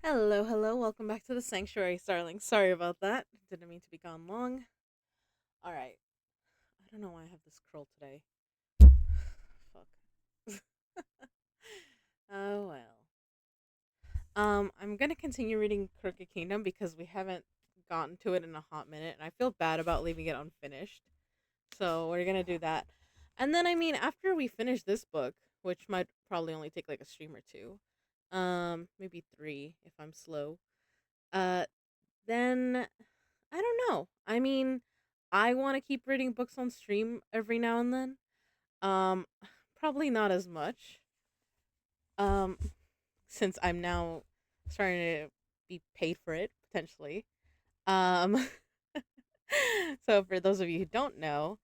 Hello, hello. Welcome back to the sanctuary, starlings. Sorry about that. Didn't mean to be gone long. All right. I don't know why I have this curl today. Fuck. Oh well. I'm gonna continue reading Crooked Kingdom because we haven't gotten to it in a hot minute, and I feel bad about leaving it unfinished. So we're gonna do that, and then after we finish this book, which might probably only take like a stream or two, maybe three if I'm slow. Uh, then I don't know. I want to keep reading books on stream every now and then. Um, Probably not as much. Um, since I'm now starting to be paid for it potentially. Um, so for those of you who don't know,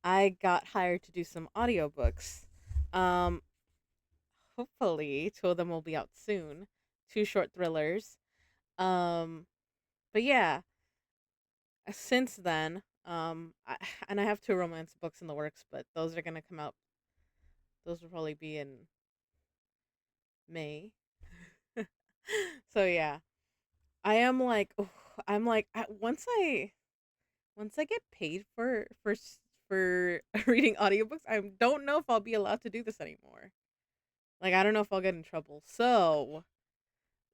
I got hired to do some audiobooks. Um, Hopefully two of them will be out soon. Two short thrillers. Um, but yeah, since then, and I have two romance books in the works, but those are gonna come out. Those will probably be in May. So yeah, I am like, I'm like, once I get paid for reading audiobooks, I don't know if I'll be allowed to do this anymore. Like, I don't know if I'll get in trouble. So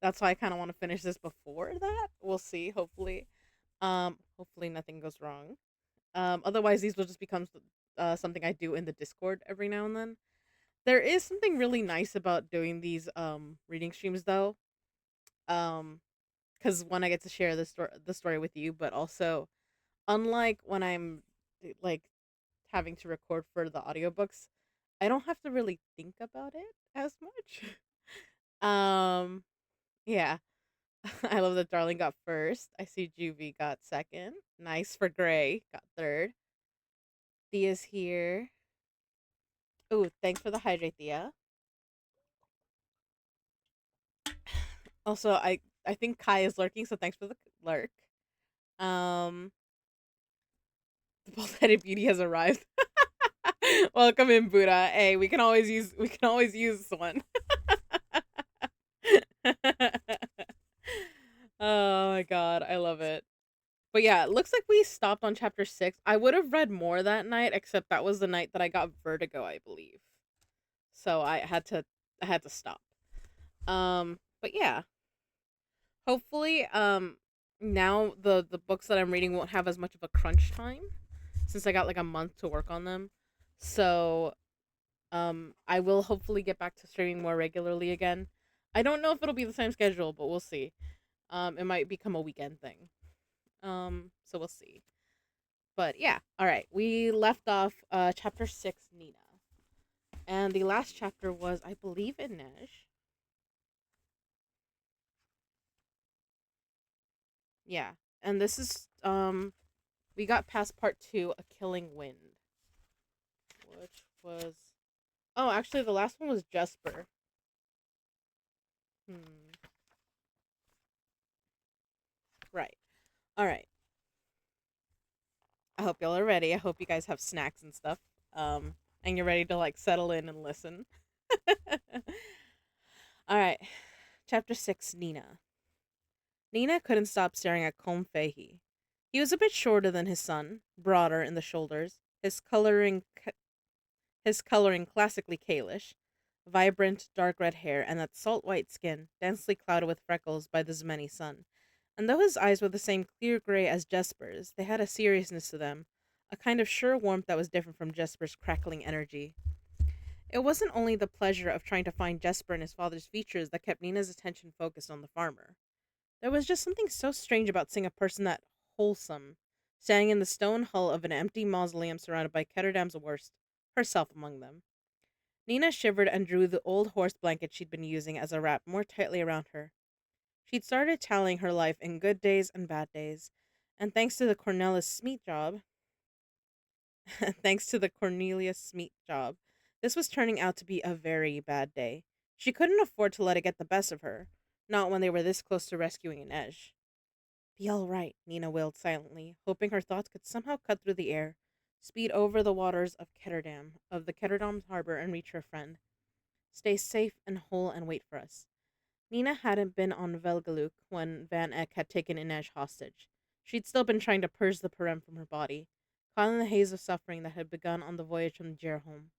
that's why I kind of want to finish this before that. We'll see. Hopefully, hopefully nothing goes wrong. Otherwise, these will just become something I do in the Discord every now and then. There is something really nice about doing these reading streams though. Um, because one, I get to share the story with you, but also unlike when I'm like having to record for the audiobooks, I don't have to really think about it as much. um, yeah. I love that Darling got first. I see Juvie got second. Nice for Gray, got third. Thea's here. Oh, thanks for the hydrate, Thea. Also, I think Kai is lurking, so thanks for the lurk. Um, the bald-headed beauty has arrived. Welcome in, Buddha. Hey, we can always use one. Oh my god, I love it. But yeah, it looks like we stopped on chapter 6. I would have read more that night, except that was the night that I got vertigo, I believe. So I had to stop. But yeah, hopefully now the books that I'm reading won't have as much of a crunch time since I got like a month to work on them. So I will hopefully get back to streaming more regularly again. I don't know if it'll be the same schedule, but we'll see. It might become a weekend thing. So we'll see. But yeah, all right. We left off chapter 6, Nina. And the last chapter was, I believe, in Neige. Yeah. And this is we got past part 2, A Killing Wind, which was, oh, actually the last one was Jesper. Hmm. Right. All right. I hope y'all are ready. I hope you guys have snacks and stuff. And you're ready to like settle in and listen. All right. Chapter 6, Nina. Nina couldn't stop staring at Colm Fahey. He was a bit shorter than his son, broader in the shoulders, his coloring classically Kalish, vibrant dark red hair and that salt white skin, densely clouded with freckles by the Zmeni sun. And though his eyes were the same clear gray as Jesper's, they had a seriousness to them, a kind of sure warmth that was different from Jesper's crackling energy. It wasn't only the pleasure of trying to find Jesper and his father's features that kept Nina's attention focused on the farmer. There was just something so strange about seeing a person that wholesome, standing in the stone hull of an empty mausoleum surrounded by Ketterdam's worst, herself among them. Nina shivered and drew the old horse blanket she'd been using as a wrap more tightly around her. She'd started tallying her life in good days and bad days, and thanks to the Cornelius Smeet job, this was turning out to be a very bad day. She couldn't afford to let it get the best of her, not when they were this close to rescuing Inej. Be all right, Nina wailed silently, hoping her thoughts could somehow cut through the air, speed over the waters of the Ketterdam harbor, and reach her friend. Stay safe and whole and wait for us. Nina hadn't been on Velgaluk when Van Eck had taken Inej hostage. She'd still been trying to purge the Perem from her body, caught in the haze of suffering that had begun on the voyage from Jerhom.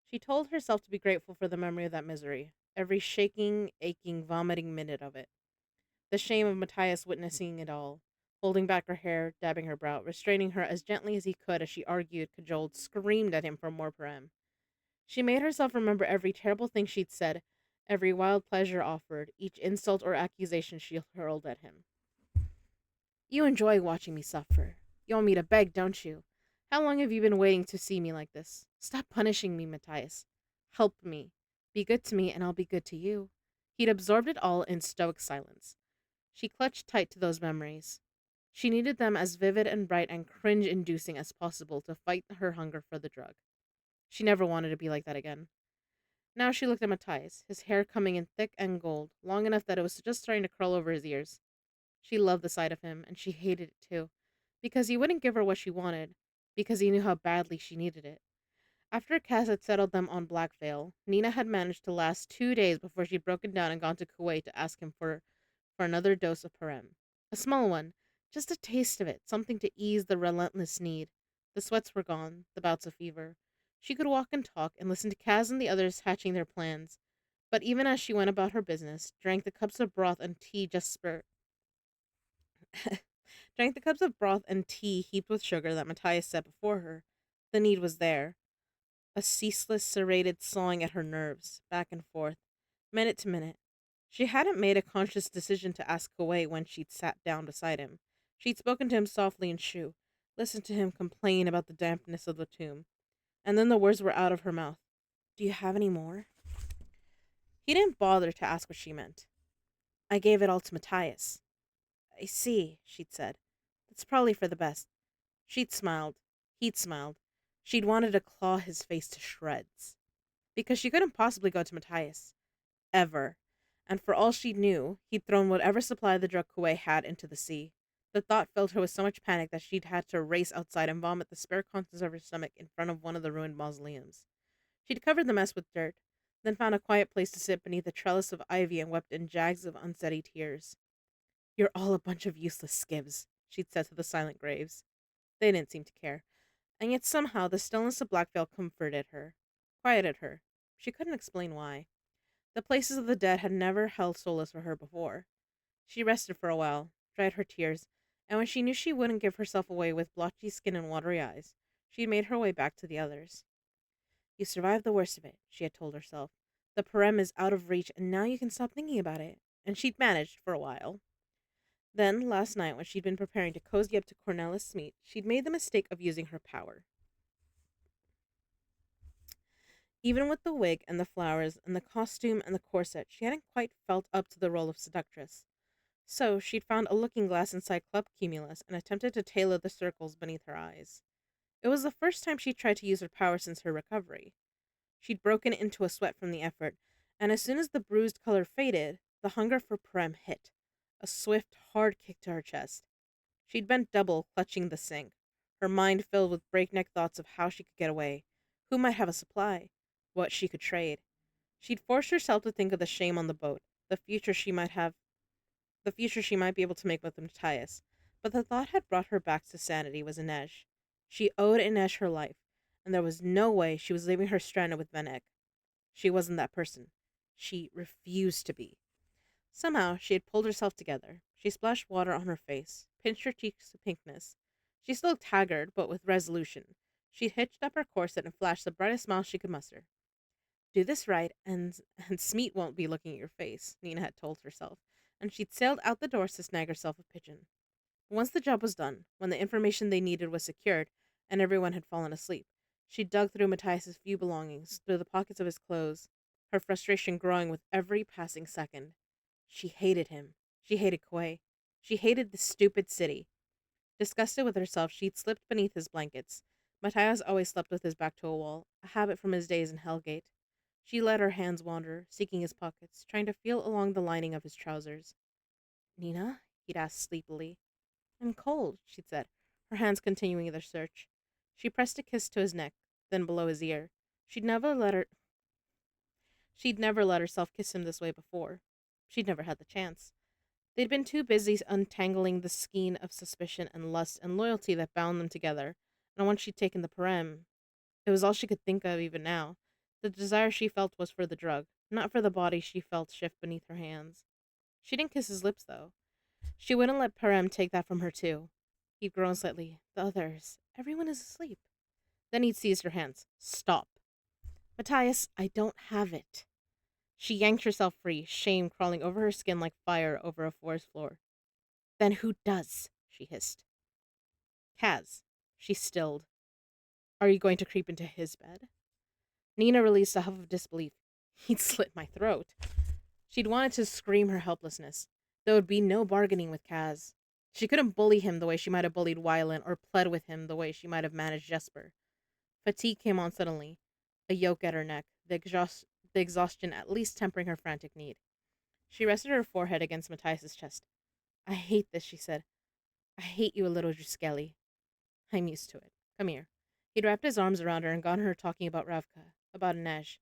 She told herself to be grateful for the memory of that misery, every shaking, aching, vomiting minute of it. The shame of Matthias witnessing it all, holding back her hair, dabbing her brow, restraining her as gently as he could as she argued, cajoled, screamed at him for more Perem. She made herself remember every terrible thing she'd said, every wild pleasure offered, each insult or accusation she hurled at him. You enjoy watching me suffer. You want me to beg, don't you? How long have you been waiting to see me like this? Stop punishing me, Matthias. Help me. Be good to me, and I'll be good to you. He'd absorbed it all in stoic silence. She clutched tight to those memories. She needed them as vivid and bright and cringe inducing as possible to fight her hunger for the drug. She never wanted to be like that again. Now she looked at Matthias, his hair coming in thick and gold, long enough that it was just starting to curl over his ears. She loved the sight of him, and she hated it too, because he wouldn't give her what she wanted, because he knew how badly she needed it. After Cass had settled them on Blackvale, Nina had managed to last 2 days before she'd broken down and gone to Kuwait to ask him for another dose of Parem. A small one, just a taste of it, something to ease the relentless need. The sweats were gone, the bouts of fever. She could walk and talk and listen to Kaz and the others hatching their plans. But even as she went about her business, drank the cups of broth and tea drank the cups of broth and tea heaped with sugar that Matthias set before her, the need was there. A ceaseless, serrated sawing at her nerves, back and forth, minute to minute. She hadn't made a conscious decision to ask away when she'd sat down beside him. She'd spoken to him softly in Shu, listened to him complain about the dampness of the tomb, and then the words were out of her mouth. Do you have any more? He didn't bother to ask what she meant. I gave it all to Matthias. I see, she'd said. It's probably for the best. She'd smiled. He'd smiled. She'd wanted to claw his face to shreds. Because she couldn't possibly go to Matthias. Ever. And for all she knew, he'd thrown whatever supply the drug Kuwait had into the sea. The thought filled her with so much panic that she'd had to race outside and vomit the spare contents of her stomach in front of one of the ruined mausoleums. She'd covered the mess with dirt, then found a quiet place to sit beneath a trellis of ivy and wept in jags of unsteady tears. You're all a bunch of useless skivs, she'd said to the silent graves. They didn't seem to care, and yet somehow the stillness of Blackvale comforted her, quieted her. She couldn't explain why. The places of the dead had never held solace for her before. She rested for a while, dried her tears, and when she knew she wouldn't give herself away with blotchy skin and watery eyes, she made her way back to the others. You survived the worst of it, she had told herself. The Parem is out of reach, and now you can stop thinking about it. And she'd managed for a while. Then, last night, when she'd been preparing to cozy up to Cornelis Smeet, she'd made the mistake of using her power. Even with the wig and the flowers and the costume and the corset, she hadn't quite felt up to the role of seductress. So she'd found a looking glass inside Club Cumulus and attempted to tailor the circles beneath her eyes. It was the first time she'd tried to use her power since her recovery. She'd broken into a sweat from the effort, and as soon as the bruised color faded, the hunger for Prem hit. A swift, hard kick to her chest. She'd bent double, clutching the sink, her mind filled with breakneck thoughts of how she could get away, who might have a supply, what she could trade. She'd forced herself to think of the shame on the boat, the future she might be able to make with Matthias, but the thought had brought her back to sanity was Inej. She owed Inej her life, and there was no way she was leaving her stranded with Van Eyck. She wasn't that person. She refused to be. Somehow, she had pulled herself together. She splashed water on her face, pinched her cheeks to pinkness. She still looked haggard, but with resolution. She'd hitched up her corset and flashed the brightest smile she could muster. Do this right, and Smeet won't be looking at your face, Nina had told herself, and she'd sailed out the doors to snag herself a pigeon. Once the job was done, when the information they needed was secured, and everyone had fallen asleep, she dug through Matthias's few belongings, through the pockets of his clothes, her frustration growing with every passing second. She hated him. She hated Koi. She hated the stupid city. Disgusted with herself, she'd slipped beneath his blankets. Matthias always slept with his back to a wall, a habit from his days in Hellgate. She let her hands wander, seeking his pockets, trying to feel along the lining of his trousers. Nina? He'd asked sleepily. I'm cold, she'd said, her hands continuing their search. She pressed a kiss to his neck, then below his ear. She'd never let herself kiss him this way before. She'd never had the chance. They'd been too busy untangling the skein of suspicion and lust and loyalty that bound them together, and once she'd taken the parem, it was all she could think of even now. The desire she felt was for the drug, not for the body she felt shift beneath her hands. She didn't kiss his lips, though. She wouldn't let Parem take that from her, too. He'd groan slightly. The others. Everyone is asleep. Then he'd seized her hands. Stop. Matthias, I don't have it. She yanked herself free, shame crawling over her skin like fire over a forest floor. Then who does? She hissed. Kaz. She stilled. Are you going to creep into his bed? Nina released a huff of disbelief. He'd slit my throat. She'd wanted to scream her helplessness. There would be no bargaining with Kaz. She couldn't bully him the way she might have bullied Wylan or pled with him the way she might have managed Jesper. Fatigue came on suddenly, a yoke at her neck, the exhaustion at least tempering her frantic need. She rested her forehead against Matthias's chest. I hate this, she said. I hate you a little, Druskelli. I'm used to it. Come here. He'd wrapped his arms around her and gotten her talking about Ravka, about Inej.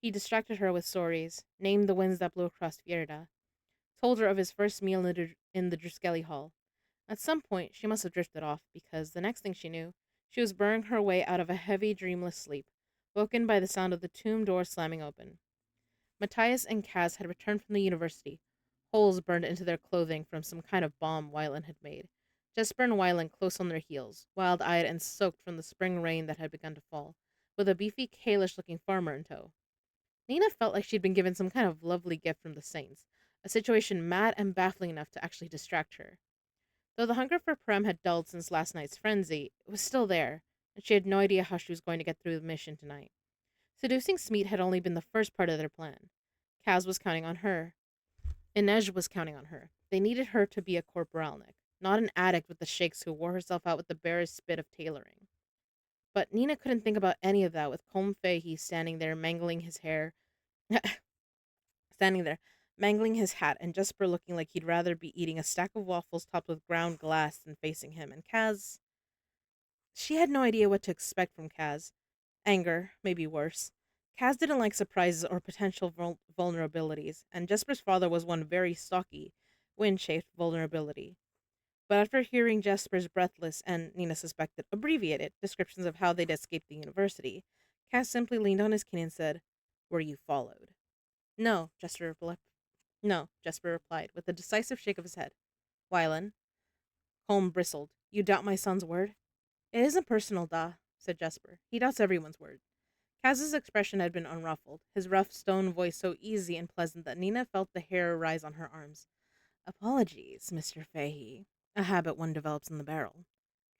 He distracted her with stories, named the winds that blew across Fjerda, told her of his first meal in the Druskelli hall. At some point, she must have drifted off, because the next thing she knew, she was burrowing her way out of a heavy, dreamless sleep, woken by the sound of the tomb door slamming open. Matthias and Kaz had returned from the university, holes burned into their clothing from some kind of bomb Wylan had made. Jesper and Wylan close on their heels, wild-eyed and soaked from the spring rain that had begun to fall, with a beefy, Kalish-looking farmer in tow. Nina felt like she'd been given some kind of lovely gift from the saints, a situation mad and baffling enough to actually distract her. Though the hunger for Prem had dulled since last night's frenzy, it was still there, and she had no idea how she was going to get through the mission tonight. Seducing Smeet had only been the first part of their plan. Kaz was counting on her. Inej was counting on her. They needed her to be a corporalnik, not an addict with the shakes who wore herself out with the barest bit of tailoring. But Nina couldn't think about any of that with Colm Fahey standing there, mangling his hat, and Jesper looking like he'd rather be eating a stack of waffles topped with ground glass than facing him, and Kaz. She had no idea what to expect from Kaz. Anger, maybe worse. Kaz didn't like surprises or potential vulnerabilities, and Jesper's father was one very stocky, wind-shaped vulnerability. But after hearing Jesper's breathless and, Nina suspected, abbreviated descriptions of how they'd escaped the university, Kaz simply leaned on his cane and said, Were you followed? No, No, Jesper replied, with a decisive shake of his head. Wylan. Holm bristled. You doubt my son's word? It isn't personal, Da, said Jesper. He doubts everyone's word. Kaz's expression had been unruffled, his rough stone voice so easy and pleasant that Nina felt the hair rise on her arms. Apologies, Mr. Fahey. A habit one develops in the barrel.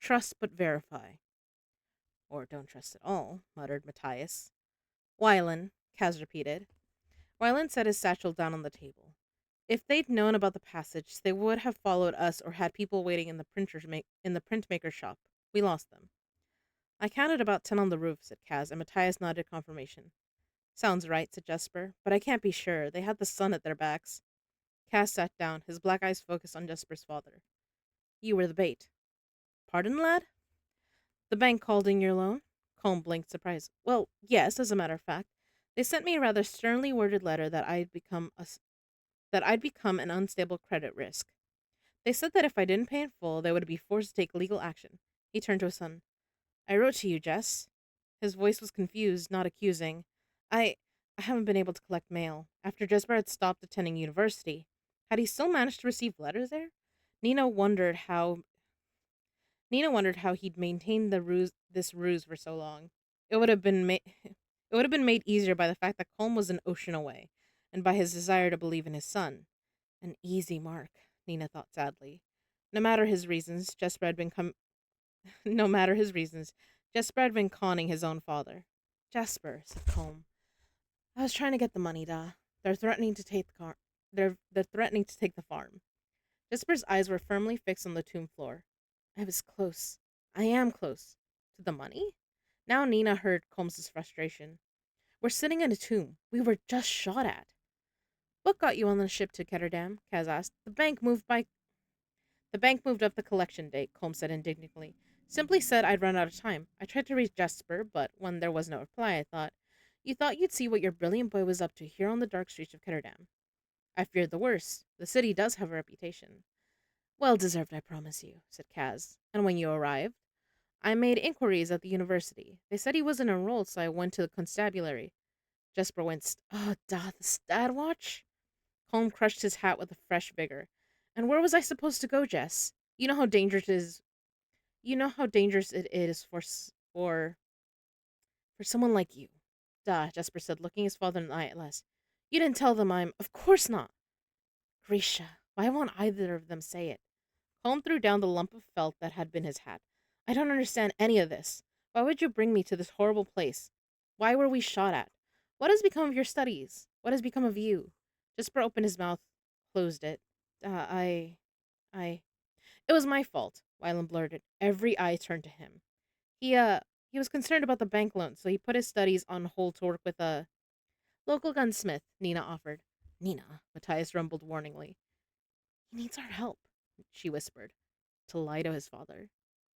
Trust but verify. Or don't trust at all, muttered Matthias. Wylan, Kaz repeated. Wylan set his satchel down on the table. If they'd known about the passage, they would have followed us or had people waiting in the printmaker's shop. We lost them. I counted about 10 on the roof, said Kaz, and Matthias nodded confirmation. Sounds right, said Jesper, but I can't be sure. They had the sun at their backs. Kaz sat down, his black eyes focused on Jesper's father. You were the bait. Pardon, lad? The bank called in your loan? Colm blinked, surprised. Well, yes, as a matter of fact. They sent me a rather sternly worded letter that I'd become an unstable credit risk. They said that if I didn't pay in full, they would be forced to take legal action. He turned to his son. I wrote to you, Jess. His voice was confused, not accusing. I haven't been able to collect mail. After Jesper had stopped attending university, had he still managed to receive letters there? Nina wondered how he'd maintained this ruse for so long. It would have been made easier by the fact that Colm was an ocean away, and by his desire to believe in his son. An easy mark, Nina thought sadly. No matter his reasons, Jesper had been no matter his reasons, Jesper had been conning his own father. Jasper, said Colm. I was trying to get the money, Da. They're threatening to take the car. They're threatening to take the farm. Jesper's eyes were firmly fixed on the tomb floor. I was close. I am close. To the money? Now Nina heard Colm's frustration. We're sitting in a tomb. We were just shot at. What got you on the ship to Ketterdam? Kaz asked. The bank moved up the collection date, Colm said indignantly. Simply said I'd run out of time. I tried to reach Jesper, but when there was no reply, I thought, you thought you'd see what your brilliant boy was up to here on the dark streets of Ketterdam. I feared the worst. The city does have a reputation. Well deserved, I promise you, said Kaz. And when you arrived? I made inquiries at the university. They said he wasn't enrolled, so I went to the constabulary. Jesper winced. Oh, the stat watch? Holm crushed his hat with a fresh vigor. And where was I supposed to go, Jess? You know how dangerous it is. You know how dangerous it is for someone like you. Duh, Jesper said, looking his father in the eye at last. You didn't tell them I'm. Of course not. Grisha, why won't either of them say it? Holm threw down the lump of felt that had been his hat. I don't understand any of this. Why would you bring me to this horrible place? Why were we shot at? What has become of your studies? What has become of you? Jesper opened his mouth, closed it. I. I. It was my fault, Wyland blurted. Every eye turned to him. He, uh, he was concerned about the bank loan, so he put his studies on hold to work with a local gunsmith, Nina offered. Nina, Matthias rumbled warningly. He needs our help, she whispered, to lie to his father.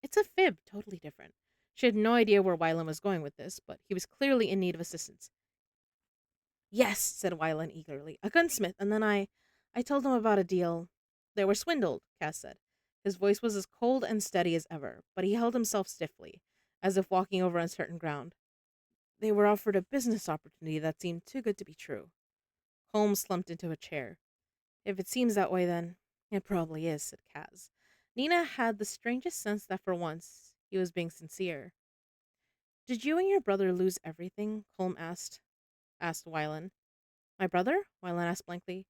It's a fib, totally different. She had no idea where Wyland was going with this, but he was clearly in need of assistance. Yes, said Wyland eagerly. A gunsmith, and then I told him about a deal. They were swindled, Cass said. His voice was as cold and steady as ever, but he held himself stiffly, as if walking over uncertain ground. They were offered a business opportunity that seemed too good to be true. Holmes slumped into a chair. If it seems that way, then it probably is, said Kaz. Nina had the strangest sense that for once he was being sincere. Did you and your brother lose everything? Holmes asked Wylan. My brother? Wylan asked blankly.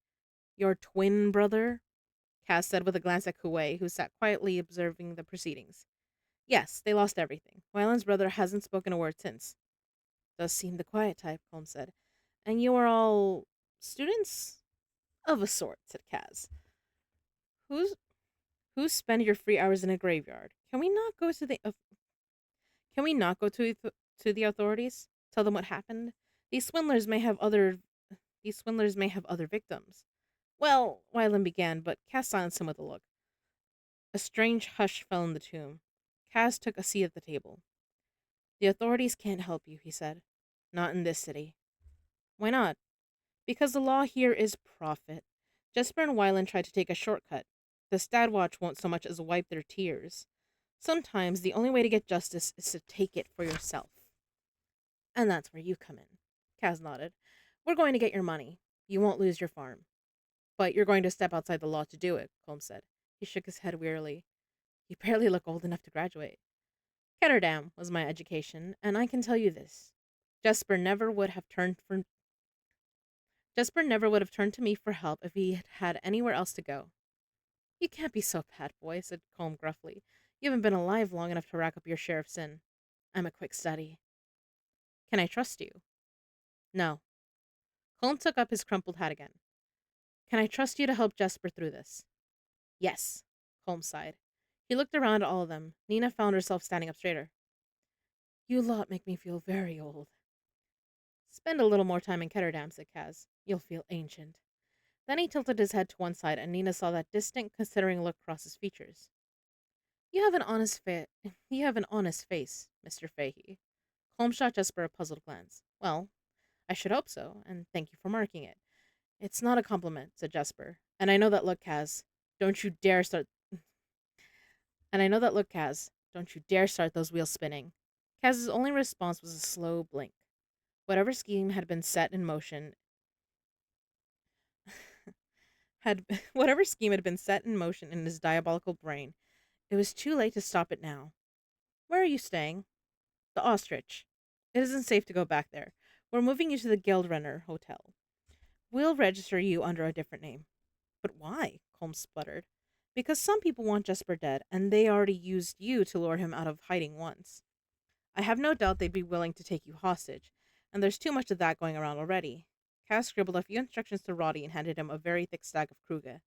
Your twin brother? Kaz said with a glance at Kuwei, who sat quietly observing the proceedings. Yes, they lost everything. Wylan's brother hasn't spoken a word since. Does seem the quiet type, Holmes said. And you are all students? Of a sort, said Kaz. Who's Who spend your free hours in a graveyard? Can we not go to the authorities? Tell them what happened? These swindlers may have other these swindlers may have other victims. Well, Wyland began, but Cass silenced him with a look. A strange hush fell in the tomb. Cass took a seat at the table. The authorities can't help you, he said. Not in this city. Why not? Because the law here is profit. Jesper and Wyland tried to take a shortcut. The Stadwatch won't so much as wipe their tears. Sometimes the only way to get justice is to take it for yourself. And that's where you come in. Kaz nodded. We're going to get your money. You won't lose your farm. But you're going to step outside the law to do it, Holmes said. He shook his head wearily. You barely look old enough to graduate. Ketterdam was my education, and I can tell you this. Jesper never would have turned to me for help if he had had anywhere else to go. You can't be so bad, boy, said Colm gruffly. You haven't been alive long enough to rack up your share of sin. I'm a quick study. Can I trust you? No. Colm took up his crumpled hat again. Can I trust you to help Jesper through this? Yes. Colm sighed. He looked around at all of them. Nina found herself standing up straighter. You lot make me feel very old. Spend a little more time in Ketterdam, said Kaz. You'll feel ancient. Then he tilted his head to one side, and Nina saw that distant, considering look cross his features. You have an You have an honest face, Mr. Fahey. Holmes shot Jesper a puzzled glance. Well, I should hope so, and thank you for marking it. It's not a compliment, said Jesper. And I know that look, Kaz. Don't you dare start. And I know that look, Kaz. Don't you dare start those wheels spinning. Kaz's only response was a slow blink. Whatever scheme had been set in motion had whatever scheme had been set in motion in his diabolical brain. It was too late to stop it now. Where are you staying? The Ostrich. It isn't safe to go back there. We're moving you to the Geldrenner Hotel. We'll register you under a different name. But why? Holmes spluttered. Because some people want Jesper dead, and they already used you to lure him out of hiding once. I have no doubt they'd be willing to take you hostage, and there's too much of that going around already. Cass scribbled a few instructions to Roddy and handed him a very thick stack of Kruger.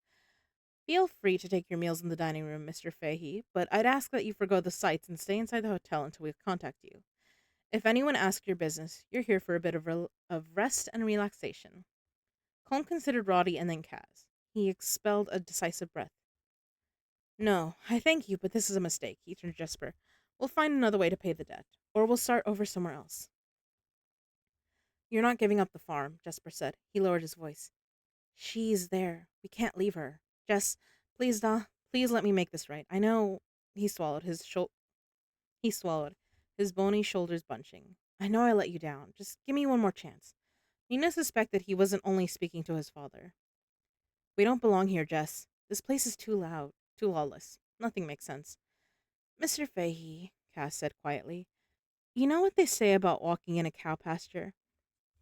Feel free to take your meals in the dining room, Mr. Fahey, but I'd ask that you forgo the sights and stay inside the hotel until we contact you. If anyone asks your business, you're here for a bit of rest and relaxation. Colm considered Roddy and then Kaz. He expelled a decisive breath. No, I thank you, but this is a mistake, he turned to Jesper. We'll find another way to pay the debt, or we'll start over somewhere else. You're not giving up the farm, Jesper said. He lowered his voice. She's there. We can't leave her. Jess, please, please let me make this right. I know he swallowed he swallowed, his bony shoulders bunching. I know I let you down. Just give me one more chance. Nina suspected he wasn't only speaking to his father. We don't belong here, Jess. This place is too loud, too lawless. Nothing makes sense. Mr. Fahey, Cass said quietly, you know what they say about walking in a cow pasture?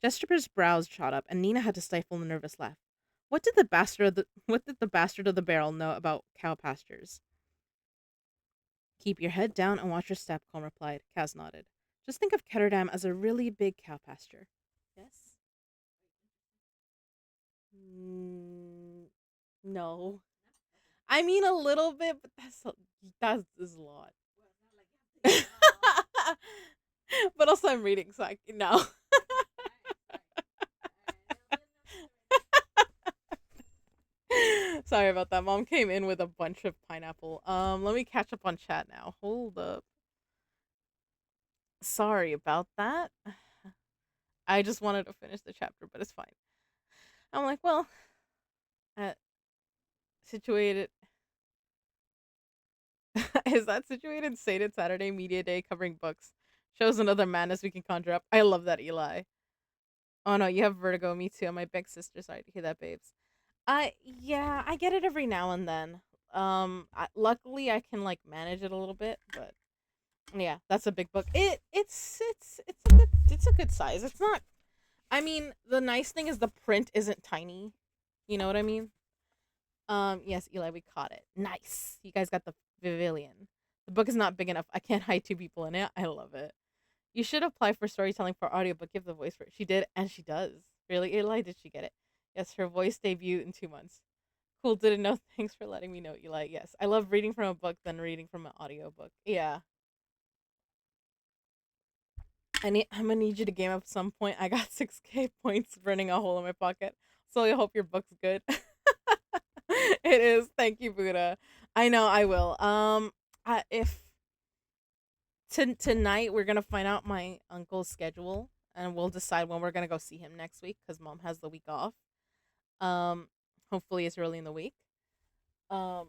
Jesper's brows shot up, and Nina had to stifle a nervous laugh. What did the bastard of the barrel know about cow pastures? Keep your head down and watch your step, Colm replied. Kaz nodded. Just think of Ketterdam as a really big cow pasture. Yes? Mm, no. I mean a little bit, but that is a lot. But also I'm reading, so I no. Sorry about that. Mom came in with a bunch of pineapple. Let me catch up on chat now. Hold up. Sorry about that. I just wanted to finish the chapter, but it's fine. I'm like, well, uh, situated. Is that situated? Sated Saturday Media Day covering books. Shows another madness we can conjure up. I love that, Eli. Oh no, you have vertigo. Me too. My big sister. Sorry to hear that, babes. Yeah, I get it every now and then. Luckily I can like manage it a little bit, but yeah, that's a big book. It's a good size. It's not. I mean, the nice thing is the print isn't tiny. You know what I mean? Yes, Eli, we caught it. Nice. You guys got the pavilion. The book is not big enough. I can't hide two people in it. I love it. You should apply for storytelling for audiobook. Give the voice for it. She did, and she does. Really, Eli, did she get it? Yes, her voice debut in 2 months. Cool, didn't know. Thanks for letting me know, Eli. Yes, I love reading from a book than reading from an audiobook. Yeah. I'm gonna need you to game up some point. I got 6K points burning a hole in my pocket. So I hope your book's good. It is. Thank you, Buddha. I know I will. If tonight we're gonna find out my uncle's schedule and we'll decide when we're gonna go see him next week because mom has the week off. Um, hopefully it's early in the week. Um,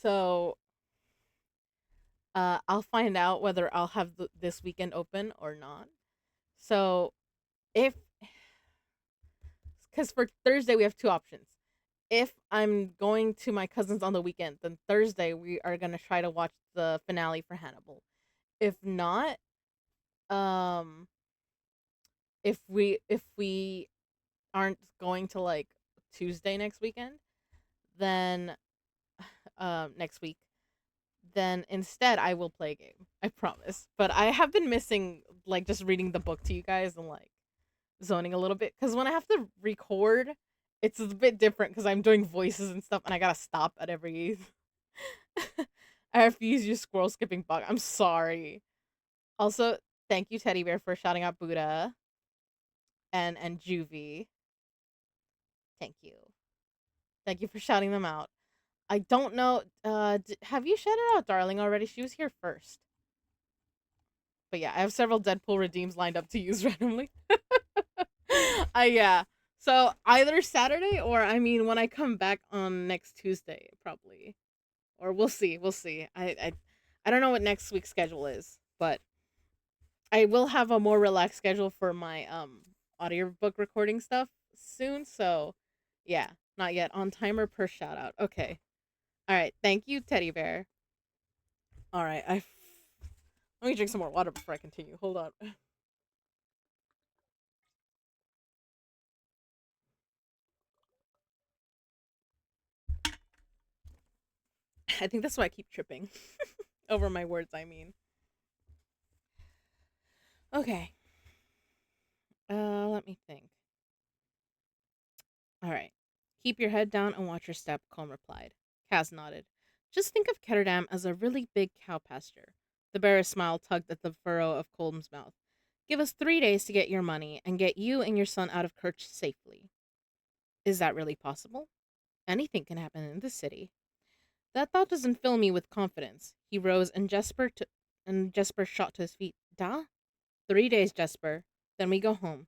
so I'll find out whether I'll have this weekend open or not. So if because for Thursday we have two options. If I'm going to my cousin's on the weekend, then Thursday we are gonna try to watch the finale for Hannibal. If not, um, if we aren't going to like Tuesday next weekend, then next week, then instead I will play a game. I promise. But I have been missing like just reading the book to you guys and like zoning a little bit because when I have to record, it's a bit different because I'm doing voices and stuff and I gotta stop at every. I refuse to use squirrel skipping bug. I'm sorry. Also, thank you, Teddy Bear, for shouting out Buddha and Juvie. Thank you. Thank you for shouting them out. I don't know. Have you shouted out Darling already? She was here first. But yeah, I have several Deadpool redeems lined up to use randomly. Yeah. So either Saturday or I mean when I come back on next Tuesday, probably. Or we'll see. We'll see. I don't know what next week's schedule is, but I will have a more relaxed schedule for my audiobook recording stuff soon. So yeah, not yet. On timer per shout out. Okay. All right. Thank you, Teddy Bear. All right. Let me drink some more water before I continue. Hold on. I think that's why I keep tripping over my words. I mean. Okay. Let me think. All right. Keep your head down and watch your step, Colm replied. Kaz nodded. Just think of Ketterdam as a really big cow pasture. The bearer's smile tugged at the furrow of Colm's mouth. Give us 3 days to get your money and get you and your son out of Kirch safely. Is that really possible? Anything can happen in this city. That thought doesn't fill me with confidence. He rose and Jesper shot to his feet. Da? 3 days, Jesper. Then we go home.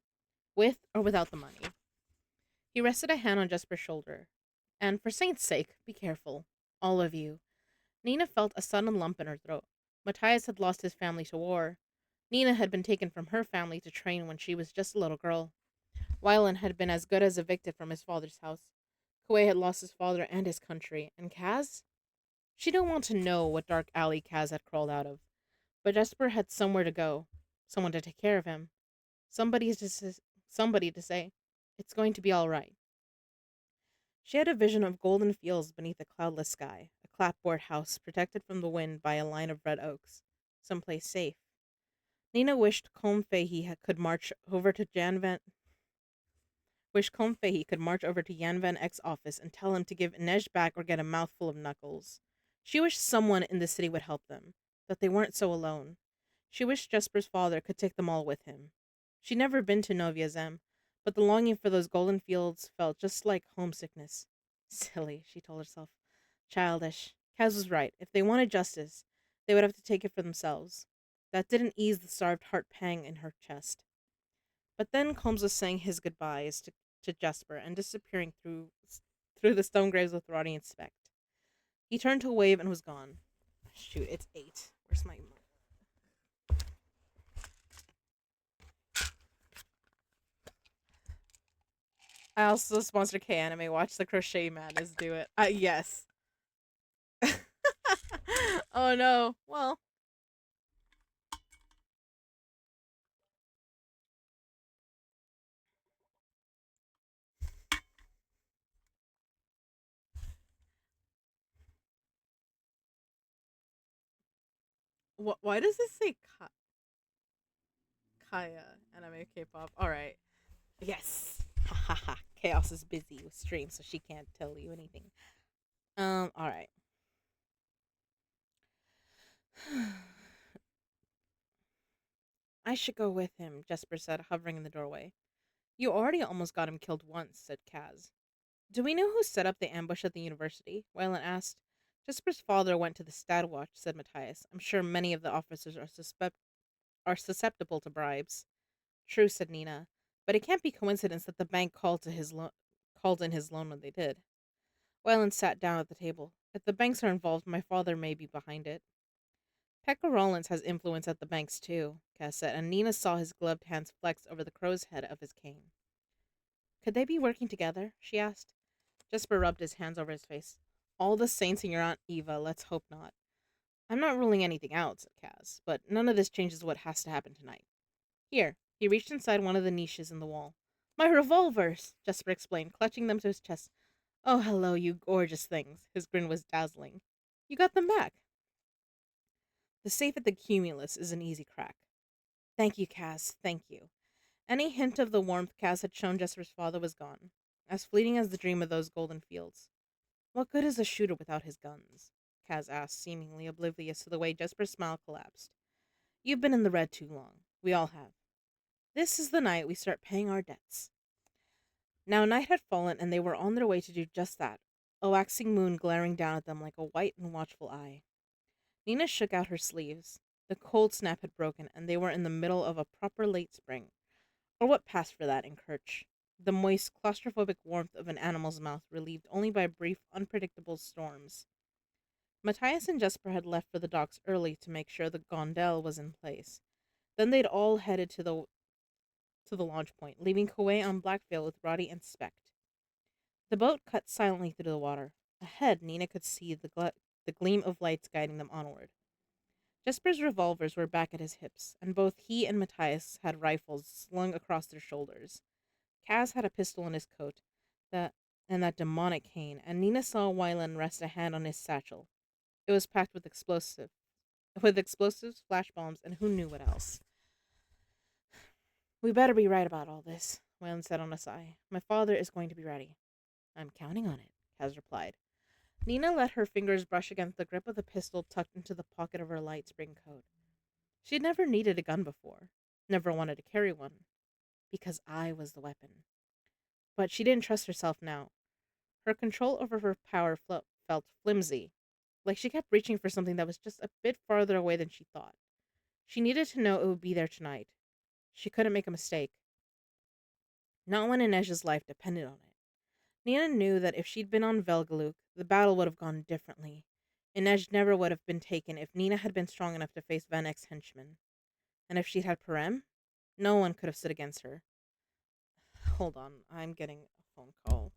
With or without the money. He rested a hand on Jesper's shoulder. And for saint's sake, be careful. All of you. Nina felt a sudden lump in her throat. Matthias had lost his family to war. Nina had been taken from her family to train when she was just a little girl. Wylan had been as good as evicted from his father's house. Kuwei had lost his father and his country. And Kaz? She didn't want to know what dark alley Kaz had crawled out of. But Jesper had somewhere to go. Someone to take care of him. Somebody to, somebody to say, it's going to be all right. She had a vision of golden fields beneath a cloudless sky, a clapboard house protected from the wind by a line of red oaks, someplace safe. Nina wished could march over to Jan Van Eyck's office and tell him to give Inej back or get a mouthful of knuckles. She wished someone in the city would help them, that they weren't so alone. She wished Jesper's father could take them all with him. She'd never been to Novia Zem, but the longing for those golden fields felt just like homesickness. Silly, she told herself. Childish. Kaz was right. If they wanted justice, they would have to take it for themselves. That didn't ease the starved heart pang in her chest. But then Combs was saying his goodbyes to Jesper and disappearing through the stone graves with Roddy and Specht. He turned to wave and was gone. Shoot, it's 8. Where's my... I also sponsor K Anime. Watch the Crochet Madness do it. Yes. Oh no. Well. Why does this say Kaya Anime K-pop? Alright. Yes. Ha ha ha. Chaos is busy with stream, so she can't tell you anything. Alright. I should go with him, Jesper said, hovering in the doorway. You already almost got him killed once, said Kaz. Do we know who set up the ambush at the university? Wylan asked. Jesper's father went to the Stadwatch, said Matthias. I'm sure many of the officers are susceptible to bribes. True, said Nina. But it can't be coincidence that the bank called in his loan when they did. Wyland sat down at the table. If the banks are involved, my father may be behind it. Pekka Rollins has influence at the banks too, Cass said, and Nina saw his gloved hands flex over the crow's head of his cane. Could they be working together? She asked. Jesper rubbed his hands over his face. All the saints in your Aunt Eva, let's hope not. I'm not ruling anything out, said Kaz, but none of this changes what has to happen tonight. Here, he reached inside one of the niches in the wall. My revolvers, Jesper explained, clutching them to his chest. Oh, hello, you gorgeous things. His grin was dazzling. You got them back. The safe at the Cumulus is an easy crack. Thank you, Kaz, thank you. Any hint of the warmth Kaz had shown Jesper's father was gone, as fleeting as the dream of those golden fields. What good is a shooter without his guns? Kaz asked, seemingly oblivious to the way Jesper's smile collapsed. You've been in the red too long. We all have. This is the night we start paying our debts. Now night had fallen, and they were on their way to do just that, a waxing moon glaring down at them like a white and watchful eye. Nina shook out her sleeves. The cold snap had broken, and they were in the middle of a proper late spring, or what passed for that in Kirch. The moist, claustrophobic warmth of an animal's mouth relieved only by brief, unpredictable storms. Matthias and Jesper had left for the docks early to make sure the gondole was in place. Then they'd all headed to the launch point, leaving Kuwei on Blackvale with Roddy and Specht. The boat cut silently through the water. Ahead, Nina could see the gleam of lights guiding them onward. Jesper's revolvers were back at his hips, and both he and Matthias had rifles slung across their shoulders. Kaz had a pistol in his coat, that demonic cane, and Nina saw Wylan rest a hand on his satchel. It was packed with explosives, flash bombs, and who knew what else. We better be right about all this, Wylan said on a sigh. My father is going to be ready. I'm counting on it, Kaz replied. Nina let her fingers brush against the grip of the pistol tucked into the pocket of her light spring coat. She'd never needed a gun before, never wanted to carry one, because I was the weapon. But she didn't trust herself now. Her control over her power felt flimsy, like she kept reaching for something that was just a bit farther away than she thought. She needed to know it would be there tonight. She couldn't make a mistake. Not when Inej's life depended on it. Nina knew that if she'd been on Velgaluk, the battle would have gone differently. Inej never would have been taken if Nina had been strong enough to face Van Eyck's henchmen. And if she'd had Parem, no one could have stood against her. Hold on, I'm getting a phone call.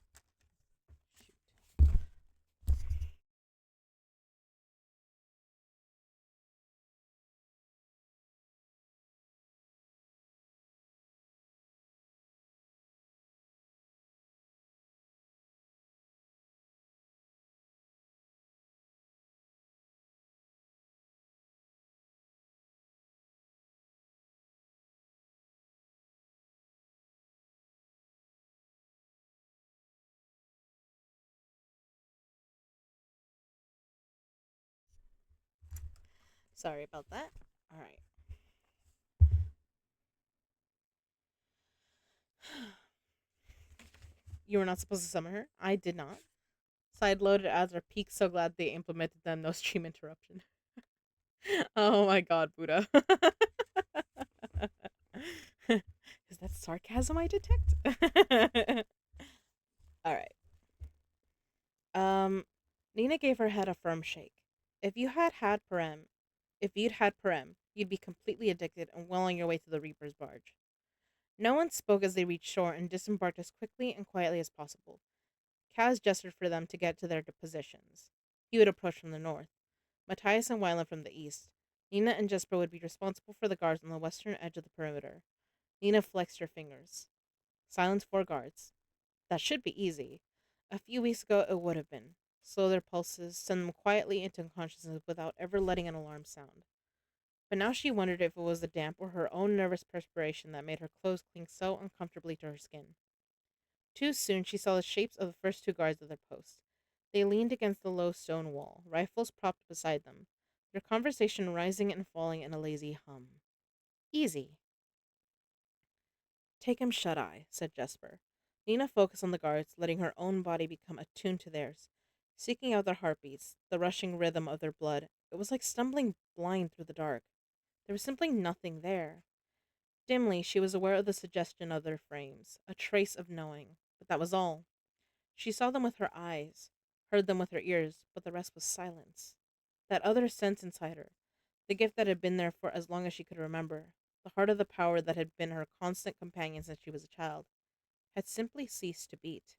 Sorry about that. All right. You were not supposed to summon her? I did not. Side loaded ads are peak so glad they implemented them, no stream interruption. Oh my god, Buddha. Is that sarcasm I detect? Alright. Um Nina gave her head a firm shake. If you had had Parem if you'd had Parem, you'd be completely addicted and well on your way to the Reaper's barge. No one spoke as they reached shore and disembarked as quickly and quietly as possible. Kaz gestured for them to get to their positions. He would approach from the north, Matthias and Wyland from the east. Nina and Jesper would be responsible for the guards on the western edge of the perimeter. Nina flexed her fingers. Silence 4 guards. That should be easy. A few weeks ago it would have been. Slow their pulses, send them quietly into unconsciousness without ever letting an alarm sound. But now she wondered if it was the damp or her own nervous perspiration that made her clothes cling so uncomfortably to her skin. Too soon she saw the shapes of the first 2 guards at their post. They leaned against the low stone wall, rifles propped beside them, their conversation rising and falling in a lazy hum. Easy. Take him shut eye, said Jesper. Nina focused on the guards, letting her own body become attuned to theirs, seeking out their heartbeats, the rushing rhythm of their blood. It was like stumbling blind through the dark. There was simply nothing there. Dimly, she was aware of the suggestion of their frames, a trace of knowing, but that was all. She saw them with her eyes, heard them with her ears, but the rest was silence. That other sense inside her, the gift that had been there for as long as she could remember, the heart of the power that had been her constant companion since she was a child, had simply ceased to beat.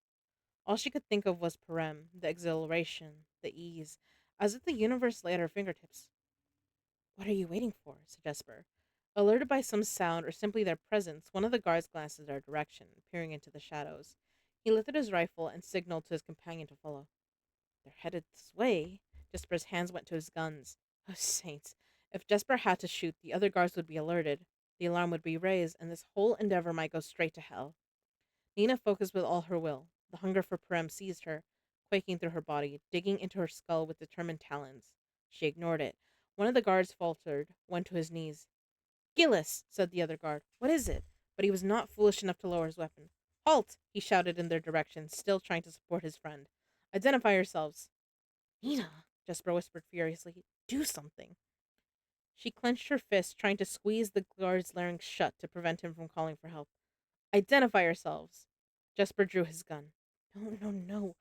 All she could think of was Parem, the exhilaration, the ease, as if the universe lay at her fingertips. What are you waiting for? Said Jesper. Alerted by some sound or simply their presence, one of the guards glanced in their direction, peering into the shadows. He lifted his rifle and signaled to his companion to follow. They're headed this way. Jesper's hands went to his guns. Oh, saints. If Jesper had to shoot, the other guards would be alerted. The alarm would be raised, and this whole endeavor might go straight to hell. Nina focused with all her will. The hunger for Parem seized her, quaking through her body, digging into her skull with determined talons. She ignored it. One of the guards faltered, went to his knees. Gillis, said the other guard. What is it? But he was not foolish enough to lower his weapon. Halt! He shouted in their direction, still trying to support his friend. Identify yourselves. Nina, Jesper whispered furiously. Do something. She clenched her fist, trying to squeeze the guard's larynx shut to prevent him from calling for help. Identify yourselves. Jesper drew his gun. No, no, no.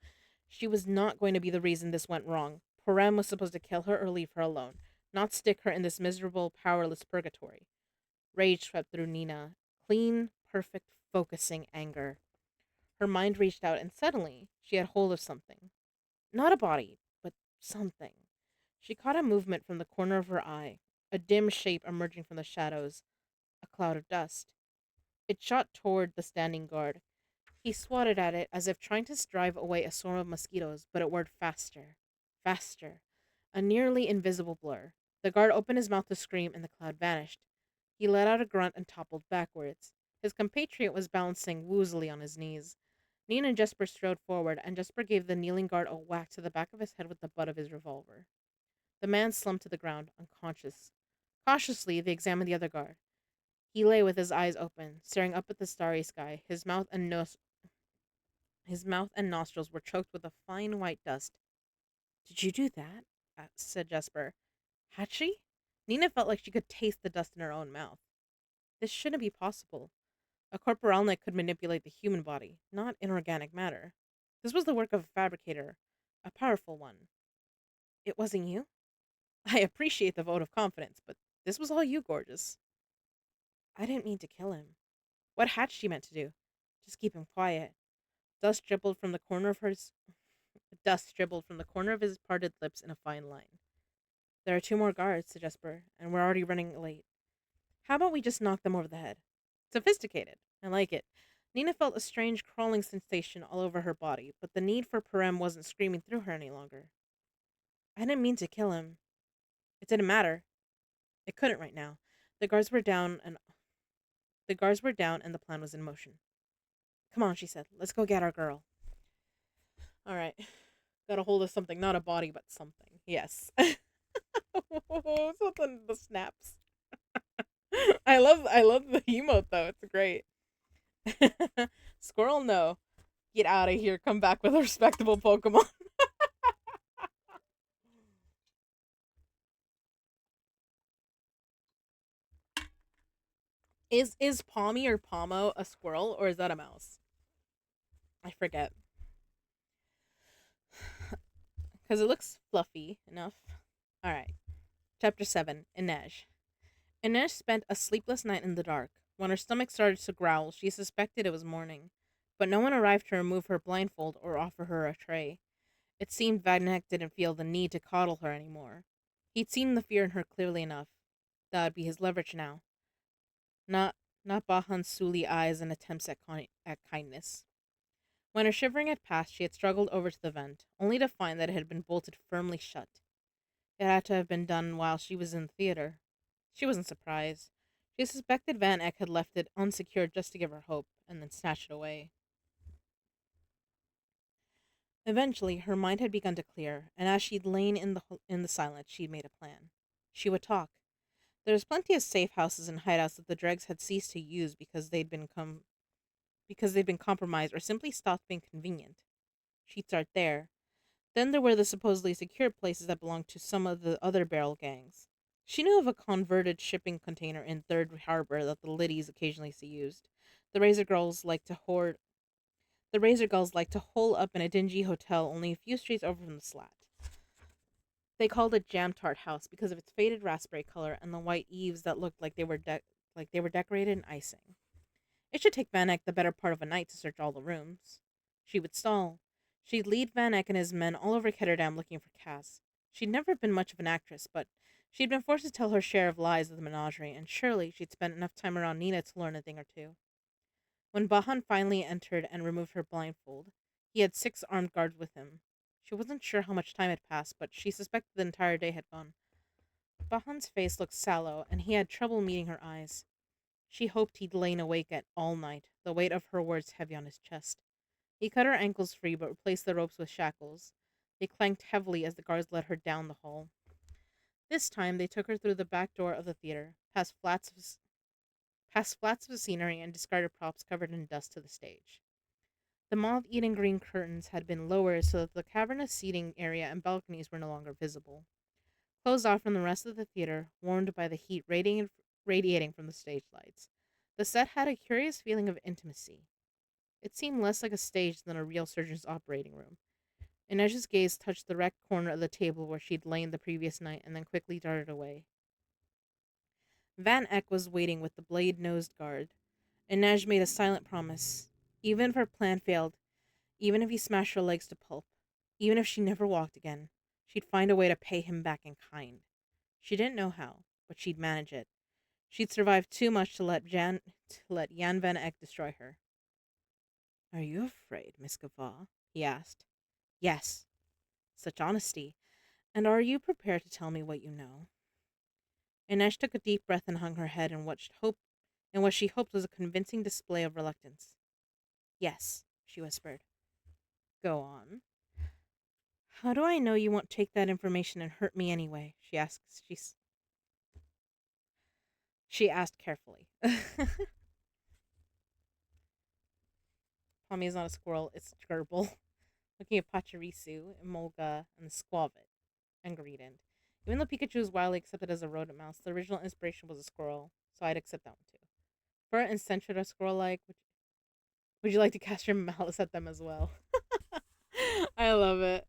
She was not going to be the reason this went wrong. Parem was supposed to kill her or leave her alone, not stick her in this miserable, powerless purgatory. Rage swept through Nina. Clean, perfect, focusing anger. Her mind reached out, and suddenly she had hold of something. Not a body, but something. She caught a movement from the corner of her eye, a dim shape emerging from the shadows, a cloud of dust. It shot toward the standing guard. He swatted at it as if trying to drive away a swarm of mosquitoes, but it whirred faster, faster. A nearly invisible blur. The guard opened his mouth to scream, and the cloud vanished. He let out a grunt and toppled backwards. His compatriot was balancing woozily on his knees. Nina and Jesper strode forward, and Jesper gave the kneeling guard a whack to the back of his head with the butt of his revolver. The man slumped to the ground, unconscious. Cautiously, they examined the other guard. He lay with his eyes open, staring up at the starry sky. His mouth and nostrils were choked with a fine white dust. Did you do that? Said Jesper. Had she? Nina felt like she could taste the dust in her own mouth. This shouldn't be possible. A corporalnik could manipulate the human body, not inorganic matter. This was the work of a fabricator, a powerful one. It wasn't you? I appreciate the vote of confidence, but this was all you, gorgeous. I didn't mean to kill him. What had she meant to do? Just keep him quiet. Dust dribbled from the corner of his dust dribbled from the corner of his parted lips in a fine line. There are two more guards, said Jesper, and we're already running late. How about we just knock them over the head? Sophisticated. I like it. Nina felt a strange crawling sensation all over her body, but the need for Perem wasn't screaming through her any longer. I didn't mean to kill him. It didn't matter. It couldn't right now. The guards were down and the guards were down and the plan was in motion. Come on, she said. Let's go get our girl. All right. Got a hold of something, not a body, but something. Yes. Something the snaps. I love the emote though. It's great. Squirrel, no. Get out of here. Come back with a respectable Pokemon. Is Pommy or Pomo a squirrel or is that a mouse? I forget. Because it looks fluffy enough. All right. Chapter 7 Inej. Inej spent a sleepless night in the dark. When her stomach started to growl, she suspected it was morning. But no one arrived to remove her blindfold or offer her a tray. It seemed Vagnek didn't feel the need to coddle her anymore. He'd seen the fear in her clearly enough. That would be his leverage now. Not not Bahan's Suli eyes and attempts at kindness. When her shivering had passed, she had struggled over to the vent, only to find that it had been bolted firmly shut. It had to have been done while she was in the theater. She wasn't surprised. She suspected Van Eck had left it unsecured just to give her hope, and then snatched it away. Eventually, her mind had begun to clear, and as she'd lain in the silence, she'd made a plan. She would talk. There was plenty of safe houses and hideouts that the dregs had ceased to use because they'd been compromised or simply stopped being convenient. She'd start there. Then there were the supposedly secure places that belonged to some of the other barrel gangs. She knew of a converted shipping container in Third Harbor that the Liddies occasionally used. The Razor Girls liked to hoard. The Razor Girls liked to hole up in a dingy hotel only a few streets over from the slat. They called it Jam Tart House because of its faded raspberry color and the white eaves that looked like they were decorated in icing. It should take Van Eyck the better part of a night to search all the rooms. She would stall. She'd lead Van Eyck and his men all over Ketterdam looking for Cass. She'd never been much of an actress, but she'd been forced to tell her share of lies at the menagerie, and surely she'd spent enough time around Nina to learn a thing or two. When Bahan finally entered and removed her blindfold, he had 6 armed guards with him. She wasn't sure how much time had passed, but she suspected the entire day had gone. Bahan's face looked sallow, and he had trouble meeting her eyes. She hoped he'd lain awake at all night, the weight of her words heavy on his chest. He cut her ankles free, but replaced the ropes with shackles. They clanked heavily as the guards led her down the hall. This time, they took her through the back door of the theater, past flats of scenery and discarded props covered in dust to the stage. The moth-eaten green curtains had been lowered so that the cavernous seating area and balconies were no longer visible. Closed off from the rest of the theater, warmed by the heat radiating from the stage lights, the set had a curious feeling of intimacy. It seemed less like a stage than a real surgeon's operating room. Inej's gaze touched the wrecked corner of the table where she'd lain the previous night and then quickly darted away. Van Eck was waiting with the blade-nosed guard. Inej made a silent promise. Even if her plan failed, even if he smashed her legs to pulp, even if she never walked again, she'd find a way to pay him back in kind. She didn't know how, but she'd manage it. She'd survived too much to let Jan Van Eck destroy her. Are you afraid, Miss Gavah? He asked. Yes. Such honesty. And are you prepared to tell me what you know? Inej took a deep breath and hung her head in what she hoped was a convincing display of reluctance. Yes, she whispered. Go on. How do I know you won't take that information and hurt me anyway? She asked carefully. Pommy is not a squirrel, it's Gerbil. Looking at Pachirisu, Emolga, and Squavit, and Greedent. Even though Pikachu is widely accepted as a rodent mouse, the original inspiration was a squirrel, so I'd accept that one too. Fur and Centred are squirrel-like. Would you like to cast your malice at them as well? I love it.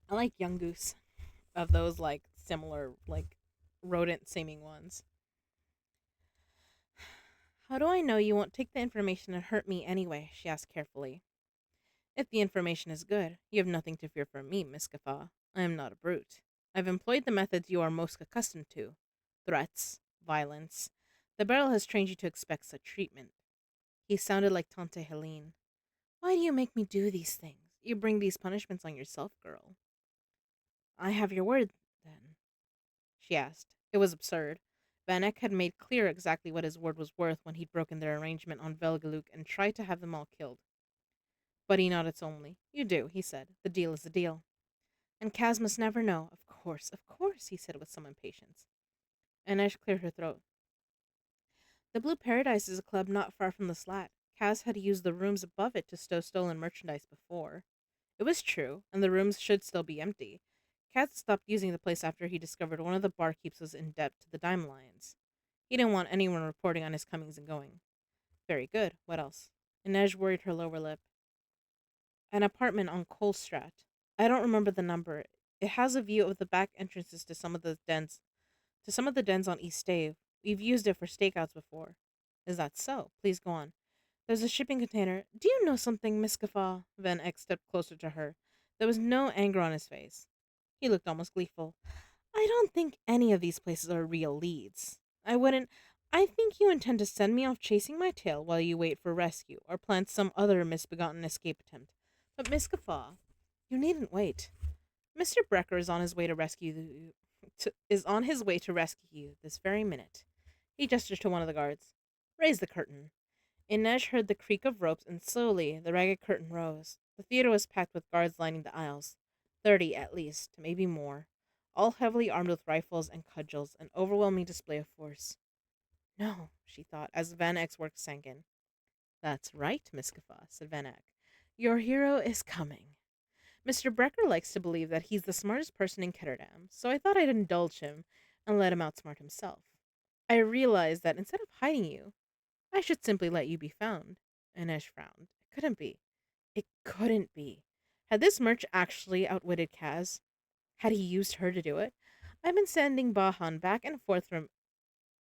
I like Young Goose of those like similar like rodent seeming ones. How do I know you won't take the information and hurt me anyway? She asked carefully. If the information is good, you have nothing to fear from me, Miss Gaffa. I am not a brute. I've employed the methods you are most accustomed to threats, violence. The barrel has trained you to expect such treatment. He sounded like Tante Helene. Why do you make me do these things? You bring these punishments on yourself, girl. I have your word, then, she asked. It was absurd. Van Eyck had made clear exactly what his word was worth when he'd broken their arrangement on Velgaluk and tried to have them all killed. But he nodded solemnly. You do, he said. The deal is the deal. And Kaz must never know. Of course, he said with some impatience. Anesh cleared her throat. The Blue Paradise is a club not far from the Slat. Kaz had used the rooms above it to stow stolen merchandise before. It was true, and the rooms should still be empty. Kaz stopped using the place after he discovered one of the barkeeps was in debt to the Dime Lions. He didn't want anyone reporting on his comings and going. Very good. What else? Inej worried her lower lip. An apartment on Colstrat. I don't remember the number. It has a view of the back entrances to some of the dens on East Stave. We've used it for stakeouts before. Is that so? Please go on. There's a shipping container. Do you know something, Miss Gaffa? Van Eyck stepped closer to her. There was no anger on his face. He looked almost gleeful. I don't think any of these places are real leads. I wouldn't. I think you intend to send me off chasing my tail while you wait for rescue, or plan some other misbegotten escape attempt. But Miss Gaffa, you needn't wait. Mr. Brecker is on his way to rescue you. Is on his way to rescue you this very minute. He gestured to one of the guards. Raise the curtain. Inej heard the creak of ropes, and slowly the ragged curtain rose. The theater was packed with guards lining the aisles. 30 at least, maybe more. All heavily armed with rifles and cudgels, an overwhelming display of force. No, she thought, as Van Eyck's work sank in. That's right, Miss Gaffa, said Van Eyck. Your hero is coming. Mr. Brecker likes to believe that he's the smartest person in Ketterdam, so I thought I'd indulge him and let him outsmart himself. I realized that instead of hiding you, I should simply let you be found. Inej frowned. It couldn't be. It couldn't be. Had this merch actually outwitted Kaz? Had he used her to do it? I've been sending Bahan back and forth from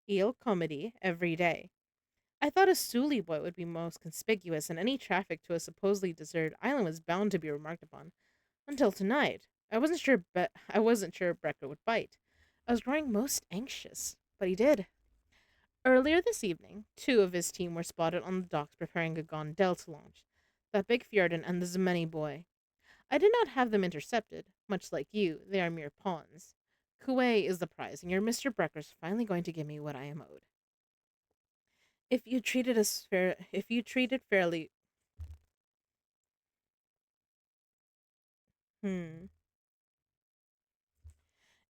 Il Comedy every day. I thought a Suli boy would be most conspicuous, and any traffic to a supposedly deserted island was bound to be remarked upon. Until tonight, I wasn't sure Brecker would bite. I was growing most anxious, but he did. Earlier this evening, two of his team were spotted on the docks preparing a gondel to launch. That big Fjordan and the Zemeni boy. I did not have them intercepted. Much like you, they are mere pawns. Kuwait is the prize, and your Mr. Brecker's finally going to give me what I am owed. If you treated fairly, hmm,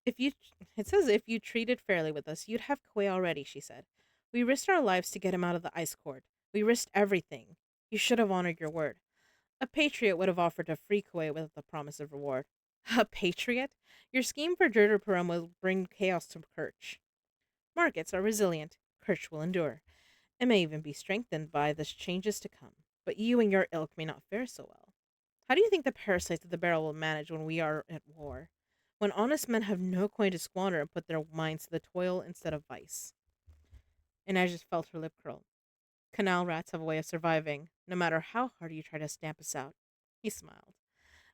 if you, it says if you treated fairly with us, you'd have Kuwait already. She said. We risked our lives to get him out of the ice court. We risked everything. You should have honored your word. A patriot would have offered to free Kuwait without the promise of reward. A patriot? Your scheme for Durderpuram will bring chaos to Kerch. Markets are resilient. Kerch will endure. It may even be strengthened by the changes to come. But you and your ilk may not fare so well. How do you think the parasites of the barrel will manage when we are at war? When honest men have no coin to squander and put their minds to the toil instead of vice? And I just felt her lip curl. Canal rats have a way of surviving, no matter how hard you try to stamp us out. He smiled.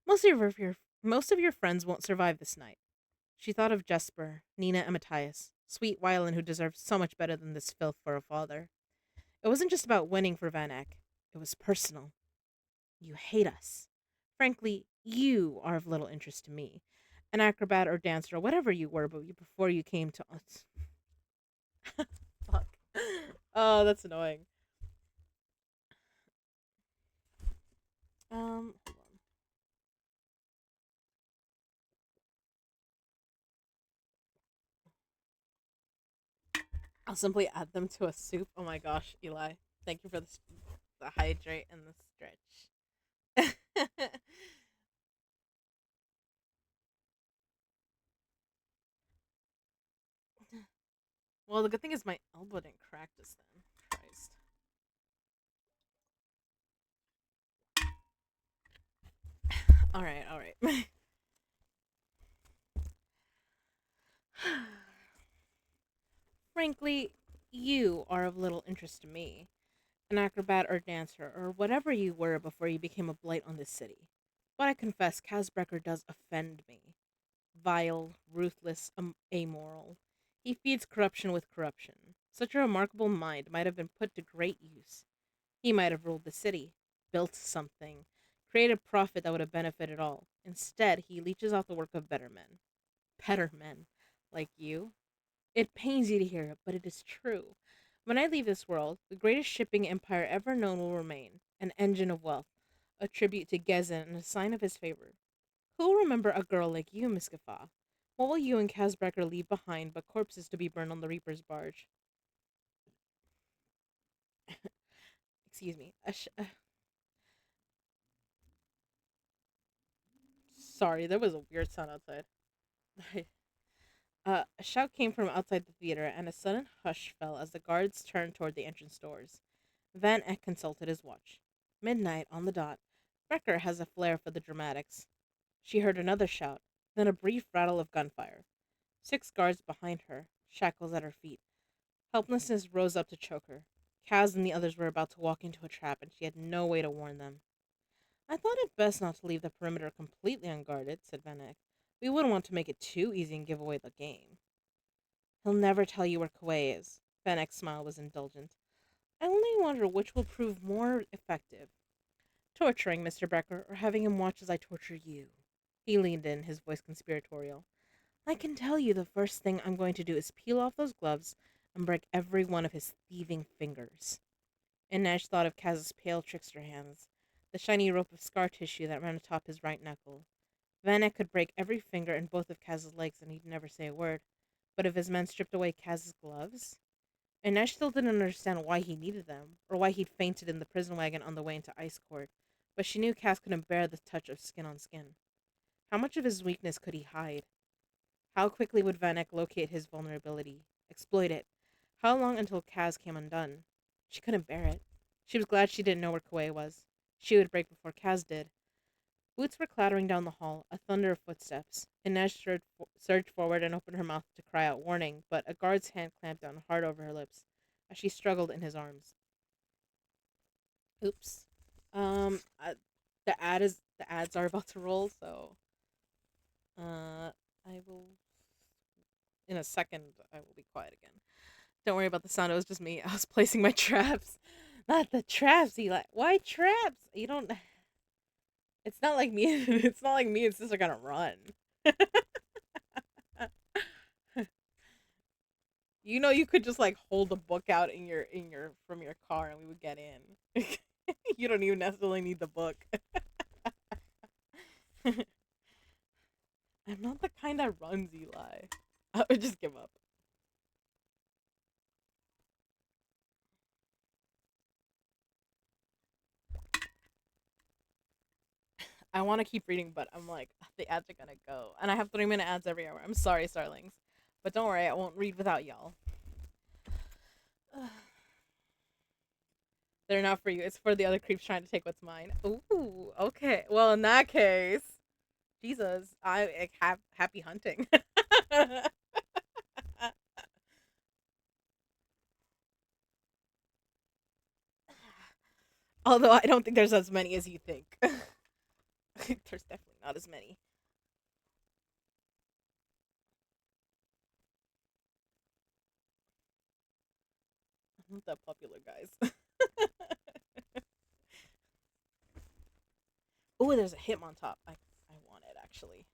Most of your friends won't survive this night. She thought of Jesper, Nina, and Matthias, sweet Wylan who deserved so much better than this filth for a father. It wasn't just about winning for Van Eck. It was personal. You hate us. Frankly, you are of little interest to me. An acrobat or dancer or whatever you were before you came to us. Fuck. Oh, that's annoying. Hold on. I'll simply add them to a soup. Oh my gosh, Eli. Thank you for the hydrate and the stretch. Well, the good thing is my elbow didn't crack just then. Christ. All right, all right. Frankly, you are of little interest to me. An acrobat or dancer, or whatever you were before you became a blight on this city. But I confess, Casbrecker does offend me. Vile, ruthless, amoral. He feeds corruption with corruption. Such a remarkable mind might have been put to great use. He might have ruled the city, built something, created profit that would have benefited all. Instead, he leeches off the work of better men. Better men. Like you. It pains you to hear it, but it is true. When I leave this world, the greatest shipping empire ever known will remain, an engine of wealth, a tribute to Gezin and a sign of his favor. Who will remember a girl like you, Miss Gaffa? What will you and Casbrecker leave behind but corpses to be burned on the Reaper's barge? Excuse me. Sorry, there was a weird sound outside. A shout came from outside the theater, and a sudden hush fell as the guards turned toward the entrance doors. Van Eck consulted his watch. Midnight on the dot. Brecker has a flair for the dramatics. She heard another shout, then a brief rattle of gunfire. 6 guards behind her, shackles at her feet. Helplessness rose up to choke her. Kaz and the others were about to walk into a trap, and she had no way to warn them. I thought it best not to leave the perimeter completely unguarded, said Van Eck. We wouldn't want to make it too easy and give away the game. He'll never tell you where Kauai is. Van Eck's smile was indulgent. I only wonder which will prove more effective. Torturing Mr. Brecker or having him watch as I torture you. He leaned in, his voice conspiratorial. I can tell you the first thing I'm going to do is peel off those gloves and break every one of his thieving fingers. Inej thought of Kaz's pale trickster hands, the shiny rope of scar tissue that ran atop his right knuckle. Vanek could break every finger in both of Kaz's legs and he'd never say a word. But if his men stripped away Kaz's gloves? Inej still didn't understand why he needed them, or why he'd fainted in the prison wagon on the way into Ice Court, but she knew Kaz couldn't bear the touch of skin on skin. How much of his weakness could he hide? How quickly would Vanek locate his vulnerability, exploit it? How long until Kaz came undone? She couldn't bear it. She was glad she didn't know where Kauai was. She would break before Kaz did. Boots were clattering down the hall, a thunder of footsteps. Inej surged forward and opened her mouth to cry out warning, but a guard's hand clamped down hard over her lips as she struggled in his arms. Oops. The ads are about to roll, so I will in a second. I will be quiet again. Don't worry about the sound. It was just me. I was placing my traps. Not the traps, Eli. Why traps? You don't. It's not like me. It's not like me and sis are gonna run. You know, you could just like hold the book out in your from your car, and we would get in. You don't even necessarily need the book. I'm not the kind that runs, Eli. I would just give up. I want to keep reading, but I'm like, the ads are gonna go, and I have 3 minute ads every hour. I'm sorry, starlings, but don't worry, I won't read without y'all. They're not for you. It's for the other creeps trying to take what's mine. Ooh, okay. Well, in that case, Jesus, I have happy hunting. Although I don't think there's as many as you think. There's definitely not as many. I'm not that popular, guys. Oh, there's a him on top. I want it actually.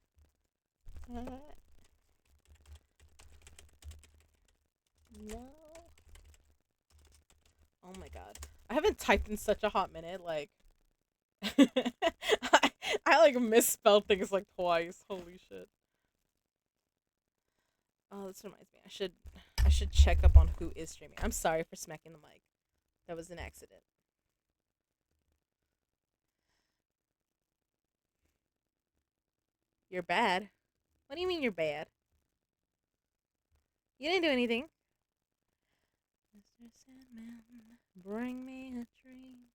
No. Oh my god. I haven't typed in such a hot minute. Like, I like misspelled things like twice. Holy shit. Oh, this reminds me. I should check up on who is streaming. I'm sorry for smacking the mic. That was an accident. You're bad. What do you mean you're bad? You didn't do anything. Bring me a dream.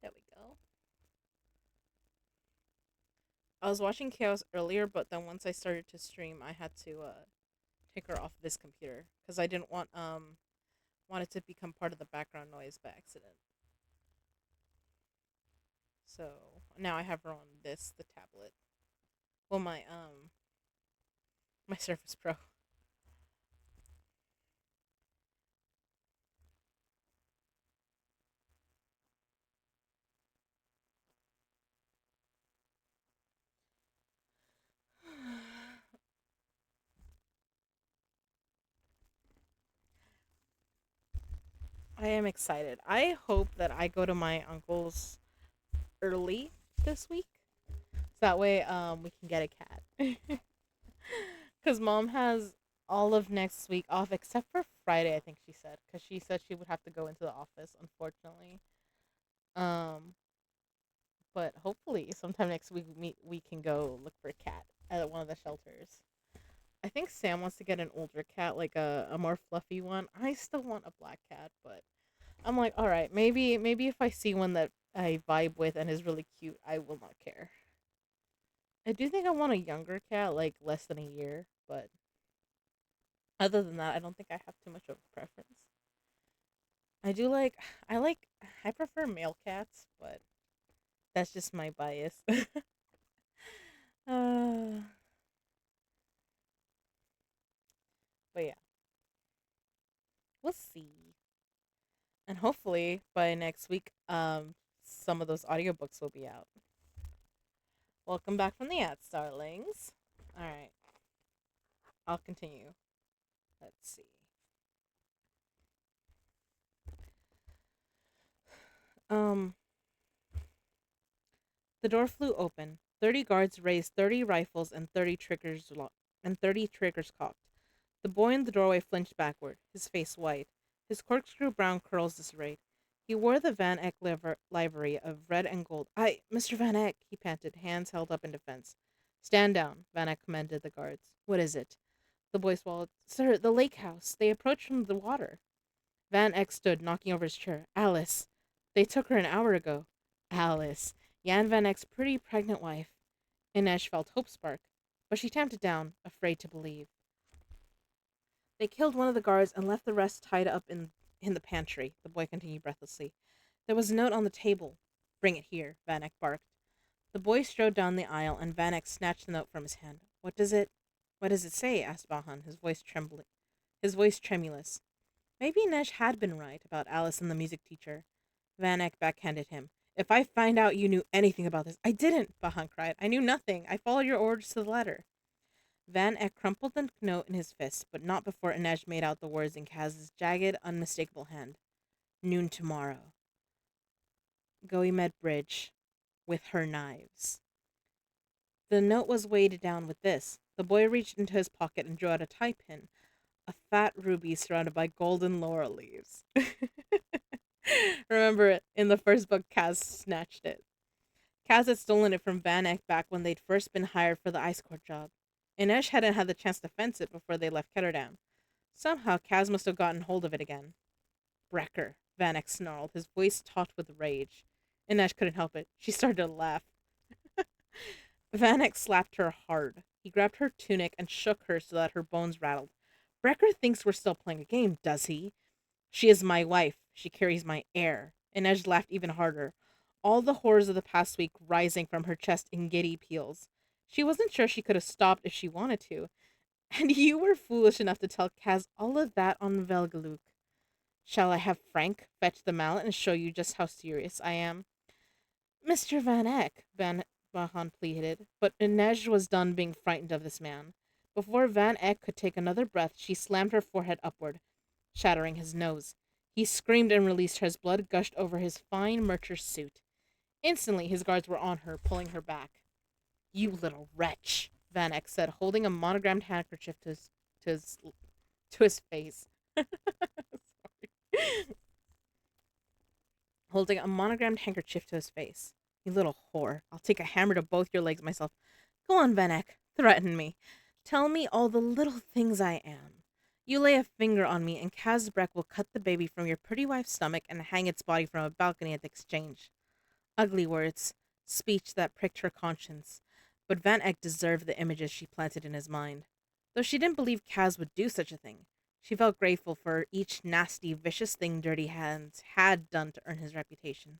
There we go. I was watching Chaos earlier, but then once I started to stream, I had to take her off this computer because I didn't want it to become part of the background noise by accident. So now I have her on the tablet. Well, my Surface Pro. I am excited. I hope that I go to my uncle's early this week, so that way we can get a cat. Cuz mom has all of next week off except for Friday, I think she said, cuz she said she would have to go into the office unfortunately. Um but hopefully sometime next week we can go look for a cat at one of the shelters. I think Sam wants to get an older cat, like a more fluffy one. I still want a black cat, but I'm like, all right, maybe if I see one that I vibe with and is really cute, I will not care. I do think I want a younger cat, like less than a year, but other than that, I don't think I have too much of a preference. I do like I like I prefer male cats, but that's just my bias. uh, but yeah, we'll see. And hopefully by next week, some of those audiobooks will be out. Welcome back from the ad, starlings. All right, I'll continue. Let's see. Um, the door flew open. 30 guards raised 30 rifles and 30 triggers cocked. The boy in the doorway flinched backward, his face white, his corkscrew brown curls disarrayed. He wore the Van Eck livery of red and gold. Mr. Van Eck, he panted, hands held up in defense. Stand down, Van Eck commanded the guards. What is it? The boy swallowed. Sir, the lake house. They approached from the water. Van Eck stood, knocking over his chair. Alice. They took her an hour ago. Alice. Jan Van Eck's pretty pregnant wife. Inej felt hope spark, but she tamped it down, afraid to believe. They killed one of the guards and left the rest tied up in the pantry, the boy continued breathlessly. There was a note on the table. Bring it here, Van Eck barked. The boy strode down the aisle, and Van Eck snatched the note from his hand. What does it say? Asked Vahan, his voice tremulous. Maybe Nesh had been right about Alice and the music teacher. Van Eck backhanded him. If I find out you knew anything about this— I didn't, Vahan cried. I knew nothing. I followed your orders to the letter. Van Eck crumpled the note in his fist, but not before Inej made out the words in Kaz's jagged, unmistakable hand. Noon tomorrow. Goimed Bridge. With her knives. The note was weighted down with this. The boy reached into his pocket and drew out a tie pin, a fat ruby surrounded by golden laurel leaves. Remember, in the first book, Kaz snatched it. Kaz had stolen it from Van Eck back when they'd first been hired for the ice court job. Inej hadn't had the chance to fence it before they left Ketterdam. Somehow, Kaz must have gotten hold of it again. Brecker, Van Eck snarled, his voice taut with rage. Inej couldn't help it. She started to laugh. Van Eck slapped her hard. He grabbed her tunic and shook her so that her bones rattled. Brecker thinks we're still playing a game, does he? She is my wife. She carries my heir. Inej laughed even harder, all the horrors of the past week rising from her chest in giddy peals. She wasn't sure she could have stopped if she wanted to. And you were foolish enough to tell Kaz all of that on Velgaluk. Shall I have Frank fetch the mallet and show you just how serious I am? Mr. Van Eck, Van Vahan pleaded, but Inej was done being frightened of this man. Before Van Eck could take another breath, she slammed her forehead upward, shattering his nose. He screamed and released her as blood gushed over his fine mercer suit. Instantly, his guards were on her, pulling her back. You little wretch, Van Eck said, holding a monogrammed handkerchief to his, to his face. Holding a monogrammed handkerchief to his face. You little whore. I'll take a hammer to both your legs myself. Go on, Van Eck. Threaten me. Tell me all the little things I am. You lay a finger on me, and Kazbrek will cut the baby from your pretty wife's stomach and hang its body from a balcony at the exchange. Ugly words, speech that pricked her conscience, but Van Eyck deserved the images she planted in his mind. Though she didn't believe Kaz would do such a thing, she felt grateful for each nasty, vicious thing Dirty Hands had done to earn his reputation.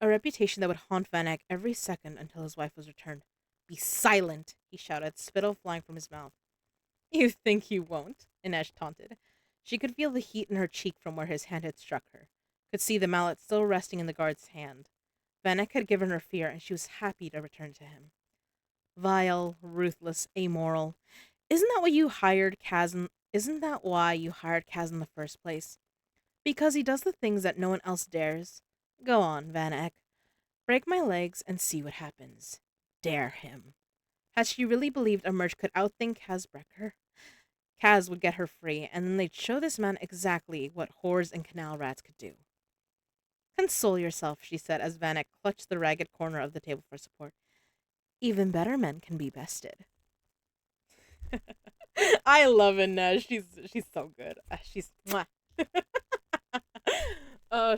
A reputation that would haunt Van Eyck every second until his wife was returned. Be silent, he shouted, spittle flying from his mouth. You think you won't, Inesh taunted. She could feel the heat in her cheek from where his hand had struck her, could see the mallet still resting in the guard's hand. Vanek had given her fear, and she was happy to return to him. Vile, ruthless, amoral. Isn't that why you hired Kaz in the first place? Because he does the things that no one else dares. Go on, Van Eck. Break my legs and see what happens. Dare him. Had she really believed a merch could outthink Kaz Brecker? Kaz would get her free, and then they'd show this man exactly what whores and canal rats could do. Console yourself, she said as Vanek clutched the ragged corner of the table for support. Even better men can be bested. I love Inej. She's so good. She's mwah.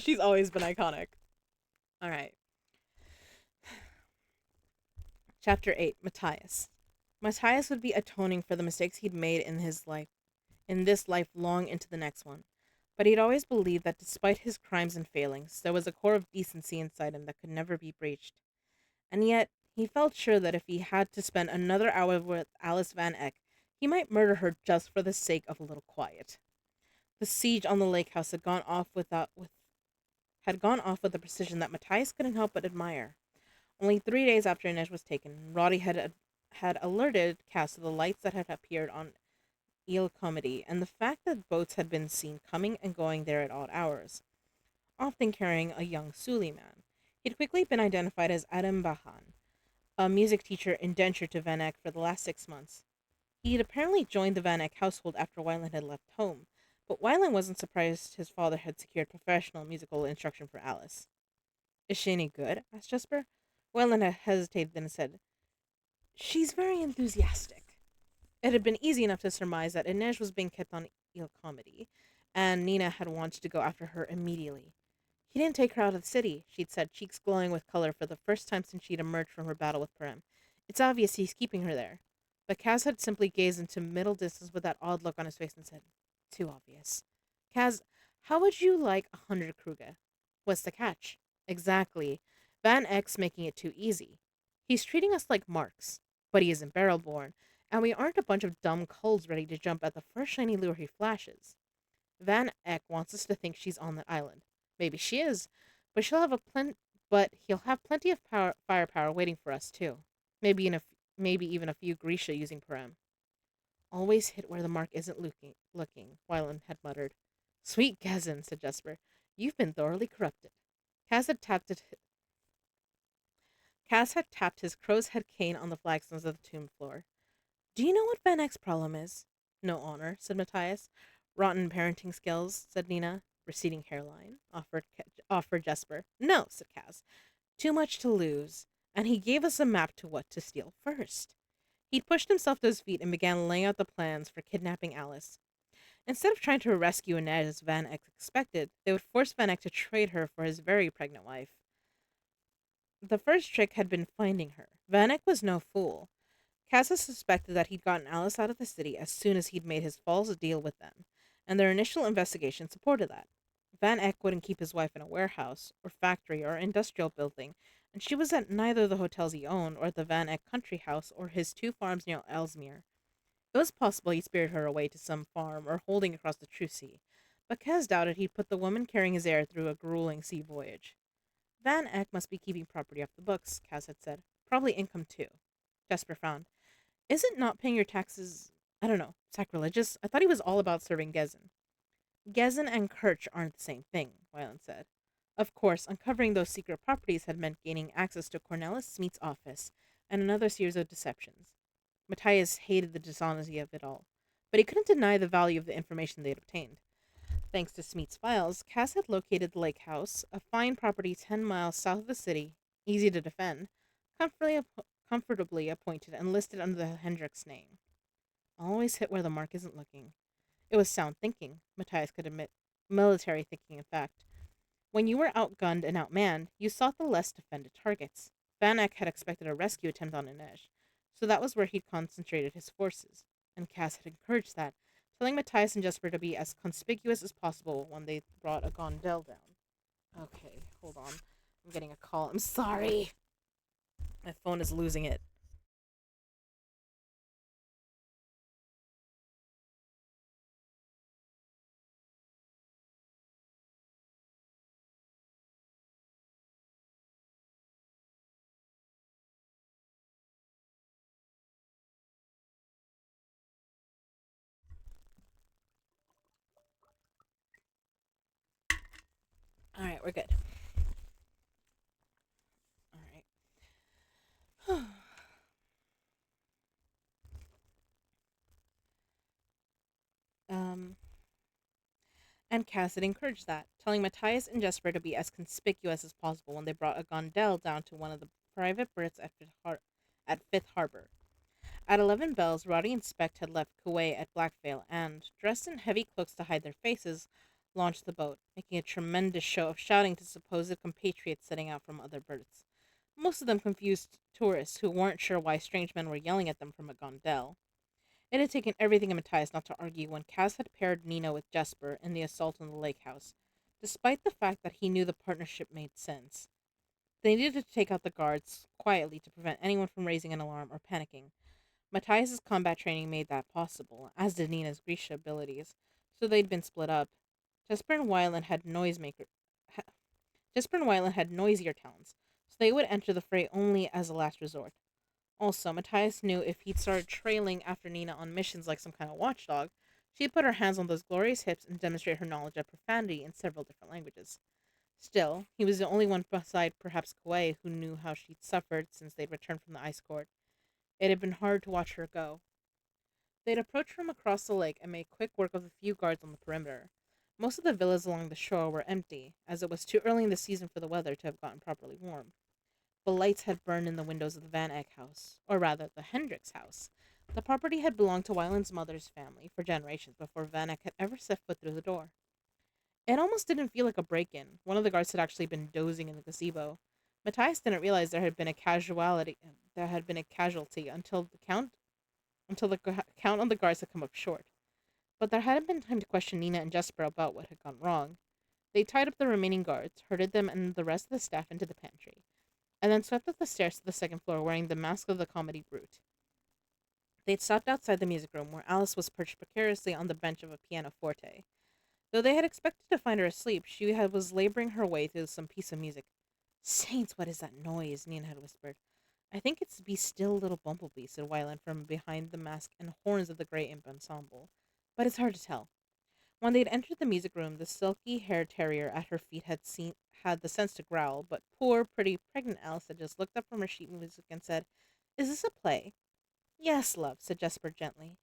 She's always been iconic. All right. Chapter 8, Matthias. Matthias would be atoning for the mistakes he'd made in this life long into the next one. But he'd always believed that despite his crimes and failings, there was a core of decency inside him that could never be breached. And yet, he felt sure that if he had to spend another hour with Alice Van Eck, he might murder her just for the sake of a little quiet. The siege on the lake house had gone off with a precision that Matthias couldn't help but admire. Only 3 days after Inej was taken, Roddy had alerted Cass to the lights that had appeared on Eel Comedy and the fact that boats had been seen coming and going there at odd hours, often carrying a young Suli man. He'd quickly been identified as Adam Bahan, a music teacher indentured to Van Eck for the last 6 months. He had apparently joined the Van Eck household after Wyland had left home, but Wyland wasn't surprised his father had secured professional musical instruction for Alice. Is she any good? Asked Jesper. Wyland had hesitated, then said, She's very enthusiastic. It had been easy enough to surmise that Inej was being kept on Eel Comedy, and Nina had wanted to go after her immediately. He didn't take her out of the city, she'd said, cheeks glowing with color for the first time since she'd emerged from her battle with Perem. It's obvious he's keeping her there. But Kaz had simply gazed into middle distance with that odd look on his face and said, Too obvious. Kaz, how would you like 100 Kruge? What's the catch? Exactly. Van Eck's making it too easy. He's treating us like marks, but he isn't barrel-born, and we aren't a bunch of dumb culls ready to jump at the first shiny lure he flashes. Van Eck wants us to think she's on that island. Maybe she is, but but he'll have plenty of firepower waiting for us too. Maybe maybe even a few Grisha using Param. Always hit where the mark isn't looking, Wyland had muttered. Sweet Gazin, said Jesper. You've been thoroughly corrupted. Kaz had tapped it Cass had tapped his crow's head cane on the flagstones of the tomb floor. Do you know what Van Eck's problem is? No honor, said Matthias. Rotten parenting skills, said Nina. Receding hairline, offered Jesper. No, said Kaz. Too much to lose. And he gave us a map to what to steal first. He'd pushed himself to his feet and began laying out the plans for kidnapping Alice. Instead of trying to rescue Annette as Van Eck expected, they would force Van Eck to trade her for his very pregnant wife. The first trick had been finding her. Van Eck was no fool. Casa suspected that he'd gotten Alice out of the city as soon as he'd made his false deal with them, and their initial investigation supported that. Van Eck wouldn't keep his wife in a warehouse, or factory, or industrial building, and she was at neither the hotels he owned, or the Van Eck country house, or his 2 farms near Ellesmere. It was possible he spirited her away to some farm or holding across the true sea, but Kaz doubted he'd put the woman carrying his heir through a grueling sea voyage. Van Eck must be keeping property off the books, Kaz had said. Probably income, too. Jesper frowned. Isn't not paying your taxes, I don't know, sacrilegious? I thought he was all about serving Gezin. Gezin and Kirch aren't the same thing, Wyland said. Of course, uncovering those secret properties had meant gaining access to Cornelis Smeat's office and another series of deceptions. Matthias hated the dishonesty of it all, but he couldn't deny the value of the information they had obtained. Thanks to Smeat's files, Cass had located the lake house, a fine property 10 miles south of the city, easy to defend, comfortably, comfortably appointed and listed under the Hendricks name. Always hit where the mark isn't looking. It was sound thinking, Matthias could admit. Military thinking, in fact. When you were outgunned and outmanned, you sought the less defended targets. Van Eyck had expected a rescue attempt on Inej, so that was where he'd concentrated his forces. And Cass had encouraged that, telling Matthias and Jesper to be as conspicuous as possible when they brought a Gondel down. Okay, hold on. I'm getting a call. I'm sorry. My phone is losing it. All right, we're good. All right. um, and Cass had encouraged that, telling Matthias and Jesper to be as conspicuous as possible when they brought a Gondel down to one of the private berths at Fifth Harbor. At 11 bells, Roddy and Specht had left Kuwait at Blackvale and, dressed in heavy cloaks to hide their faces, launched the boat, making a tremendous show of shouting to supposed compatriots setting out from other berths. Most of them confused tourists who weren't sure why strange men were yelling at them from a gondel. It had taken everything in Matthias not to argue when Cass had paired Nina with Jesper in the assault on the lake house, despite the fact that he knew the partnership made sense. They needed to take out the guards quietly to prevent anyone from raising an alarm or panicking. Matthias's combat training made that possible, as did Nina's Grisha abilities, so they'd been split up. Jesper and Wyland had ha- Jesper and Wyland had noisier talents, so they would enter the fray only as a last resort. Also, Matthias knew if he'd started trailing after Nina on missions like some kind of watchdog, she'd put her hands on those glorious hips and demonstrate her knowledge of profanity in several different languages. Still, he was the only one beside perhaps Kuei who knew how she'd suffered since they'd returned from the ice court. It had been hard to watch her go. They'd approached from across the lake and made quick work of the few guards on the perimeter. Most of the villas along the shore were empty, as it was too early in the season for the weather to have gotten properly warm. But lights had burned in the windows of the Van Eyck house, or rather, the Hendricks house. The property had belonged to Wyland's mother's family for generations before Van Eyck had ever set foot through the door. It almost didn't feel like a break-in. One of the guards had actually been dozing in the gazebo. Matthias didn't realize there had been a casualty until the count on the guards had come up short. But there hadn't been time to question Nina and Jesper about what had gone wrong. They tied up the remaining guards, herded them and the rest of the staff into the pantry, and then swept up the stairs to the second floor wearing the mask of the comedy brute. They'd stopped outside the music room where Alice was perched precariously on the bench of a pianoforte. Though they had expected to find her asleep, was laboring her way through some piece of music. Saints, what is that noise? Nina had whispered. I think it's Be Still Little Bumblebee, said Wyland from behind the mask and horns of the Grey Imp ensemble. But it's hard to tell. When they'd entered the music room, the silky-haired terrier at her feet had the sense to growl, but poor, pretty, pregnant Alice had just looked up from her sheet music and said, Is this a play? Yes, love, said Jesper gently.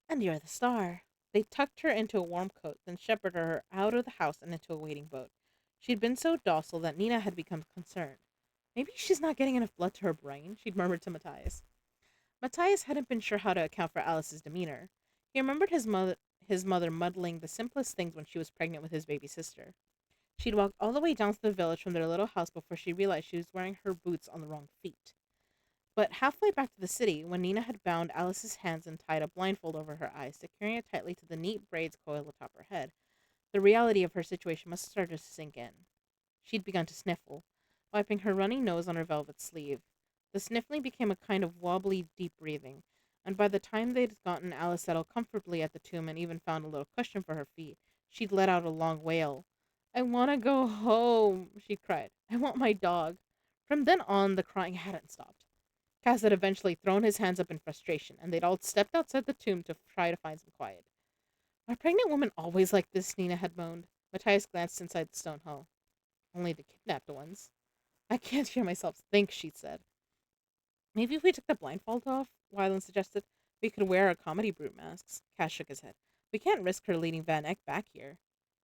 And you're the star. They tucked her into a warm coat, then shepherded her out of the house and into a waiting boat. She'd been so docile that Nina had become concerned. Maybe she's not getting enough blood to her brain, she'd murmured to Matthias. Matthias hadn't been sure how to account for Alice's demeanor. He remembered his mother muddling the simplest things when she was pregnant with his baby sister. She'd walked all the way down to the village from their little house before she realized she was wearing her boots on the wrong feet. But halfway back to the city, when Nina had bound Alice's hands and tied a blindfold over her eyes, securing it tightly to the neat braids coiled atop her head, the reality of her situation must have started to sink in. She'd begun to sniffle, wiping her running nose on her velvet sleeve. The sniffling became a kind of wobbly, deep breathing, and by the time they'd gotten Alice settled comfortably at the tomb and even found a little cushion for her feet, she'd let out a long wail. I want to go home, she cried. I want my dog. From then on, the crying hadn't stopped. Cass had eventually thrown his hands up in frustration, and they'd all stepped outside the tomb to try to find some quiet. Are pregnant women always like this? Nina had moaned. Matthias glanced inside the stone hall. Only the kidnapped ones. I can't hear myself think, she said. Maybe if we took the blindfold off, Wyland suggested, we could wear our comedy brute masks. Cass shook his head. We can't risk her leading Van Eyck back here.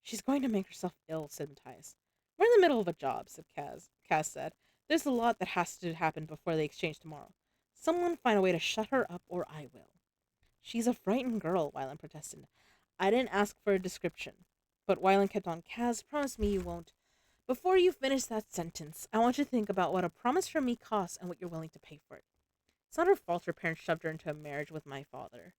She's going to make herself ill, said Matthias. We're in the middle of a job, said Cass said. There's a lot that has to happen before they exchange tomorrow. Someone find a way to shut her up, or I will. She's a frightened girl, Wyland protested. I didn't ask for a description. But Wyland kept on. Kaz, promise me you won't. Before you finish that sentence, I want you to think about what a promise from me costs and what you're willing to pay for it. It's not her fault her parents shoved her into a marriage with my father.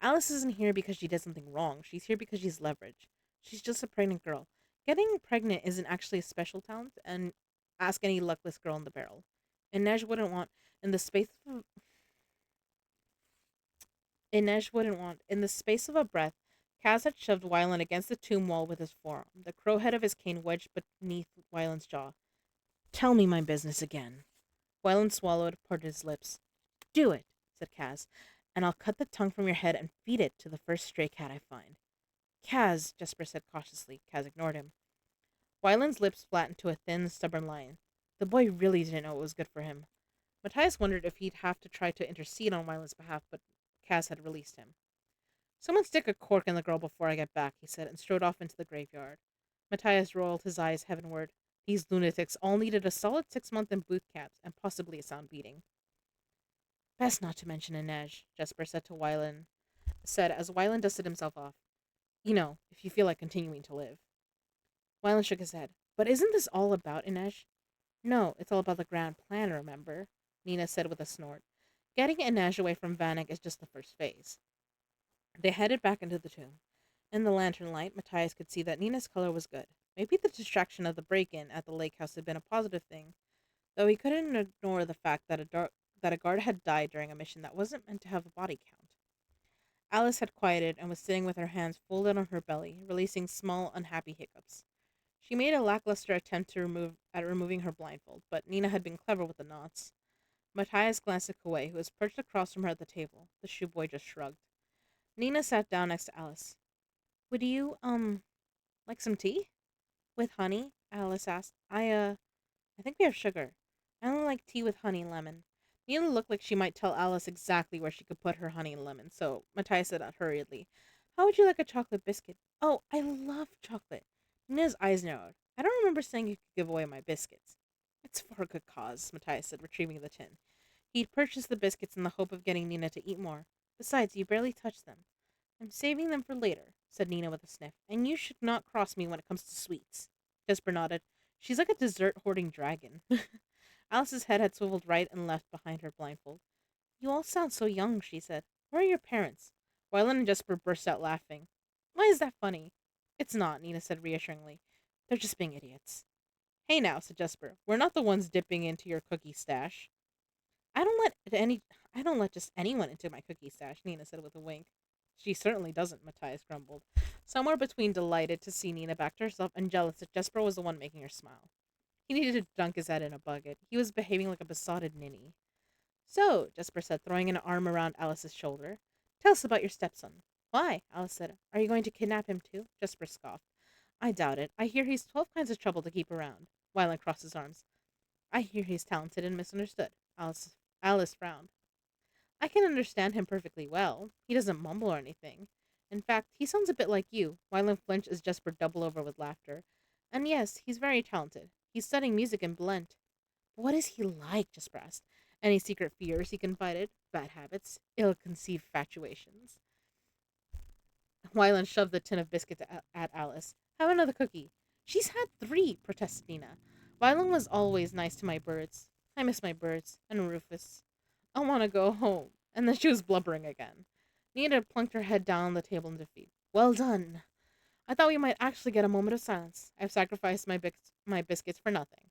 Alice isn't here because she did something wrong. She's here because she's leverage. She's just a pregnant girl. Getting pregnant isn't actually a special talent, and ask any luckless girl in the barrel. And Neige wouldn't want, in the space of Inej wouldn't want. In the space of a breath, Kaz had shoved Wyland against the tomb wall with his forearm, the crow head of his cane wedged beneath Wyland's jaw. Tell me my business again. Wyland swallowed, parted his lips. Do it, said Kaz, and I'll cut the tongue from your head and feed it to the first stray cat I find. Kaz, Jesper said cautiously. Kaz ignored him. Wyland's lips flattened to a thin, stubborn line. The boy really didn't know what was good for him. Matthias wondered if he'd have to try to intercede on Wyland's behalf, but Kaz had released him. Someone stick a cork in the girl before I get back, he said, and strode off into the graveyard. Matthias rolled his eyes heavenward. These lunatics all needed a solid 6 months in boot camps and possibly a sound beating. Best not to mention Inej, Jesper said as Wyland dusted himself off. You know, if you feel like continuing to live. Wyland shook his head. But isn't this all about Inej? No, it's all about the grand plan, remember? Nina said with a snort. Getting Inej away from Vanek is just the first phase. They headed back into the tomb. In the lantern light, Matthias could see that Nina's color was good. Maybe the distraction of the break-in at the lake house had been a positive thing, though he couldn't ignore the fact that a guard had died during a mission that wasn't meant to have a body count. Alice had quieted and was sitting with her hands folded on her belly, releasing small, unhappy hiccups. She made a lackluster attempt at removing her blindfold, but Nina had been clever with the knots. Matthias glanced at Kawai, who was perched across from her at the table. The shoe boy just shrugged. Nina sat down next to Alice. Would you, like some tea? With honey? Alice asked. I think we have sugar. I only like tea with honey and lemon. Nina looked like she might tell Alice exactly where she could put her honey and lemon, so Matthias said out hurriedly, How would you like a chocolate biscuit? Oh, I love chocolate. Nina's eyes narrowed. I don't remember saying you could give away my biscuits. It's for a good cause, Matthias said, retrieving the tin. He'd purchased the biscuits in the hope of getting Nina to eat more. Besides, you barely touched them. I'm saving them for later, said Nina with a sniff, and you should not cross me when it comes to sweets. Jesper nodded. She's like a dessert-hoarding dragon. Alice's head had swiveled right and left behind her blindfold. You all sound so young, she said. Where are your parents? Wyland and Jesper burst out laughing. Why is that funny? It's not, Nina said reassuringly. They're just being idiots. Hey now, said Jesper. We're not the ones dipping into your cookie stash. I don't let any I don't let just anyone into my cookie stash, Nina said with a wink. She certainly doesn't, Matthias grumbled, somewhere between delighted to see Nina back to herself and jealous that Jesper was the one making her smile. He needed to dunk his head in a bucket. He was behaving like a besotted ninny. So, Jesper said, throwing an arm around Alice's shoulder, tell us about your stepson. Why? Alice said. Are you going to kidnap him too? Jesper scoffed. I doubt it. I hear he's 12 kinds of trouble to keep around. Wyland crossed his arms. I hear he's talented and misunderstood. Alice frowned. I can understand him perfectly well. He doesn't mumble or anything. In fact, he sounds a bit like you. Wyland flinched as Jesper doubled over with laughter. And yes, he's very talented. He's studying music in Blent. What is he like? Jesper asked. Any secret fears? He confided. Bad habits, ill-conceived fatuations. Wyland shoved the tin of biscuits at Alice. Have another cookie. She's had 3, protested Nina. Wyland was always nice to my birds. I miss my birds. And Rufus. I want to go home. And then she was blubbering again. Nina plunked her head down on the table in defeat. Well done. I thought we might actually get a moment of silence. I've sacrificed my biscuits for nothing.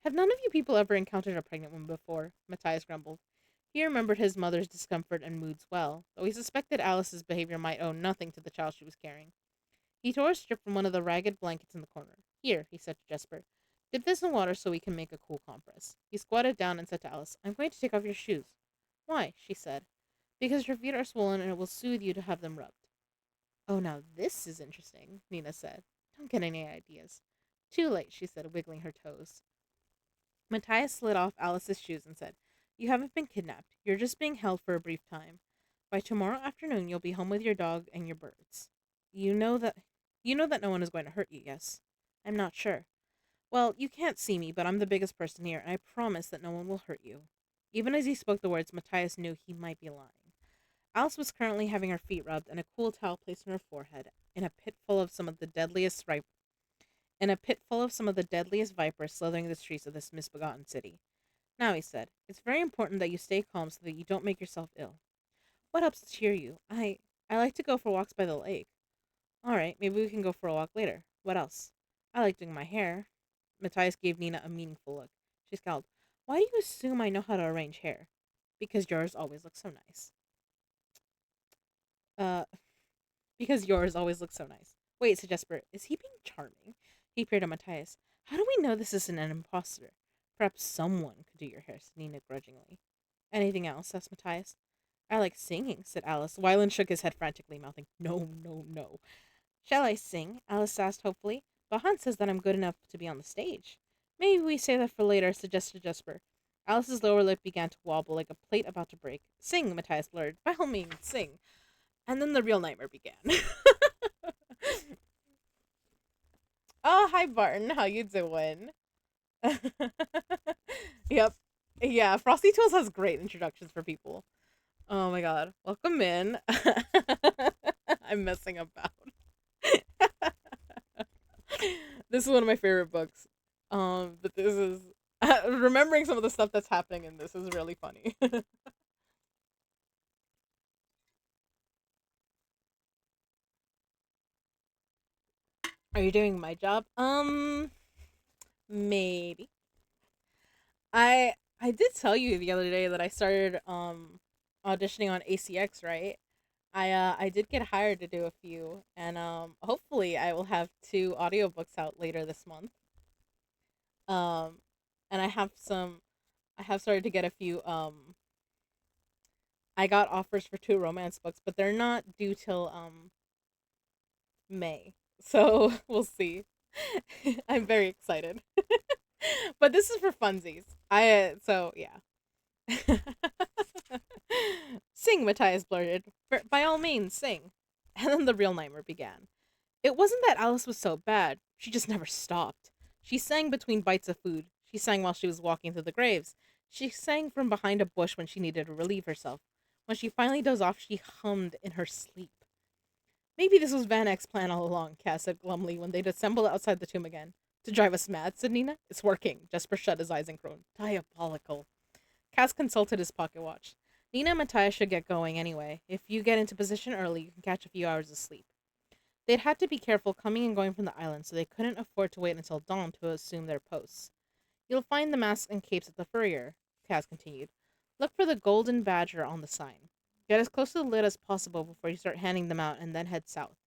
Have none of you people ever encountered a pregnant woman before? Matthias grumbled. He remembered his mother's discomfort and moods well, though he suspected Alice's behavior might owe nothing to the child she was carrying. He tore a strip from one of the ragged blankets in the corner. Here, he said to Jesper. Dip this in water so we can make a cool compress. He squatted down and said to Alice, I'm going to take off your shoes. Why? She said. Because your feet are swollen and it will soothe you to have them rubbed. Oh, now this is interesting, Nina said. Don't get any ideas. Too late, she said, wiggling her toes. Matthias slid off Alice's shoes and said, You haven't been kidnapped. You're just being held for a brief time. By tomorrow afternoon, you'll be home with your dog and your birds. You know that no one is going to hurt you, yes? I'm not sure. Well, you can't see me, but I'm the biggest person here, and I promise that no one will hurt you. Even as he spoke the words, Matthias knew he might be lying. Alice was currently having her feet rubbed and a cool towel placed on her forehead in a pit full of some of the deadliest vipers slithering the streets of this misbegotten city. Now, he said, it's very important that you stay calm so that you don't make yourself ill. What helps to cheer you? I like to go for walks by the lake. All right, maybe we can go for a walk later. What else? I like doing my hair. Matthias gave Nina a meaningful look. She scowled. Why do you assume I know how to arrange hair? Because yours always looks so nice. Uh, because yours always looks so nice. Wait, said Jesper. Is he being charming? He peered at Matthias. How do we know this isn't an impostor? Perhaps someone could do your hair, said Nina grudgingly. Anything else? Asked Matthias. I like singing, said Alice. Wyland shook his head frantically, mouthing, No, no, no. Shall I sing? Alice asked hopefully. But Hans says that I'm good enough to be on the stage. Maybe we save that for later, suggested Jesper. Alice's lower lip began to wobble like a plate about to break. Sing, Matthias blurred. By all means, sing. And then the real nightmare began. Oh, hi Barton. How you doing? Yep. Yeah, Frosty Tools has great introductions for people. Oh my god. Welcome in. I'm messing about. This is one of my favorite books. But this is remembering some of the stuff that's happening in this is really funny. Are you doing my job? Maybe. I did tell you the other day that I started auditioning on ACX, right? I did get hired to do a few, and hopefully I will have two audiobooks out later this month. Um and I have started to get a few I got offers for two romance books, but they're not due till May. So we'll see. I'm very excited. But this is for funsies. So yeah. Sing, Matthias blurted. By all means, sing. And then the real nightmare began. It wasn't that Alice was so bad. She just never stopped. She sang between bites of food. She sang while she was walking through the graves. She sang from behind a bush when she needed to relieve herself. When she finally dozed off, she hummed in her sleep. Maybe this was Van Eyck's plan all along, Cass said glumly when they'd assembled outside the tomb again. To drive us mad, said Nina. It's working. Jesper shut his eyes and groaned. Diabolical. Cass consulted his pocket watch. Nina and Matthias should get going anyway. If you get into position early, you can catch a few hours of sleep. They'd had to be careful coming and going from the island, so they couldn't afford to wait until dawn to assume their posts. You'll find the masks and capes at the furrier, Cass continued. Look for the golden badger on the sign. Get as close to the lid as possible before you start handing them out, and then head south.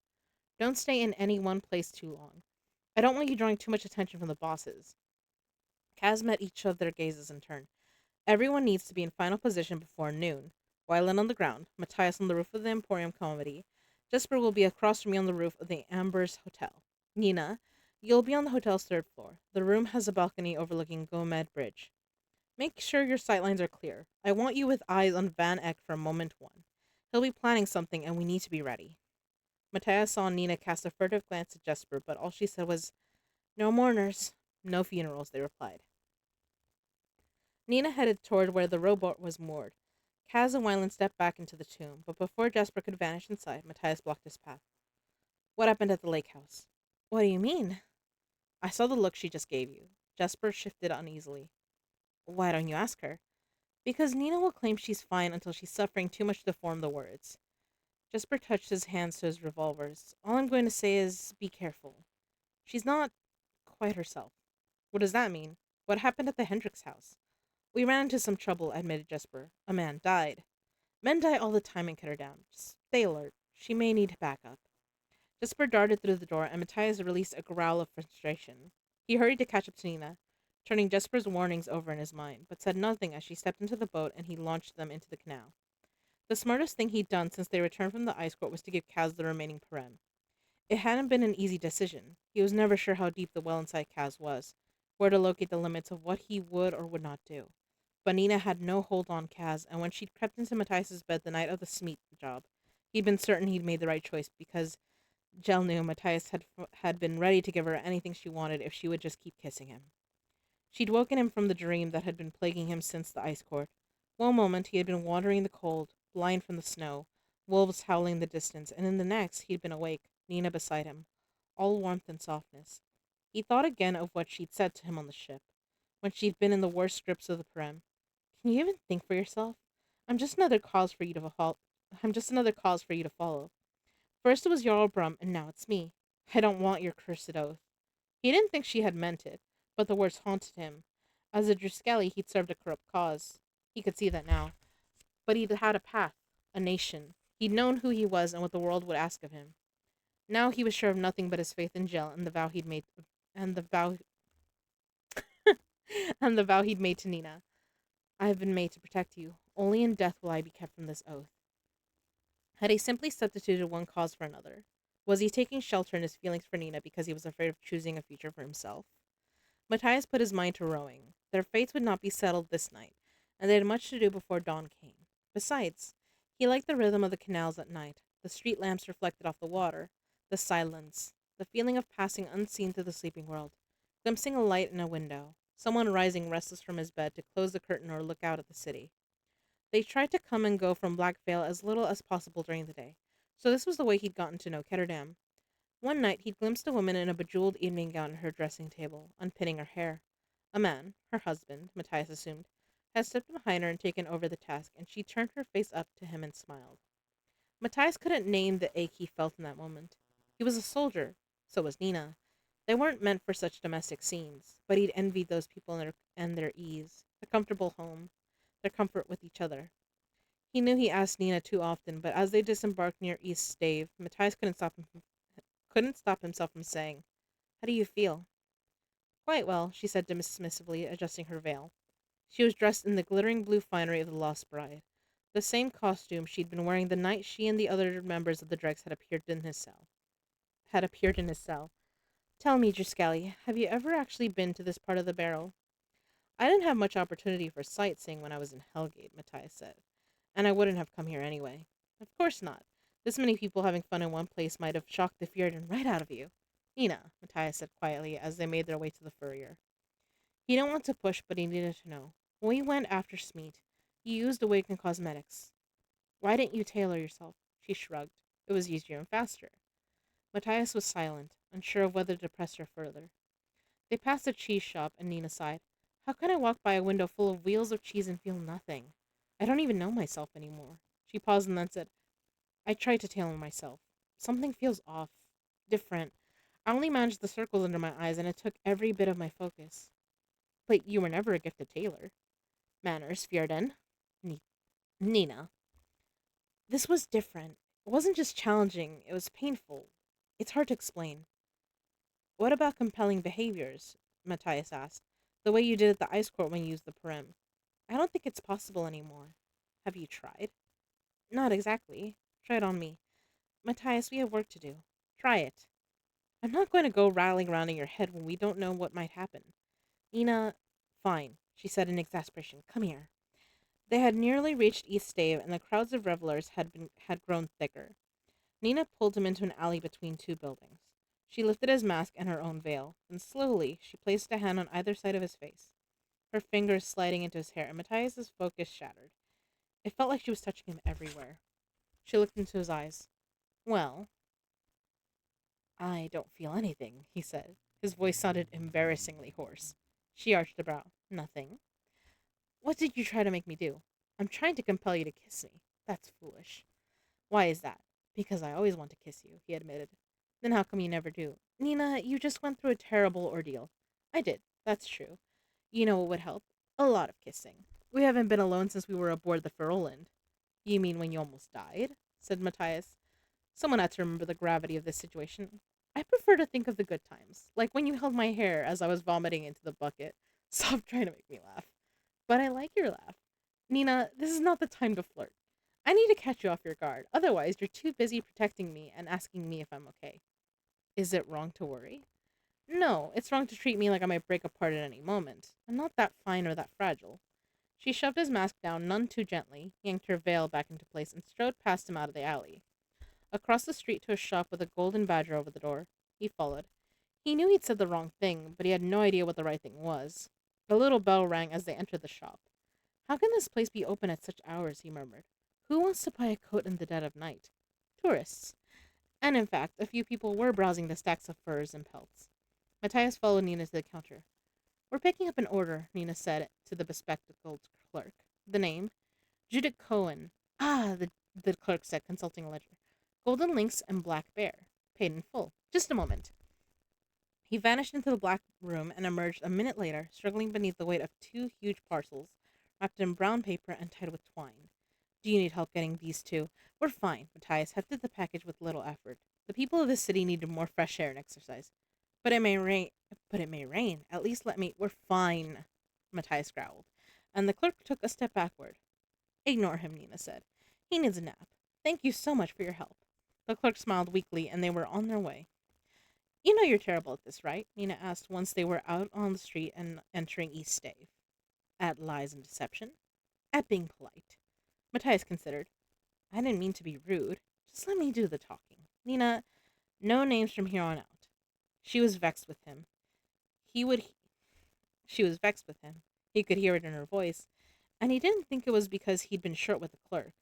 Don't stay in any one place too long. I don't want you drawing too much attention from the bosses. Kaz met each of their gazes in turn. Everyone needs to be in final position before noon. Wyland on the ground, Matthias on the roof of the Emporium Comedy. Jesper will be across from me on the roof of the Ambers Hotel. Nina, you'll be on the hotel's third floor. The room has a balcony overlooking Gomed Bridge. Make sure your sightlines are clear. I want you with eyes on Van Eck from moment one. He'll be planning something, and we need to be ready. Matthias saw Nina cast a furtive glance at Jesper, but all she said was, No mourners. No funerals, they replied. Nina headed toward where the rowboat was moored. Kaz and Wyland stepped back into the tomb, but before Jesper could vanish inside, Matthias blocked his path. What happened at the lake house? What do you mean? I saw the look she just gave you. Jesper shifted uneasily. Why don't you ask her? Because Nina will claim she's fine until she's suffering too much to form the words. Jesper touched his hands to his revolvers. All I'm going to say is, be careful. She's not quite herself. What does that mean? What happened at the Hendricks house? We ran into some trouble, admitted Jesper. A man died. Men die all the time and cut her down. Just stay alert. She may need backup. Jesper darted through the door, and Matthias released a growl of frustration. He hurried to catch up to Nina, turning Jesper's warnings over in his mind, but said nothing as she stepped into the boat and he launched them into the canal. The smartest thing he'd done since they returned from the ice court was to give Kaz the remaining parem. It hadn't been an easy decision. He was never sure how deep the well inside Kaz was, where to locate the limits of what he would or would not do. But Nina had no hold on Kaz, and when she'd crept into Matthias's bed the night of the Smeet job, he'd been certain he'd made the right choice because Jel knew Matthias had been ready to give her anything she wanted if she would just keep kissing him. She'd woken him from the dream that had been plaguing him since the ice court. One moment he had been wandering in the cold, blind from the snow, wolves howling in the distance, and in the next he'd been awake, Nina beside him, all warmth and softness. He thought again of what she'd said to him on the ship, when she'd been in the worst grips of the Prem. Can you even think for yourself? I'm just another cause for you to follow. I'm just another cause for you to follow. First it was Jarl Brum, and now it's me. I don't want your cursed oath. He didn't think she had meant it, but the words haunted him. As a Driskelly, he'd served a corrupt cause. He could see that now. But he'd had a path, a nation. He'd known who he was and what the world would ask of him. Now he was sure of nothing but his faith in Jill and the vow he'd made, and the vow, and the vow he'd made to Nina. I have been made to protect you. Only in death will I be kept from this oath. Had he simply substituted one cause for another? Was he taking shelter in his feelings for Nina because he was afraid of choosing a future for himself? Matthias put his mind to rowing. Their fates would not be settled this night, and they had much to do before dawn came. Besides, he liked the rhythm of the canals at night, the street lamps reflected off the water, the silence, the feeling of passing unseen through the sleeping world, glimpsing a light in a window, someone rising restless from his bed to close the curtain or look out at the city. They tried to come and go from Blackvale as little as possible during the day, so this was the way he'd gotten to know Ketterdam. One night he'd glimpsed a woman in a bejeweled evening gown at her dressing table, unpinning her hair. A man, her husband, Matthias assumed, had stepped behind her and taken over the task, and she turned her face up to him and smiled. Matthias couldn't name the ache he felt in that moment. He was a soldier, so was Nina. They weren't meant for such domestic scenes, but he'd envied those people and their ease, their comfortable home, their comfort with each other. He knew he asked Nina too often, but as they disembarked near East Stave, Matthias couldn't stop himself from saying, "How do you feel?" "Quite well," she said dismissively, adjusting her veil. She was dressed in the glittering blue finery of the lost bride, the same costume she'd been wearing the night she and the other members of the Dregs had appeared in his cell. "Tell me, Driskelly, have you ever actually been to this part of the barrel?" "I didn't have much opportunity for sightseeing when I was in Hellgate," Matthias said, "and I wouldn't have come here anyway." "Of course not. This many people having fun in one place might have shocked the Fjordan right out of you." "Nina," Matthias said quietly as they made their way to the furrier. He didn't want to push, but he needed to know. "When we went after Smeet, you used awakened cosmetics. Why didn't you tailor yourself?" She shrugged. "It was easier and faster." Matthias was silent, unsure of whether to press her further. They passed a cheese shop, and Nina sighed. "How can I walk by a window full of wheels of cheese and feel nothing? I don't even know myself anymore." She paused and then said, "I tried to tailor myself. Something feels off. Different. I only managed the circles under my eyes, and it took every bit of my focus." "But you were never a gifted tailor." "Manners, Fjorden." Ni- Nina. "This was different. It wasn't just challenging, it was painful. It's hard to explain." "What about compelling behaviors?" Matthias asked. "The way you did at the ice court when you used the Purim." "I don't think it's possible anymore." "Have you tried?" "Not exactly. Try it on me." "Matthias, we have work to do." "Try it." "I'm not going to go rattling around in your head when we don't know what might happen." "Nina." "Fine," she said in exasperation. "Come here." They had nearly reached East Stave, and the crowds of revelers had grown thicker. Nina pulled him into an alley between two buildings. She lifted his mask and her own veil, and slowly she placed a hand on either side of his face, her fingers sliding into his hair, and Matthias's focus shattered. It felt like she was touching him everywhere. She looked into his eyes. "Well, I don't feel anything," he said. His voice sounded embarrassingly hoarse. She arched a brow. "Nothing? What did you try to make me do?" "I'm trying to compel you to kiss me." "That's foolish." "Why is that?" "Because I always want to kiss you," he admitted. "Then how come you never do?" "Nina, you just went through a terrible ordeal." "I did. That's true. You know what would help? A lot of kissing. We haven't been alone since we were aboard the Ferroland." "You mean when you almost died?" said Matthias. Someone had to remember the gravity of this situation. "I prefer to think of the good times, like when you held my hair as I was vomiting into the bucket." "Stop trying to make me laugh." "But I like your laugh." "Nina, this is not the time to flirt. I need to catch you off your guard. Otherwise, you're too busy protecting me and asking me if I'm okay." "Is it wrong to worry?" "No, it's wrong to treat me like I might break apart at any moment. I'm not that fine or that fragile." She shoved his mask down none too gently, yanked her veil back into place, and strode past him out of the alley. Across the street to a shop with a golden badger over the door. He followed. He knew he'd said the wrong thing, but he had no idea what the right thing was. A little bell rang as they entered the shop. How can this place be open at such hours? He murmured. Who wants to buy a coat in the dead of night? Tourists. And in fact, a few people were browsing the stacks of furs and pelts. Matthias followed Nina to the counter. We're picking up an order, Nina said to the bespectacled clerk. The name? Judith Cohen. Ah, the clerk said, consulting a ledger. Golden Lynx and Black Bear. Paid in full. Just a moment. He vanished into the black room and emerged a minute later, struggling beneath the weight of two huge parcels, wrapped in brown paper and tied with twine. Do you need help getting these two? We're fine. Matthias hefted the package with little effort. The people of this city needed more fresh air and exercise. But it may rain. But it may rain. At least let me. We're fine, Matthias growled. And the clerk took a step backward. Ignore him, Nina said. He needs a nap. Thank you so much for your help. The clerk smiled weakly, and they were on their way. You know you're terrible at this, right? Nina asked once they were out on the street and entering East Stave. At lies and deception? At being polite. Matthias considered. I didn't mean to be rude. Just let me do the talking. Nina, no names from here on out. She was vexed with him. He would. She was vexed with him. He could hear it in her voice, and he didn't think it was because he'd been short with the clerk.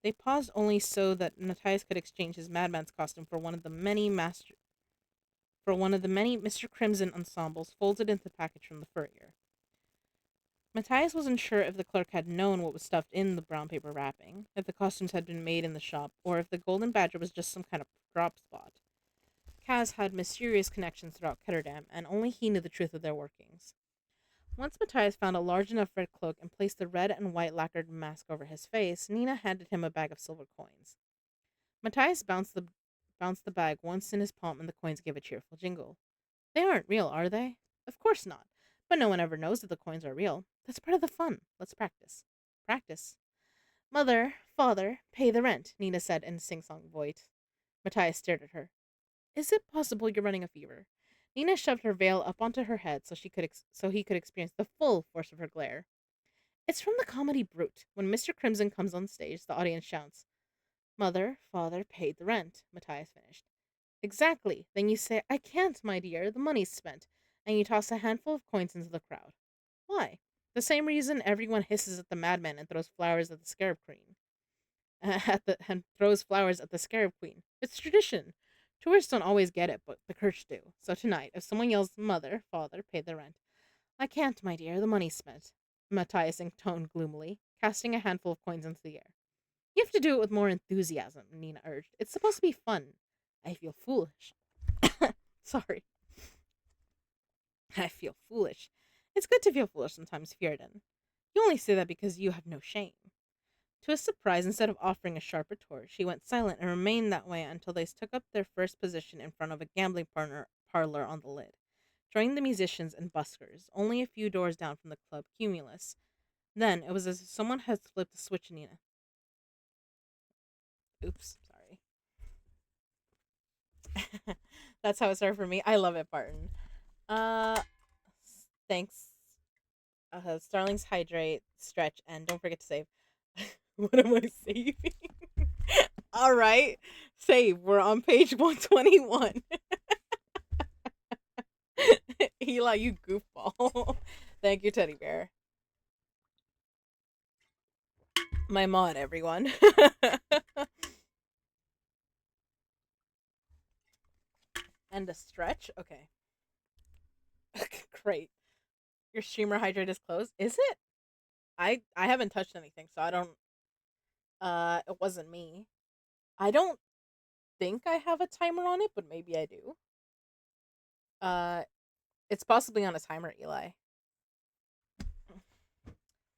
They paused only so that Matthias could exchange his madman's costume for one of the many Mr. Crimson ensembles folded into the package from the furrier. Matthias wasn't sure if the clerk had known what was stuffed in the brown paper wrapping, if the costumes had been made in the shop, or if the Golden Badger was just some kind of drop spot. Kaz had mysterious connections throughout Ketterdam, and only he knew the truth of their workings. Once Matthias found a large enough red cloak and placed the red and white lacquered mask over his face, Nina handed him a bag of silver coins. Matthias bounced the bag once in his palm, and the coins gave a cheerful jingle. They aren't real, are they? Of course not. But no one ever knows that the coins are real. That's part of the fun. Let's practice. Practice. Mother, father, pay the rent, Nina said in a sing-song voice. Matthias stared at her. Is it possible you're running a fever? Nina shoved her veil up onto her head so he could experience the full force of her glare. It's from the comedy Brute. When Mr. Crimson comes on stage, the audience shouts, Mother, father, paid the rent, Matthias finished. Exactly. Then you say, I can't, my dear, the money's spent, and you toss a handful of coins into the crowd. Why? The same reason everyone hisses at the madman and throws flowers at the scarab queen. Throws flowers at the scarab queen. It's tradition. Tourists don't always get it, but the Kirch do. So tonight, if someone yells, Mother, father, pay the rent. I can't, my dear, the money's spent, Matthias intoned gloomily, casting a handful of coins into the air. You have to do it with more enthusiasm, Nina urged. It's supposed to be fun. I feel foolish. Sorry. I feel foolish. It's good to feel foolish sometimes, Fjerdan. You only say that because you have no shame. To his surprise, instead of offering a sharp retort, she went silent and remained that way until they took up their first position in front of a gambling parlor on the lid, joining the musicians and buskers, only a few doors down from the club Cumulus. Then it was as if someone had flipped a switch in Nina. Oops, sorry. That's how it started for me. I love it, Barton. Uh, thanks. Starlings hydrate, stretch, and don't forget to save. What am I saving? All right, save. We're on page 121. Eli, you goofball. Thank you, teddy bear. My mod, everyone. And a stretch. Okay. Great. Your streamer hydrate is closed. Is it? I haven't touched anything, so I don't. It wasn't me. I don't think I have a timer on it, but maybe I do. Uh, it's possibly on a timer, Eli.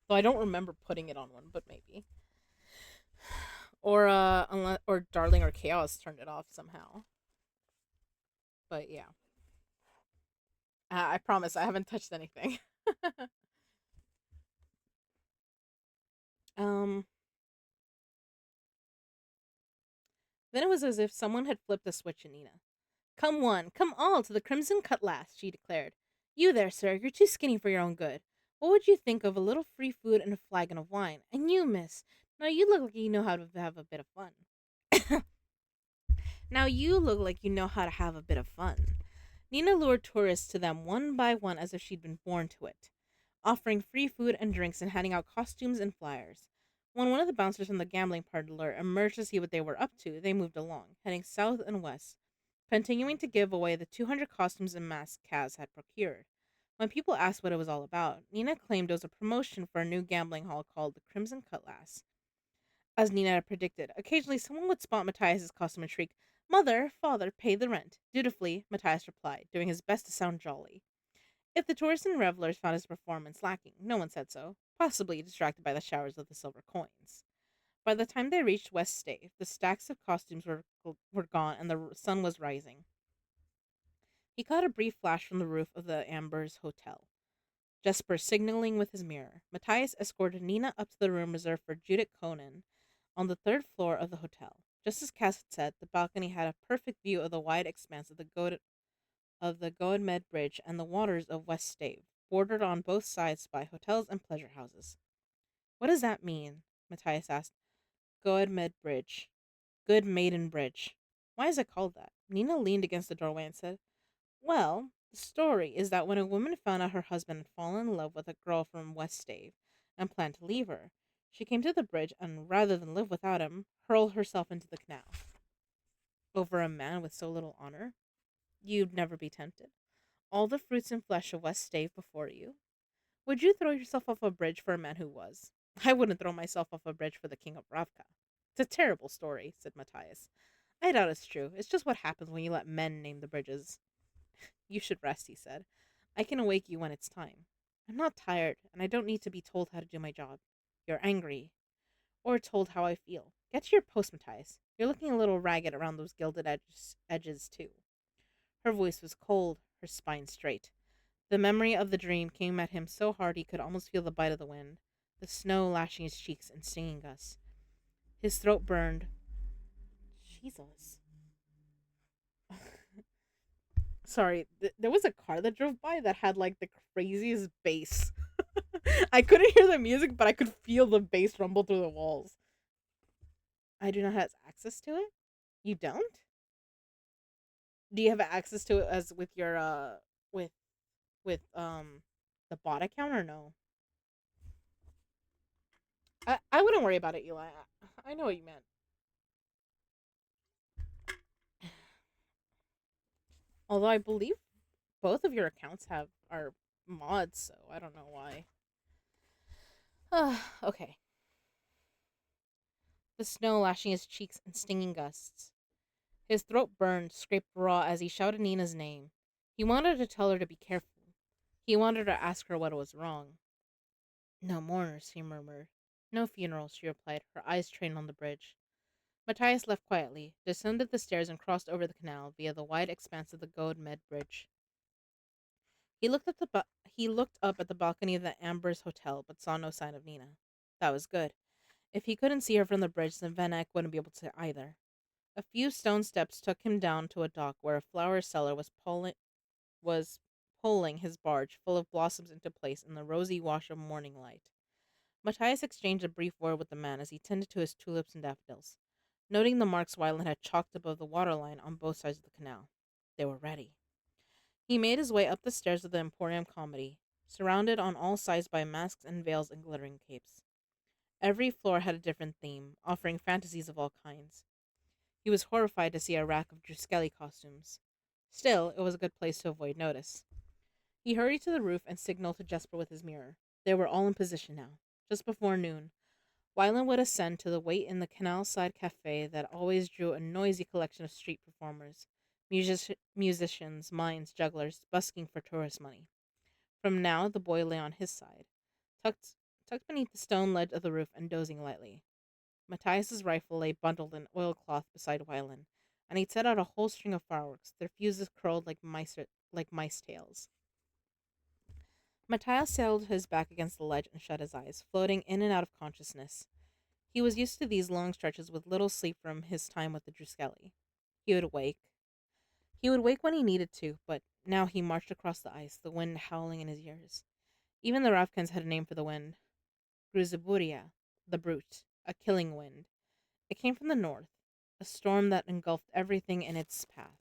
So I don't remember putting it on one, but maybe. Or unless or Darling or Chaos turned it off somehow. But yeah, I promise I haven't touched anything. um. Then it was as if someone had flipped a switch in Nina. Come one, come all to the Crimson Cutlass, she declared. You there, sir, you're too skinny for your own good. What would you think of a little free food and a flagon of wine? And you, miss, now you look like you know how to have a bit of fun. Now you look like you know how to have a bit of fun. Nina lured tourists to them one by one as if she'd been born to it. offering free food and drinks and handing out costumes and flyers. When one of the bouncers from the gambling parlor emerged to see what they were up to, they moved along, heading south and west, continuing to give away the 200 costumes and masks Kaz had procured. When people asked what it was all about, Nina claimed it was a promotion for a new gambling hall called the Crimson Cutlass. As Nina had predicted, occasionally someone would spot Matthias's costume and shriek, "Mother, father, pay the rent." Dutifully, Matthias replied, doing his best to sound jolly. If the tourists and revelers found his performance lacking, no one said so, possibly distracted by the showers of the silver coins. By the time they reached West Stave, the stacks of costumes were gone and the sun was rising. He caught a brief flash from the roof of the Ambers Hotel, Jesper signaling with his mirror. Matthias escorted Nina up to the room reserved for Judith Conan on the third floor of the hotel. Just as Cass had said, the balcony had a perfect view of the wide expanse of the Goedmed Bridge and the waters of West Stave, bordered on both sides by hotels and pleasure houses. "What does that mean?" Matthias asked. "Goedmed Bridge. Good Maiden Bridge. Why is it called that?" Nina leaned against the doorway and said, "Well, the story is that when a woman found out her husband had fallen in love with a girl from West Stave and planned to leave her, she came to the bridge and, rather than live without him, hurled herself into the canal. Over a man with so little honor? You'd never be tempted. All the fruits and flesh of West Stave before you. Would you throw yourself off a bridge for a man who was? I wouldn't throw myself off a bridge for the king of Ravka." "It's a terrible story," said Matthias. "I doubt it's true. It's just what happens when you let men name the bridges." "You should rest," he said. "I can awake you when it's time. I'm not tired, and I don't need to be told how to do my job. You're angry, or told how I feel. Get to your post, Matthias. You're looking a little ragged around those gilded edges, too." Her voice was cold, her spine straight. The memory of the dream came at him so hard he could almost feel the bite of the wind, the snow lashing his cheeks and stinging gusts. His throat burned. Jesus. Sorry, there was a car that drove by that had like the craziest bass. I couldn't hear the music, but I could feel the bass rumble through the walls. I do not have access to it. You don't? Do you have access to it as with your with with the bot account or no? I wouldn't worry about it, Eli. I know what you meant. Although I believe both of your accounts have are mods, so I don't know why. Okay. The snow lashing his cheeks in stinging gusts. His throat burned, scraped raw as he shouted Nina's name. He wanted to tell her to be careful. He wanted to ask her what was wrong. "No mourners," he murmured. "No funerals," she replied, her eyes trained on the bridge. Matthias left quietly, descended the stairs, and crossed over the canal via the wide expanse of the Goad Med Bridge. He looked up at the balcony of the Ambers Hotel, but saw no sign of Nina. That was good. If he couldn't see her from the bridge, then Van Eyck wouldn't be able to either. A few stone steps took him down to a dock where a flower seller was pulling his barge full of blossoms into place in the rosy wash of morning light. Matthias exchanged a brief word with the man as he tended to his tulips and daffodils, noting the marks Wyland had chalked above the waterline on both sides of the canal. They were ready. He made his way up the stairs of the Emporium Comedy, surrounded on all sides by masks and veils and glittering capes. Every floor had a different theme, offering fantasies of all kinds. He was horrified to see a rack of Druskeli costumes. Still, it was a good place to avoid notice. He hurried to the roof and signaled to Jesper with his mirror. They were all in position now. Just before noon, Wyland would ascend to the wait in the canal side cafe that always drew a noisy collection of street performers, musicians, mimes, jugglers, busking for tourist money. From now, the boy lay on his side, tucked, tucked beneath the stone ledge of the roof and dozing lightly. Matthias's rifle lay bundled in oilcloth beside Wyland, and he'd set out a whole string of fireworks, their fuses curled like mice tails. Matthias settled his back against the ledge and shut his eyes, floating in and out of consciousness. He was used to these long stretches with little sleep from his time with the Druskeli. He would wake. He would wake when he needed to, but now he marched across the ice, the wind howling in his ears. Even the Ravkans had a name for the wind. Gruziburia, the brute, a killing wind. It came from the north, a storm that engulfed everything in its path.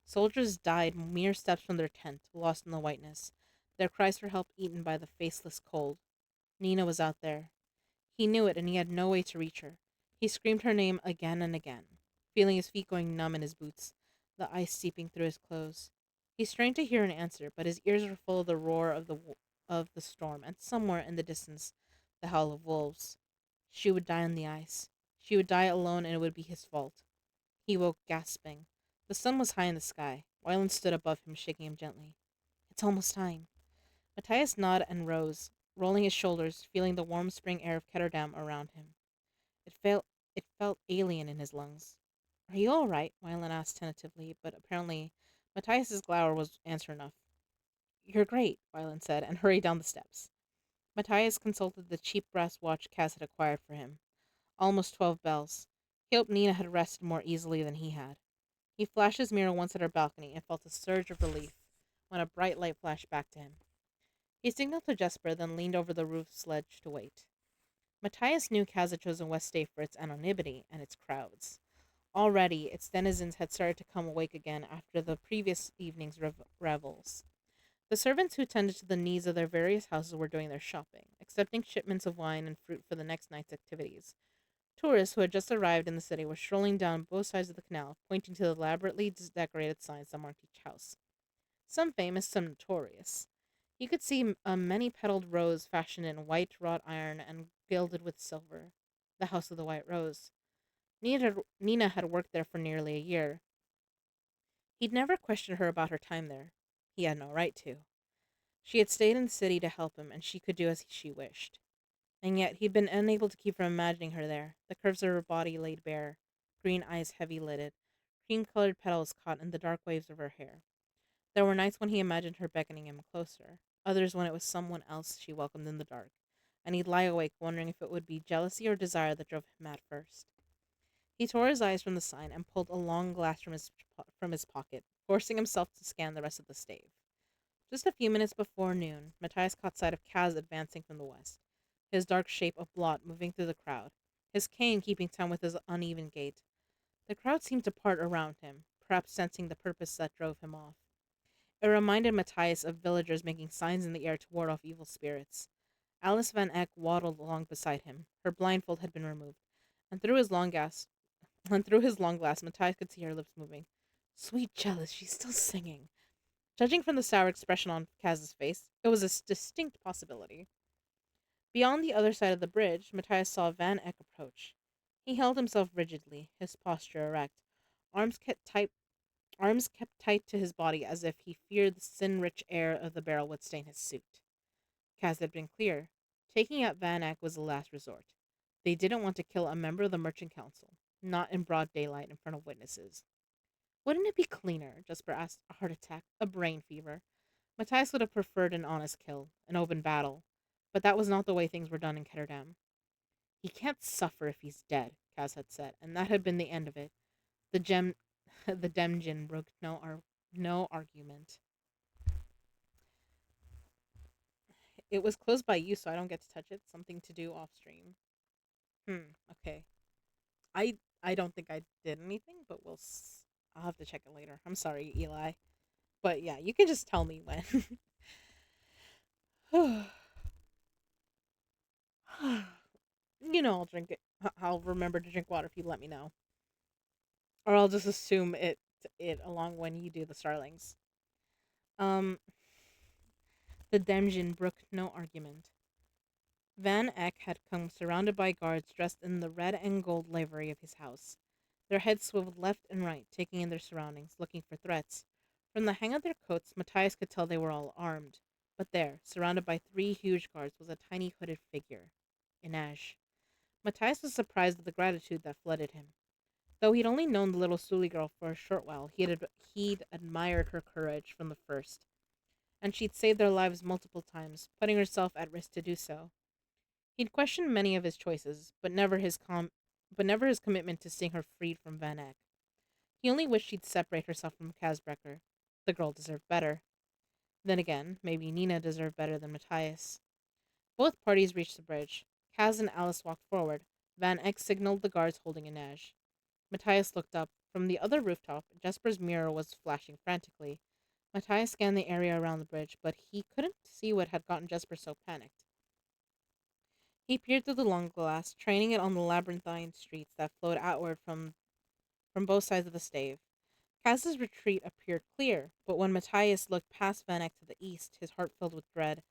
Soldiers died mere steps from their tent, lost in the whiteness. their cries for help eaten by the faceless cold. Nina was out there. He knew it, and he had no way to reach her. He screamed her name again and again, feeling his feet going numb in his boots, the ice seeping through his clothes. He strained to hear an answer, but his ears were full of the roar of the storm, and somewhere in the distance, the howl of wolves. She would die on the ice. She would die alone, and it would be his fault. He woke, gasping. The sun was high in the sky. Wyland stood above him, shaking him gently. It's almost time. Matthias nodded and rose, rolling his shoulders, feeling the warm spring air of Ketterdam around him. It felt it felt alien in his lungs. Are you all right? Wyland asked tentatively, but apparently Matthias's glower was answer enough. You're great, Wyland said, and hurried down the steps. Matthias consulted the cheap brass watch Cass had acquired for him. Almost 12 bells. He hoped Nina had rested more easily than he had. He flashed his mirror once at her balcony and felt a surge of relief when a bright light flashed back to him. He signaled to Jesper, then leaned over the roof sledge to wait. Matthias knew Kaz had chosen Westday for its anonymity and its crowds. Already, its denizens had started to come awake again after the previous evening's revels. The servants who tended to the needs of their various houses were doing their shopping, accepting shipments of wine and fruit for the next night's activities. Tourists who had just arrived in the city were strolling down both sides of the canal, pointing to the elaborately decorated signs that marked each house. Some famous, some notorious. You could see a many-petaled rose fashioned in white wrought iron and gilded with silver. The House of the White Rose. Nina had worked there for nearly a year. He'd never questioned her about her time there. He had no right to. She had stayed in the city to help him, and she could do as she wished. And yet he'd been unable to keep from imagining her there, the curves of her body laid bare, green eyes heavy-lidded, cream-colored petals caught in the dark waves of her hair. There were nights when he imagined her beckoning him closer, others when it was someone else she welcomed in the dark, and he'd lie awake wondering if it would be jealousy or desire that drove him mad first. He tore his eyes from the sign and pulled a long glass from his pocket, forcing himself to scan the rest of the stave. Just a few minutes before noon, Matthias caught sight of Kaz advancing from the west, his dark shape a blot moving through the crowd, his cane keeping time with his uneven gait. The crowd seemed to part around him, perhaps sensing the purpose that drove him off. It reminded Matthias of villagers making signs in the air to ward off evil spirits. Alice Van Eck waddled along beside him. Her blindfold had been removed, and through his long glass, Matthias could see her lips moving. Sweet jealous, she's still singing. Judging from the sour expression on Kaz's face, it was a distinct possibility. Beyond the other side of the bridge, Matthias saw Van Eck approach. He held himself rigidly, his posture erect, arms kept tight arms kept tight to his body as if he feared the sin-rich air of the barrel would stain his suit. Kaz had been clear. Taking out Van Eck was the last resort. They didn't want to kill a member of the Merchant Council, not in broad daylight in front of witnesses. Wouldn't it be cleaner? Jesper asked, a heart attack, a brain fever. Matthias would have preferred an honest kill, an open battle, but that was not the way things were done in Ketterdam. He can't suffer if he's dead, Kaz had said, and that had been the end of it. The gem, the Demjin brooked no argument. It was close by you, so I don't get to touch it. Something to do off stream. Okay. I don't think I did anything, but I'll have to check it later. I'm sorry, Eli. But yeah, you can just tell me when. I'll drink it. I'll remember to drink water if you let me know. Or I'll just assume it along when you do the starlings. Um the Demjin brooked no argument. Van Eck had come surrounded by guards dressed in the red and gold livery of his house. Their heads swiveled left and right, taking in their surroundings, looking for threats. From the hang of their coats, Matthias could tell they were all armed. But there, surrounded by three huge guards, was a tiny hooded figure. Inaj. Matthias was surprised at the gratitude that flooded him. Though he'd only known the little Suli girl for a short while, he'd admired her courage from the first. And she'd saved their lives multiple times, putting herself at risk to do so. He'd questioned many of his choices, but never his commitment to seeing her freed from Van Eck. He only wished she'd separate herself from Kazbrecker. The girl deserved better. Then again, maybe Nina deserved better than Matthias. Both parties reached the bridge. Kaz and Alice walked forward. Van Eck signaled the guards holding Inej. Matthias looked up. From the other rooftop, Jesper's mirror was flashing frantically. Matthias scanned the area around the bridge, but he couldn't see what had gotten Jesper so panicked. He peered through the long glass, training it on the labyrinthine streets that flowed outward from both sides of the stave. Kaz's retreat appeared clear, but when Matthias looked past Vanek to the east, his heart filled with dread.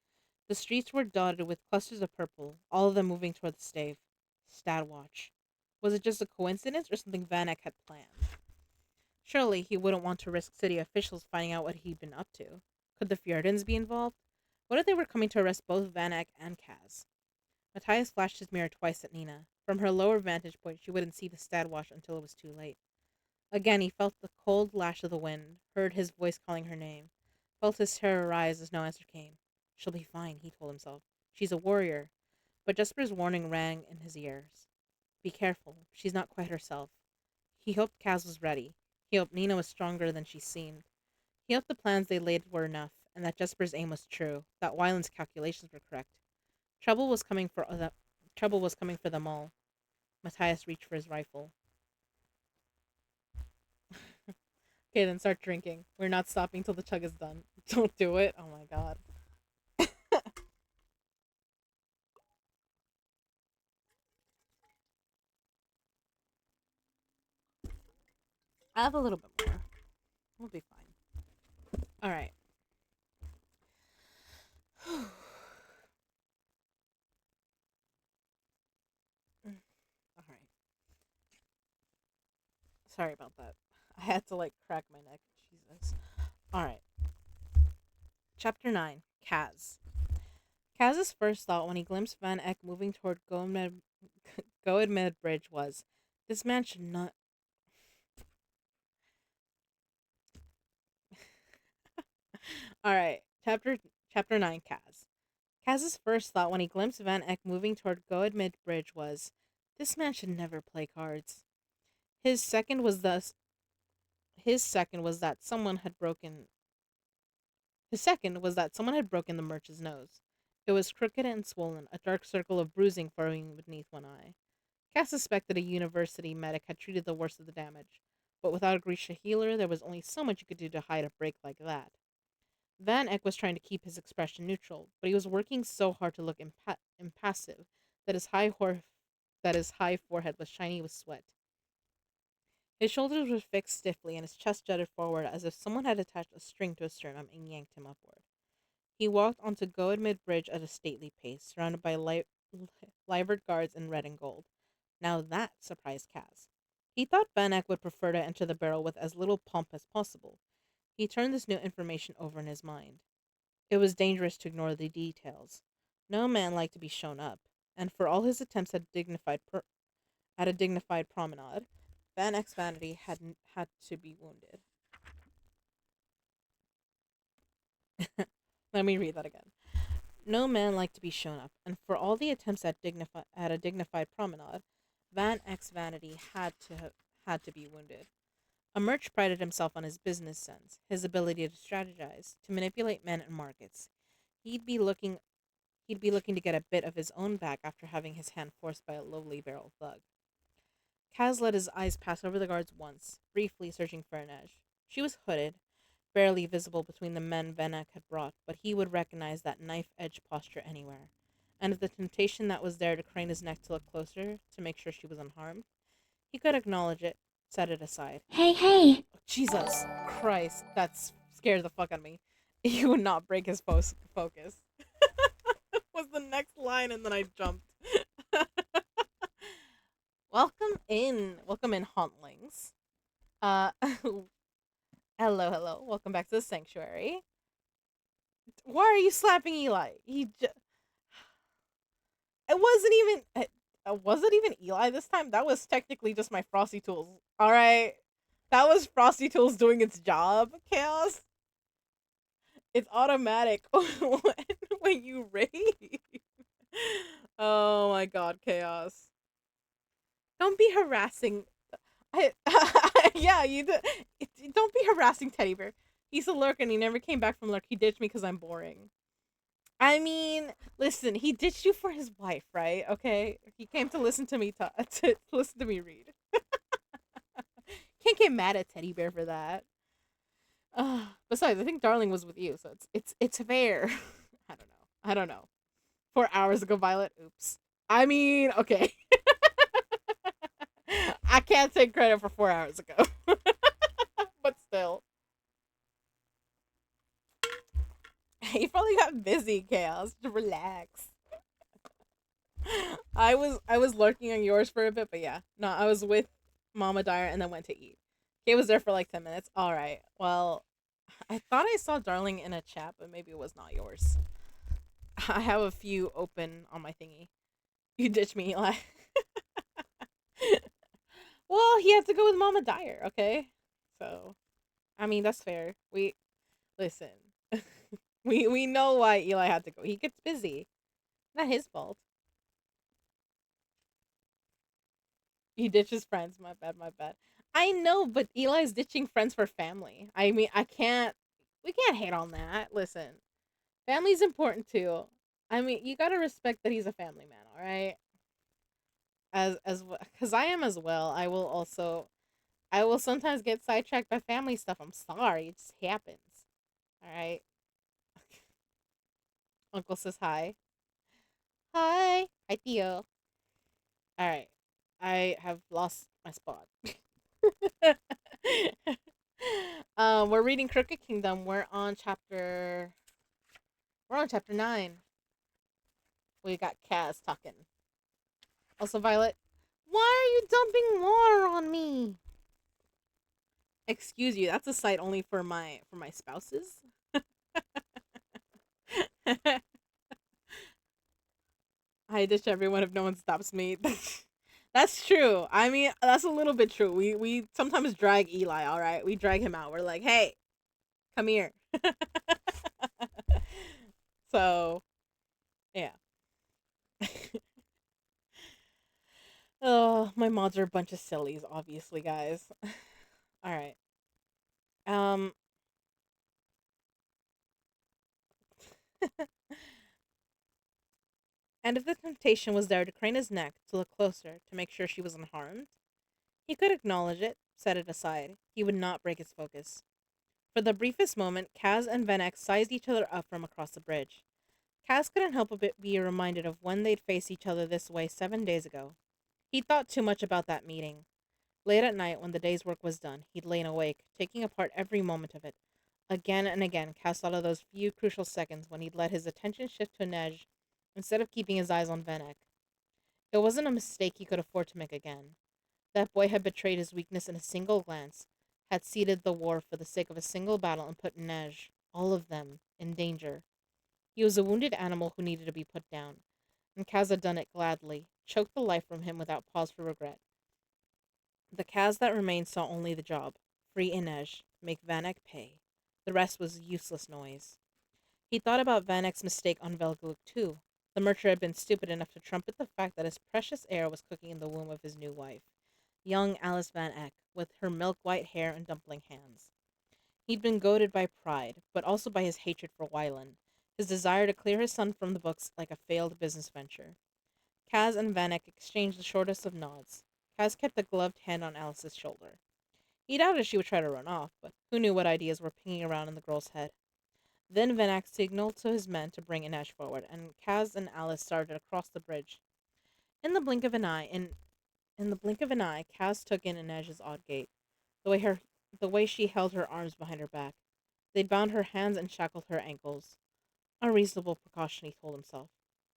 The streets were dotted with clusters of purple, all of them moving toward the stave. Stadwatch. Was it just a coincidence or something Vanek had planned? Surely he wouldn't want to risk city officials finding out what he'd been up to. Could the Fjordans be involved? What if they were coming to arrest both Vanek and Kaz? Matthias flashed his mirror twice at Nina. From her lower vantage point, she wouldn't see the Stadwatch until it was too late. Again, he felt the cold lash of the wind, heard his voice calling her name, felt his terror rise as no answer came. She'll be fine, he told himself. She's a warrior. But Jesper's warning rang in his ears. Be careful. She's not quite herself. He hoped Kaz was ready. He hoped Nina was stronger than she seemed. He hoped the plans they laid were enough, and that Jesper's aim was true, that Wyland's calculations were correct. Trouble was coming for the Trouble was coming for them all. Matthias reached for his rifle. Okay, then start drinking. We're not stopping till the chug is done. Don't do it. Oh my god. I have a little bit more. We'll be fine. All right. All right. Sorry about that. I had to like crack my neck. Jesus. All right. Chapter 9. Kaz. Kaz's first thought when he glimpsed Van Eck moving toward Goedmed Bridge was, this man should not. All right. Chapter 9. Kaz. Kaz's first thought when he glimpsed Van Eck moving toward Goedmed Bridge was, this man should never play cards. His second was thus. His second was that someone had broken. His second was that someone had broken the merchant's nose. It was crooked and swollen, a dark circle of bruising forming beneath one eye. Cass suspected a university medic had treated the worst of the damage, but without a Grisha healer, there was only so much you could do to hide a break like that. Van Eck was trying to keep his expression neutral, but he was working so hard to look impassive that his high forehead was shiny with sweat. His shoulders were fixed stiffly, and his chest jutted forward as if someone had attached a string to his sternum and yanked him upward. He walked onto Goedmid Bridge at a stately pace, surrounded by livered guards in red and gold. Now that surprised Kaz. He thought Vanek would prefer to enter the barrel with as little pomp as possible. He turned this new information over in his mind. It was dangerous to ignore the details. No man liked to be shown up, and for all his attempts at a dignified promenade, Vanek's vanity had to be wounded. Let me read that again. No man liked to be shown up, and for all the attempts at a dignified promenade, Van Eck's vanity had to be wounded. A merch prided himself on his business sense, his ability to strategize, to manipulate men and markets. He'd be looking he'd be looking to get a bit of his own back after having his hand forced by a lowly barrel thug. Kaz let his eyes pass over the guards once, briefly searching for Inej. She was hooded, barely visible between the men Venek had brought, but he would recognize that knife-edge posture anywhere. And if the temptation that was there to crane his neck to look closer, to make sure she was unharmed, he could acknowledge it, set it aside. Hey, hey! Oh, Jesus Christ, that scared the fuck out of me. He would not break his focus. Was the next line, and then I jumped. Welcome in, hauntlings. Hello, hello. Welcome back to the sanctuary. Why are you slapping Eli? It wasn't even. Was it even Eli this time? That was technically just my Frosty Tools. All right, that was Frosty Tools doing its job. Chaos. It's automatic when you raid. Oh my god, chaos! Don't be harassing. I, yeah, you do. Don't be harassing Teddy Bear. He's a lurk and he never came back from lurk. He ditched me because I'm boring. I mean, listen, he ditched you for his wife, right? Okay, he came to listen to me to listen to me read. Can't get mad at Teddy Bear for that. Besides, I think Darling was with you, so it's fair. I don't know. I don't know. 4 hours ago, Violet. Oops. I mean, okay. I can't take credit for 4 hours ago, but still, you probably got busy, Chaos. To relax. I was lurking on yours for a bit, but yeah, no, I was with Mama Dyer and then went to eat. Kay was there for like 10 minutes. All right. Well, I thought I saw Darling in a chat, but maybe it was not yours. I have a few open on my thingy. You ditched me, Eli. Well, he had to go with Mama Dyer. Okay, so I mean that's fair. We listen. We know why Eli had to go. He gets busy. Not his fault. He ditches friends. My bad. My bad. I know, but Eli's ditching friends for family. I mean, I can't. We can't hate on that. Listen, family's important too. I mean, you gotta respect that he's a family man. All right, as because I am as well. I will also. I will sometimes get sidetracked by family stuff. I'm sorry. It just happens. All right. Uncle says hi. Hi. Hi, Theo. All right. I have lost my spot. We're reading Crooked Kingdom. We're on chapter 9. We got Kaz talking. Also, Violet, why are you dumping water on me? Excuse you. That's a site only for my spouses. I ditch everyone if no one stops me. That's true. I mean, that's a little bit true. We sometimes drag Eli. All right, we drag him out. We're like, hey, come here. So yeah. Oh, my mods are a bunch of sillies, obviously, guys. All right. Um, and if the temptation was there to crane his neck to look closer to make sure she wasn't harmed, he could acknowledge it, set it aside. He would not break his focus. For the briefest moment, Kaz and Venek sized each other up from across the bridge. Kaz couldn't help but be reminded of when they'd faced each other this way 7 days ago. He'd thought too much about that meeting. Late at night, when the day's work was done, he'd lain awake, taking apart every moment of it. Again and again, Kaz thought of those few crucial seconds when he'd let his attention shift to Nej instead of keeping his eyes on Venek. It wasn't a mistake he could afford to make again. That boy had betrayed his weakness in a single glance, had ceded the war for the sake of a single battle and put Nej, all of them, in danger. He was a wounded animal who needed to be put down, and Kaz had done it gladly, choked the life from him without pause for regret. The Kaz that remained saw only the job: free Inej, make Vanek pay. The rest was useless noise. He thought about Vanek's mistake on Velguk too. The merchant had been stupid enough to trumpet the fact that his precious heir was cooking in the womb of his new wife, young Alice Van Eck, with her milk-white hair and dumpling hands. He'd been goaded by pride, but also by his hatred for Wylan, his desire to clear his son from the books like a failed business venture. Kaz and Vanek exchanged the shortest of nods. Kaz kept a gloved hand on Alice's shoulder. He doubted she would try to run off, but who knew what ideas were pinging around in the girl's head. Then Vanek signaled to his men to bring Inej forward, and Kaz and Alice started across the bridge. In the blink of an eye, in the blink of an eye, Kaz took in Inej's odd gait, the way she held her arms behind her back. They'd bound her hands and shackled her ankles. A reasonable precaution, he told himself.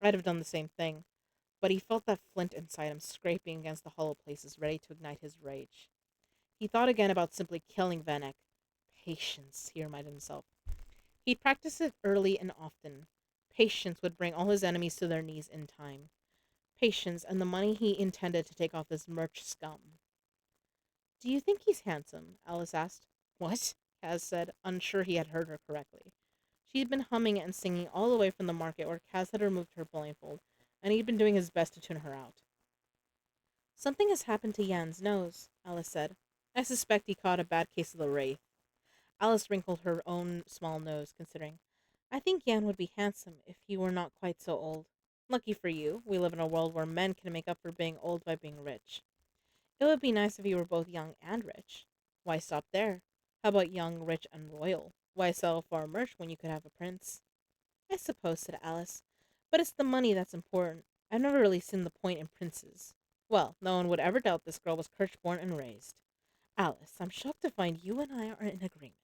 I'd have done the same thing, but he felt that flint inside him scraping against the hollow places, ready to ignite his rage. He thought again about simply killing Vanek. Patience, he reminded himself. He'd practiced it early and often. Patience would bring all his enemies to their knees in time. Patience and the money he intended to take off this merch scum. Do you think he's handsome? Alice asked. What? Kaz said, unsure he had heard her correctly. She had been humming and singing all the way from the market where Kaz had removed her blindfold, and he'd been doing his best to tune her out. Something has happened to Jan's nose, Alice said. I suspect he caught a bad case of the wraith. Alice wrinkled her own small nose, considering. I think Jan would be handsome if he were not quite so old. Lucky for you, we live in a world where men can make up for being old by being rich. It would be nice if he were both young and rich. Why stop there? How about young, rich, and royal? Why sell foreign merch when you could have a prince? I suppose, said Alice. But it's the money that's important. I've never really seen the point in princes. Well, no one would ever doubt this girl was Kirch born and raised. Alice, I'm shocked to find you and I are in agreement.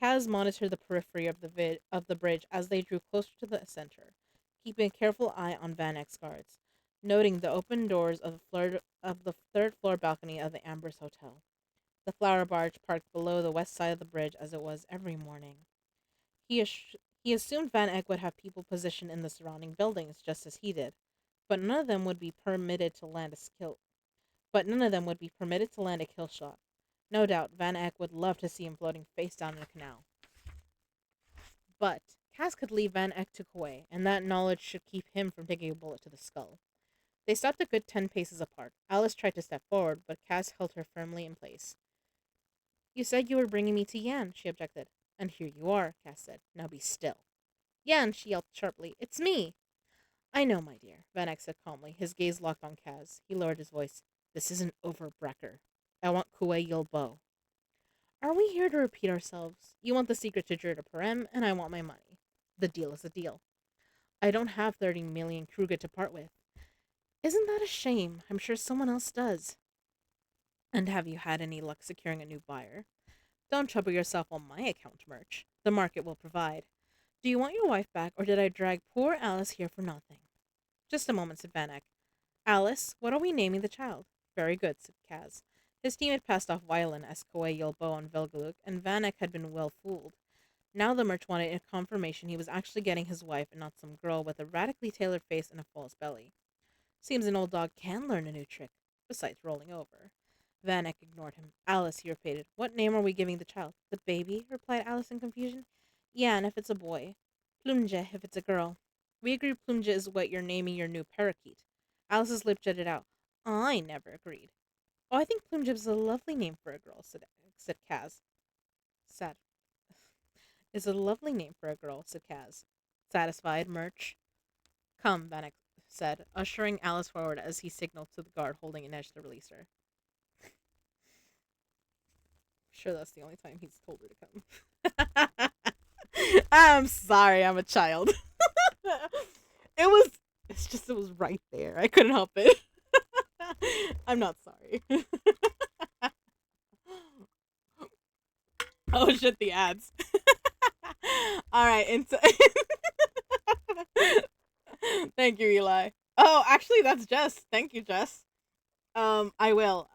Kaz monitored the periphery of the bridge as they drew closer to the center, keeping a careful eye on Van Eyck's guards, noting the open doors of the third floor balcony of the Amber's Hotel. The flower barge parked below the west side of the bridge as it was every morning. He, he assumed Van Eyck would have people positioned in the surrounding buildings just as he did, but none of them would be permitted to land a skill. But none of them would be permitted to land a kill shot. No doubt, Van Eyck would love to see him floating face down in a canal. But Cass could lead Van Eyck to Kauai, and that knowledge should keep him from taking a bullet to the skull. They stopped a good 10 paces apart. Alice tried to step forward, but Cass held her firmly in place. You said you were bringing me to Yan, she objected. And here you are, Cass said. Now be still. Yan, she yelled sharply. It's me. I know, my dear, Van Eyck said calmly, his gaze locked on Kaz. He lowered his voice. This isn't over, Brecker. I want Kuei Yulbo. Are we here to repeat ourselves? You want the secret to Jurda Parem, and I want my money. The deal is a deal. I don't have 30 million Kruger to part with. Isn't that a shame? I'm sure someone else does. And have you had any luck securing a new buyer? Don't trouble yourself on my account, Murch. The market will provide. Do you want your wife back, or did I drag poor Alice here for nothing? Just a moment, said Van Eyck. Alice, what are we naming the child? Very good, said Kaz. His team had passed off Violin as Koei Yulbo and Velgaluk, and Van Eyck had been well fooled. Now the merch wanted a confirmation he was actually getting his wife and not some girl with a radically tailored face and a false belly. Seems an old dog can learn a new trick, besides rolling over. Van Eyck ignored him. Alice, he repeated. What name are we giving the child? The baby, replied Alice in confusion. Yan, if it's a boy. Plumje, if it's a girl. We agree Plumje is what you're naming your new parakeet. Alice's lip jutted out. I never agreed. Oh, I think Plumje is a lovely name for a girl, said Kaz. Sad. Is a lovely name for a girl, said Kaz. Satisfied, Murch? Come, Van Eyck said, ushering Alice forward as he signaled to the guard holding an edge to release her. Sure, that's the only time he's told her to come. I'm sorry, I'm a child. it was, it was right there. I couldn't help it. I'm not sorry. Oh shit, the ads. All right, thank you, Eli. Oh, actually, that's Jess. Thank you, Jess. I will.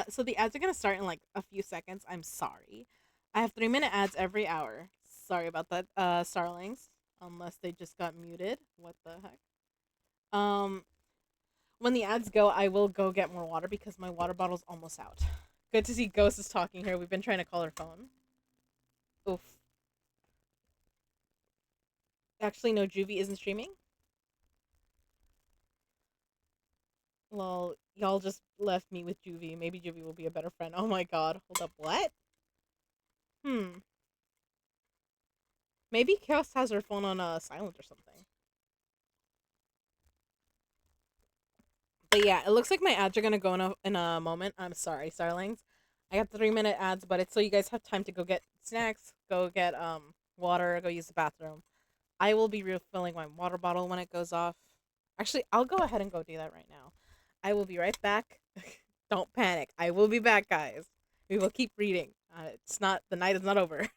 So the ads are gonna start in like a few seconds. I'm sorry. I have 3-minute ads every hour. Sorry about that, starlings. Unless they just got muted. What the heck? Um, when the ads go, I will go get more water because my water bottle's almost out. Good to see Ghost is talking here. We've been trying to call her phone. Oof. Actually, no, Juvie isn't streaming. Well, y'all just left me with Juvie. Maybe Juvie will be a better friend. Oh my god. Hold up. What? Hmm. Maybe Chaos has her phone on silent or something. But yeah, it looks like my ads are gonna go in a moment. I'm sorry, Starlings. I got 3-minute ads, but it's so you guys have time to go get snacks, go get water, go use the bathroom. I will be refilling my water bottle when it goes off. Actually, I'll go ahead and go do that right now. I will be right back. Don't panic. I will be back, guys. We will keep reading. It's not the night is not over.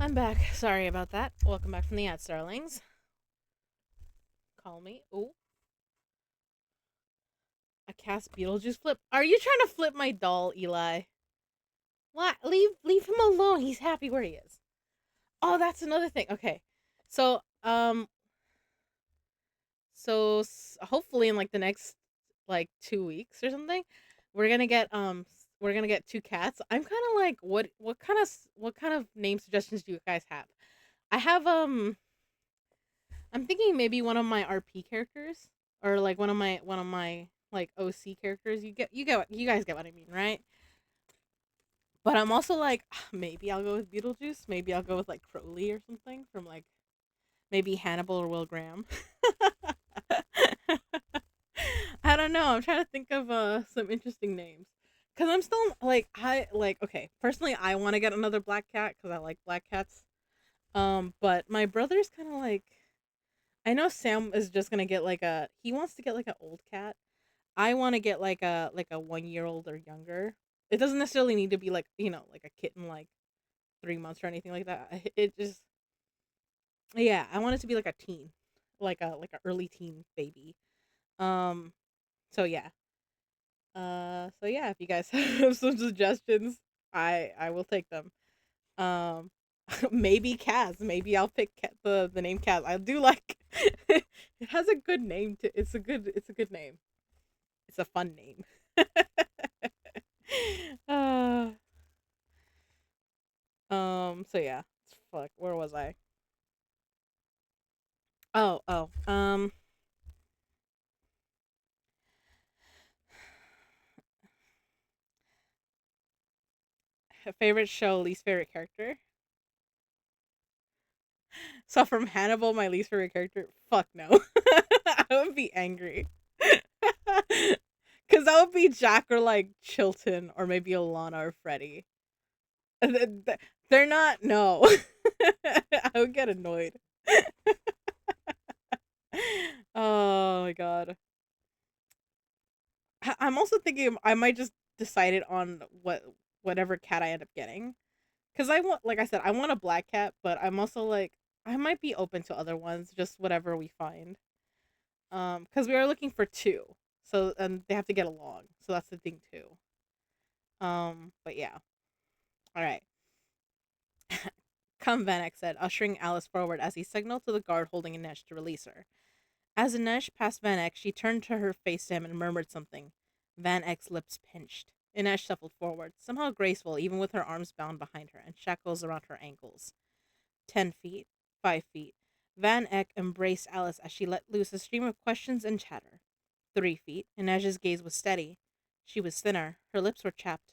I'm back. Sorry about that. Welcome back from the ad, starlings. Call me. Ooh, a cast Beetlejuice flip. Are you trying to flip my doll, Eli? What? Leave him alone. He's happy where he is. Oh, that's another thing. Okay, so hopefully in like the next like 2 weeks or something, we're gonna get two cats. I'm kind of like, what kind of name suggestions do you guys have? I have I'm thinking maybe one of my RP characters, or like one of my like OC characters. You guys get what I mean, right? But I'm also like, maybe I'll go with Beetlejuice. Maybe I'll go with like Crowley or something from like maybe Hannibal or Will Graham. I don't know. I'm trying to think of some interesting names. Cause I'm still like, okay. Personally, I want to get another black cat because I like black cats. But my brother's kind of like, I know Sam is just gonna get like a. He wants to get like an old cat. I want to get like a 1 year old or younger. It doesn't necessarily need to be like, like a kitten like 3 months or anything like that. It just, yeah, I want it to be like a teen, like a early teen baby. Um, so yeah, if you guys have some suggestions, I will take them. Um, maybe Kaz. Maybe I'll pick the name Kaz. I do like. It has a good name. It's a good name. It's a fun name. uh, So yeah. Fuck. Where was I? Oh. Favorite show, least favorite character. So from Hannibal, my least favorite character. Fuck no. I would be angry. Cause that would be Jack or like Chilton or maybe Alana or Freddy. They're not. No. I would get annoyed. Oh my god. I'm also thinking I might just decide it on whatever cat I end up getting. Cause I want, like I said, I want a black cat, but I'm also like, I might be open to other ones, just whatever we find. Cause we are looking for two, so and they have to get along, so that's the thing too. But yeah, all right. Come, Van Eyck said, ushering Alice forward as he signaled to the guard holding Inesh to release her. As Inesh passed Van Eyck, she turned to her face to him and murmured something. Van Eyck's lips pinched. Inesh shuffled forward, somehow graceful even with her arms bound behind her and shackles around her ankles. 10 feet, 5 feet. Van Eyck embraced Alice as she let loose a stream of questions and chatter. 3 feet. Inej's gaze was steady. She was thinner. Her lips were chapped.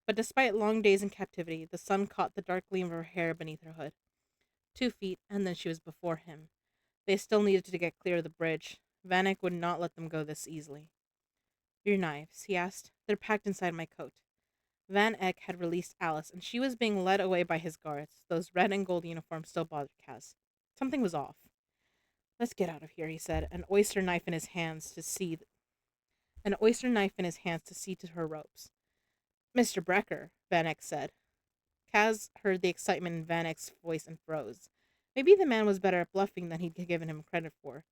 But despite long days in captivity, the sun caught the dark gleam of her hair beneath her hood. 2 feet, and then she was before him. They still needed to get clear of the bridge. Van Eyck would not let them go this easily. Your knives, he asked. They're packed inside my coat. Van Eyck had released Alice, and she was being led away by his guards. Those red and gold uniforms still bothered Kaz. Something was off. Let's get out of here, he said, an oyster knife in his hands to see to her ropes. Mr. Brecker, Van Eyck said. Kaz heard the excitement in Van Eyck's voice and froze. Maybe the man was better at bluffing than he'd given him credit for.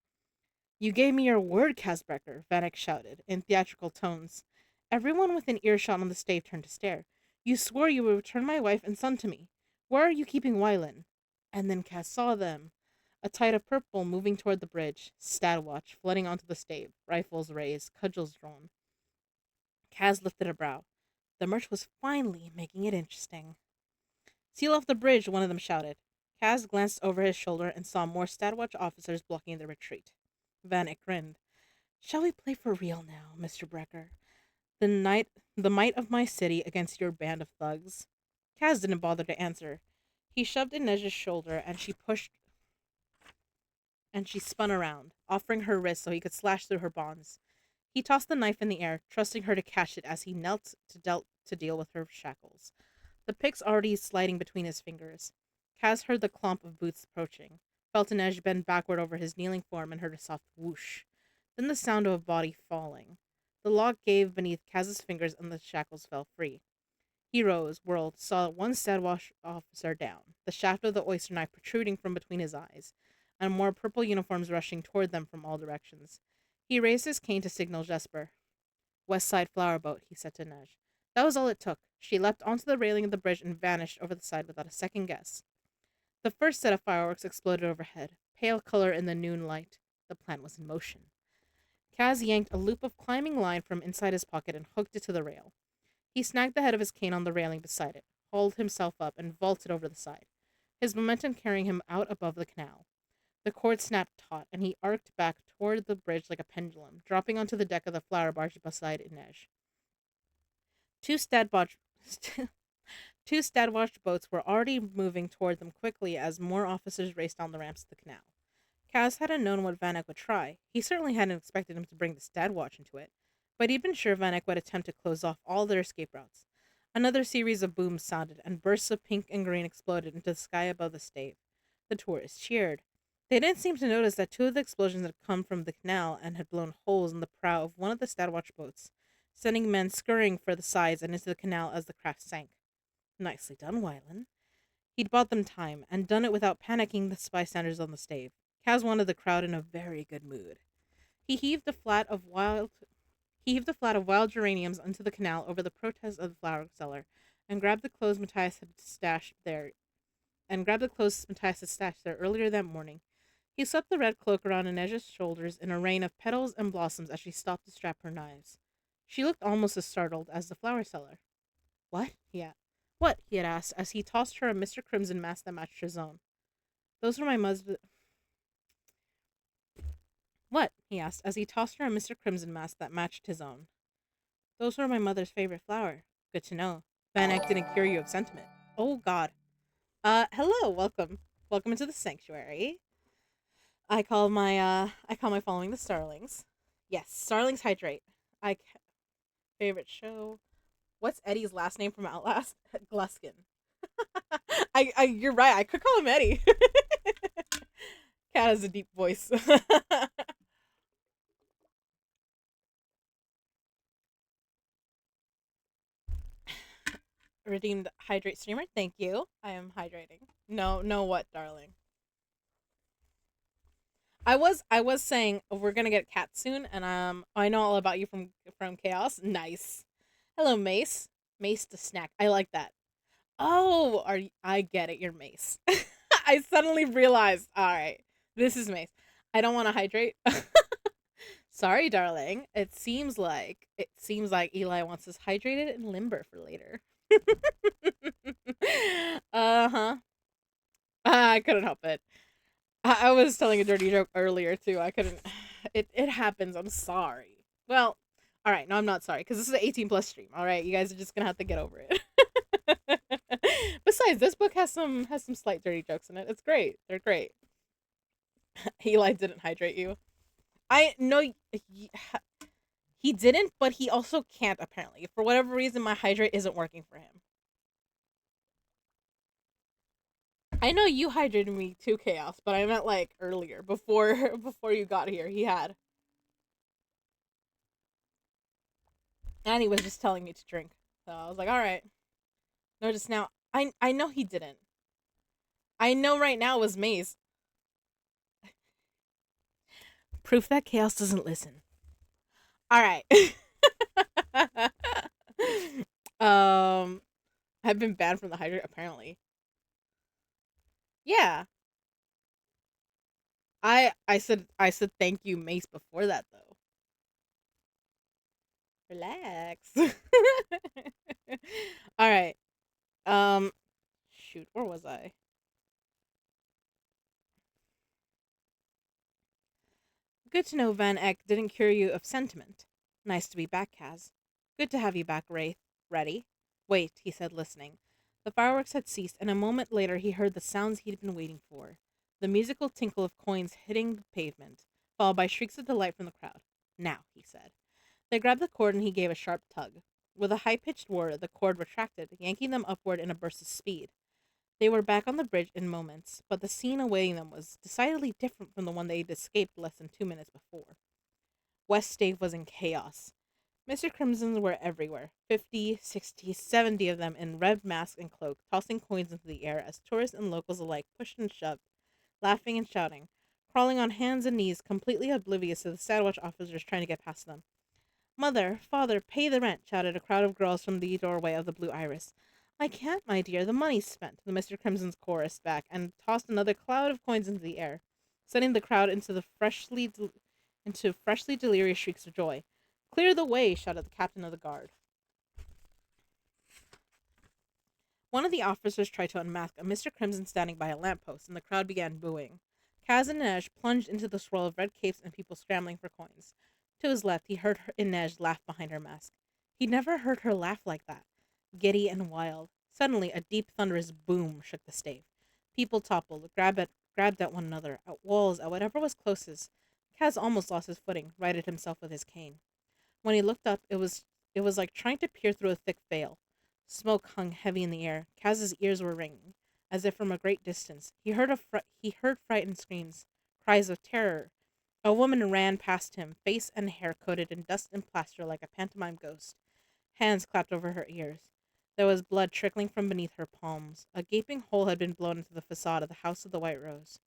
You gave me your word, Kaz Brecker, Van Eyck shouted, in theatrical tones. Everyone within earshot on the stage turned to stare. You swore you would return my wife and son to me. Where are you keeping Wylan? And then Cass saw them. A tide of purple moving toward the bridge, Stadwatch flooding onto the stave, rifles raised, cudgels drawn. Cass lifted a brow. The merch was finally making it interesting. Seal off the bridge, one of them shouted. Cass glanced over his shoulder and saw more Stadwatch officers blocking the retreat. Vanek grinned. Shall we play for real now, Mr. Brecker? The night, the might of my city against your band of thugs? Kaz didn't bother to answer. He shoved Inej's shoulder and she spun around, offering her wrist so he could slash through her bonds. He tossed the knife in the air, trusting her to catch it as he knelt to deal with her shackles. The picks already sliding between his fingers. Kaz heard the clomp of boots approaching, felt Inej bend backward over his kneeling form and heard a soft whoosh. Then the sound of a body falling. The log gave beneath Kaz's fingers and the shackles fell free. He rose, whirled, saw one Stadwash officer down, the shaft of the oyster knife protruding from between his eyes, and more purple uniforms rushing toward them from all directions. He raised his cane to signal Jesper. West Side Flower Boat, he said to Neige. That was all it took. She leapt onto the railing of the bridge and vanished over the side without a second guess. The first set of fireworks exploded overhead, pale color in the noon light. The plan was in motion. Kaz yanked a loop of climbing line from inside his pocket and hooked it to the rail. He snagged the head of his cane on the railing beside it, hauled himself up, and vaulted over the side, his momentum carrying him out above the canal. The cord snapped taut, and he arced back toward the bridge like a pendulum, dropping onto the deck of the flower barge beside Inej. Two Stadwatch two Stadwatch boats were already moving toward them quickly as more officers raced down the ramps to the canal. Kaz hadn't known what Van Eyck would try. He certainly hadn't expected him to bring the Stadwatch into it, but he'd been sure Van Eyck would attempt to close off all their escape routes. Another series of booms sounded, and bursts of pink and green exploded into the sky above the stave. The tourists cheered. They didn't seem to notice that two of the explosions had come from the canal and had blown holes in the prow of one of the Stadwatch boats, sending men scurrying for the sides and into the canal as the craft sank. Nicely done, Wylan. He'd bought them time, and done it without panicking the bystanders on the stave. Kaz wanted the crowd in a very good mood. He heaved a flat of wild geraniums into the canal over the protest of the flower seller, and grabbed the clothes Matthias had stashed there earlier that morning. He swept the red cloak around Inej's shoulders in a rain of petals and blossoms as she stopped to strap her knives. She looked almost as startled as the flower seller. What? What? He had asked as he tossed her a Mr. Crimson mask that matched his own. Those were my mother's. What? He asked as he tossed her a Mr. Crimson mask that matched his own. Those were my mother's favorite flower. Good to know. Van Eyck didn't cure you of sentiment. Oh, God. Hello, welcome. Welcome into the sanctuary. I call my following the starlings. Yes, starlings hydrate. Favorite show. What's Eddie's last name from Outlast? Gluskin. You're right. I could call him Eddie. Cat has a deep voice. Redeemed hydrate streamer. Thank you. I am hydrating. No, what, darling? I was saying we're gonna get a cat soon, and I know all about you from Chaos. Nice. Hello, Mace. Mace the snack. I like that. Oh, I get it. You're Mace. I suddenly realized. All right, this is Mace. I don't want to hydrate. Sorry, darling. It seems like Eli wants us hydrated and limber for later. Uh-huh. I couldn't help it. I was telling a dirty joke earlier too. I couldn't. It happens. I'm sorry. Well, all right. No, I'm not sorry because this is an 18 plus stream. All right, you guys are just gonna have to get over it. Besides, this book has some slight dirty jokes in it. It's great. They're great. Eli didn't hydrate you. I know he didn't, but he also can't apparently. For whatever reason, my hydrate isn't working for him. I know you hydrated me too, Chaos, but I meant like earlier, before before you got here. He had, and he was just telling me to drink. So I was like, all right. No, just now. I know he didn't. I know right now it was Maze. Proof that Chaos doesn't listen. All right. um, I've been banned from the hydrate apparently. Yeah, I said thank you, Mace, before that though. Relax. All right. Um, shoot, where was I? Good to know Van Eck didn't cure you of sentiment. Nice to be back, Kaz. Good to have you back, Wraith. Ready? Wait, he said, listening. The fireworks had ceased, and a moment later he heard the sounds he'd been waiting for. The musical tinkle of coins hitting the pavement, followed by shrieks of delight from the crowd. Now, he said. They grabbed the cord and he gave a sharp tug. With a high-pitched whir, the cord retracted, yanking them upward in a burst of speed. They were back on the bridge in moments, but the scene awaiting them was decidedly different from the one they'd escaped less than 2 minutes before. West Stave was in chaos. Mr. Crimsons were everywhere 50, 60, 70 of them in red mask and cloak, tossing coins into the air as tourists and locals alike pushed and shoved, laughing and shouting, crawling on hands and knees, completely oblivious to the Sadwatch officers trying to get past them. Mother, father, pay the rent, shouted a crowd of girls from the doorway of the Blue Iris. I can't, my dear, the money's spent, the Mr. Crimson's chorused back, and tossed another cloud of coins into the air, sending the crowd into freshly delirious shrieks of joy. Clear the way, shouted the captain of the guard. One of the officers tried to unmask a Mr. Crimson standing by a lamppost, and the crowd began booing. Kaz and Inej plunged into the swirl of red capes and people scrambling for coins. To his left, he heard Inej laugh behind her mask. He'd never heard her laugh like that, giddy and wild. Suddenly, a deep, thunderous boom shook the stave. People toppled, grabbed at one another, at walls, at whatever was closest. Kaz almost lost his footing, righted himself with his cane. When he looked up, it was like trying to peer through a thick veil. Smoke hung heavy in the air. Kaz's ears were ringing, as if from a great distance. He heard frightened screams, cries of terror. A woman ran past him, face and hair coated in dust and plaster like a pantomime ghost. Hands clapped over her ears. There was blood trickling from beneath her palms. A gaping hole had been blown into the facade of the House of the White Rose.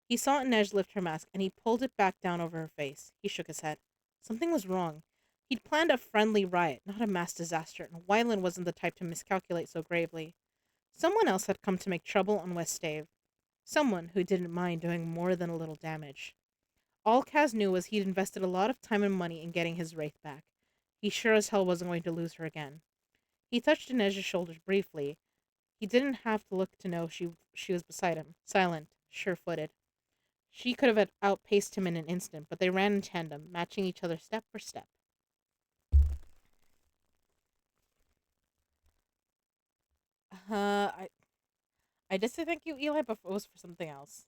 He saw Inej lift her mask, and he pulled it back down over her face. He shook his head. Something was wrong. He'd planned a friendly riot, not a mass disaster, and Wyland wasn't the type to miscalculate so gravely. Someone else had come to make trouble on West Stave. Someone who didn't mind doing more than a little damage. All Kaz knew was he'd invested a lot of time and money in getting his Wraith back. He sure as hell wasn't going to lose her again. He touched Inej's shoulders briefly. He didn't have to look to know she was beside him, silent, sure-footed. She could have outpaced him in an instant, but they ran in tandem, matching each other step for step. I just said thank you, Eli, but it was for something else.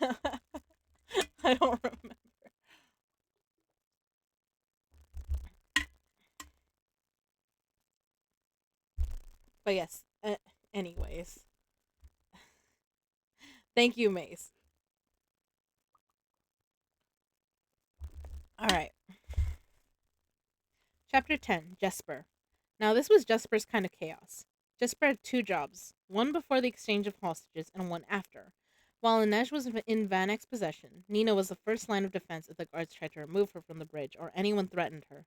I don't remember. But yes, anyways. Thank you, Mace. Alright. Chapter 10 Jesper. Now, this was Jesper's kind of chaos. Jesper had two jobs, one before the exchange of hostages and one after. While Inej was in Van Eck's possession, Nina was the first line of defense if the guards tried to remove her from the bridge or anyone threatened her.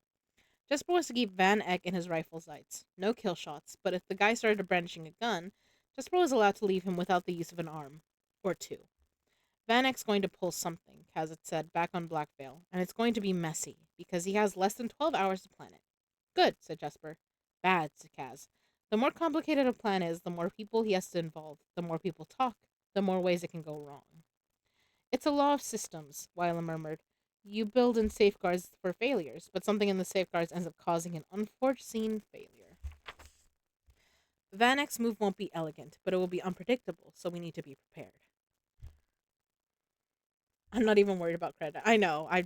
Jesper was to keep Van Eck in his rifle sights. No kill shots, but if the guy started brandishing a gun, Jesper was allowed to leave him without the use of an arm. Or two. Van Eck's going to pull something, Kaz had said back on Blackvale, and it's going to be messy, because he has less than 12 hours to plan it. Good, said Jesper. Bad, said Kaz. The more complicated a plan is, the more people he has to involve. The more people talk, the more ways it can go wrong. It's a law of systems, Wyla murmured. You build in safeguards for failures, but something in the safeguards ends up causing an unforeseen failure. Van Eck's move won't be elegant, but it will be unpredictable, so we need to be prepared. I'm not even worried about credit. I know. I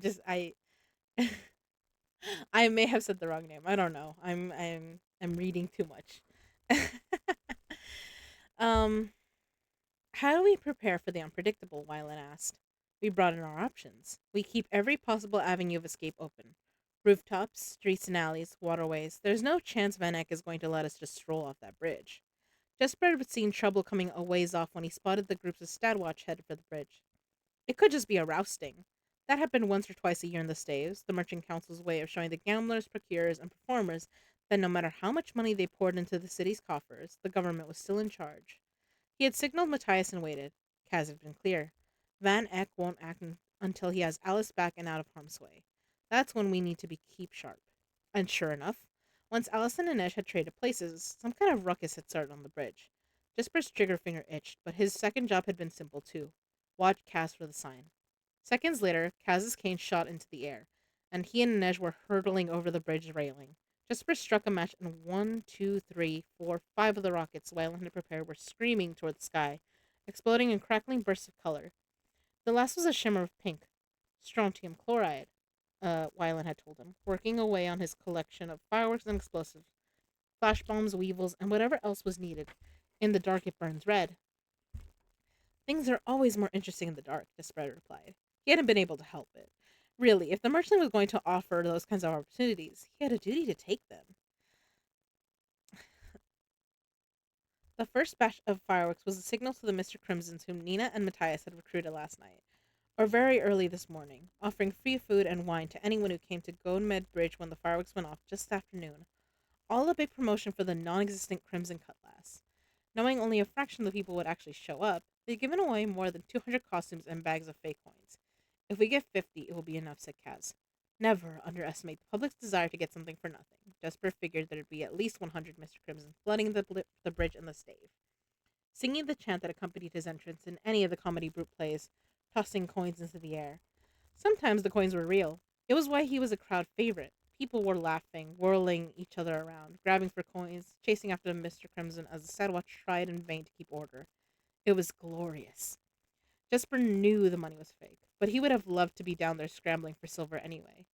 may have said the wrong name. I don't know. I'm reading too much. um how do we prepare for the unpredictable? Wylan asked. We broaden our options. We keep every possible avenue of escape open. Rooftops, streets and alleys, waterways. There's no chance Van Eck is going to let us just stroll off that bridge. Jesper had seen trouble coming a ways off when he spotted the groups of Stadwatch headed for the bridge. It could just be a rousting. That happened once or twice a year in the Staves, the Merchant Council's way of showing the gamblers, procurers, and performers that no matter how much money they poured into the city's coffers, the government was still in charge. He had signaled Matthias and waited. Kaz had been clear. Van Eck won't act until he has Alice back and out of harm's way. That's when we need to keep sharp. And sure enough, once Alice and Inej had traded places, some kind of ruckus had started on the bridge. Jesper's trigger finger itched, but his second job had been simple too. Watch Kaz for the sign. Seconds later, Kaz's cane shot into the air, and he and Inej were hurtling over the bridge railing. Jesper struck a match, and 1, 2, 3, 4, 5 of the rockets Wyland had prepared were screaming toward the sky, exploding in crackling bursts of color. The last was a shimmer of pink. Strontium chloride, Wyland had told him, working away on his collection of fireworks and explosives, flash bombs, weevils, and whatever else was needed. In the dark it burns red. Things are always more interesting in the dark, Jesper replied. He hadn't been able to help it. Really, if the merchant was going to offer those kinds of opportunities, he had a duty to take them. The first batch of fireworks was a signal to the Mr. Crimsons whom Nina and Matthias had recruited last night, or very early this morning, offering free food and wine to anyone who came to Goldmed Bridge when the fireworks went off just after noon. All a big promotion for the non-existent Crimson Cutlass. Knowing only a fraction of the people would actually show up, they'd given away more than 200 costumes and bags of fake coins. If we get 50, it will be enough, said Kaz. Never underestimate the public's desire to get something for nothing. Jesper figured there'd be at least 100 Mr. Crimsons flooding the bridge and the stave, singing the chant that accompanied his entrance in any of the comedy group plays, tossing coins into the air. Sometimes the coins were real. It was why he was a crowd favorite. People were laughing, whirling each other around, grabbing for coins, chasing after Mr. Crimson as the Sadwatch tried in vain to keep order. It was glorious. Jesper knew the money was fake, but he would have loved to be down there scrambling for silver anyway.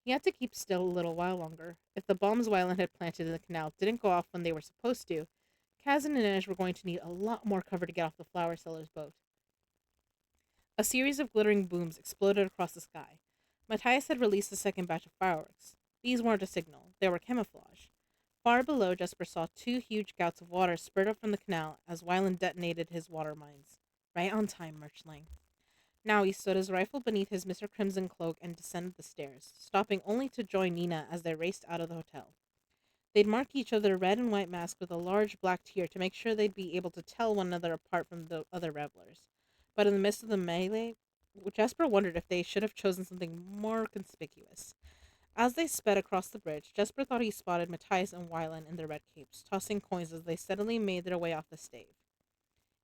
He had to keep still a little while longer. If the bombs Wyland had planted in the canal didn't go off when they were supposed to, Kaz and Inej were going to need a lot more cover to get off the flower seller's boat. A series of glittering booms exploded across the sky. Matthias had released the second batch of fireworks. These weren't a signal, they were camouflage. Far below, Jesper saw two huge gouts of water spurt up from the canal as Wyland detonated his water mines. Right on time, Merchling. Now he stood his rifle beneath his Mr. Crimson cloak and descended the stairs, stopping only to join Nina as they raced out of the hotel. They'd marked each other red and white masks with a large black tear to make sure they'd be able to tell one another apart from the other revelers. But in the midst of the melee, Jasper wondered if they should have chosen something more conspicuous. As they sped across the bridge, Jasper thought he spotted Matthias and Wyland in their red capes, tossing coins as they steadily made their way off the stave.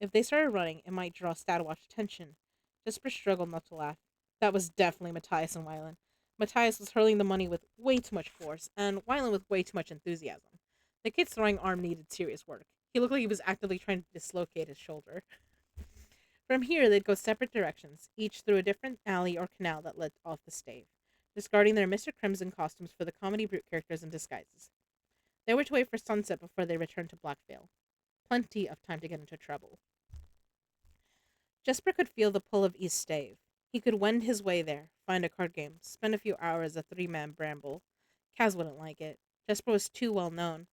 If they started running, it might draw Stadwatch attention. Jesper struggled not to laugh. That was definitely Matthias and Wyland. Matthias was hurling the money with way too much force, and Wyland with way too much enthusiasm. The kid's throwing arm needed serious work. He looked like he was actively trying to dislocate his shoulder. From here, they'd go separate directions, each through a different alley or canal that led off the stave, discarding their Mr. Crimson costumes for the comedy brute characters and disguises. They were to wait for sunset before they returned to Blackvale. Plenty of time to get into trouble. Jesper could feel the pull of East Stave. He could wend his way there, find a card game, spend a few hours a three-man bramble. Kaz wouldn't like it. Jesper was too well known.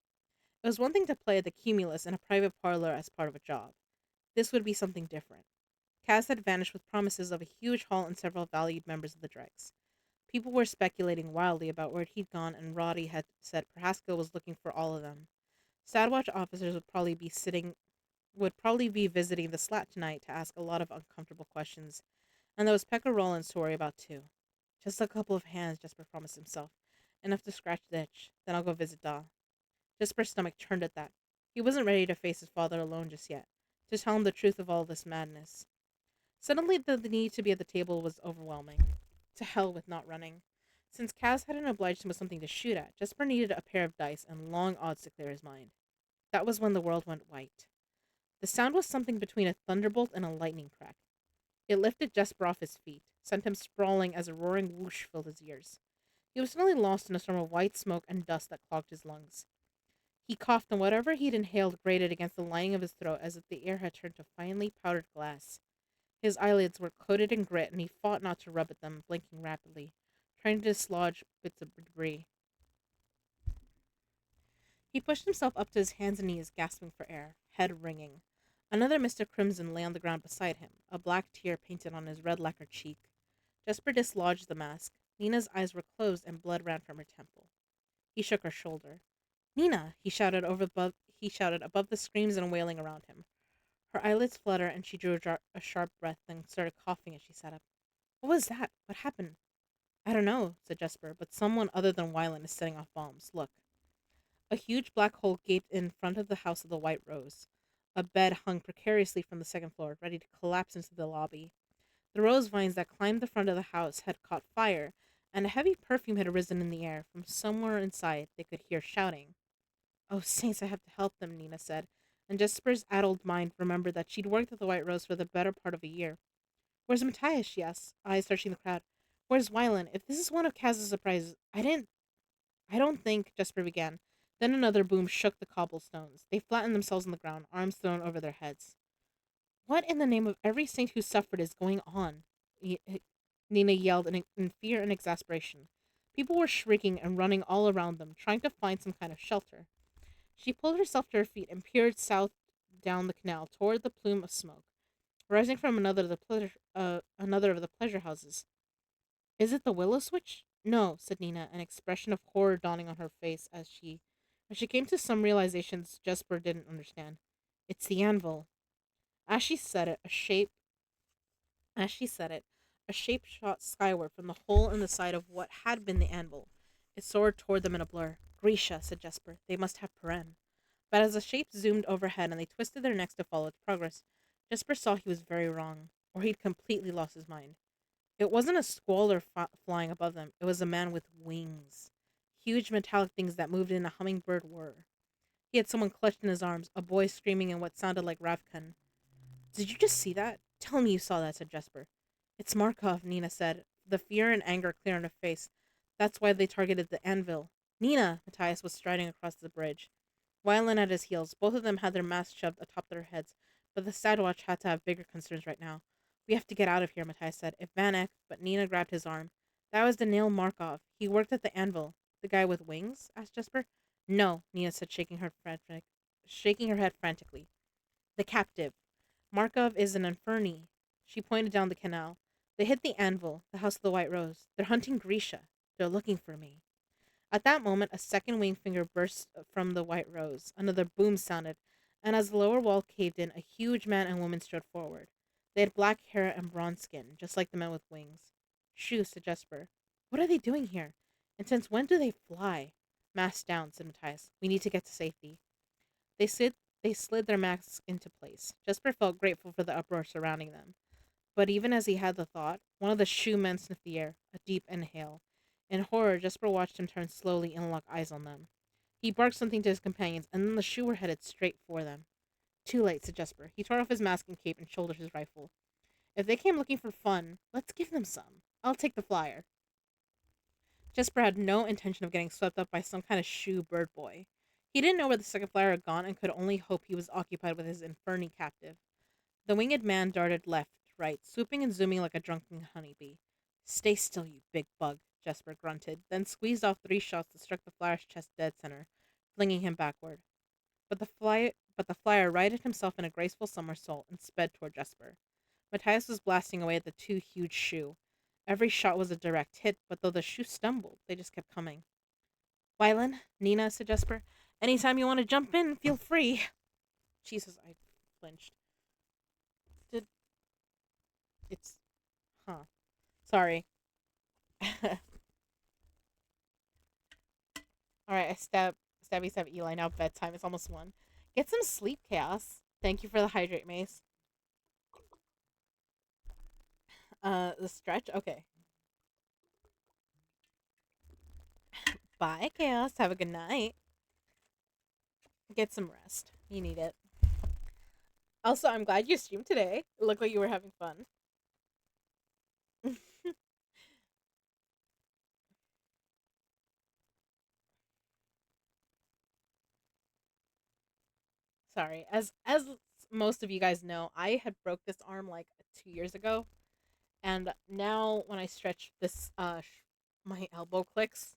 It was one thing to play at the Cumulus in a private parlor as part of a job. This would be something different. Kaz had vanished with promises of a huge haul and several valued members of the Dregs. People were speculating wildly about where he'd gone, and Roddy had said Prohaska was looking for all of them. Sadwatch officers would probably be visiting the slat tonight to ask a lot of uncomfortable questions, and there was Pekka Rollins to worry about too. Just a couple of hands, Jesper promised himself. Enough to scratch the itch. Then I'll go visit Da. Jesper's stomach churned at that. He wasn't ready to face his father alone just yet, to tell him the truth of all this madness. Suddenly, the need to be at the table was overwhelming. To hell with not running. Since Kaz hadn't obliged him with something to shoot at, Jesper needed a pair of dice and long odds to clear his mind. That was when the world went white. The sound was something between a thunderbolt and a lightning crack. It lifted Jesper off his feet, sent him sprawling as a roaring whoosh filled his ears. He was suddenly lost in a storm of white smoke and dust that clogged his lungs. He coughed, and whatever he'd inhaled grated against the lining of his throat as if the air had turned to finely powdered glass. His eyelids were coated in grit, and he fought not to rub at them, blinking rapidly, trying to dislodge bits of debris. He pushed himself up to his hands and knees, gasping for air, head ringing. Another Mr. Crimson lay on the ground beside him, a black tear painted on his red lacquered cheek. Jesper dislodged the mask. Nina's eyes were closed and blood ran from her temple. He shook her shoulder. Nina! He shouted above the screams and wailing around him. Her eyelids fluttered and she drew a sharp breath, then started coughing as she sat up. What was that? What happened? I don't know, said Jesper, but someone other than Wyland is setting off bombs. Look. A huge black hole gaped in front of the House of the White Rose. A bed hung precariously from the second floor, ready to collapse into the lobby. The rose vines that climbed the front of the house had caught fire, and a heavy perfume had arisen in the air. From somewhere inside, they could hear shouting. Oh, saints, I have to help them, Nina said, and Jesper's addled mind remembered that she'd worked at the White Rose for the better part of a year. Where's Matthias? She asked, eyes searching the crowd. Where's Wyland? If this is one of Kaz's surprises, I don't think, Jesper began. Then another boom shook the cobblestones. They flattened themselves on the ground, arms thrown over their heads. What in the name of every saint who suffered is going on? Nina yelled in fear and exasperation. People were shrieking and running all around them, trying to find some kind of shelter. She pulled herself to her feet and peered south down the canal toward the plume of smoke, rising from another of the pleasure houses. Is it the willow switch? No, said Nina, an expression of horror dawning on her face as she came to some realizations Jesper didn't understand. It's the anvil. As she said it, a shape shot skyward from the hole in the side of what had been the anvil. It soared toward them in a blur. Grisha, said Jesper. They must have Peren. But as the shape zoomed overhead and they twisted their necks to follow its progress, Jesper saw he was very wrong, or he'd completely lost his mind. It wasn't a squaller flying above them. It was a man with wings. Huge metallic things that moved in a hummingbird whir. He had someone clutched in his arms, a boy screaming in what sounded like Ravkan. Did you just see that? Tell me you saw that, said Jesper. It's Markov, Nina said, the fear and anger clear on her face. That's why they targeted the anvil. Nina! Matthias was striding across the bridge. Violin at his heels. Both of them had their masks shoved atop their heads, but the Sadwatch had to have bigger concerns right now. We have to get out of here, Matthias said. If Van Eck, but Nina grabbed his arm. That was Daniil Markov. He worked at the anvil. The guy with wings? Asked Jesper. No, Nina said, shaking her head frantically. The captive. Markov is an infernee. She pointed down the canal. They hit the anvil, the house of the White Rose. They're hunting Grisha. They're looking for me. At that moment, a second wing finger burst from the White Rose. Another boom sounded, and as the lower wall caved in, a huge man and woman strode forward. They had black hair and bronze skin, just like the men with wings. Shoo, said Jesper. What are they doing here? And since when do they fly? Masks down, said Matthias. We need to get to safety. They slid, they slid their masks into place. Jesper felt grateful for the uproar surrounding them. But even as he had the thought, one of the shoe men sniffed the air, a deep inhale. In horror, Jesper watched him turn slowly and lock eyes on them. He barked something to his companions, and then the shoe were headed straight for them. Too late, said Jesper. He tore off his mask and cape and shouldered his rifle. If they came looking for fun, let's give them some. I'll take the flyer. Jesper had no intention of getting swept up by some kind of shoe bird boy. He didn't know where the second flyer had gone and could only hope he was occupied with his infernal captive. The winged man darted left, right, swooping and zooming like a drunken honeybee. Stay still, you big bug, Jesper grunted, then squeezed off 3 shots that struck the flyer's chest dead center, flinging him backward. But the flyer righted himself in a graceful somersault and sped toward Jesper. Matthias was blasting away at the 2 huge shoe. Every shot was a direct hit, but though the shoe stumbled, they just kept coming. Wylan, Nina, said Jesper, anytime you want to jump in, feel free. Jesus, I flinched. Did it's huh. Sorry. Alright, stab Eli, now bedtime. It's almost 1. Get some sleep, Chaos. Thank you for the hydrate mace. The stretch? Okay. Bye, Chaos. Have a good night. Get some rest. You need it. Also, I'm glad you streamed today. It looked like you were having fun. Sorry. As most of you guys know, I had broke this arm like 2 years ago, and now when I stretch this, my elbow clicks.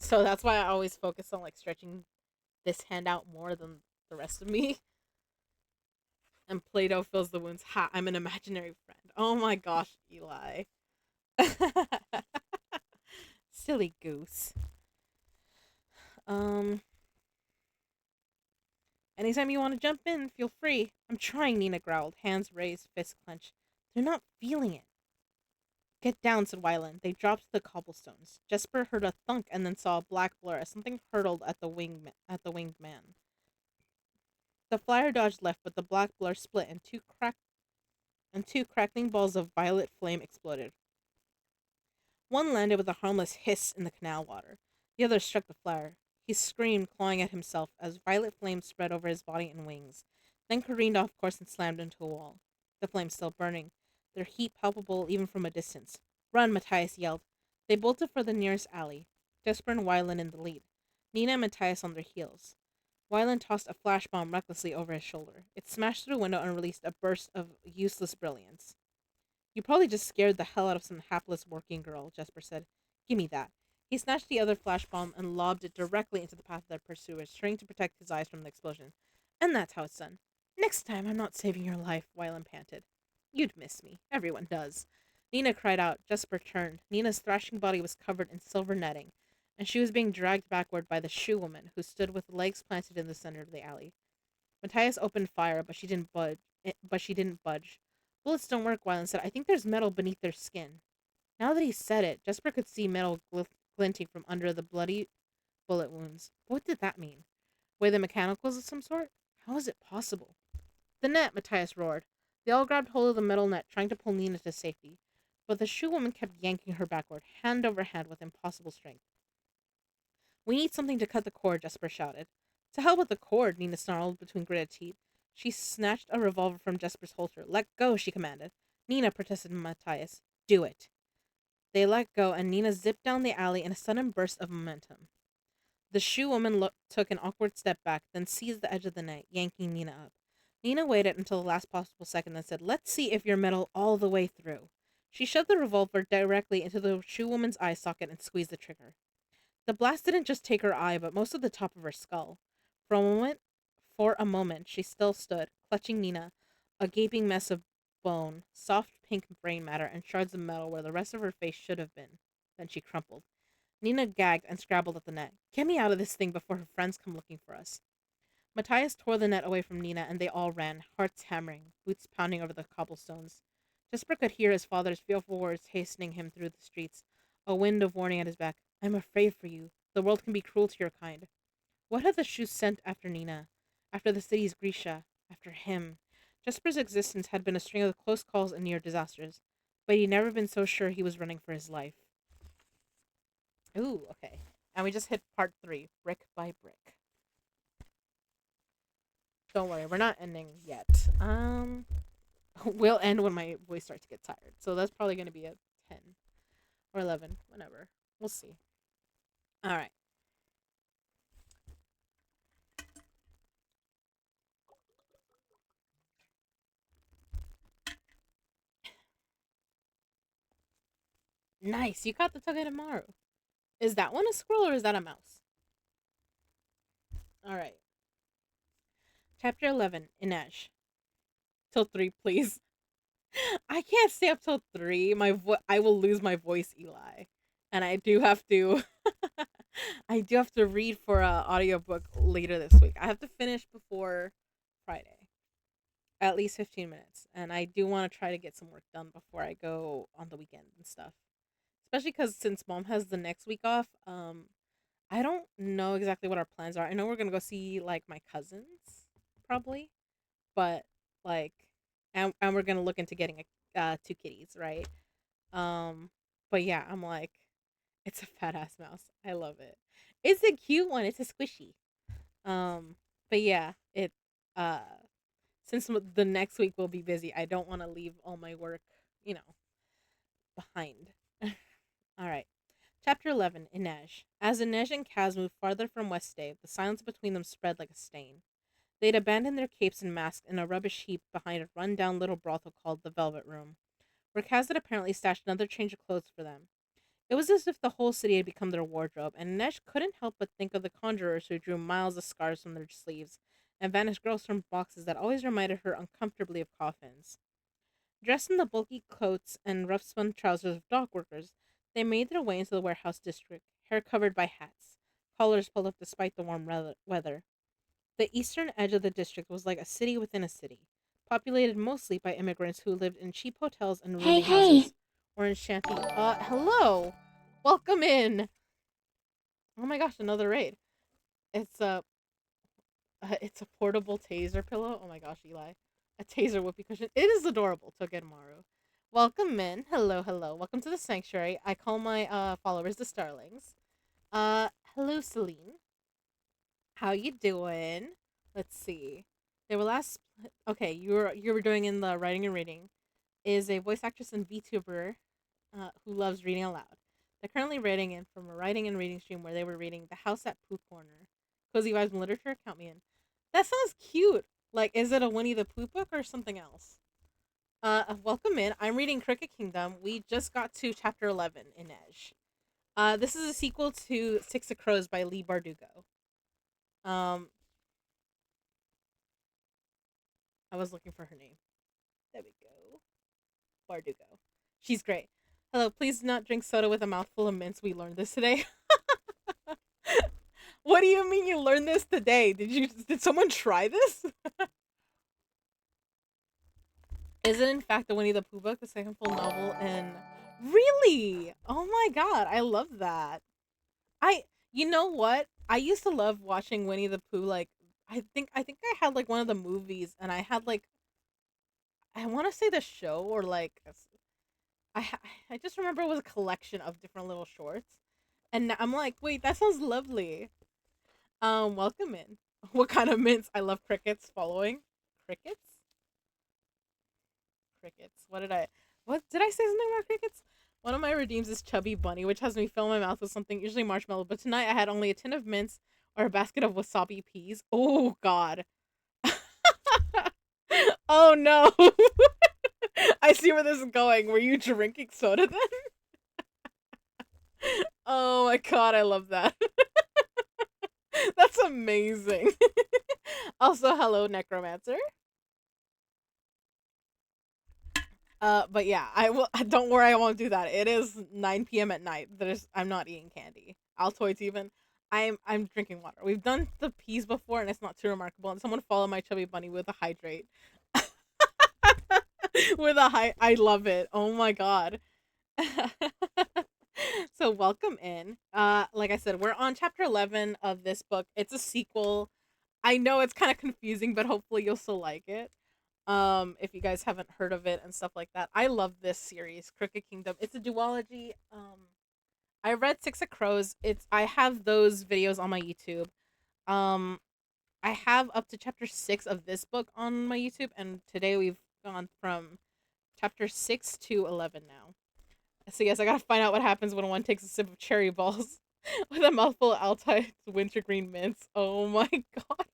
So that's why I always focus on like stretching this hand out more than the rest of me. And Play-Doh fills the wounds. Ha! I'm an imaginary friend. Oh my gosh, Eli. Silly goose. Um. Anytime you want to jump in, feel free. I'm trying, Nina growled, hands raised, fists clenched. They're not feeling it. Get down, said Wyland. They dropped to the cobblestones. Jesper heard a thunk and then saw a black blur as something hurtled at the winged man. The flyer dodged left, but the black blur split and two crackling balls of violet flame exploded. One landed with a harmless hiss in the canal water. The other struck the flyer. He screamed, clawing at himself as violet flames spread over his body and wings, then careened off course and slammed into a wall. The flames still burning, their heat palpable even from a distance. Run, Matthias yelled. They bolted for the nearest alley, Jesper and Wyland in the lead, Nina and Matthias on their heels. Wyland tossed a flash bomb recklessly over his shoulder. It smashed through a window and released a burst of useless brilliance. You probably just scared the hell out of some hapless working girl, Jesper said. Gimme that. He snatched the other flash bomb and lobbed it directly into the path of their pursuers, trying to protect his eyes from the explosion. And that's how it's done. Next time, I'm not saving your life, Wylan panted. You'd miss me. Everyone does. Nina cried out. Jesper turned. Nina's thrashing body was covered in silver netting, and she was being dragged backward by the shoe woman, who stood with legs planted in the center of the alley. Matthias opened fire, but she didn't budge. Bullets don't work, Wyland said. I think there's metal beneath their skin. Now that he said it, Jesper could see metal glinting from under the bloody bullet wounds. What did that mean? Were they mechanicals of some sort? How is it possible? The net, Matthias roared. They all grabbed hold of the metal net, trying to pull Nina to safety. But the shoe woman kept yanking her backward, hand over hand with impossible strength. We need something to cut the cord, Jesper shouted. To hell with the cord, Nina snarled between gritted teeth. She snatched a revolver from Jesper's holster. Let go, she commanded. Nina, protested Matthias. Do it. They let go, and Nina zipped down the alley in a sudden burst of momentum. The shoe woman took an awkward step back, then seized the edge of the net, yanking Nina up. Nina waited until the last possible second, then said, Let's see if you're metal all the way through. She shoved the revolver directly into the shoe woman's eye socket and squeezed the trigger. The blast didn't just take her eye, but most of the top of her skull. For a moment, she still stood, clutching Nina, a gaping mess of bone, soft pink brain matter, and shards of metal where the rest of her face should have been. Then she crumpled. Nina gagged and scrabbled at the net. Get me out of this thing before her friends come looking for us. Matthias tore the net away from Nina, and they all ran, hearts hammering, boots pounding over the cobblestones. Jesper could hear his father's fearful words hastening him through the streets, a wind of warning at his back. I'm afraid for you. The world can be cruel to your kind. What had the shoes sent after Nina? After the city's Grisha? After him? Jesper's existence had been a string of close calls and near disasters, but he'd never been so sure he was running for his life. Ooh, okay. And we just hit part 3, brick by brick. Don't worry, we're not ending yet. We'll end when my voice starts to get tired. So that's probably going to be a 10 or 11, whenever. We'll see. All right. Nice. You caught the Togedemaru. Is that one a squirrel or is that a mouse? All right. Chapter 11, Inej. Till 3, please. I can't stay up till 3. I will lose my voice, Eli. And I do have to I do have to read for a audiobook later this week. I have to finish before Friday. At least 15 minutes. And I do want to try to get some work done before I go on the weekend and stuff. Especially cuz since mom has the next week off, I don't know exactly what our plans are. I know we're going to go see like my cousins probably, but like and we're going to look into getting a 2 kitties, right? Um but yeah, I'm like it's a fat ass mouse. I love it. It's a cute one. It's a squishy. But yeah, it uh since the next week will be busy, I don't want to leave all my work, you know, behind. All right. Chapter 11, Inej. As Inej and Kaz moved farther from Westave, the silence between them spread like a stain. They'd abandoned their capes and masks in a rubbish heap behind a run-down little brothel called the Velvet Room, where Kaz had apparently stashed another change of clothes for them. It was as if the whole city had become their wardrobe, and Inej couldn't help but think of the conjurers who drew miles of scars from their sleeves, and vanished girls from boxes that always reminded her uncomfortably of coffins. Dressed in the bulky coats and rough spun trousers of dock workers, they made their way into the warehouse district, hair covered by hats, collars pulled up despite the warm weather. The eastern edge of the district was like a city within a city, populated mostly by immigrants who lived in cheap hotels and Hey, rooming hey! houses, or in shanty. Hello! Welcome in! Oh my gosh, another raid. It's it's a portable taser pillow. Oh my gosh, Eli. A taser whoopee cushion. It is adorable, Togedemaru. Welcome in. Hello, hello. Welcome to the sanctuary. I call my followers the starlings. Hello, Celine. How you doing? Let's see. They were last. Okay, you were doing in the writing and reading. Is a voice actress and VTuber who loves reading aloud. They're currently writing in from a writing and reading stream where they were reading The House at Pooh Corner. Cozy Vibes and Literature, count me in. That sounds cute. Like, is it a Winnie the Pooh book or something else? Welcome in. I'm reading Cricket Kingdom. We just got to chapter 11 in Edge. This is a sequel to Six of Crows by Leigh Bardugo. Um, I was looking for her name. There we go. Bardugo. She's great. Hello, please do not drink soda with a mouthful of mints. We learned this today. What do you mean you learned this today? Did someone try this? Is it in fact the Winnie the Pooh book, the second full novel? And really, oh my god, I love that. I You know what? I used to love watching Winnie the Pooh. Like I think I had like one of the movies, and I had like I want to say the show or like I ha- I just remember it was a collection of different little shorts, and I'm like, wait, that sounds lovely. Welcome in. What kind of mints? I love crickets. Following crickets. Crickets. What did I say something about crickets? One of my redeems is Chubby Bunny, which has me fill my mouth with something, usually marshmallow. But tonight I had only a tin of mints or a basket of wasabi peas. Oh God. Oh no. I see where this is going. Were you drinking soda then? Oh my God, I love that. That's amazing. Also, hello, Necromancer. But yeah, I will. Don't worry, I won't do that. It is 9 p.m. at night. I'm not eating candy. Altoids even. I'm drinking water. We've done the peas before, and it's not too remarkable. And someone follow my chubby bunny with a hydrate. With a high, I love it. Oh my god. So welcome in. Like I said, we're on chapter 11 of this book. It's a sequel. I know it's kind of confusing, but hopefully you'll still like it. If you guys haven't heard of it and stuff like that. I love this series, Crooked Kingdom. It's a duology. I read Six of Crows. I have those videos on my YouTube. Um I have up to chapter 6 of this book on my YouTube, and today we've gone from chapter 6 to 11 now. So yes, I gotta find out what happens when one takes a sip of cherry balls with a mouthful of Altai wintergreen mints. Oh my god.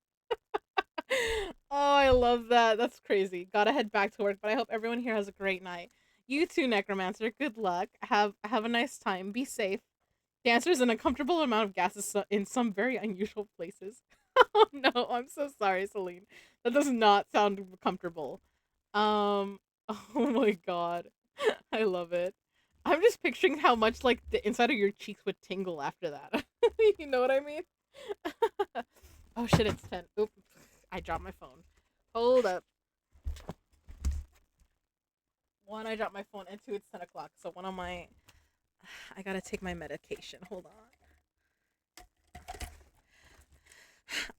Oh, I love that. That's crazy. Gotta head back to work, but I hope everyone here has a great night. You too, Necromancer. Good luck. Have a nice time. Be safe. The answer is an uncomfortable amount of gases in some very unusual places. Oh no, I'm so sorry, Celine. That does not sound comfortable. Um, oh my god. I love it. I'm just picturing how much like the inside of your cheeks would tingle after that. You know what I mean? Oh shit, it's 10. Oop. I dropped my phone. Hold up. One, I dropped my phone, and two, it's 10 o'clock. So one of my I gotta take my medication. Hold on.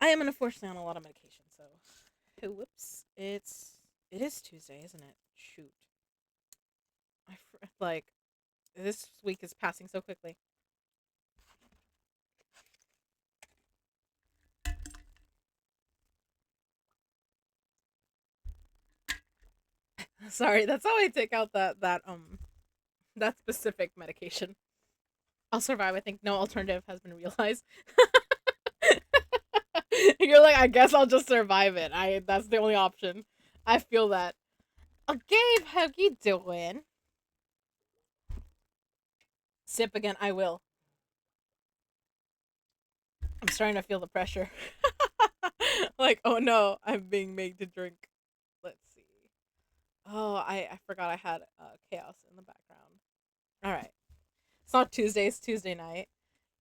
I am unfortunately on a lot of medication, so whoops. It is Tuesday, isn't it? Shoot. Like this week is passing so quickly. Sorry, that's how I take out that specific medication. I'll survive. I think no alternative has been realized. You're like, I guess I'll just survive it. I That's the only option. I feel that. Oh, Gabe, how you doing? Sip again. I will. I'm starting to feel the pressure. Like, oh no, I'm being made to drink. Let's see. Oh, I forgot I had chaos in the background. All right. It's not Tuesday. It's Tuesday night.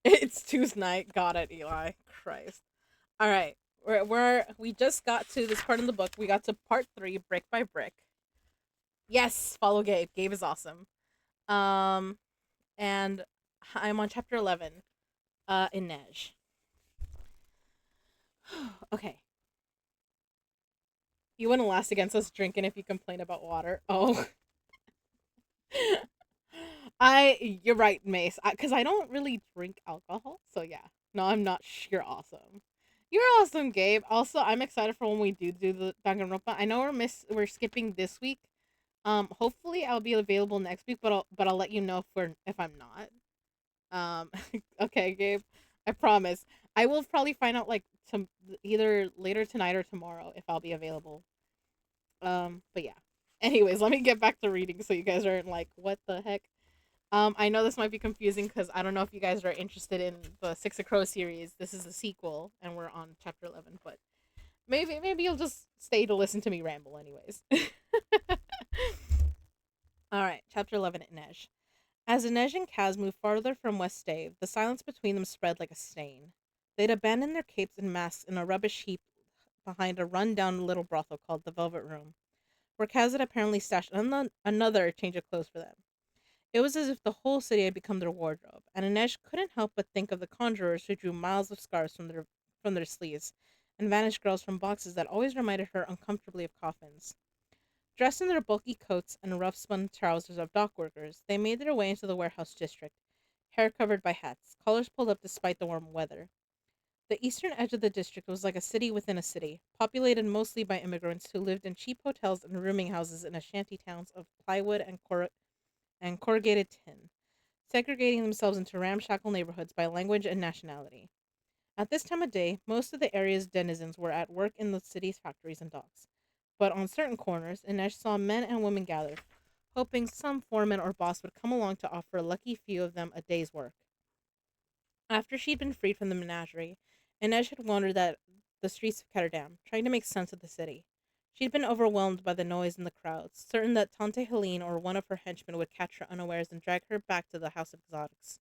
It's Tuesday night. Got it, Eli. Christ. All right. We just got to this part in the book. We got to part 3, brick by brick. Yes, follow Gabe. Gabe is awesome. Um, and I'm on chapter 11. In Nej. Okay. You wouldn't last against us drinking if you complain about water. Oh. You're right, Mace. Because I don't really drink alcohol. So yeah. No, I'm not. You're awesome. You're awesome, Gabe. Also, I'm excited for when we do the Danganronpa. I know we're skipping this week. Hopefully I'll be available next week, but I'll let you know if I'm not. Okay, Gabe. I promise. I will probably find out like either later tonight or tomorrow if I'll be available. But yeah. Anyways, let me get back to reading so you guys aren't like, what the heck? I know this might be confusing because I don't know if you guys are interested in the Six of Crows series. This is a sequel, and we're on chapter 11. But maybe you'll just stay to listen to me ramble, anyways. All right, chapter 11. Inej. As Inej and Kaz moved farther from West Stave, the silence between them spread like a stain. They'd abandoned their capes and masks in a rubbish heap behind a run-down little brothel called the Velvet Room, where Kaz had apparently stashed another change of clothes for them. It was as if the whole city had become their wardrobe, and Inej couldn't help but think of the conjurers who drew miles of scarves from their sleeves, and vanished girls from boxes that always reminded her uncomfortably of coffins. Dressed in their bulky coats and rough spun trousers of dock workers, they made their way into the warehouse district, hair covered by hats, collars pulled up despite the warm weather. The eastern edge of the district was like a city within a city, populated mostly by immigrants who lived in cheap hotels and rooming houses in shanty towns of plywood and corrugated tin, segregating themselves into ramshackle neighborhoods by language and nationality. At this time of day, most of the area's denizens were at work in the city's factories and docks. But on certain corners, Inej saw men and women gather, hoping some foreman or boss would come along to offer a lucky few of them a day's work. After she'd been freed from the menagerie, Inej had wandered the streets of Ketterdam, trying to make sense of the city. She'd been overwhelmed by the noise and the crowds, certain that Tante Helene or one of her henchmen would catch her unawares and drag her back to the House of Exotics.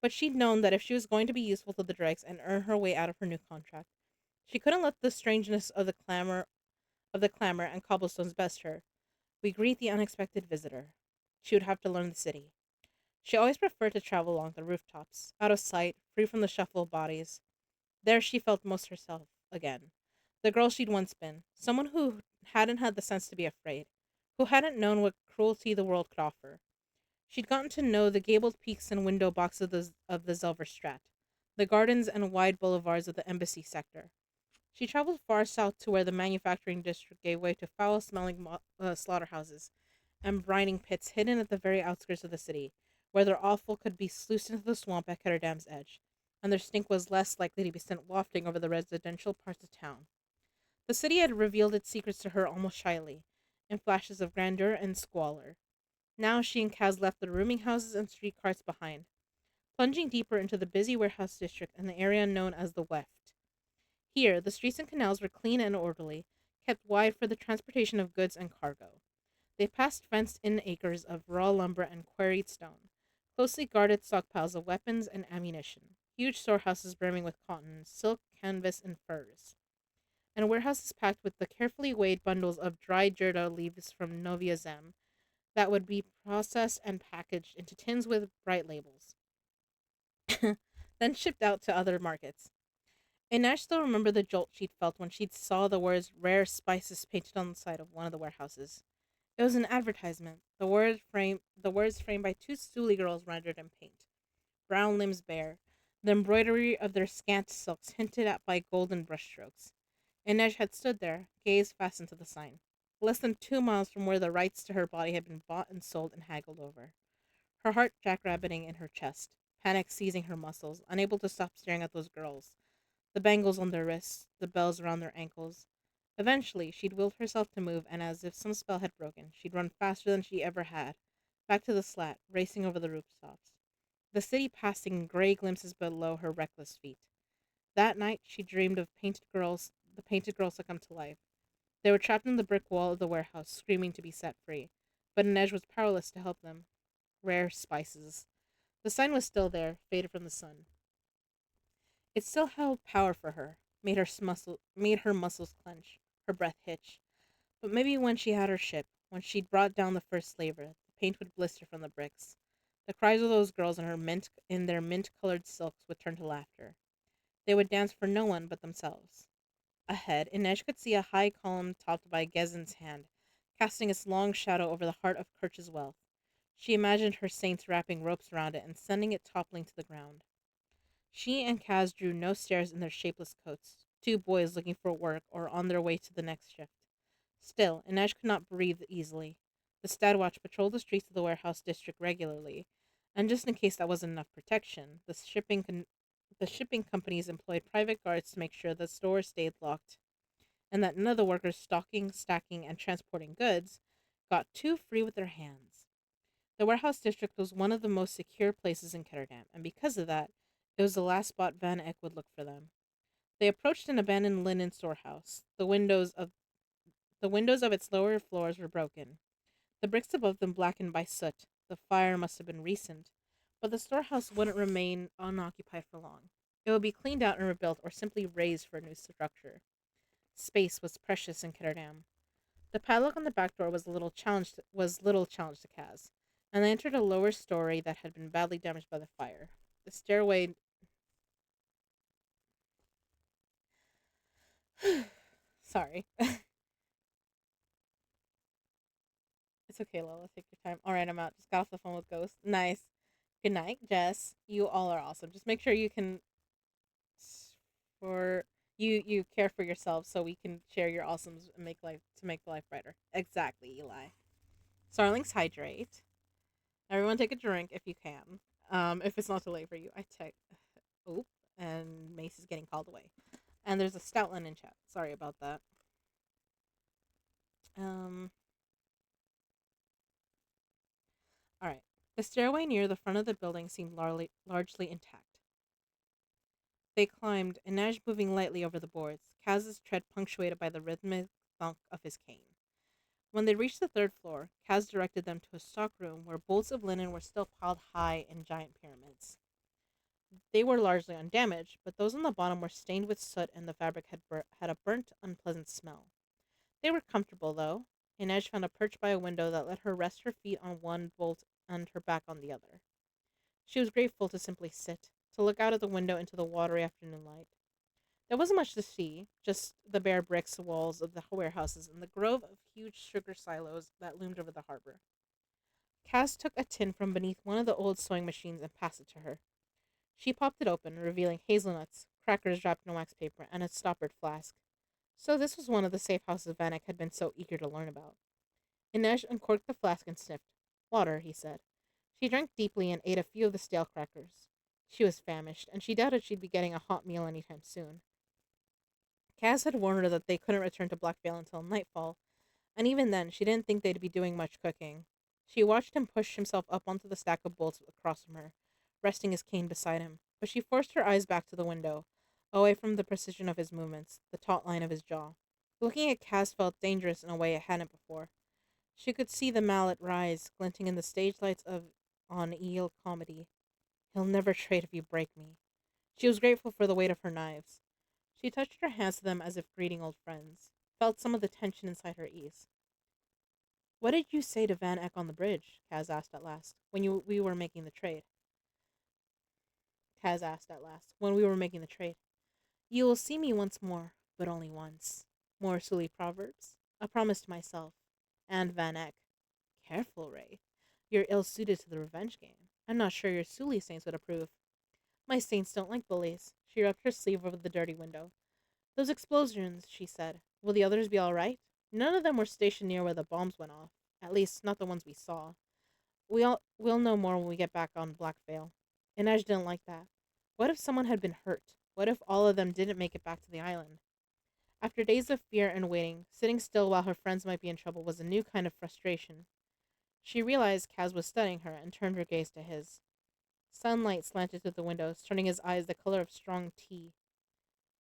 But she'd known that if she was going to be useful to the dregs and earn her way out of her new contract, she couldn't let the strangeness of the clamor and cobblestones best her. We greet the unexpected visitor. She would have to learn the city. She always preferred to travel along the rooftops, out of sight, free from the shuffle of bodies. There she felt most herself again. The girl she'd once been. Someone who hadn't had the sense to be afraid. Who hadn't known what cruelty the world could offer. She'd gotten to know the gabled peaks and window boxes of the Zelverstraat, the gardens and wide boulevards of the embassy sector. She traveled far south to where the manufacturing district gave way to foul-smelling slaughterhouses and brining pits hidden at the very outskirts of the city, where their offal could be sluiced into the swamp at Ketterdam's edge, and their stink was less likely to be sent wafting over the residential parts of town. The city had revealed its secrets to her almost shyly, in flashes of grandeur and squalor. Now she and Kaz left the rooming houses and streetcars behind, plunging deeper into the busy warehouse district and the area known as the Weft. Here, the streets and canals were clean and orderly, kept wide for the transportation of goods and cargo. They passed fenced in acres of raw lumber and quarried stone, closely guarded stockpiles of weapons and ammunition, huge storehouses brimming with cotton, silk, canvas, and furs, and warehouses packed with the carefully weighed bundles of dried Jurda leaves from Novia Zem that would be processed and packaged into tins with bright labels, then shipped out to other markets. And Nash still remembered the jolt she'd felt when she saw the words rare spices painted on the side of one of the warehouses. It was an advertisement, the words framed by two stooly girls rendered in paint, brown limbs bare, the embroidery of their scant silks hinted at by golden brushstrokes. Inej had stood there, gaze fastened to the sign, less than 2 miles from where the rights to her body had been bought and sold and haggled over. Her heart jackrabbiting in her chest, panic seizing her muscles, unable to stop staring at those girls, the bangles on their wrists, the bells around their ankles. Eventually, she'd willed herself to move, and as if some spell had broken, she'd run faster than she ever had, back to the slat, racing over the rooftops, the city passing gray glimpses below her reckless feet. That night, she dreamed of the painted girls had come to life. They were trapped in the brick wall of the warehouse, screaming to be set free. But Inej was powerless to help them. Rare spices. The sign was still there, faded from the sun. It still held power for her, made her muscles clench, her breath hitch. But maybe when she had her ship, when she'd brought down the first slaver, the paint would blister from the bricks. The cries of those girls in their mint-colored silks would turn to laughter. They would dance for no one but themselves. Ahead, Inej could see a high column topped by Gezin's hand, casting its long shadow over the heart of Kirch's wealth. She imagined her saints wrapping ropes around it and sending it toppling to the ground. She and Kaz drew no stairs in their shapeless coats, two boys looking for work or on their way to the next shift. Still, Inej could not breathe easily. The Stadwatch patrolled the streets of the warehouse district regularly, and just in case that wasn't enough protection, the shipping companies employed private guards to make sure the stores stayed locked, and that none of the workers stocking, stacking, and transporting goods got too free with their hands. The warehouse district was one of the most secure places in Ketterdam, and because of that, it was the last spot Van Eck would look for them. They approached an abandoned linen storehouse. The windows of its lower floors were broken, the bricks above them blackened by soot. The fire must have been recent, but the storehouse wouldn't remain unoccupied for long. It would be cleaned out and rebuilt, or simply razed for a new structure. Space was precious in Ketterdam. The padlock on the back door was little challenge to Kaz, and they entered a lower story that had been badly damaged by the fire. The stairway. Sorry. It's okay, Lola. Take your time. All right, I'm out. Just got off the phone with Ghost. Nice. Good night, Jess. You all are awesome. Just make sure you can for you care for yourself so we can share your awesomes and make life brighter. Exactly, Eli. Starlings, hydrate. Everyone take a drink if you can. If it's not too late for you. I take oop and Mace is getting called away. And there's a Stoutland in chat. Sorry about that. Um Alright. The stairway near the front of the building seemed largely intact. They climbed, Inaj moving lightly over the boards, Kaz's tread punctuated by the rhythmic thunk of his cane. When they reached the third floor, Kaz directed them to a stockroom where bolts of linen were still piled high in giant pyramids. They were largely undamaged, but those on the bottom were stained with soot and the fabric had a burnt, unpleasant smell. They were comfortable, though. Inaj found a perch by a window that let her rest her feet on one bolt and her back on the other. She was grateful to simply sit, to look out of the window into the watery afternoon light. There wasn't much to see, just the bare bricks walls of the warehouses and the grove of huge sugar silos that loomed over the harbor. Cass took a tin from beneath one of the old sewing machines and passed it to her. She popped it open, revealing hazelnuts, crackers wrapped in wax paper, and a stoppered flask. So this was one of the safe houses Vanek had been so eager to learn about. Inej uncorked the flask and sniffed. Water, he said. She drank deeply and ate a few of the stale crackers. She was famished, and she doubted she'd be getting a hot meal any time soon. Kaz had warned her that they couldn't return to Blackvale until nightfall, and even then she didn't think they'd be doing much cooking. She watched him push himself up onto the stack of bolts across from her, resting his cane beside him, but she forced her eyes back to the window, away from the precision of his movements, the taut line of his jaw. Looking at Kaz felt dangerous in a way it hadn't before. She could see the mallet rise, glinting in the stage lights of on eel comedy. He'll never trade if you break me. She was grateful for the weight of her knives. She touched her hands to them as if greeting old friends, felt some of the tension inside her ease. What did you say to Van Eck on the bridge? Kaz asked at last, when we were making the trade. Kaz asked at last, when we were making the trade. You will see me once more, but only once. More Sully proverbs. A promise to myself. And Van Eck. Careful, Ray. You're ill-suited to the revenge game. I'm not sure your Sully saints would approve. My saints don't like bullies. She rubbed her sleeve over the dirty window. Those explosions, she said. Will the others be all right? None of them were stationed near where the bombs went off. At least, not the ones we saw. We'll know more when we get back on Blackvale. Inej didn't like that. What if someone had been hurt? What if all of them didn't make it back to the island? After days of fear and waiting, sitting still while her friends might be in trouble was a new kind of frustration. She realized Kaz was studying her and turned her gaze to his. Sunlight slanted through the windows, turning his eyes the color of strong tea.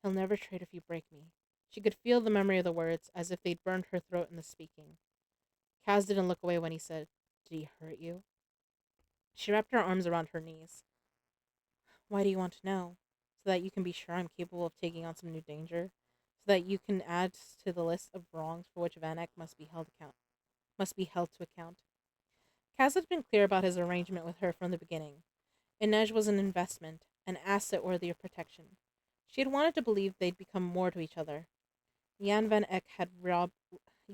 He'll never trade if you break me. She could feel the memory of the words, as if they'd burned her throat in the speaking. Kaz didn't look away when he said, Did he hurt you? She wrapped her arms around her knees. Why do you want to know? So that you can be sure I'm capable of taking on some new danger? So that you can add to the list of wrongs for which Vanek must be held to account. Kaz had been clear about his arrangement with her from the beginning. Inej was an investment, an asset worthy of protection. She had wanted to believe they'd become more to each other. Jan van Eyck had robbed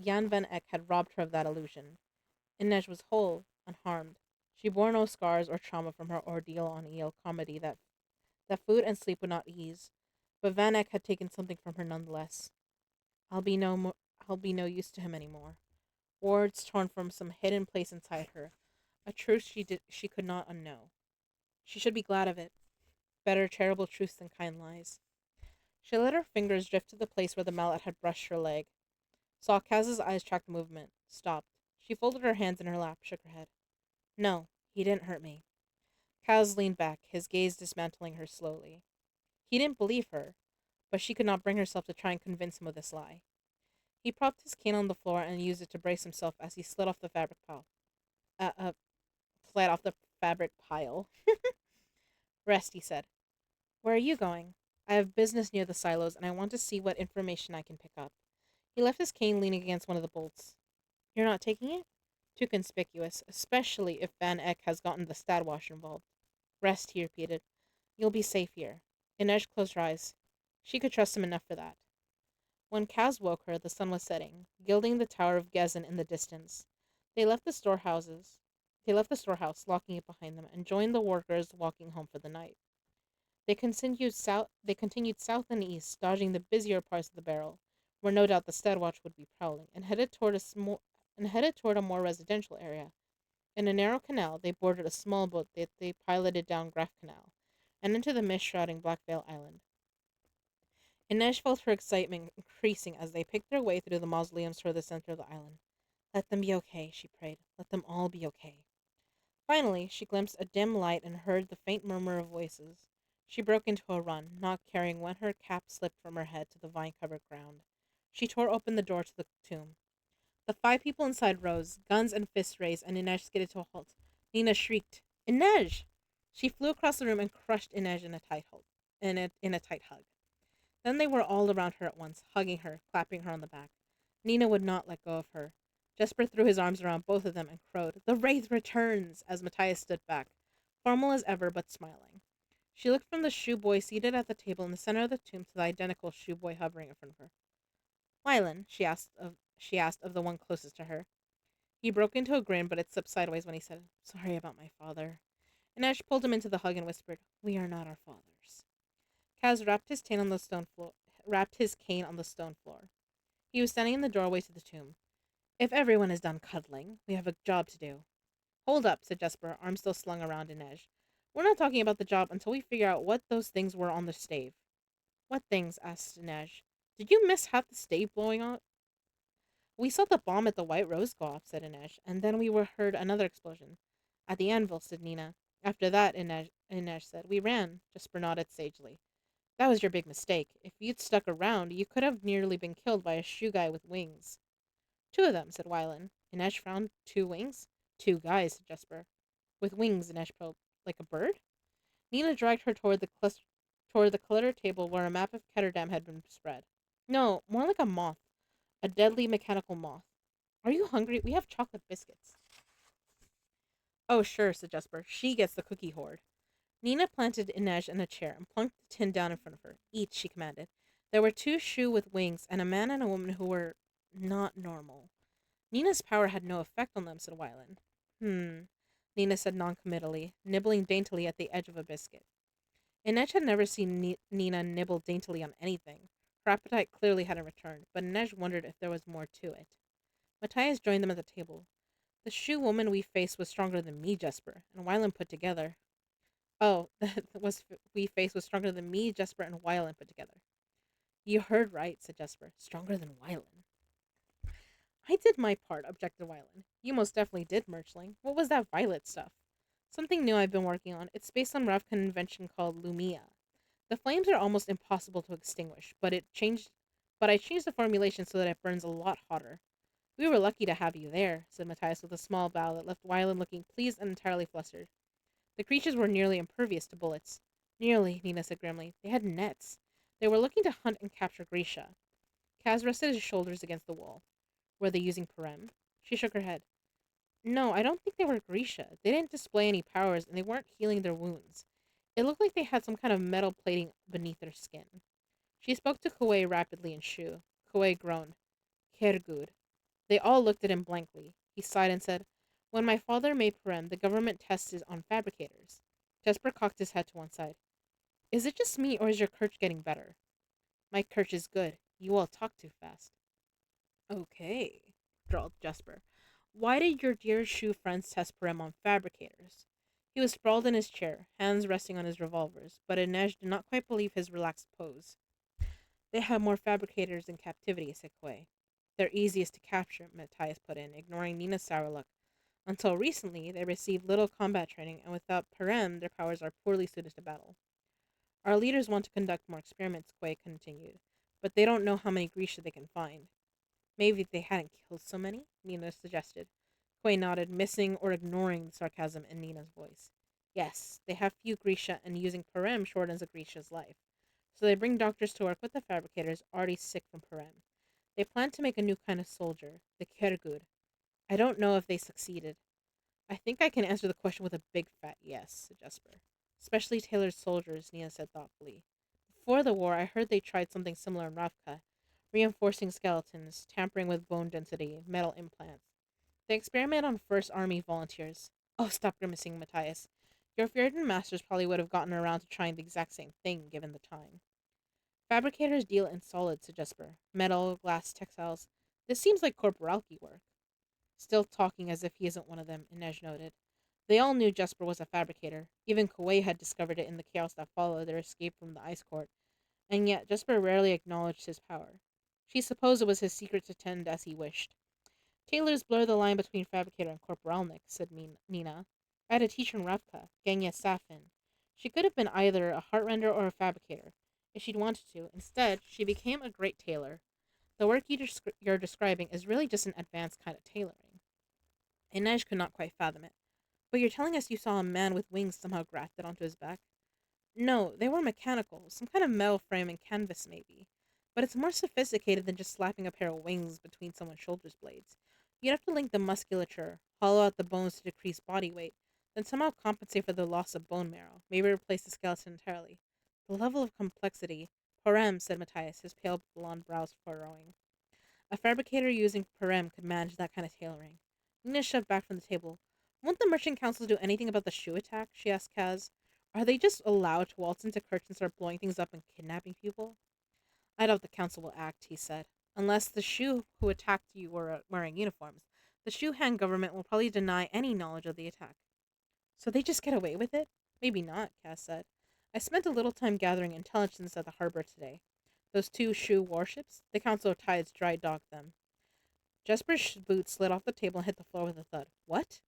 her of that illusion. Inej was whole, unharmed. She bore no scars or trauma from her ordeal on eel comedy that food and sleep would not ease, but Van Eyck had taken something from her nonetheless. I'll be no mo- I'll be no use to him anymore. Words torn from some hidden place inside her, a truth she could not unknow. She should be glad of it. Better terrible truths than kind lies. She let her fingers drift to the place where the mallet had brushed her leg. Saw Kaz's eyes track the movement. Stopped. She folded her hands in her lap, shook her head. No, he didn't hurt me. Kaz leaned back, his gaze dismantling her slowly. He didn't believe her, but she could not bring herself to try and convince him of this lie. He propped his cane on the floor and used it to brace himself as he slid off the fabric pile. Uh, uh, Slid off the fabric pile. Rest, he said. Where are you going? I have business near the silos, and I want to see what information I can pick up. He left his cane leaning against one of the bolts. You're not taking it? Too conspicuous, especially if Van Eck has gotten the Stadwash involved. Rest, he repeated. You'll be safe here. Inej closed her eyes. She could trust him enough for that. When Kaz woke her, the sun was setting, gilding the tower of Gezin in the distance. They left the storehouses. They left the storehouse, locking it behind them, and joined the workers walking home for the night. They continued south and east, dodging the busier parts of the barrel, where no doubt the Stadwatch would be prowling, and headed toward a more residential area. In a narrow canal, they boarded a small boat that they piloted down Graf Canal, and into the mist shrouding Blackvale Island. Inej felt her excitement increasing as they picked their way through the mausoleums toward the center of the island. Let them be okay, she prayed. Let them all be okay. Finally, she glimpsed a dim light and heard the faint murmur of voices. She broke into a run, not caring when her cap slipped from her head to the vine-covered ground. She tore open the door to the tomb. The 5 people inside rose, guns and fists raised, and Inej skidded to a halt. Nina shrieked, Inej! She flew across the room and crushed Inej in a tight hug. Then they were all around her at once, hugging her, clapping her on the back. Nina would not let go of her. Jesper threw his arms around both of them and crowed, The Wraith returns! As Matthias stood back, formal as ever but smiling. She looked from the shoe boy seated at the table in the center of the tomb to the identical shoe boy hovering in front of her. Wylan, she asked of the one closest to her. He broke into a grin, but it slipped sideways when he said, Sorry about my father. And Ash pulled him into the hug and whispered, We are not our fathers. Kaz wrapped his cane on the stone floor. He was standing in the doorway to the tomb. If everyone is done cuddling, we have a job to do. Hold up, said Jesper, arm still slung around Inej. We're not talking about the job until we figure out what those things were on the stave. What things? Asked Inej. Did you miss half the stave blowing out? We saw the bomb at the White Rose go off, said Inej, and then we were heard another explosion. At the anvil, said Nina. After that, Inej said, we ran. Jesper nodded sagely. That was your big mistake. If you'd stuck around, you could have nearly been killed by a shoe guy with wings. 2 of them, said Wylan. Inej frowned. 2 wings? 2 guys, said Jesper. With wings, Inej probed. Like a bird? Nina dragged her toward the cluttered table where a map of Ketterdam had been spread. No, more like a moth. A deadly mechanical moth. Are you hungry? We have chocolate biscuits. Oh, sure, said Jesper. She gets the cookie horde. Nina planted Inej in a chair and plunked the tin down in front of her. Eat, she commanded. There were 2 shoe with wings and a man and a woman who were not normal. Nina's power had no effect on them, said Wylan. Nina said noncommittally, nibbling daintily at the edge of a biscuit. Inej had never seen Nina nibble daintily on anything. Her appetite clearly hadn't returned, but Inej wondered if there was more to it. Matthias joined them at the table. The shoe woman we faced was stronger than me, Jesper, and Wylan put together. Oh, we faced was stronger than me, Jesper, and Wylan put together. You heard right, said Jesper. Stronger than Wylan. I did my part, objected Wylan. You most definitely did, Merchling. What was that violet stuff? Something new I've been working on. It's based on Ravkan invention called Lumia. The flames are almost impossible to extinguish, but I changed the formulation so that it burns a lot hotter. We were lucky to have you there, said Matthias with a small bow that left Wylan looking pleased and entirely flustered. The creatures were nearly impervious to bullets. Nearly, Nina said grimly. They had nets. They were looking to hunt and capture Grisha. Kaz rested his shoulders against the wall. Were they using Parem? She shook her head. No, I don't think they were Grisha. They didn't display any powers, and they weren't healing their wounds. It looked like they had some kind of metal plating beneath their skin. She spoke to Kuwei rapidly in Shu. Kuwei groaned. Kergud. They all looked at him blankly. He sighed and said, When my father made Parem, the government tested on fabricators. Jesper cocked his head to one side. Is it just me, or is your Kirch getting better? My Kirch is good. You all talk too fast. Okay, drawled Jesper. Why did your dear Shu friends test Parem on fabricators? He was sprawled in his chair, hands resting on his revolvers, but Inej did not quite believe his relaxed pose. They have more fabricators in captivity, said Kuei. They're easiest to capture, Matthias put in, ignoring Nina's sour look. Until recently, they received little combat training, and without Parem, their powers are poorly suited to battle. Our leaders want to conduct more experiments, Quay continued, but they don't know how many Grisha they can find. Maybe if they hadn't killed so many, Nina suggested. Quay nodded, missing or ignoring the sarcasm in Nina's voice. Yes, they have few Grisha, and using Parem shortens a Grisha's life. So they bring doctors to work with the fabricators already sick from Parem. They plan to make a new kind of soldier, the Kergud. I don't know if they succeeded. I think I can answer the question with a big fat yes, said Jesper. Especially tailored soldiers, Nina said thoughtfully. Before the war, I heard they tried something similar in Ravka, reinforcing skeletons, tampering with bone density, metal implants. They experiment on First Army volunteers. Oh, stop grimacing, Matthias. Your Fjordan masters probably would have gotten around to trying the exact same thing given the time. Fabricators deal in solids, said Jesper. Metal, glass, textiles. This seems like corporalky work. Still talking as if he isn't one of them, Inej noted. They all knew Jesper was a fabricator. Even Kuwei had discovered it in the chaos that followed their escape from the ice court, and yet Jesper rarely acknowledged his power. She supposed it was his secret to tend as he wished. Tailors blur the line between fabricator and corporalnik, said Nina. I had a teacher in Ravka, Genya Safin. She could have been either a heartrender or a fabricator, if she'd wanted to. Instead, she became a great tailor. The work you're describing is really just an advanced kind of tailoring. Inej could not quite fathom it. But you're telling us you saw a man with wings somehow grafted onto his back? No, they were mechanical, some kind of metal frame and canvas, maybe. But it's more sophisticated than just slapping a pair of wings between someone's shoulder blades. You'd have to link the musculature, hollow out the bones to decrease body weight, then somehow compensate for the loss of bone marrow, maybe replace the skeleton entirely. The level of complexity. Parem, said Matthias, his pale blonde brows furrowing. A fabricator using Parem could manage that kind of tailoring. Nina shoved back from the table. Won't the merchant council do anything about the shoe attack? She asked Kaz. Are they just allowed to waltz into Kirch and start blowing things up and kidnapping people? I doubt the council will act, he said. Unless the Shu who attacked you were wearing uniforms. The Shu Han government will probably deny any knowledge of the attack. So they just get away with it? Maybe not, Cass said. I spent a little time gathering intelligence at the harbor today. Those two Shu warships, the Council of Tides dry docked them. Jesper's boot slid off the table and hit the floor with a thud. What?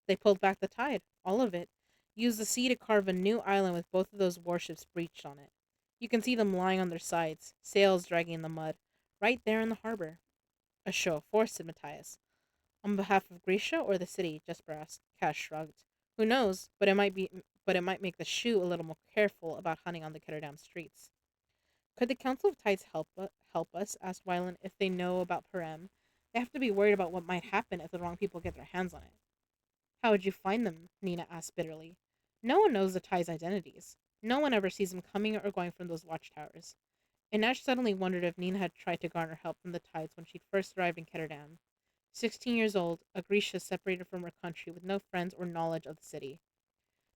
They pulled back the tide. All of it. Used the sea to carve a new island with both of those warships breached on it. You can see them lying on their sides, sails dragging in the mud, right there in the harbor. A show of force, said Matthias. On behalf of Grisha or the city, Jesper asked. Cash shrugged. Who knows, but it might make the Shu a little more careful about hunting on the Ketterdam streets. Could the Council of Tides help us? Asked Wylan. If they know about Parem, they have to be worried about what might happen if the wrong people get their hands on it. How would you find them? Nina asked bitterly. No one knows the Tides' identities. No one ever sees them coming or going from those watchtowers. And Ash suddenly wondered if Nina had tried to garner help from the Tides when she'd first arrived in Ketterdam. 16 years old, a Grisha separated from her country with no friends or knowledge of the city.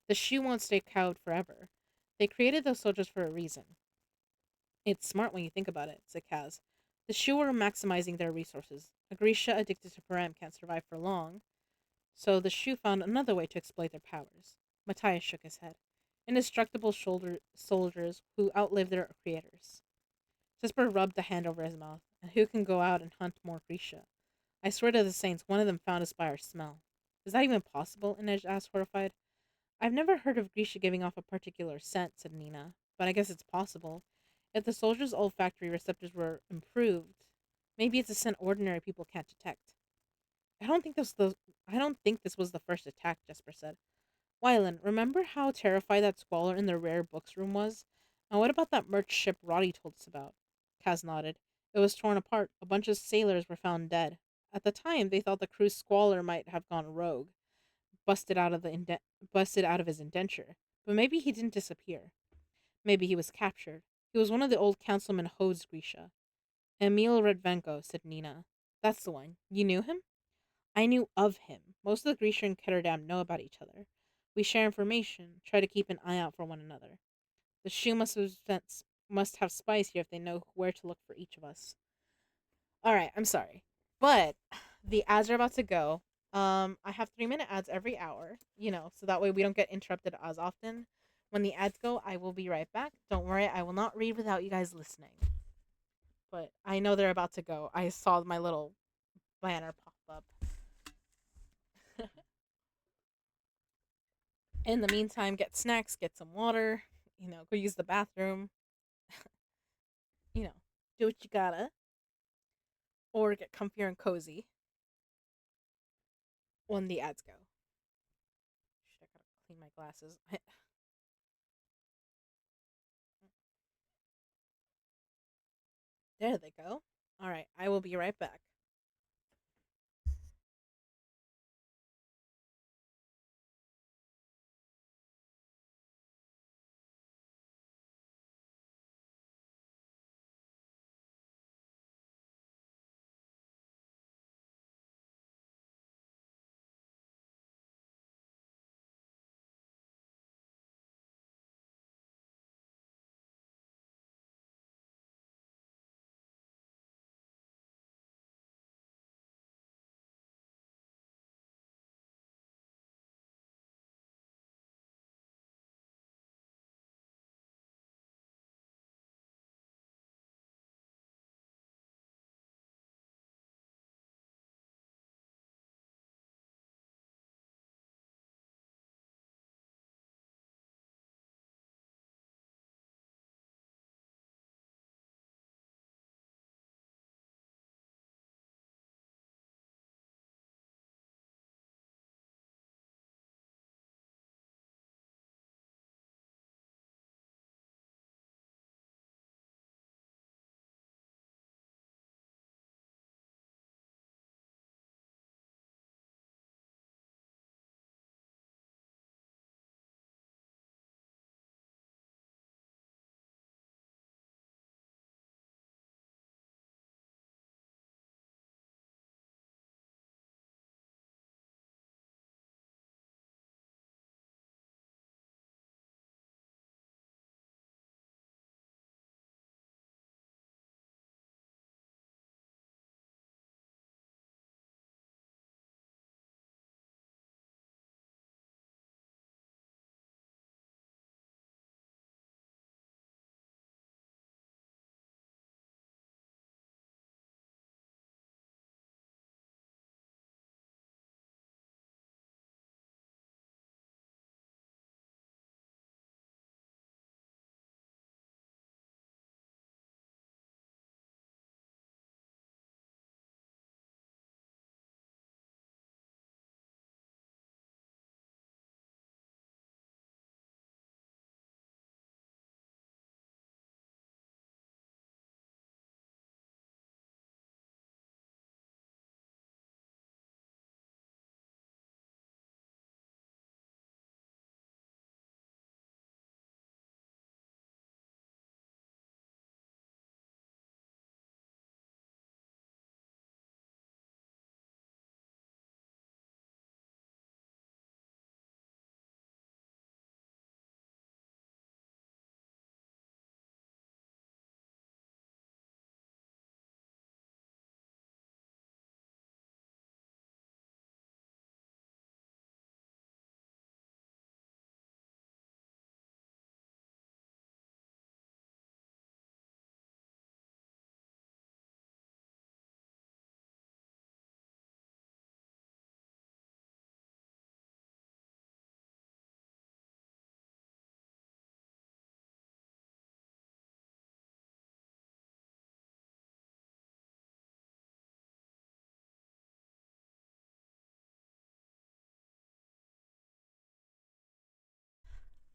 The Shu won't stay cowed forever. They created those soldiers for a reason. It's smart when you think about it, said Kaz. The Shu are maximizing their resources. A Grisha addicted to Param can't survive for long, so the Shu found another way to exploit their powers. Matthias shook his head. Indestructible soldiers who outlive their creators. Jesper rubbed the hand over his mouth. And who can go out and hunt more Grisha? I swear to the saints, one of them found us by our smell. Is that even possible? Inej asked, horrified. I've never heard of Grisha giving off a particular scent, said Nina, but I guess it's possible. If the soldiers' olfactory receptors were improved, maybe it's a scent ordinary people can't detect. I don't think this was the first attack, Jesper said. Wylan, remember how terrified that squalor in the rare books room was? And what about that merch ship Roddy told us about? Kaz nodded. It was torn apart. A bunch of sailors were found dead. At the time, they thought the crew's squalor might have gone rogue, busted out of his indenture. But maybe he didn't disappear. Maybe he was captured. He was one of the old councilman Hode's Grisha. Emil Redvenko, said Nina. That's the one. You knew him? I knew of him. Most of the Grisha and Ketterdam know about each other. We share information, try to keep an eye out for one another. The Shu must have spies here if they know where to look for each of us. All right, I'm sorry, but the ads are about to go. I have 3 minute ads every hour, so that way we don't get interrupted as often. When the ads go, I will be right back. Don't worry, I will not read without you guys listening. but I know they're about to go. I saw my little banner pop up. In the meantime, get snacks, get some water, go use the bathroom, you know, do what you gotta, or get comfier and cozy when the ads go. Shit, I gotta clean my glasses. There they go. All right, I will be right back.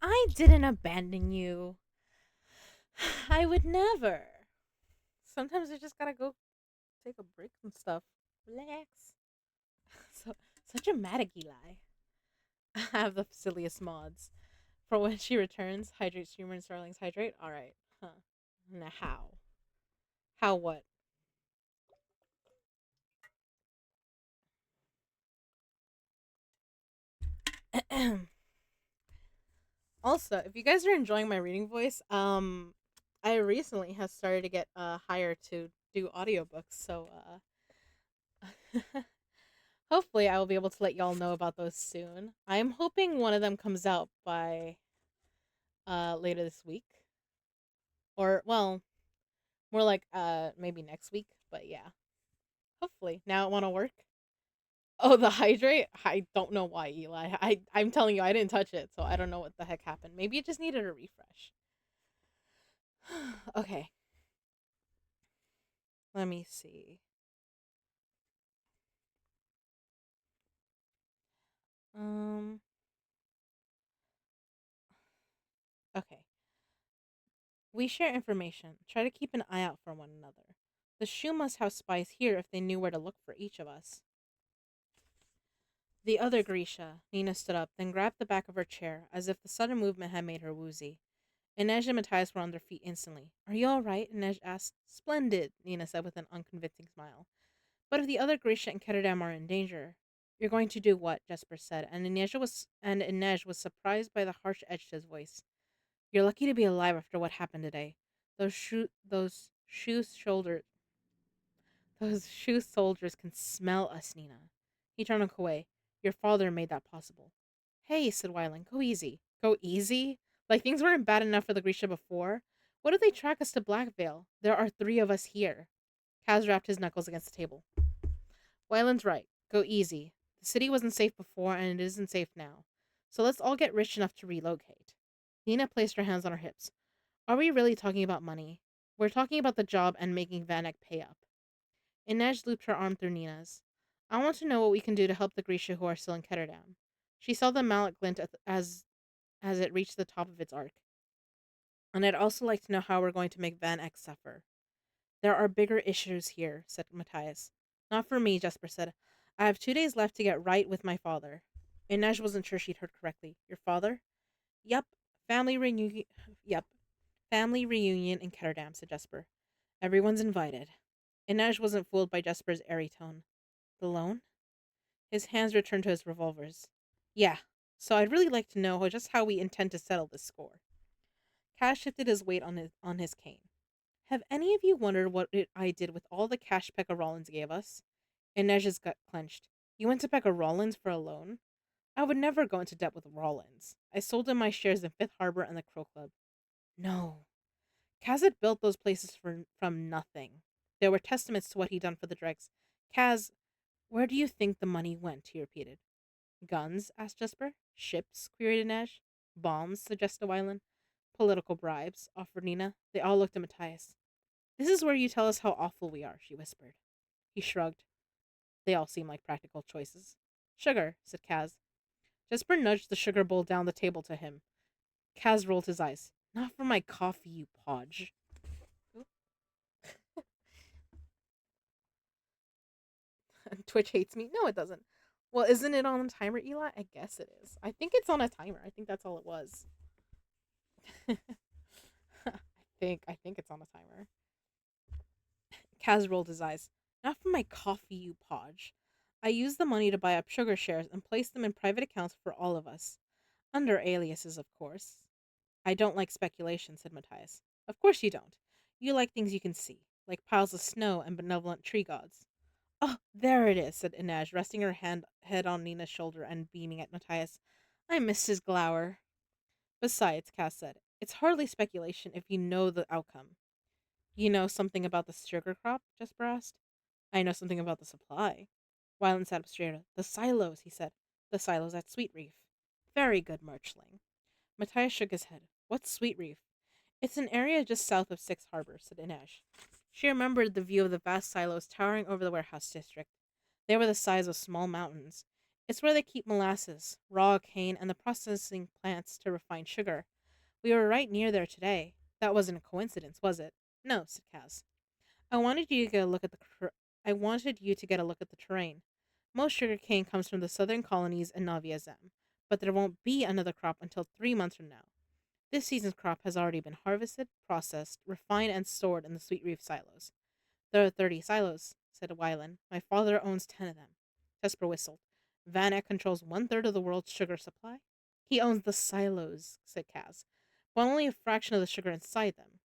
I didn't abandon you. I would never. Sometimes I just gotta go take a break from stuff. Relax. So such a mad Eli. I have the silliest mods. For when she returns, hydrate streamer and starlings hydrate. Alright. Huh. Now how? How what? Also, if you guys are enjoying my reading voice, I recently have started to get hired to do audiobooks, so hopefully I will be able to let y'all know about those soon. I'm hoping one of them comes out by later this week. Or well, More like maybe next week, but yeah. Hopefully. Now it wanna work? Oh, the hydrate? I don't know why, Eli. I'm telling you, I didn't touch it, so I don't know what the heck happened. Maybe it just needed a refresh. Okay, let me see. Um, okay. We share information. Try to keep an eye out for one another. The shoe must have spies here if they knew where to look for each of us. The other Grisha. Nina stood up, then grabbed the back of her chair, as if the sudden movement had made her woozy. Inej and Matthias were on their feet instantly. Are you all right? Inej asked. Splendid, Nina said with an unconvincing smile. But if the other Grisha and Ketterdam are in danger, you're going to do what? Jesper said, and Inej was surprised by the harsh edge to his voice. You're lucky to be alive after what happened today. Those shoe soldiers can smell us, Nina. He turned away. Your father made that possible. Hey, said Wyland, go easy. Go easy? Like things weren't bad enough for the Grisha before? What if they track us to Blackvale? There are three of us here. Kaz rapped his knuckles against the table. Wyland's right. Go easy. The city wasn't safe before, and it isn't safe now. So let's all get rich enough to relocate. Nina placed her hands on her hips. Are we really talking about money? We're talking about the job and making Vanek pay up. Inej looped her arm through Nina's. I want to know what we can do to help the Grisha who are still in Ketterdam. She saw the mallet glint as it reached the top of its arc. And I'd also like to know how we're going to make Van X suffer. There are bigger issues here, said Matthias. Not for me, Jesper said. I have 2 days left to get right with my father. Inej wasn't sure she'd heard correctly. Your father? Yup. Family reunion. Yup. Family reunion in Ketterdam, said Jesper. Everyone's invited. Inej wasn't fooled by Jesper's airy tone. The loan? His hands returned to his revolvers. Yeah. So I'd really like to know just how we intend to settle this score. Cash shifted his weight on his cane. Have any of you wondered what I did with all the cash Pekka Rollins gave us? Inej's gut clenched. You went to Pekka Rollins for a loan? I would never go into debt with Rollins. I sold him my shares in Fifth Harbor and the Crow Club. No. Kaz had built those places from nothing. They were testaments to what he'd done for the dregs. Kaz, where do you think the money went? He repeated. Guns? Asked Jesper. Ships? Queried Inej. Bombs? Suggested Wyland. Political bribes? Offered Nina. They all looked at Matthias. This is where you tell us how awful we are, she whispered. He shrugged. They all seem like practical choices. Sugar, said Kaz. Jesper nudged the sugar bowl down the table to him. Kaz rolled his eyes. Not for my coffee, you podge. Twitch hates me. No, it doesn't. Well, isn't it on a timer, Eli? I guess it is. I think it's on a timer. I think that's all it was. I think it's on a timer. Kaz rolled his eyes. Not for my coffee, you podge. I used the money to buy up sugar shares and place them in private accounts for all of us. Under aliases, of course. I don't like speculation, said Matthias. Of course you don't. You like things you can see, like piles of snow and benevolent tree gods. Oh, there it is, said Inej, resting her head on Nina's shoulder and beaming at Matthias. I missed his glower. Besides, Cass said, it's hardly speculation if you know the outcome. You know something about the sugar crop? Jesper asked. I know something about the supply. Wyland sat up straighter. The silos, he said. The silos at Sweet Reef. Very good, Marchling. Matthias shook his head. What's Sweet Reef? It's an area just south of Six Harbor, said Inej. She remembered the view of the vast silos towering over the warehouse district. They were the size of small mountains. It's where they keep molasses, raw cane, and the processing plants to refine sugar. We were right near there today. That wasn't a coincidence, was it? No, said Kaz. I wanted you to get a look at the I wanted you to get a look at the terrain. Most sugar cane comes from the southern colonies and Navia Zem, but there won't be another crop until 3 months from now. This season's crop has already been harvested, processed, refined, and stored in the Sweet Reef silos. There are 30 silos, said Wyland. My father owns 10 of them. Jesper whistled. Vanek controls 1/3 of the world's sugar supply? He owns the silos, said Kaz, but only a fraction of the sugar inside them.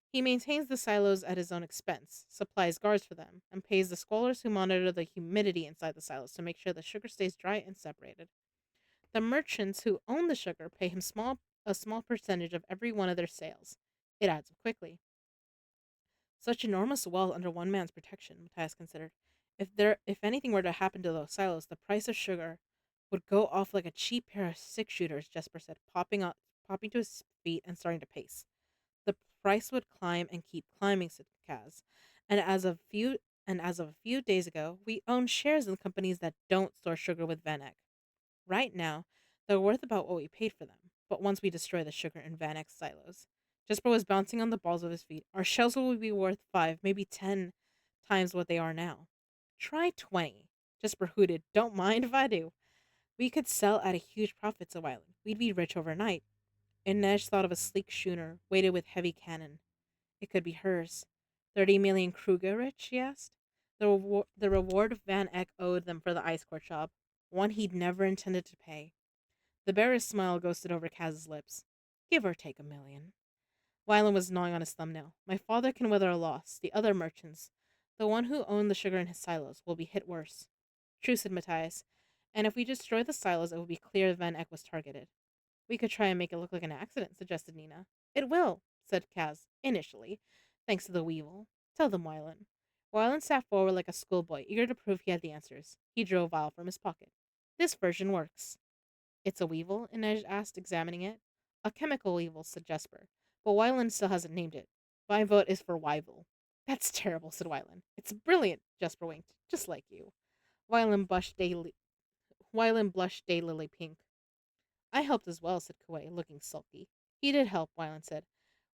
He maintains the silos at his own expense, supplies guards for them, and pays the scholars who monitor the humidity inside the silos to make sure the sugar stays dry and separated. The merchants who own the sugar pay him a small percentage of every one of their sales. It adds up quickly. Such enormous wealth under one man's protection, Matthias considered. If anything were to happen to those silos, the price of sugar would go off like a cheap pair of six shooters, Jesper said, popping to his feet and starting to pace. The price would climb and keep climbing, said Kaz. And as of few and as of a few days ago, we own shares in companies that don't store sugar with Van Eck. Right now, they're worth about what we paid for them. But once we destroy the sugar in Van Eck's silos, Jesper was bouncing on the balls of his feet. Our shells will be worth 5, maybe 10 times what they are now. Try 20. Jesper hooted. Don't mind if I do. We could sell at a huge profit, said Wyland. We'd be rich overnight. Inej thought of a sleek schooner, weighted with heavy cannon. It could be hers. 30 million Kruger rich, he asked. The reward Van Eck owed them for the ice court job, one he'd never intended to pay. The bearer's smile ghosted over Kaz's lips. Give or take 1 million. Wyland was gnawing on his thumbnail. My father can weather a loss. The other merchants, the one who owned the sugar in his silos, will be hit worse. True, said Matthias. And if we destroy the silos, it will be clear Van Eck was targeted. We could try and make it look like an accident, suggested Nina. It will, said Kaz, initially, thanks to the weevil. Tell them, Wyland. Wyland sat forward like a schoolboy, eager to prove he had the answers. He drew a vial from his pocket. This version works. It's a weevil? Inej asked, examining it. A chemical weevil, said Jesper. But Wyland still hasn't named it. My vote is for Wyvil. That's terrible, said Wyland. It's brilliant, Jesper winked. Just like you. Wyland blushed daily Wyland blushed daylily pink. I helped as well, said Kuwei, looking sulky. He did help, Wyland said.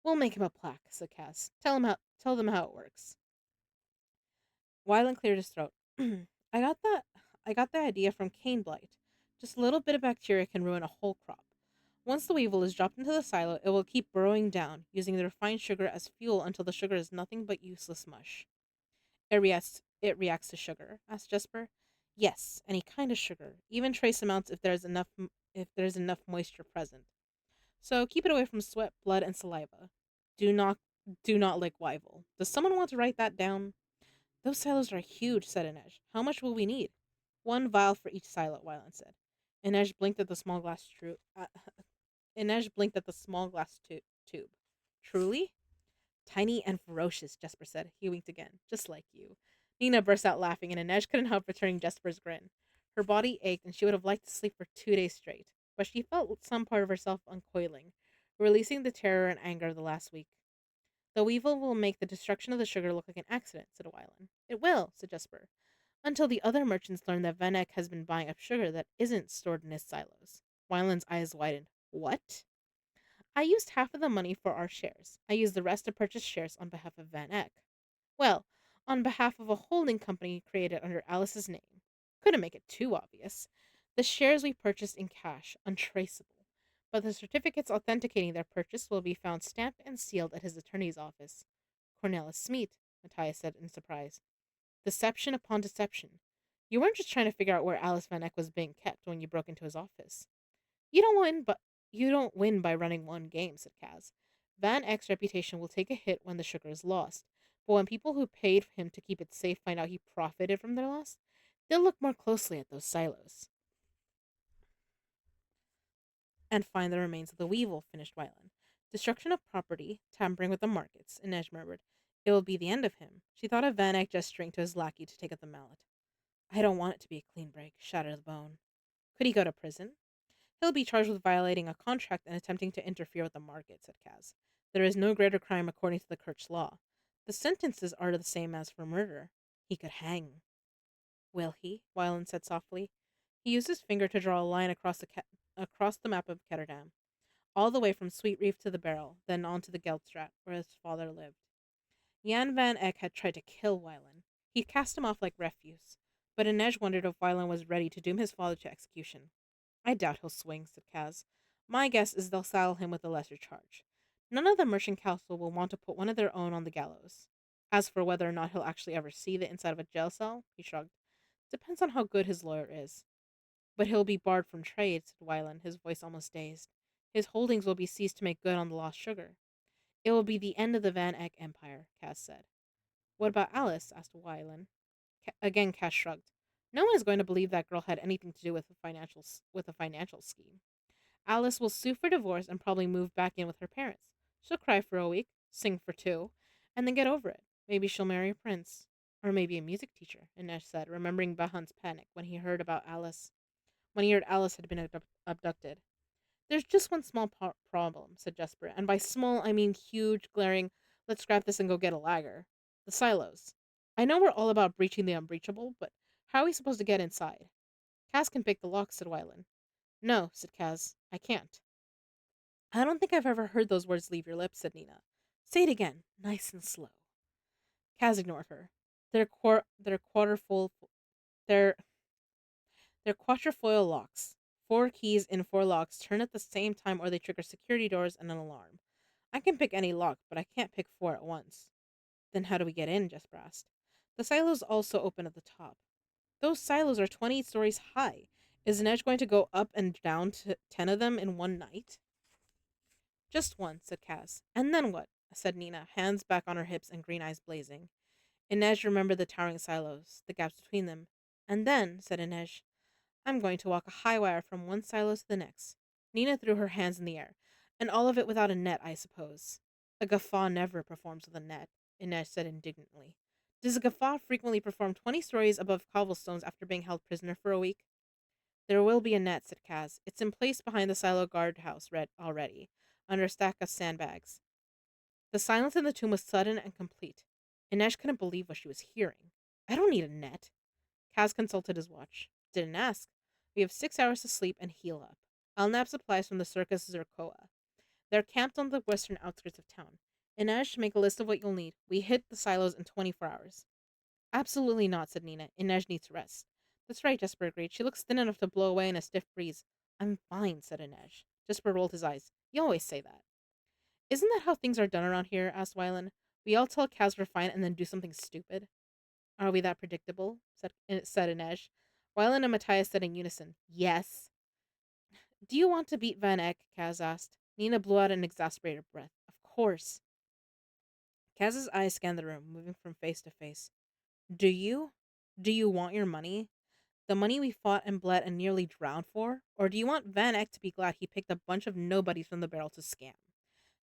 We'll make him a plaque, said Cass. Tell them how it works. Wyland cleared his throat. I got that I got the idea from cane blight. Just a little bit of bacteria can ruin a whole crop. Once the weevil is dropped into the silo, it will keep burrowing down, using the refined sugar as fuel until the sugar is nothing but useless mush. It reacts to sugar? Asked Jesper. Yes, any kind of sugar, even trace amounts if there's enough moisture present. So keep it away from sweat, blood, and saliva. Do not do not lick Wyvil. Does someone want to write that down? Those silos are huge, said Inej. How much will we need? 1 vial for each silo, Wyland said. Inej blinked at the small glass Inej blinked at the small glass tube. Truly? Tiny and ferocious, Jesper said. He winked again. Just like you. Nina burst out laughing, and Inej couldn't help returning Jesper's grin. Her body ached, and she would have liked to sleep for 2 days straight, but she felt some part of herself uncoiling, releasing the terror and anger of the last week. The weevil will make the destruction of the sugar look like an accident, said Wyland. It will, said Jesper, until the other merchants learn that Vanek has been buying up sugar that isn't stored in his silos. Wyland's eyes widened. What? I used half of the money for our shares. I used the rest to purchase shares on behalf of Van Eck. Well, on behalf of a holding company created under Alice's name. Couldn't make it too obvious. The shares we purchased in cash, untraceable. But the certificates authenticating their purchase will be found stamped and sealed at his attorney's office. Cornelis Smith, Matthias said in surprise. Deception upon deception. You weren't just trying to figure out where Alice Van Eck was being kept when you broke into his office. You don't win, but you don't win by running one game, said Kaz. Van Eck's reputation will take a hit when the sugar is lost. But when people who paid him to keep it safe find out he profited from their loss, they'll look more closely at those silos. And find the remains of the weevil, finished Wyland. Destruction of property, tampering with the markets, Inej murmured. It will be the end of him. She thought of Van Eck gesturing to his lackey to take up the mallet. I don't want it to be a clean break, shattered the bone. Could he go to prison? He'll be charged with violating a contract and attempting to interfere with the market, said Kaz. There is no greater crime according to the Kirch law. The sentences are the same as for murder. He could hang. Will he? Wyland said softly. He used his finger to draw a line across the map of Ketterdam, all the way from Sweet Reef to the Barrel, then on to the Geldstraat, where his father lived. Jan Van Eck had tried to kill Wyland. He'd cast him off like refuse, but Inej wondered if Wyland was ready to doom his father to execution. I doubt he'll swing, said Kaz. My guess is they'll saddle him with a lesser charge. None of the merchant council will want to put one of their own on the gallows. As for whether or not he'll actually ever see the inside of a jail cell, he shrugged. Depends on how good his lawyer is. But he'll be barred from trade, said Wyland, his voice almost dazed. His holdings will be seized to make good on the lost sugar. It will be the end of the Van Eck empire, Cass said. What about Alice? Asked Wyland. Again, Cass shrugged. No one is going to believe that girl had anything to do with a financial scheme. Alice will sue for divorce and probably move back in with her parents. She'll cry for a week, sing for two, and then get over it. Maybe she'll marry a prince. Or maybe a music teacher, Inesh said, remembering Bahan's panic when he heard Alice had been abducted. There's just one small problem, said Jesper, and by small I mean huge, glaring, let's scrap this and go get a lager. The silos. I know we're all about breaching the unbreachable, but how are we supposed to get inside? Kaz can pick the lock, said Wylan. No, said Kaz, I can't. I don't think I've ever heard those words leave your lips, said Nina. Say it again, nice and slow. Kaz ignored her. They're they're quarterfoil they're they're quatrefoil locks. Four keys in four locks turn at the same time or they trigger security doors and an alarm. I can pick any lock, but I can't pick four at once. Then how do we get in? Jesper asked. The silos also open at the top. Those silos are 20 stories high. Is an edge going to go up and down to 10 of them in one night? Just one, said Cass. And then what? Said Nina, hands back on her hips and green eyes blazing. Inej remembered the towering silos, the gaps between them. And then, said Inej, I'm going to walk a high wire from one silo to the next. Nina threw her hands in the air. And all of it without a net, I suppose. A guffaw never performs with a net, Inej said indignantly. Does a guffaw frequently perform 20 stories above cobblestones after being held prisoner for a week? There will be a net, said Kaz. It's in place behind the silo guardhouse already, under a stack of sandbags. The silence in the tomb was sudden and complete. Inej couldn't believe what she was hearing. I don't need a net. Kaz consulted his watch. Didn't ask. We have 6 hours to sleep and heal up. I'll nab supplies from the Circus Zerkoa. They're camped on the western outskirts of town. Inej, make a list of what you'll need. We hit the silos in 24 hours. Absolutely not, said Nina. Inej needs rest. That's right, Jesper agreed. She looks thin enough to blow away in a stiff breeze. I'm fine, said Inej. Jesper rolled his eyes. You always say that. Isn't that how things are done around here? Asked Wylan. We all tell Kaz we're fine and then do something stupid. Are we that predictable? said Inej. Wylan and Matthias said in unison, Yes. Do you want to beat Van Eck? Kaz asked. Nina blew out an exasperated breath. Of course. Kaz's eyes scanned the room, moving from face to face. Do you? Do you want your money? The money we fought and bled and nearly drowned for? Or do you want Van Eck to be glad he picked a bunch of nobodies from the barrel to scam?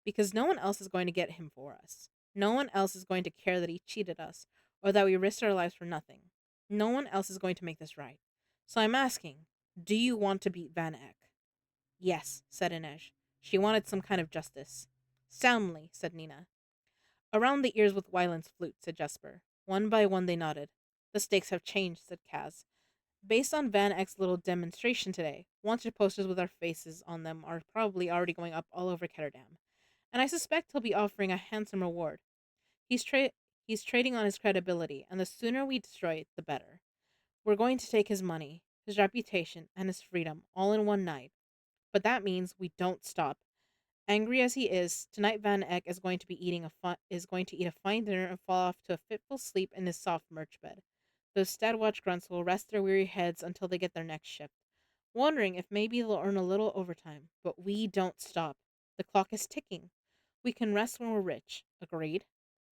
Because no one else is going to get him for us. No one else is going to care that he cheated us, or that we risked our lives for nothing. No one else is going to make this right. So I'm asking, do you want to beat Van Eck? Yes, said Inej. She wanted some kind of justice. Soundly, said Nina. Around the ears with Wyland's flute, said Jesper. One by one they nodded. The stakes have changed, said Kaz. Based on Van Eck's little demonstration today, wanted posters with our faces on them are probably already going up all over Ketterdam. And I suspect he'll be offering a handsome reward. He's he's trading on his credibility, and the sooner we destroy it, the better. We're going to take his money, his reputation, and his freedom all in one night. But that means we don't stop. Angry as he is, tonight Van Eck is going to eat a fine dinner and fall off to a fitful sleep in his soft merch bed. Those Stadwatch grunts will rest their weary heads until they get their next shift, wondering if maybe they'll earn a little overtime. But we don't stop. The clock is ticking. We can rest when we're rich. Agreed?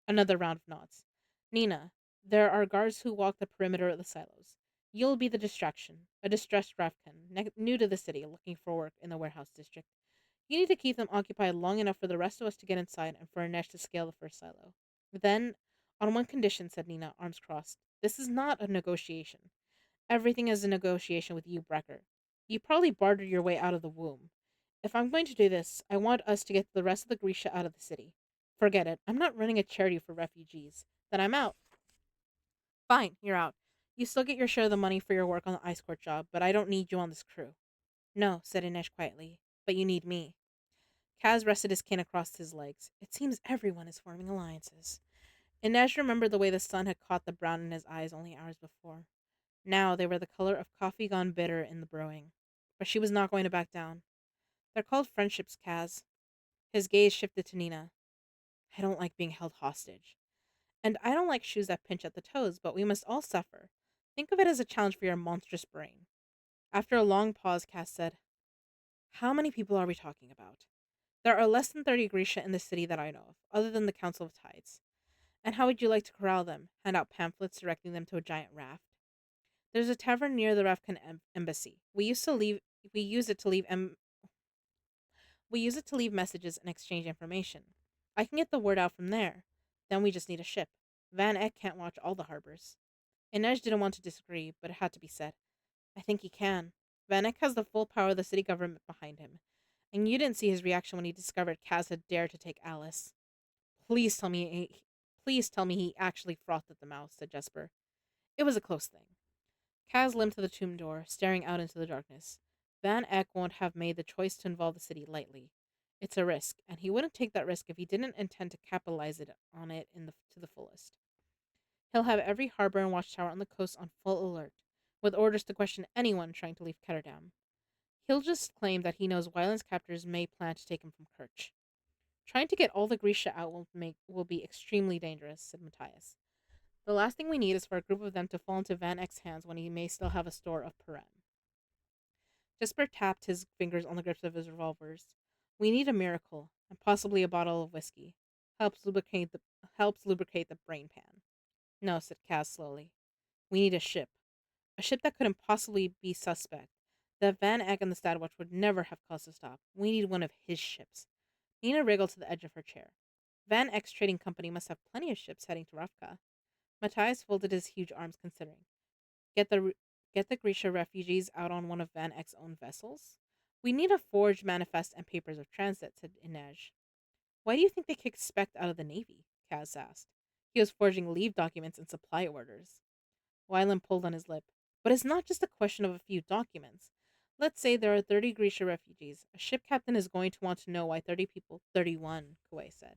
Another round of nods. Nina, there are guards who walk the perimeter of the silos. You'll be the distraction, a distressed Rafkin, new to the city, looking for work in the warehouse district. You need to keep them occupied long enough for the rest of us to get inside and for Anesh to scale the first silo. Then, on one condition, said Nina, arms crossed. This is not a negotiation. Everything is a negotiation with you, Brecker. You probably bartered your way out of the womb. If I'm going to do this, I want us to get the rest of the Grisha out of the city. Forget it. I'm not running a charity for refugees. Then I'm out. Fine, you're out. You still get your share of the money for your work on the ice court job, but I don't need you on this crew. No, said Inesh quietly, but you need me. Kaz rested his cane across his legs. It seems everyone is forming alliances. Inej remembered the way the sun had caught the brown in his eyes only hours before. Now they were the color of coffee gone bitter in the brewing. But she was not going to back down. They're called friendships, Kaz. His gaze shifted to Nina. I don't like being held hostage. And I don't like shoes that pinch at the toes, but we must all suffer. Think of it as a challenge for your monstrous brain. After a long pause, Kaz said, How many people are we talking about? There are less than 30 Grisha in the city that I know of, other than the Council of Tides. And how would you like to corral them? Hand out pamphlets directing them to a giant raft? There's a tavern near the Rafkan embassy. We use it to leave we use it to leave messages and exchange information. I can get the word out from there. Then we just need a ship. Van Eck can't watch all the harbors. Inej didn't want to disagree, but it had to be said. I think he can. Van Eck has the full power of the city government behind him. And you didn't see his reaction when he discovered Kaz had dared to take Alice. Please tell me please tell me he actually frothed at the mouth, said Jesper. It was a close thing. Kaz limped to the tomb door, staring out into the darkness. Van Eck won't have made the choice to involve the city lightly. It's a risk, and he wouldn't take that risk if he didn't intend to capitalize on it to the fullest. He'll have every harbor and watchtower on the coast on full alert, with orders to question anyone trying to leave Ketterdam. He'll just claim that he knows Wyland's captors may plan to take him from Kerch. Trying to get all the Grisha out will be extremely dangerous, said Matthias. The last thing we need is for a group of them to fall into Van Eck's hands when he may still have a store of Peren. Jesper tapped his fingers on the grips of his revolvers. We need a miracle, and possibly a bottle of whiskey. Helps lubricate the brain pan. No, said Kaz slowly. We need a ship. A ship that couldn't possibly be suspect. That Van Eck and the Stadwatch would never have caused to stop. We need one of his ships. Nina wriggled to the edge of her chair. Van Eck's trading company must have plenty of ships heading to Ravka. Matthias folded his huge arms, considering. Get the get the Grisha refugees out on one of Van Eck's own vessels? We need a forged manifest and papers of transit, said Inej. Why do you think they kicked Specht out of the Navy? Kaz asked. He was forging leave documents and supply orders. Wyland pulled on his lip. But it's not just a question of a few documents. Let's say there are 30 Grisha refugees. A ship captain is going to want to know why 30 people— 31, Kuwei said.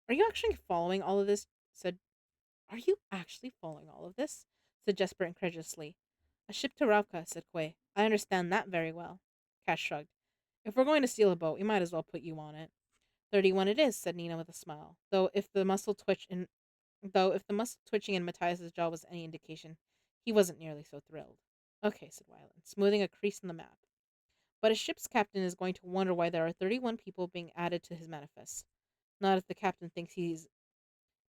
Are you actually following all of this? said Are you actually following all of this? Said Jesper incredulously. A ship to Ravka, said Quay. I understand that very well. Cash shrugged. If we're going to steal a boat, we might as well put you on it. 31 it is, said Nina with a smile. Though if the muscle twitching in Matthias's jaw was any indication, he wasn't nearly so thrilled. Okay, said Wyland, smoothing a crease in the map. But a ship's captain is going to wonder why there are 31 people being added to his manifest. Not if the captain thinks he's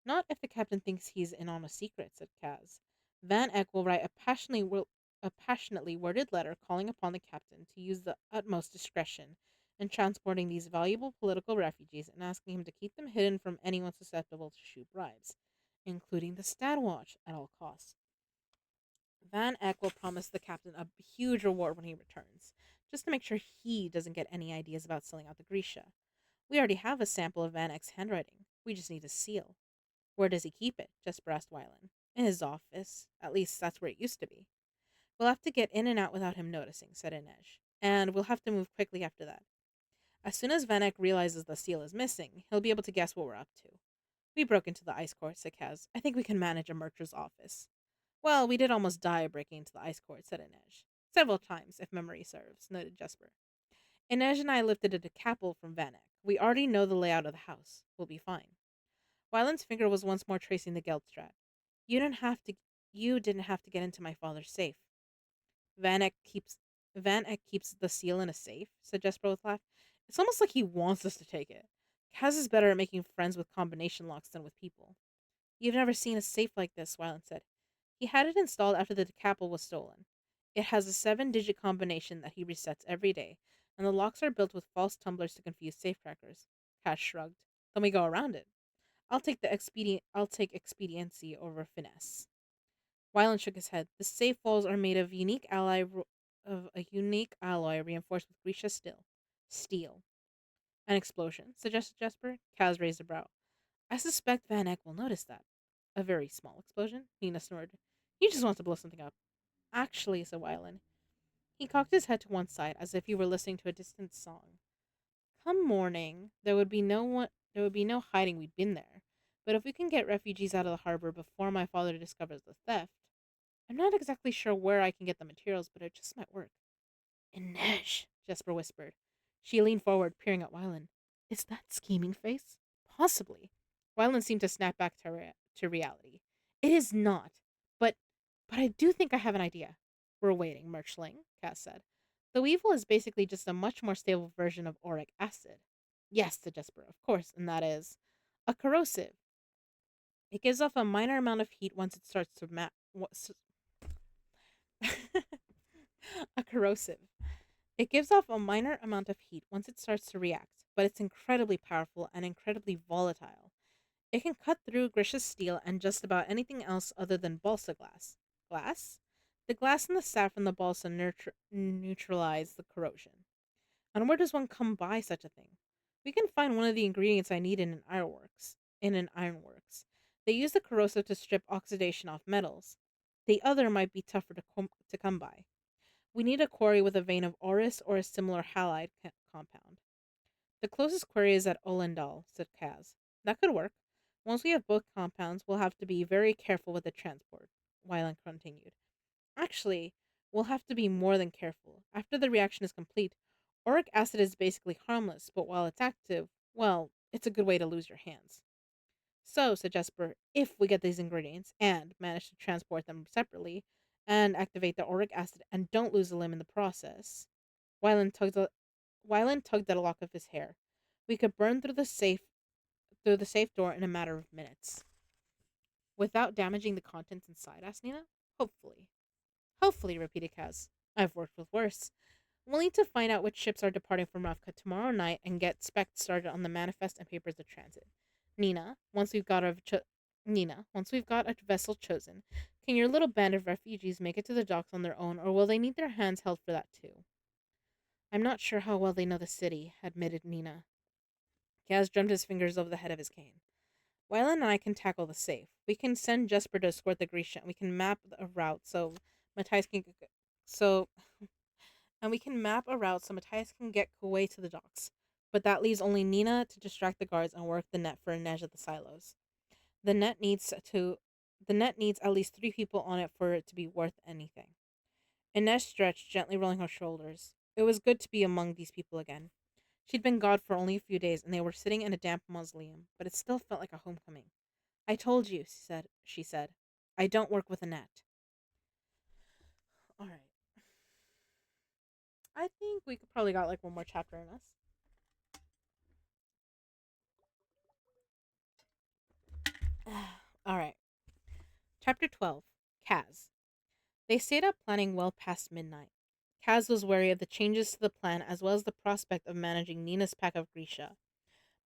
Not if the captain thinks he's in on a secret, said Kaz. Van Eck will write a passionately worded letter calling upon the captain to use the utmost discretion in transporting these valuable political refugees and asking him to keep them hidden from anyone susceptible to shoot bribes, including the Stadwatch, at all costs. Van Eck will promise the captain a huge reward when he returns, just to make sure he doesn't get any ideas about selling out the Grisha. We already have a sample of Van Eck's handwriting. We just need a seal. Where does he keep it? Jesper asked Wyland. In his office. At least that's where it used to be. We'll have to get in and out without him noticing, said Inej. And we'll have to move quickly after that. As soon as Van Eck realizes the seal is missing, he'll be able to guess what we're up to. We broke into the ice court, said Kaz. I think we can manage a mercher's office. Well, we did almost die breaking into the ice court, said Inej. Several times, if memory serves, noted Jesper. Inej and I lifted a decapple from Van Eck. We already know the layout of the house. We'll be fine. Wyland's finger was once more tracing the Geldstrat. You didn't have to get into my father's safe. Van Eck keeps Van Eck keeps the seal in a safe, said Jesper with a laugh. It's almost like he wants us to take it. Kaz is better at making friends with combination locks than with people. You've never seen a safe like this, Wyland said. He had it installed after the decapple was stolen. It has a 7-digit combination that he resets every day, and the locks are built with false tumblers to confuse safecrackers. Kaz shrugged. Then we go around it. I'll take expediency over finesse. Wyland shook his head. The safe walls are made of a unique alloy reinforced with Grisha steel. An explosion, suggested Jesper. Kaz raised a brow. I suspect Van Eck will notice that. A very small explosion, Nina snorted. You just want to blow something up. Actually, said Wyland. He cocked his head to one side as if he were listening to a distant song. Come morning, there would be no hiding we'd been there. But if we can get refugees out of the harbor before my father discovers the theft, I'm not exactly sure where I can get the materials, but it just might work. Inej, Jesper whispered. She leaned forward, peering at Wyland. Is that scheming face? Possibly. Wyland seemed to snap back to reality. It is not. But I do think I have an idea. We're waiting, Merchling, Cass said. The weevil is basically just a much more stable version of auric acid. Yes, said Jesper, of course, and that is a corrosive. It gives off a minor amount of heat once it starts to a corrosive. It gives off a minor amount of heat once it starts to react, but it's incredibly powerful and incredibly volatile. It can cut through Grisha's steel and just about anything else other than balsa glass. Glass? The glass and the sap from the balsa neutralize the corrosion. And where does one come by such a thing? We can find one of the ingredients I need in an ironworks. They use the corrosive to strip oxidation off metals. The other might be tougher to come by. We need a quarry with a vein of orris or a similar halide compound. The closest quarry is at Olendal, said Kaz. That could work. Once we have both compounds, we'll have to be very careful with the transport, Wyland continued. Actually, we'll have to be more than careful. After the reaction is complete, auric acid is basically harmless, but while it's active, well, it's a good way to lose your hands. So, said Jesper, if we get these ingredients and manage to transport them separately and activate the auric acid and don't lose a limb in the process, Wyland tugged at a lock of his hair. We could burn through the safe door in a matter of minutes. Without damaging the contents inside? Asked Nina. Hopefully. Hopefully, repeated Kaz. I've worked with worse. We'll need to find out which ships are departing from Ravka tomorrow night and get specs started on the manifest and papers of transit. Nina, once we've got a cho- once we've got a vessel chosen, can your little band of refugees make it to the docks on their own, or will they need their hands held for that too? I'm not sure how well they know the city, admitted Nina. Kaz drummed his fingers over the head of his cane. Wyland and I can tackle the safe. We can send Jesper to escort the Grisha, and we can map a route Matthias can so Matthias can get away to the docks. But that leaves only Nina to distract the guards and work the net for Inej at the silos. The net needs to the net needs at least 3 people on it for it to be worth anything. Inej stretched, gently rolling her shoulders. It was good to be among these people again. She'd been gone for only a few days, and they were sitting in a damp mausoleum, but it still felt like a homecoming. I told you, she said. I don't work with a net. All right. I think we could probably got like one more chapter in us. All right. Chapter 12. Kaz. They stayed up planning well past midnight. Kaz was wary of the changes to the plan as well as the prospect of managing Nina's pack of Grisha.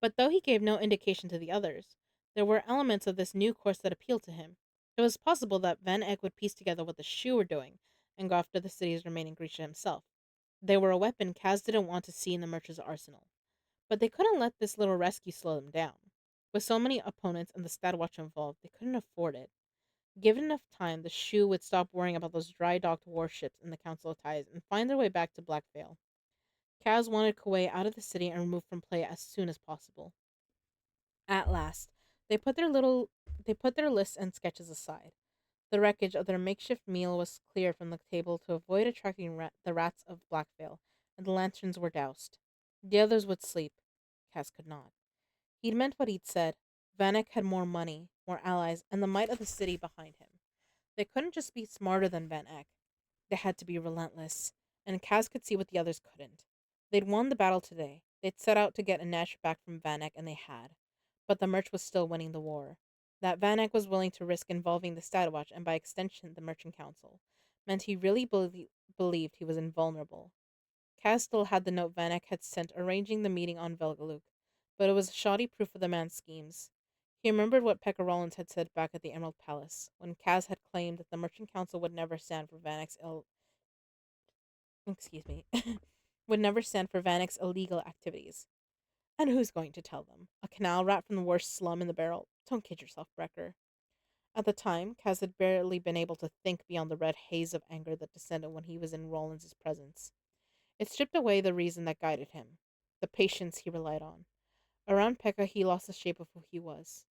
But though he gave no indication to the others, there were elements of this new course that appealed to him. It was possible that Van Eyck would piece together what the Shu were doing and go after the city's remaining Grisha himself. They were a weapon Kaz didn't want to see in the merchant's arsenal. But they couldn't let this little rescue slow them down. With so many opponents and the Stadwatch involved, they couldn't afford it. Given enough time, the Shu would stop worrying about those dry-docked warships in the Council of Ties and find their way back to Blackvale. Kaz wanted Kuwait out of the city and removed from play as soon as possible. At last, they put their lists and sketches aside. The wreckage of their makeshift meal was cleared from the table to avoid attracting the rats of Blackvale, and the lanterns were doused. The others would sleep. Kaz could not. He'd meant what he'd said. Vanek had more money, more allies, and the might of the city behind him. They couldn't just be smarter than Van Eck. They had to be relentless, and Kaz could see what the others couldn't. They'd won the battle today. They'd set out to get Anesh back from Van Eck, and they had. But the Merch was still winning the war. That Van Eck was willing to risk involving the Stadwatch, and by extension the Merchant Council, meant he really believed he was invulnerable. Kaz still had the note Van Eck had sent arranging the meeting on Velgaluk, but it was shoddy proof of the man's schemes. He remembered what Pekka Rollins had said back at the Emerald Palace, when Kaz had claimed that the Merchant Council would never stand for Van Eck's excuse me, would never stand for Van Eck's illegal activities. And who's going to tell them? A canal rat from the worst slum in the barrel? Don't kid yourself, Brecker. At the time, Kaz had barely been able to think beyond the red haze of anger that descended when he was in Rollins' presence. It stripped away the reason that guided him, the patience he relied on. Around Pekka, he lost the shape of who he was.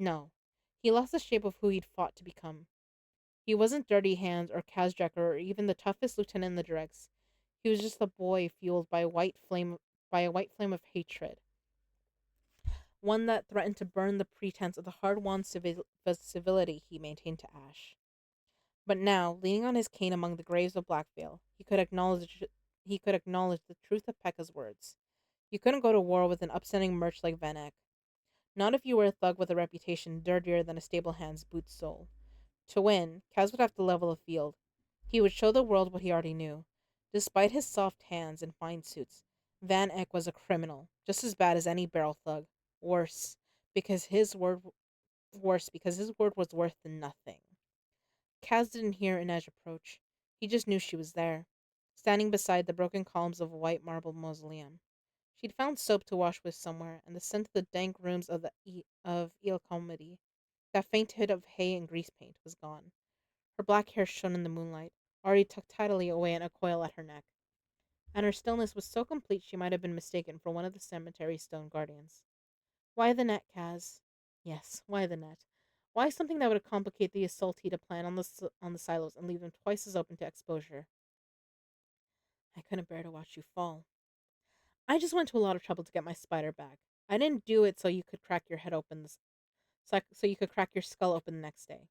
No, he lost the shape of who he'd fought to become. He wasn't Dirty Hands or Kazdracker or even the toughest lieutenant in the Dregs. He was just a boy fueled by a white flame of hatred, one that threatened to burn the pretense of the hard-won civility he maintained to ash. But now, leaning on his cane among the graves of Blackvale, he could acknowledge the truth of Pekka's words. You couldn't go to war with an upstanding merch like Van Eck. Not if you were a thug with a reputation dirtier than a stable hand's boot sole. To win, Kaz would have to level the field. He would show the world what he already knew. Despite his soft hands and fine suits, Van Eck was a criminal, just as bad as any barrel thug. Worse, because his word worse because his word was worth nothing. Kaz didn't hear Inej approach. He just knew she was there, standing beside the broken columns of a white marble mausoleum. She'd found soap to wash with somewhere, and the scent of the dank rooms of Il Comedy, that faint hint of hay and grease paint, was gone. Her black hair shone in the moonlight, already tucked tidily away in a coil at her neck, and her stillness was so complete she might have been mistaken for one of the cemetery's stone guardians. Why the net, Kaz? Yes, why the net? Why something that would complicate the assault he'd planned on the silos and leave them twice as open to exposure? I couldn't bear to watch you fall. I just went to a lot of trouble to get my spider back. I didn't do it so you could crack your head open so you could crack your skull open the next day.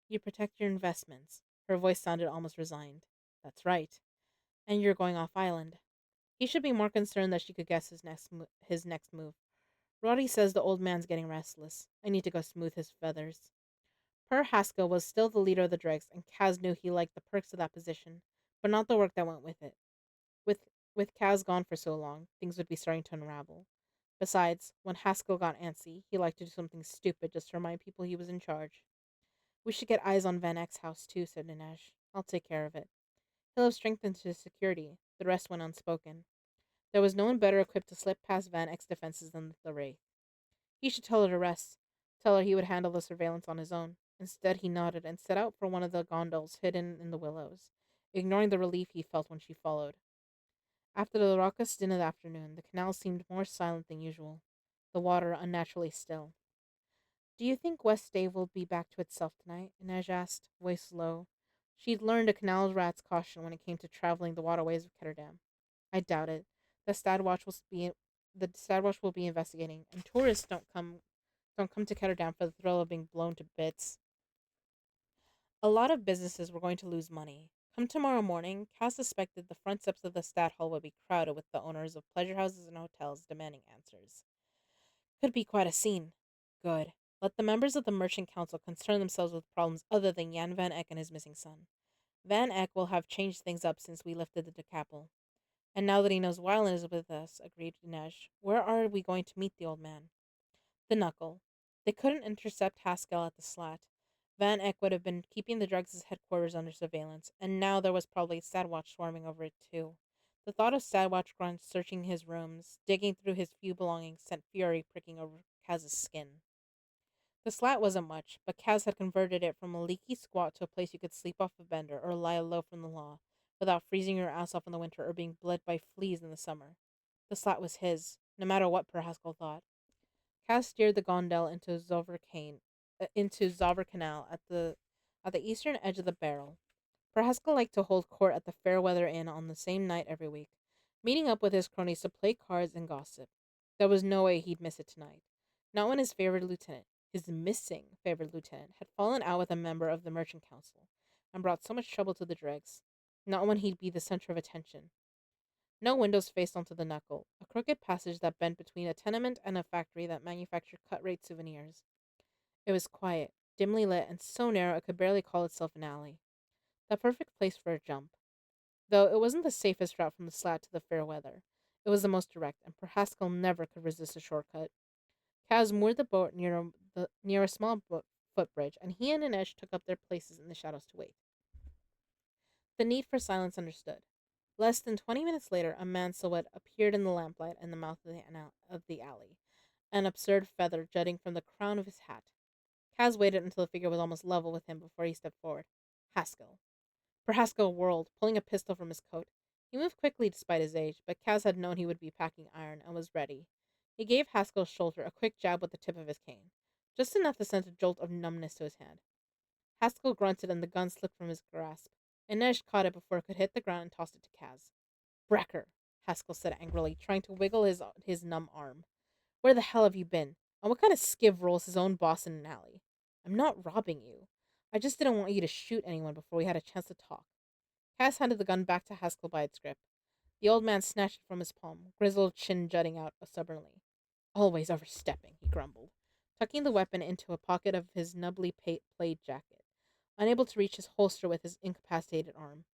You protect your investments. Her voice sounded almost resigned. That's right. And you're going off island. He should be more concerned that she could guess his next move. Roddy says the old man's getting restless. I need to go smooth his feathers. Per Haskell was still the leader of the dregs, and Kaz knew he liked the perks of that position, but not the work that went with it. With with Kaz gone for so long, things would be starting to unravel. Besides, when Haskell got antsy, he liked to do something stupid just to remind people he was in charge. We should get eyes on Van Eck's house too, said Ninesh. I'll take care of it. He'll have strengthened his security. The rest went unspoken. There was no one better equipped to slip past Van Eck's defenses than the Wraith. He should tell her to rest, tell her he would handle the surveillance on his own. Instead, he nodded and set out for one of the gondolas hidden in the willows, ignoring the relief he felt when she followed. After the raucous din of the afternoon, the canal seemed more silent than usual, the water unnaturally still. Do you think West Dave will be back to itself tonight? Inej asked, voice low. She'd learned a canal rat's caution when it came to traveling the waterways of Ketterdam. I doubt it. The Stadwatch will be the Stadwatch will be investigating, and tourists don't come to Ketterdam for the thrill of being blown to bits. A lot of businesses were going to lose money. Come tomorrow morning, Cass suspected the front steps of the Stat Hall would be crowded with the owners of pleasure houses and hotels demanding answers. Could be quite a scene. Good. Let the members of the Merchant Council concern themselves with problems other than Jan Van Eck and his missing son. Van Eck will have changed things up since we lifted the decapel. And now that he knows Wyland is with us, agreed Dinesh, where are we going to meet the old man? The Knuckle. They couldn't intercept Haskell at the slat. Van Eck would have been keeping the drugs' headquarters under surveillance, and now there was probably Stadwatch swarming over it too. The thought of Stadwatch grunts searching his rooms, digging through his few belongings, sent fury pricking over Kaz's skin. The slat wasn't much, but Kaz had converted it from a leaky squat to a place you could sleep off a bender or lie low from the law, without freezing your ass off in the winter or being bled by fleas in the summer. The slat was his, no matter what Per Haskell thought. Kaz steered the gondel into Zover Canal at the eastern edge of the barrel. Per Haskell liked to hold court at the Fairweather Inn on the same night every week, meeting up with his cronies to play cards and gossip. There was no way he'd miss it tonight. Not when his missing favorite lieutenant, had fallen out with a member of the Merchant Council and brought so much trouble to the dregs. Not when he'd be the center of attention. No windows faced onto the knuckle, a crooked passage that bent between a tenement and a factory that manufactured cut-rate souvenirs. It was quiet, dimly lit, and so narrow it could barely call itself an alley. The perfect place for a jump. Though it wasn't the safest route from the slat to the Fairweather. It was the most direct, and Haskell never could resist a shortcut. Kaz moored the boat near a small footbridge, and he and Inej took up their places in the shadows to wait. The need for silence understood. Less than 20 minutes later, a man's silhouette appeared in the lamplight in the mouth of the alley, an absurd feather jutting from the crown of his hat. Kaz waited until the figure was almost level with him before he stepped forward. Haskell. For Haskell whirled, pulling a pistol from his coat. He moved quickly despite his age, but Kaz had known he would be packing iron and was ready. He gave Haskell's shoulder a quick jab with the tip of his cane, just enough to send a jolt of numbness to his hand. Haskell grunted and the gun slipped from his grasp. Inej caught it before it could hit the ground and tossed it to Kaz. Brecker, Haskell said angrily, trying to wiggle his numb arm. Where the hell have you been? And what kind of skiv rolls his own boss in an alley? I'm not robbing you. I just didn't want you to shoot anyone before we had a chance to talk. Cass handed the gun back to Haskell by its grip. The old man snatched it from his palm, grizzled chin jutting out stubbornly. Always overstepping, he grumbled, tucking the weapon into a pocket of his nubbly plaid jacket, unable to reach his holster with his incapacitated arm.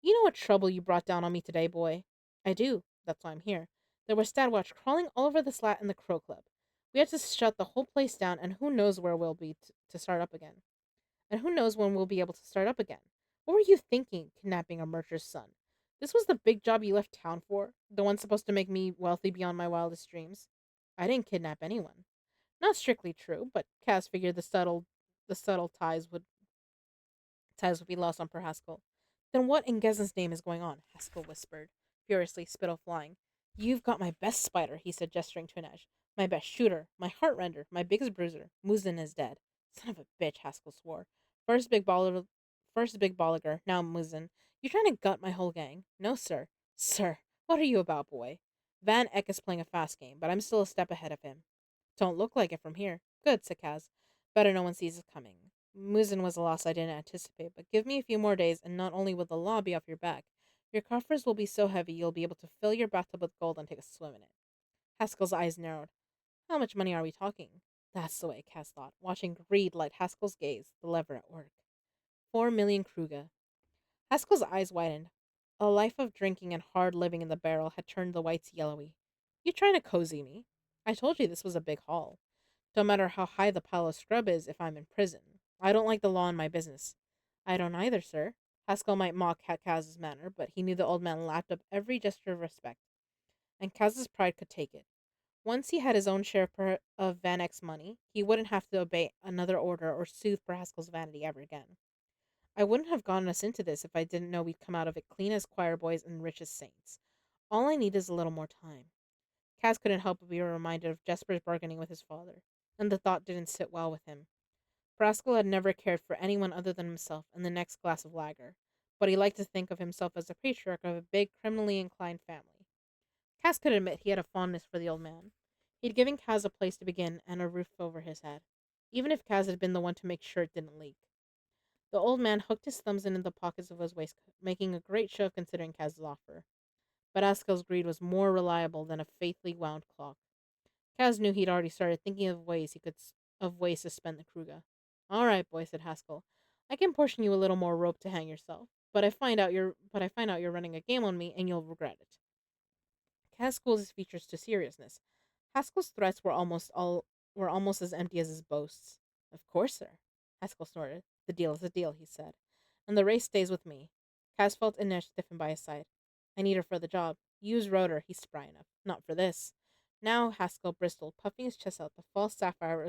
You know what trouble you brought down on me today, boy? I do. That's why I'm here. There was Stadwatch crawling all over the slat in the Crow Club. We had to shut the whole place down, and who knows where we'll be to start up again. And who knows when we'll be able to start up again. What were you thinking, kidnapping a merchant's son? This was the big job you left town for? The one supposed to make me wealthy beyond my wildest dreams? I didn't kidnap anyone. Not strictly true, but Cass figured the subtle ties would be lost on Per Haskell. Then what in Gezin's name is going on? Haskell whispered, furiously, spittle flying. You've got my best spider, he said, gesturing to Inej. My best shooter, my heart render, my biggest bruiser. Muzin is dead. Son of a bitch, Haskell swore. First big baller, first big bolliger, now Muzin. You trying to gut my whole gang? No, sir. Sir, what are you about, boy? Van Eck is playing a fast game, but I'm still a step ahead of him. Don't look like it from here. Good, said Kaz. Better no one sees us coming. Muzin was a loss I didn't anticipate, but give me a few more days, and not only will the law be off your back, your coffers will be so heavy you'll be able to fill your bathtub with gold and take a swim in it. Haskell's eyes narrowed. How much money are we talking? That's the way, Cass thought, watching greed light Haskell's gaze, the lever at work. 4 million Kruger. Haskell's eyes widened. A life of drinking and hard living in the barrel had turned the whites yellowy. You trying to cozy me? I told you this was a big haul. Don't matter how high the pile of scrub is if I'm in prison. I don't like the law in my business. I don't either, sir. Haskell might mock Kaz's manner, but he knew the old man lapped up every gesture of respect, and Kaz's pride could take it. Once he had his own share of Van Eck's money, he wouldn't have to obey another order or soothe for Haskell's vanity ever again. I wouldn't have gotten us into this if I didn't know we'd come out of it clean as choir boys and rich as saints. All I need is a little more time. Kaz couldn't help but be reminded of Jesper's bargaining with his father, and the thought didn't sit well with him. Brascal had never cared for anyone other than himself and the next glass of lager, but he liked to think of himself as the patriarch of a big, criminally inclined family. Kaz could admit he had a fondness for the old man. He'd given Kaz a place to begin and a roof over his head, even if Kaz had been the one to make sure it didn't leak. The old man hooked his thumbs into the pockets of his waistcoat, making a great show of considering Kaz's offer. But Askel's greed was more reliable than a faithfully wound clock. Kaz knew he'd already started thinking of ways to spend the Kruga. All right, boy, said Haskell. I can portion you a little more rope to hang yourself, but I find out you're running a game on me, and you'll regret it. Kaz schooled his features to seriousness. Haskell's threats were almost as empty as his boasts. Of course, sir. Haskell snorted. The deal is a deal, he said. And the race stays with me. Kaz felt Inej stiffen by his side. I need her for the job. Use Rotor, he's spry enough. Not for this. Now Haskell bristled, puffing his chest out, the false sapphire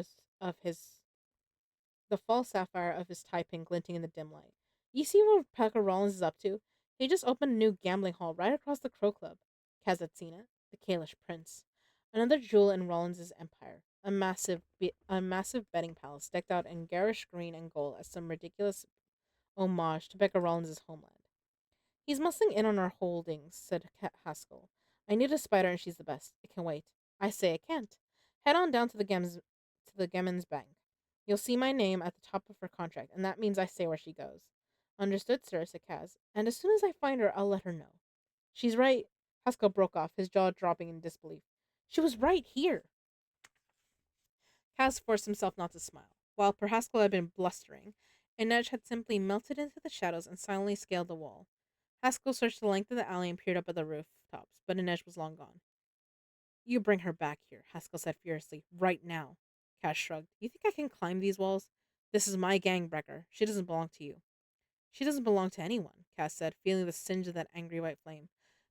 of his tie pin glinting in the dim light. You see what Rebecca Rollins is up to? He just opened a new gambling hall right across the Crow Club. Kaz had seen it. The Kalish Prince. Another jewel in Rollins's empire. A massive betting palace decked out in garish green and gold as some ridiculous homage to Becca Rollins's homeland. He's muscling in on our holdings, said Haskell. I need a spider and she's the best. It can wait. I say it can't. Head on down to the Gemmen's Bank. You'll see my name at the top of her contract, and that means I say where she goes. Understood, sir, said Kaz. And as soon as I find her, I'll let her know. She's right. Haskell broke off, his jaw dropping in disbelief. She was right here. Kaz forced himself not to smile. While Per Haskell had been blustering, Inej had simply melted into the shadows and silently scaled the wall. Haskell searched the length of the alley and peered up at the rooftops, but Inej was long gone. You bring her back here, Haskell said furiously. Right now. Kaz shrugged. You think I can climb these walls? This is my gang, Brecker. She doesn't belong to you. She doesn't belong to anyone, Kaz said, feeling the singe of that angry white flame.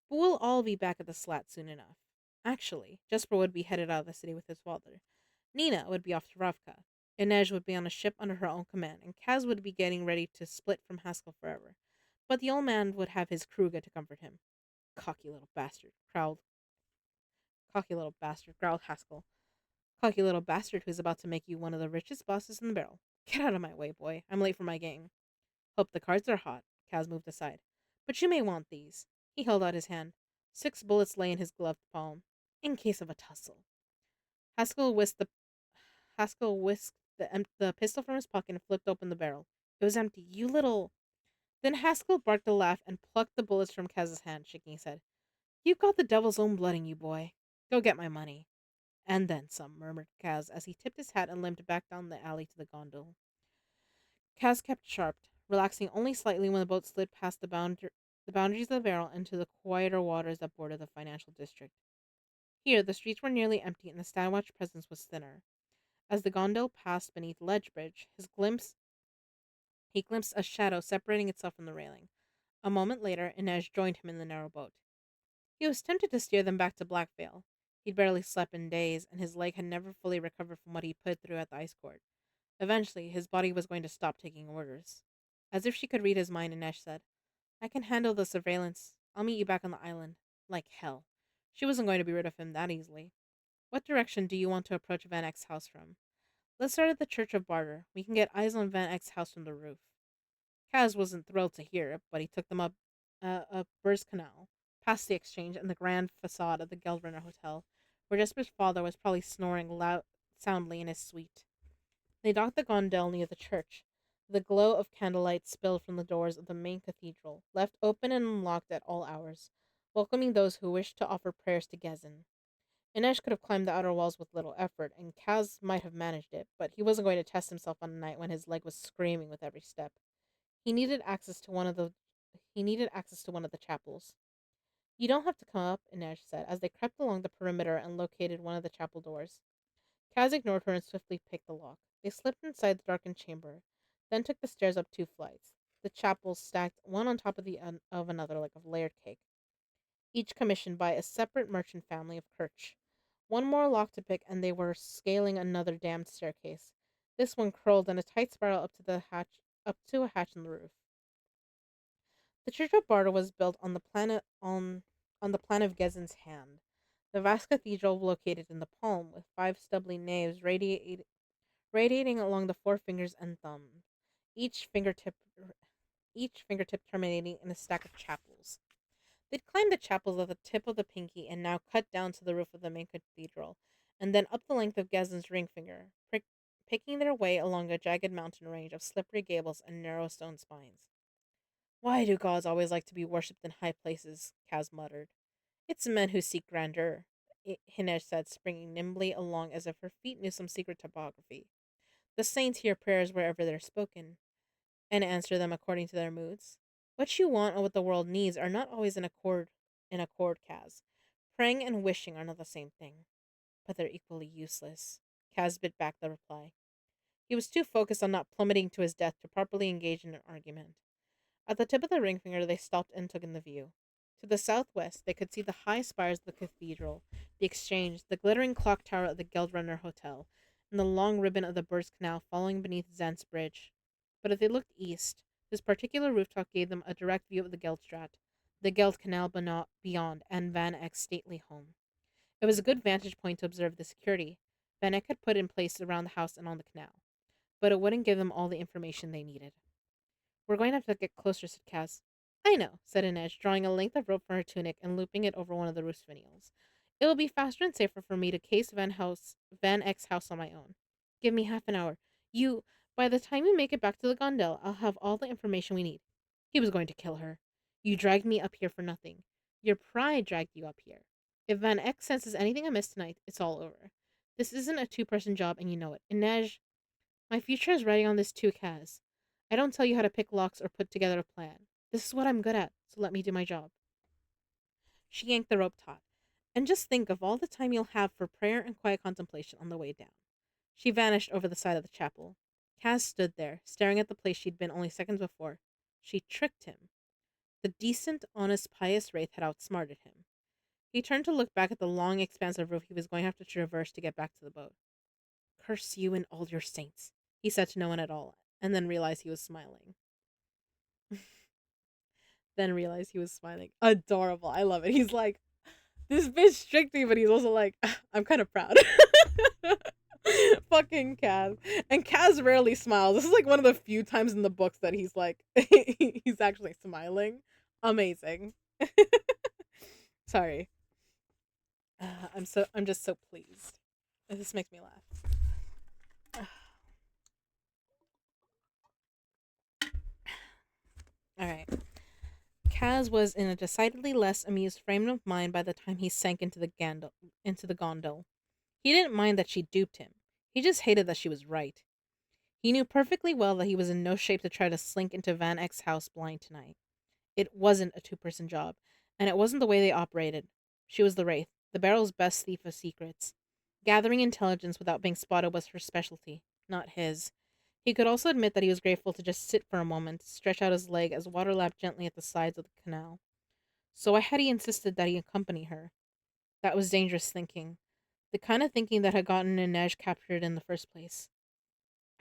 But we'll all be back at the slat soon enough. Actually, Jesper would be headed out of the city with his father. Nina would be off to Ravka. Inej would be on a ship under her own command, and Kaz would be getting ready to split from Haskell forever. But the old man would have his Kruga to comfort him. Cocky little bastard, growled Haskell. Cocky little bastard who's about to make you one of the richest bosses in the barrel. Get out of my way, boy. I'm late for my gang. Hope the cards are hot. Kaz moved aside. But you may want these. He held out his hand. 6 bullets lay in his gloved palm. In case of a tussle. Haskell whisked the pistol from his pocket and flipped open the barrel. It was empty. You little. Then Haskell barked a laugh and plucked the bullets from Kaz's hand, shaking his head. You've got the devil's own blood in you, boy. Go get my money. And then some, murmured Kaz as he tipped his hat and limped back down the alley to the gondole. Kaz kept sharp, relaxing only slightly when the boat slid past the boundaries of the barrel into the quieter waters that border the financial district. Here, the streets were nearly empty and the Stanwatch presence was thinner. As the gondole passed beneath Ledge Bridge, he glimpsed a shadow separating itself from the railing. A moment later, Inej joined him in the narrow boat. He was tempted to steer them back to Blackvale. He'd barely slept in days, and his leg had never fully recovered from what he put through at the ice court. Eventually, his body was going to stop taking orders. As if she could read his mind, Inej said, I can handle the surveillance. I'll meet you back on the island. Like hell. She wasn't going to be rid of him that easily. What direction do you want to approach Van Eck's house from? Let's start at the Church of Barter. We can get eyes on Van Eck's house from the roof. Kaz wasn't thrilled to hear it, but he took them up Burrs Canal, past the exchange and the grand facade of the Geldrenner Hotel, where Jesper's father was probably snoring soundly in his suite. They docked the gondole near the church. The glow of candlelight spilled from the doors of the main cathedral, left open and unlocked at all hours, welcoming those who wished to offer prayers to Gezin. Inej could have climbed the outer walls with little effort, and Kaz might have managed it, but he wasn't going to test himself on a night when his leg was screaming with every step. He needed access to one of the chapels. You don't have to come up, Inej said, as they crept along the perimeter and located one of the chapel doors. Kaz ignored her and swiftly picked the lock. They slipped inside the darkened chamber, then took the stairs up 2 flights, the chapels stacked one on top of of another like a layered cake, each commissioned by a separate merchant family of Kirch. One more lock to pick, and they were scaling another damned staircase. This one curled in a tight spiral up to a hatch in the roof. The Church of Bardo was built on the plan of Gezin's hand. The vast cathedral located in the palm, with 5 stubbly naves radiating along the four fingers and thumb, each fingertip each fingertip terminating in a stack of chapels. They'd climbed the chapels at the tip of the pinky and now cut down to the roof of the main cathedral, and then up the length of Gezin's ring finger, picking their way along a jagged mountain range of slippery gables and narrow stone spines. Why do gods always like to be worshipped in high places? Kaz muttered. It's men who seek grandeur, Hinesh said, springing nimbly along as if her feet knew some secret topography. The saints hear prayers wherever they're spoken, and answer them according to their moods. What you want and what the world needs are not always in accord, Kaz. Praying and wishing are not the same thing, but they're equally useless. Kaz bit back the reply. He was too focused on not plummeting to his death to properly engage in an argument. At the tip of the ring finger, they stopped and took in the view. To the southwest, they could see the high spires of the cathedral, the exchange, the glittering clock tower of the Geldrenner Hotel, and the long ribbon of the Burrs Canal following beneath Zant's bridge. But if they looked east, this particular rooftop gave them a direct view of the Geldstraat, the Geld Canal beyond, and Van Eck's stately home. It was a good vantage point to observe the security Van Eck had put in place around the house and on the canal, but it wouldn't give them all the information they needed. We're going to have to get closer, said Kaz. I know, said Inej, drawing a length of rope from her tunic and looping it over one of the roof's finials. It'll be faster and safer for me to case Van Eck's house on my own. Give me half an hour. By the time you make it back to the gondel, I'll have all the information we need. He was going to kill her. You dragged me up here for nothing. Your pride dragged you up here. If Van Eck senses anything amiss tonight, it's all over. This isn't a two-person job, and you know it. Inej, my future is riding on this too, Kaz. I don't tell you how to pick locks or put together a plan. This is what I'm good at, so let me do my job. She yanked the rope taut. And just think of all the time you'll have for prayer and quiet contemplation on the way down. She vanished over the side of the chapel. Kaz stood there, staring at the place she'd been only seconds before. She tricked him. The decent, honest, pious Wraith had outsmarted him. He turned to look back at the long, expansive roof he was going to have to traverse to get back to the boat. Curse you and all your saints, he said to no one at all, and then realized he was smiling. Adorable. I love it. He's like, this bitch tricked me, but he's also like, I'm kind of proud. Fucking Kaz. And Kaz rarely smiles. This is like one of the few times in the books that he's like, he's actually smiling. Amazing. Sorry. I'm just so pleased. This makes me laugh. All right. Kaz was in a decidedly less amused frame of mind by the time he sank into the gondole. He didn't mind that she duped him. He just hated that she was right. He knew perfectly well that he was in no shape to try to slink into Van Eck's house blind tonight. It wasn't a two-person job, and it wasn't the way they operated. She was the Wraith, The Barrel's best thief of secrets. Gathering intelligence without being spotted was her specialty, not his. He could also admit that he was grateful to just sit for a moment, stretch out his leg as water lapped gently at the sides of the canal. So why had he insisted that he accompany her? That was dangerous thinking. The kind of thinking that had gotten Inej captured in the first place.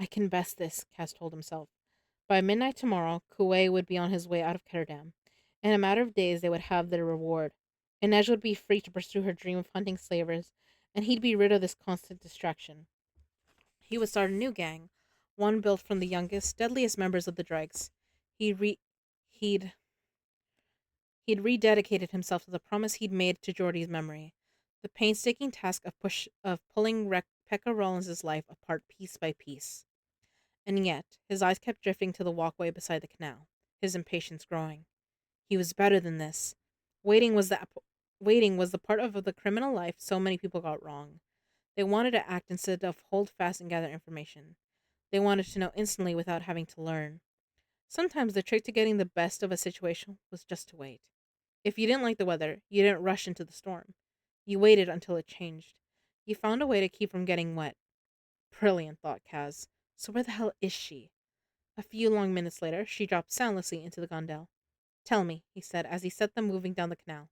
I can best this, Cass told himself. By midnight tomorrow, Kuwait would be on his way out of Ketterdam. In a matter of days, they would have their reward. Inej would be free to pursue her dream of hunting slavers, and he'd be rid of this constant distraction. He would start a new gang, one built from the youngest, deadliest members of the Dregs. He'd re- he'd he'd rededicated himself to the promise he'd made to Geordie's memory, the painstaking task of pulling Pekka Rollins' life apart piece by piece. And yet, his eyes kept drifting to the walkway beside the canal, his impatience growing. He was better than this. Waiting was the Waiting was the part of the criminal life so many people got wrong. They wanted to act instead of hold fast and gather information. They wanted to know instantly without having to learn. Sometimes the trick to getting the best of a situation was just to wait. If you didn't like the weather, you didn't rush into the storm. You waited until it changed. You found a way to keep from getting wet. Brilliant, thought Kaz. So where the hell is she? A few long minutes later, she dropped soundlessly into the gondole. Tell me, he said as he set them moving down the canal.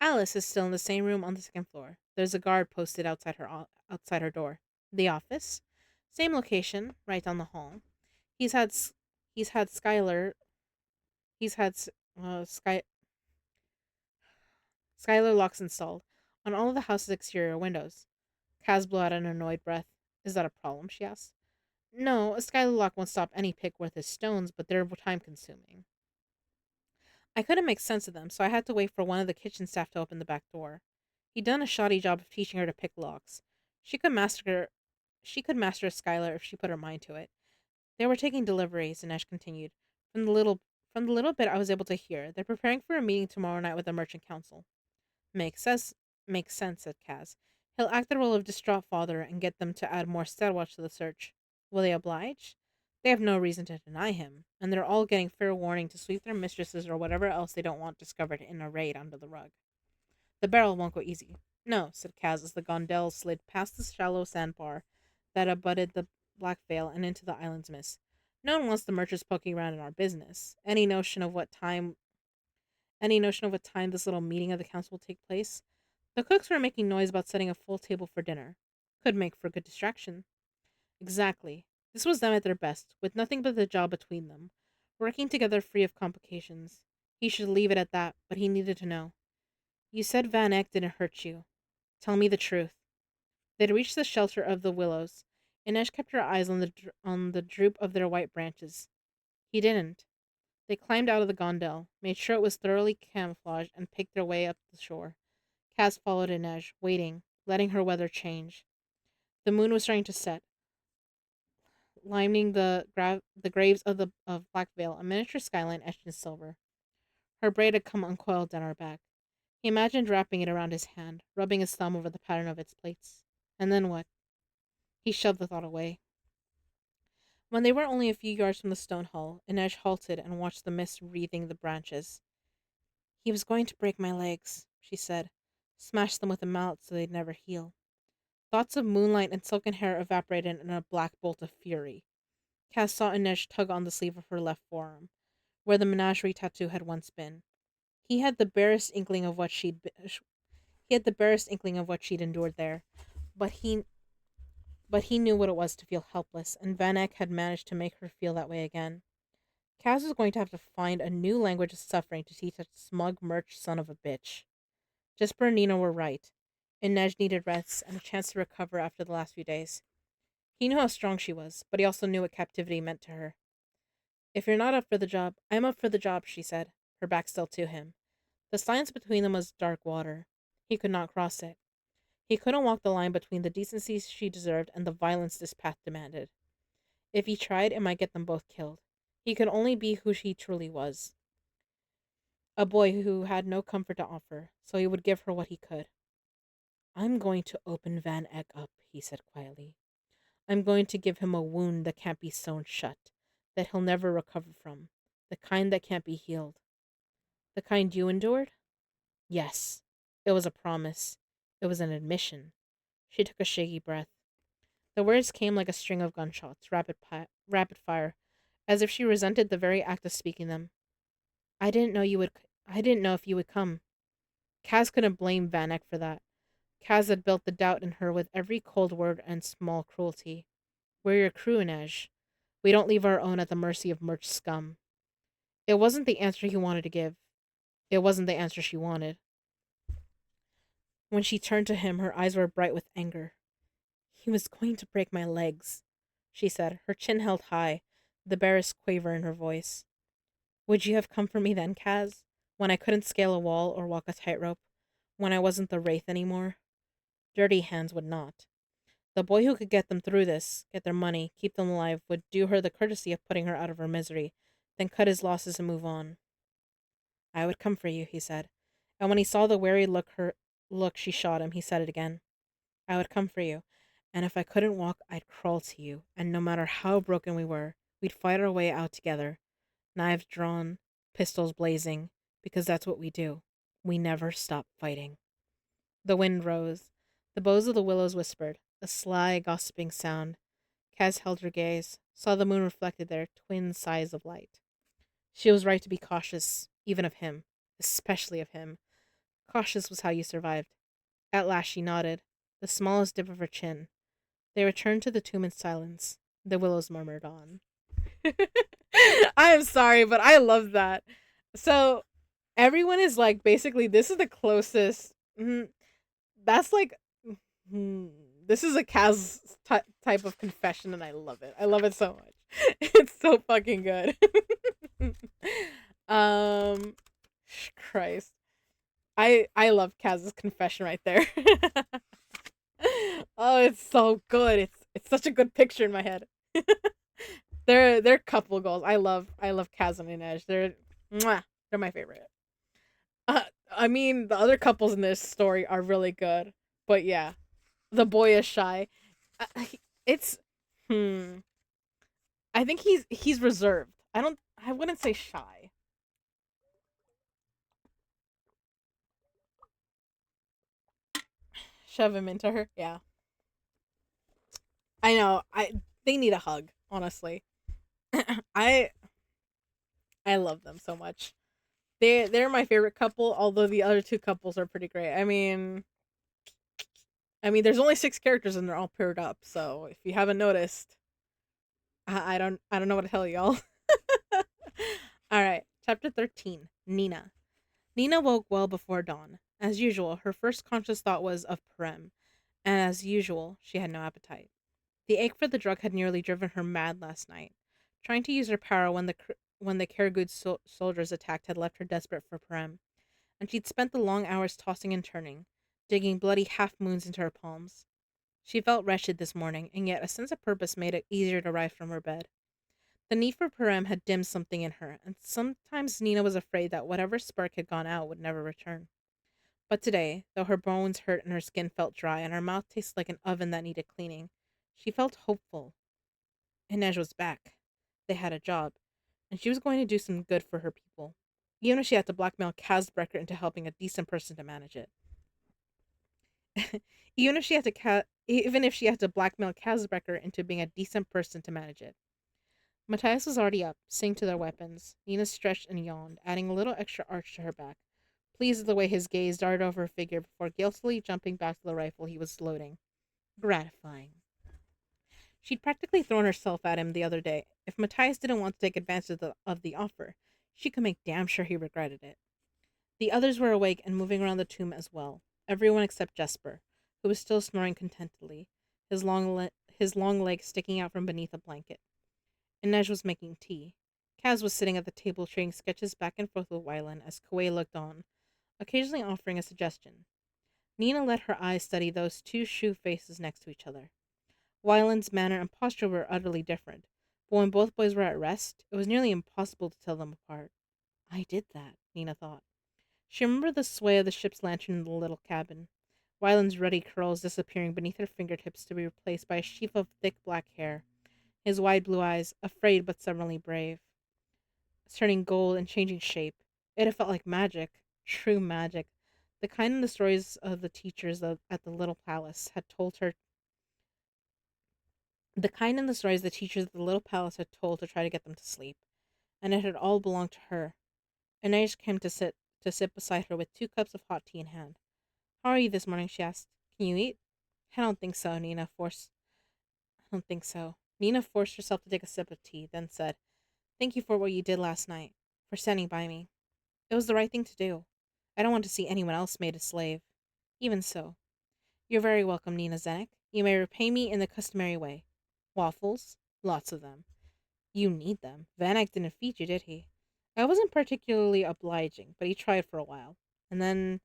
Alice is still in the same room on the second floor. There's a guard posted outside her door. The office? Same location, right down the hall. He's had s- he's had Skylar he's had s- Sky Skylar locks installed on all of the house's exterior windows. Kaz blew out an annoyed breath. Is that a problem? She asked. No, a Skylar lock won't stop any pick worth his stones, but they're time consuming. I couldn't make sense of them, so I had to wait for one of the kitchen staff to open the back door. He'd done a shoddy job of teaching her to pick locks. She could master Skylar if she put her mind to it. They were taking deliveries, Dinesh continued. From the little from the little bit I was able to hear, they're preparing for a meeting tomorrow night with the merchant council. Makes sense makes sense, said Kaz. He'll act the role of distraught father and get them to add more watch to the search. Will they oblige? They have no reason to deny him, and they're all getting fair warning to sweep their mistresses or whatever else they don't want discovered in a raid under the rug. The barrel won't go easy. No, said Kaz as the gondole slid past the shallow sandbar that abutted the Black Veil and into the island's mist. No one wants the merchants poking around in our business. Any notion of what time this little meeting of the council will take place? The cooks were making noise about setting a full table for dinner. Could make for a good distraction. Exactly. This was them at their best, with nothing but the job between them, working together free of complications. He should leave it at that, but he needed to know. You said Van Eck didn't hurt you. Tell me the truth. They'd reached the shelter of the willows. Inej kept her eyes on the droop of their white branches. He didn't. They climbed out of the gondole, made sure it was thoroughly camouflaged, and picked their way up the shore. Cass followed Inej, waiting, letting her weather change. The moon was starting to set, limning the graves of Black Veil, a miniature skyline etched in silver. Her braid had come uncoiled down her back. He imagined wrapping it around his hand, rubbing his thumb over the pattern of its plates. And then what? He shoved the thought away. When they were only a few yards from the stone hull, Inej halted and watched the mist wreathing the branches. He was going to break my legs, she said. Smash them with a mallet so they'd never heal. Thoughts of moonlight and silken hair evaporated in a black bolt of fury. Cass saw Inej tug on the sleeve of her left forearm, where the menagerie tattoo had once been. He had the barest inkling of what she'd be- he had the barest inkling of what she'd endured there, but he knew what it was to feel helpless, and Van Eyck had managed to make her feel that way again. Kaz was going to have to find a new language of suffering to teach that smug merch son of a bitch. Jesper and Nina were right. Inej needed rest and a chance to recover after the last few days. He knew how strong she was, but he also knew what captivity meant to her. If you're not up for the job, I'm up for the job, she said, her back still to him. The silence between them was dark water. He could not cross it. He couldn't walk the line between the decency she deserved and the violence this path demanded. If he tried, it might get them both killed. He could only be who he truly was. A boy who had no comfort to offer, so he would give her what he could. I'm going to open Van Eck up, he said quietly. I'm going to give him a wound that can't be sewn shut, that he'll never recover from, the kind that can't be healed. The kind you endured? Yes. It was a promise. It was an admission. She took a shaky breath. The words came like a string of gunshots, rapid fire, as if she resented the very act of speaking them. I didn't know you would. I didn't know if you would come. Kaz couldn't blame Van Eck for that. Kaz had built the doubt in her with every cold word and small cruelty. We're your crew, Inej. We don't leave our own at the mercy of merch scum. It wasn't the answer he wanted to give. It wasn't the answer she wanted. When she turned to him, her eyes were bright with anger. He was going to break my legs, she said, her chin held high, the barest quaver in her voice. Would you have come for me then, Kaz? When I couldn't scale a wall or walk a tightrope? When I wasn't the Wraith anymore? Dirty Hands would not. The boy who could get them through this, get their money, keep them alive, would do her the courtesy of putting her out of her misery, then cut his losses and move on. I would come for you, he said. And when he saw the wary look she shot him, he said it again. I would come for you. And if I couldn't walk, I'd crawl to you. And no matter how broken we were, we'd fight our way out together. Knives drawn, pistols blazing, because that's what we do. We never stop fighting. The wind rose. The boughs of the willows whispered, a sly, gossiping sound. Kaz held her gaze, saw the moon reflected there, twin sides of light. She was right to be cautious, even of him, especially of him. Cautious was how you survived. At last she nodded, the smallest dip of her chin. They returned to the tomb in silence. The willows murmured on. I am sorry, but I love that. So everyone is like, basically, this is the closest. That's like, mm, this is a Kaz type of confession, and I love it. I love it so much. It's so fucking good. um, Christ, I love Kaz's confession right there. Oh, it's so good. It's such a good picture in my head. They're couple goals. I love Kaz and Inej. They're my favorite. Uh, I mean, the other couples in this story are really good, but yeah, the boy is shy. It's hmm. I think he's reserved. I wouldn't say shy. Shove him into her. Yeah, I know. They need a hug. Honestly, I I love them so much. They're my favorite couple. Although the other two couples are pretty great. I mean, there's only 6 characters and they're all paired up. So if you haven't noticed, I don't know what to tell y'all. All right, chapter 13. Nina. Nina woke well before dawn. As usual, her first conscious thought was of Perem, and as usual, she had no appetite. The ache for the drug had nearly driven her mad last night. Trying to use her power when the Karagud soldiers attacked had left her desperate for Perem, and she'd spent the long hours tossing and turning, digging bloody half moons into her palms. She felt wretched this morning, and yet a sense of purpose made it easier to rise from her bed. The need for Perem had dimmed something in her, and sometimes Nina was afraid that whatever spark had gone out would never return. But today, though her bones hurt and her skin felt dry and her mouth tasted like an oven that needed cleaning, she felt hopeful. Inej was back. They had a job, and she was going to do some good for her people, even if she had to blackmail Kazbrecker into helping a decent person to manage it. Even if she had to blackmail Kazbrecker into being a decent person to manage it. Matthias was already up, seeing to their weapons. Nina stretched and yawned, adding a little extra arch to her back, pleased with the way his gaze darted over her figure before guiltily jumping back to the rifle he was loading. Gratifying. She'd practically thrown herself at him the other day. If Matthias didn't want to take advantage of the offer, she could make damn sure he regretted it. The others were awake and moving around the tomb as well. Everyone except Jesper, who was still snoring contentedly, his long legs sticking out from beneath a blanket. Inej was making tea. Kaz was sitting at the table trading sketches back and forth with Wylan as Kuei looked on, occasionally offering a suggestion. Nina let her eyes study those two shoe faces next to each other. Wyland's manner and posture were utterly different, but when both boys were at rest, it was nearly impossible to tell them apart. I did that, Nina thought. She remembered the sway of the ship's lantern in the little cabin, Wyland's ruddy curls disappearing beneath her fingertips to be replaced by a sheaf of thick black hair, his wide blue eyes, afraid but suddenly brave, turning gold and changing shape. It had felt like magic, true magic, The kind of the stories of the teachers at the little palace had told her the kind of the stories the teachers at the little palace had told to try to get them to sleep, and it had all belonged to her. Inez came to sit beside her with 2 cups of hot tea in hand. How are you this morning? She asked. Can you eat? I don't think so, Nina forced I don't think so. Nina forced herself to take a sip of tea, then said, Thank you for what you did last night, for standing by me. It was the right thing to do. I don't want to see anyone else made a slave. Even so, you're very welcome, Nina Zenek. You may repay me in the customary way. Waffles? Lots of them. You need them. Vanek didn't feed you, did he? I wasn't particularly obliging, but he tried for a while. And then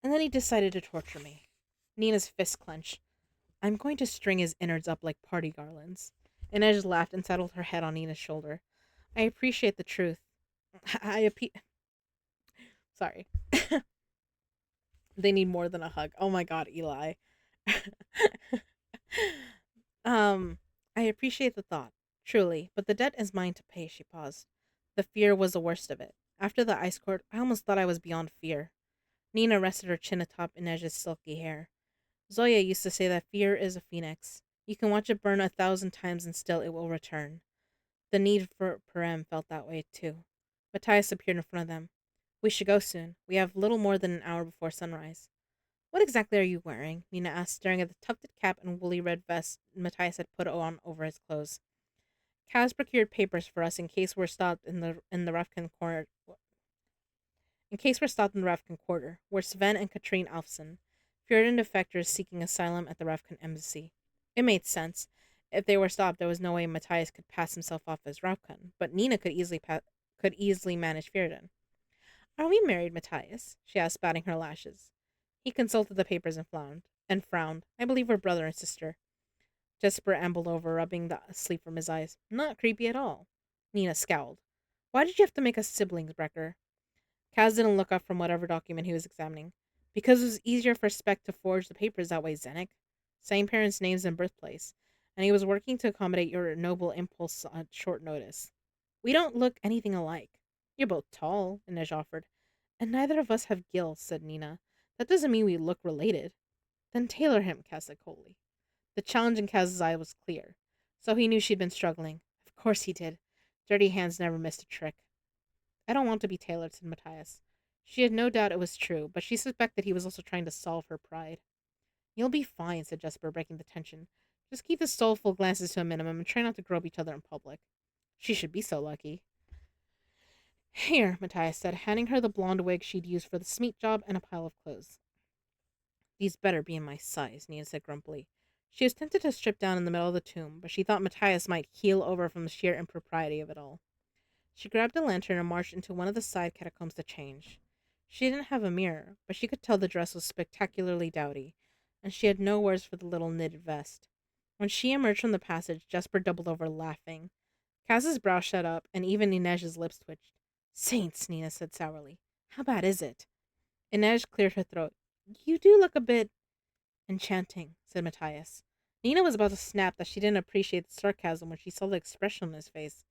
and then he decided to torture me. Nina's fist clenched. I'm going to string his innards up like party garlands. Inez laughed and settled her head on Nina's shoulder. I appreciate the truth. I appe- Sorry. They need more than a hug. Oh my god, Eli. um, I appreciate the thought, truly, but the debt is mine to pay, she paused. The fear was the worst of it. After the ice court, I almost thought I was beyond fear. Nina rested her chin atop Inez's silky hair. Zoya used to say that fear is a phoenix. You can watch it burn 1,000 times and still it will return. The need for Perem felt that way too. Matthias appeared in front of them. We should go soon. We have little more than an hour before sunrise. What exactly are you wearing? Nina asked, staring at the tufted cap and woolly red vest Matthias had put on over his clothes. Kaz procured papers for us in the Rafkin corner. In case we're stopped in the Rafkin quarter, where Sven and Katrine Alfson, Fjordan defectors seeking asylum at the Rafkin embassy. It made sense. If they were stopped, there was no way Matthias could pass himself off as Rafkin, but Nina could easily manage Fjordan. Are we married, Matthias? She asked, batting her lashes. He consulted the papers and frowned. I believe we're brother and sister. Jesper ambled over, rubbing the sleep from his eyes. Not creepy at all. Nina scowled. Why did you have to make us siblings, Brecker? Kaz didn't look up from whatever document he was examining. Because it was easier for Speck to forge the papers that way, Zenek. Same parents' names and birthplace. And he was working to accommodate your noble impulse on short notice. We don't look anything alike. You're both tall, Inej offered. And neither of us have gills, said Nina. That doesn't mean we look related. Then tailor him, Kaz said coldly. The challenge in Kaz's eye was clear. So he knew she'd been struggling. Of course he did. Dirty hands never missed a trick. I don't want to be tailored, said Matthias. She had no doubt it was true, but she suspected he was also trying to solve her pride. You'll be fine, said Jesper, breaking the tension. Just keep the soulful glances to a minimum and try not to grope each other in public. She should be so lucky. Here, Matthias said, handing her the blonde wig she'd used for the Smeat job and a pile of clothes. These better be in my size, Nina said grumpily. She was tempted to strip down in the middle of the tomb, but she thought Matthias might keel over from the sheer impropriety of it all. She grabbed a lantern and marched into one of the side catacombs to change. She didn't have a mirror, but she could tell the dress was spectacularly dowdy, and she had no words for the little knitted vest. When she emerged from the passage, Jesper doubled over, laughing. Kaz's brow shut up, and even Inez's lips twitched. Saints, Nina said sourly. How bad is it? Inez cleared her throat. You do look a bit enchanting, said Matthias. Nina was about to snap that she didn't appreciate the sarcasm when she saw the expression on his face.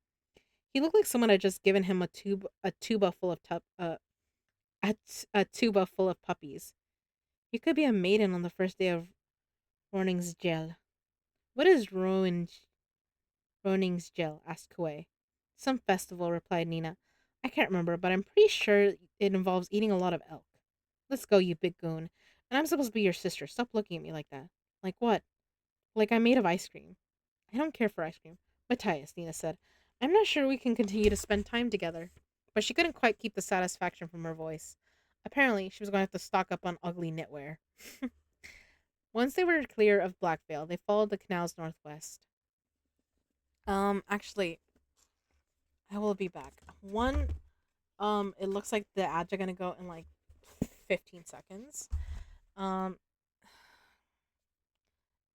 He looked like someone had just given him a tuba full of a tuba full of puppies. You could be a maiden on the first day of Roningsgel. What is Roningsgel? Asked Kuei. Some festival, replied Nina. I can't remember, but I'm pretty sure it involves eating a lot of elk. Let's go, you big goon. And I'm supposed to be your sister. Stop looking at me like that. Like what? Like I'm made of ice cream. I don't care for ice cream. Matthias, Nina said. I'm not sure we can continue to spend time together. But she couldn't quite keep the satisfaction from her voice. Apparently, she was going to have to stock up on ugly knitwear. Once they were clear of Blackvale, they followed the canals northwest. Actually, I will be back. It looks like the ads are gonna go in like 15 seconds. Um,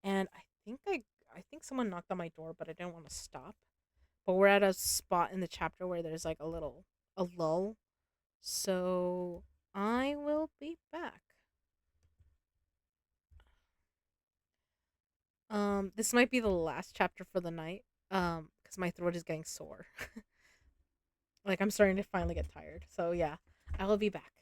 and I think someone knocked on my door, but I didn't want to stop. But we're at a spot in the chapter where there's like a lull. So I will be back. This might be the last chapter for the night. Because my throat is getting sore. Like I'm starting to finally get tired. So yeah, I will be back.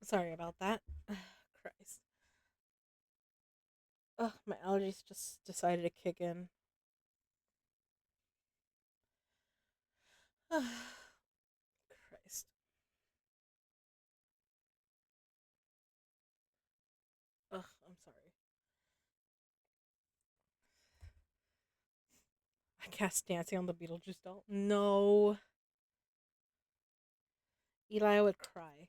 Sorry about that. Christ. Ugh, my allergies just decided to kick in. Christ. Ugh, I'm sorry. I cast dancing on the Beetlejuice doll. No. Eli would cry.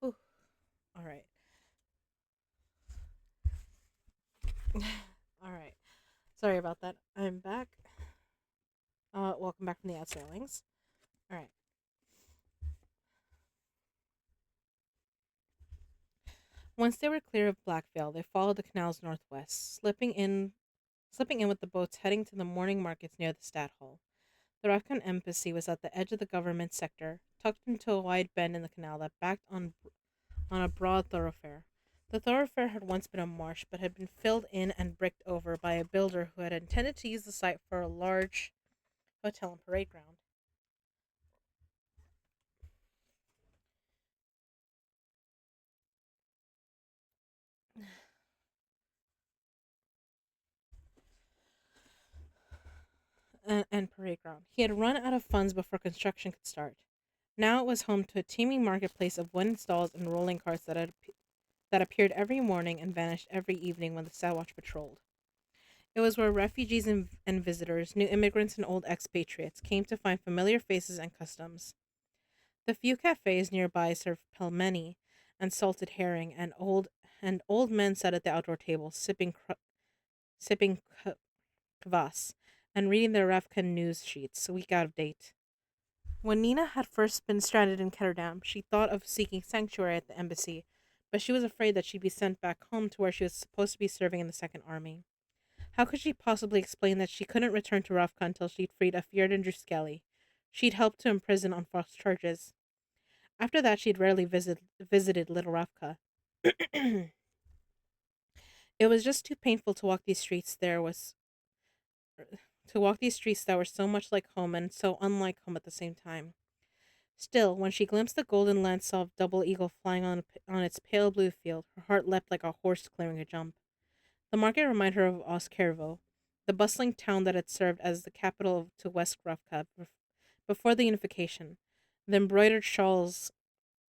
Whew. All right. All right. Sorry about that. I'm back. Welcome back from the starlings. All right. Once they were clear of Blackvale, they followed the canals northwest, slipping in with the boats heading to the morning markets near the Stadtholm. The Rafkan embassy was at the edge of the government sector, tucked into a wide bend in the canal that backed on a broad thoroughfare. The thoroughfare had once been a marsh, but had been filled in and bricked over by a builder who had intended to use the site for a large hotel and parade ground. And parade ground. He had run out of funds before construction could start. Now it was home to a teeming marketplace of wooden stalls and rolling carts that appeared every morning and vanished every evening when the Sawatch patrolled. It was where refugees and visitors, new immigrants and old expatriates, came to find familiar faces and customs. The few cafes nearby served pelmeni and salted herring, and old men sat at the outdoor tables, sipping kvass and reading their Rafkan news sheets, a week out of date. When Nina had first been stranded in Ketterdam, she thought of seeking sanctuary at the embassy, but she was afraid that she'd be sent back home to where she was supposed to be serving in the Second Army. How could she possibly explain that she couldn't return to Rafka until she'd freed Afjord and Druskeli? She'd helped to imprison on false charges. After that, she'd rarely visited Little Rafka. It was just too painful to walk these streets that were so much like home and so unlike home at the same time. Still, when she glimpsed the golden lance of double eagle flying on its pale blue field, her heart leapt like a horse clearing a jump. The market reminded her of Oskervo, the bustling town that had served as the capital to West Ravka before the unification. The embroidered shawls,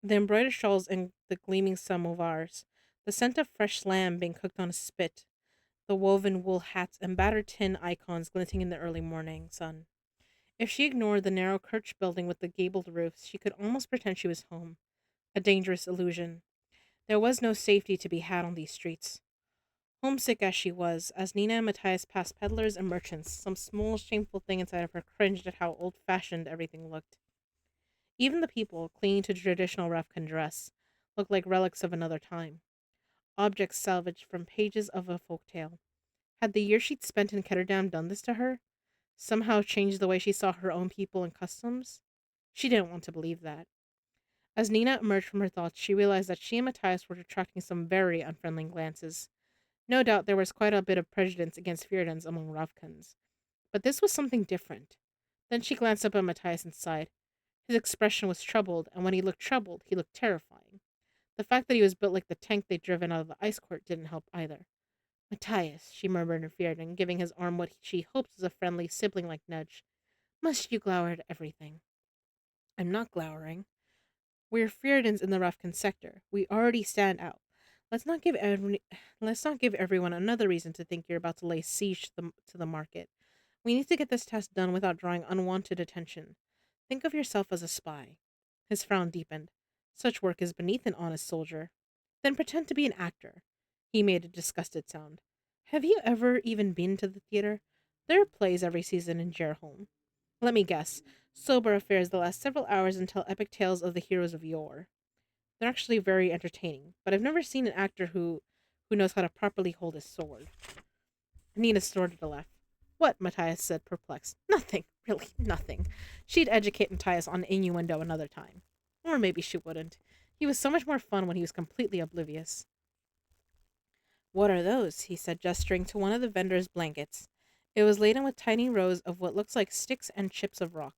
the embroidered shawls and the gleaming samovars, the scent of fresh lamb being cooked on a spit, the woven wool hats and battered tin icons glinting in the early morning sun. If she ignored the narrow church building with the gabled roofs, she could almost pretend she was home. A dangerous illusion. There was no safety to be had on these streets. Homesick as she was, as Nina and Matthias passed peddlers and merchants, some small shameful thing inside of her cringed at how old fashioned everything looked. Even the people, clinging to traditional Rafkan dress, looked like relics of another time, objects salvaged from pages of a folk tale. Had the year she'd spent in Ketterdam done this to her? Somehow changed the way she saw her own people and customs? She didn't want to believe that. As Nina emerged from her thoughts, she realized that she and Matthias were attracting some very unfriendly glances. No doubt there was quite a bit of prejudice against Fiordans among Ravkans, but this was something different. Then she glanced up at Matthias and sighed. His expression was troubled, and when he looked troubled, he looked terrifying. The fact that he was built like the tank they'd driven out of the ice court didn't help either. Matthias, she murmured in Fierdan, giving his arm what she hoped was a friendly, sibling like nudge. Must you glower at everything? I'm not glowering. We're Fiordans in the Rafkan sector. We already stand out. Let's not give every, let's not give everyone another reason to think you're about to lay siege to the market. We need to get this task done without drawing unwanted attention. Think of yourself as a spy. His frown deepened. Such work is beneath an honest soldier. Then pretend to be an actor. He made a disgusted sound. Have you ever even been to the theater? There are plays every season in Gerholm. Let me guess. Sober affairs that last several hours and tell epic tales of the heroes of yore. They're actually very entertaining, but I've never seen an actor who knows how to properly hold his sword. Nina snorted a laugh. What? Matthias said, perplexed. Nothing, really, nothing. She'd educate Matthias on innuendo another time. Or maybe she wouldn't. He was so much more fun when he was completely oblivious. What are those? He said, gesturing to one of the vendor's blankets. It was laden with tiny rows of what looks like sticks and chips of rock.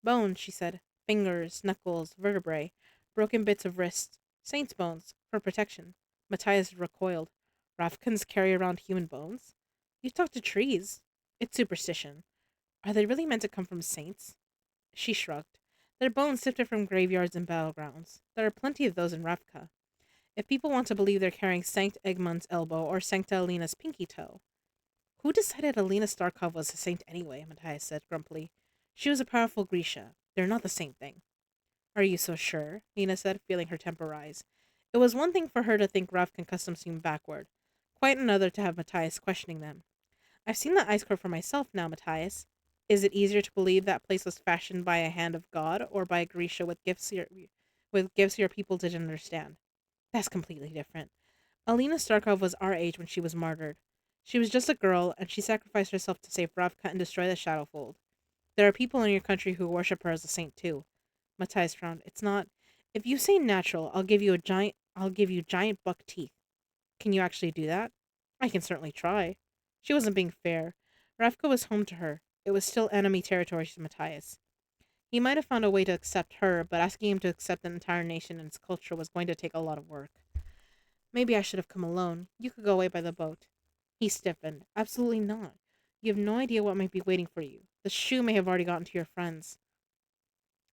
Bones, she said. Fingers, knuckles, vertebrae, broken bits of wrists. Saints' bones, for protection. Matthias recoiled. Ravkans carry around human bones? You talk to trees. It's superstition. Are they really meant to come from saints? She shrugged. They're bones sifted from graveyards and battlegrounds. There are plenty of those in Ravka. If people want to believe they're carrying Sankt Egmond's elbow or Sancta Alina's pinky toe. Who decided Alina Starkov was a saint anyway? Matthias said grumpily. She was a powerful Grisha. They're not the same thing. Are you so sure? Nina said, feeling her temper rise. It was one thing for her to think Ravkan customs seemed backward, quite another to have Matthias questioning them. I've seen the ice court for myself now, Matthias. Is it easier to believe that place was fashioned by a hand of God or by a Grisha with gifts your people didn't understand? That's completely different. Alina Starkov was our age when she was martyred. She was just a girl, and she sacrificed herself to save Ravka and destroy the Shadowfold. There are people in your country who worship her as a saint too. Matthias frowned. It's not. If you say natural, I'll give you giant buck teeth. Can you actually do that? I can certainly try. She wasn't being fair. Ravka was home to her. It was still enemy territory to Matthias. He might have found a way to accept her, but asking him to accept an entire nation and its culture was going to take a lot of work. Maybe I should have come alone. You could go away by the boat. He stiffened. Absolutely not. You have no idea what might be waiting for you. The shoe may have already gotten to your friends.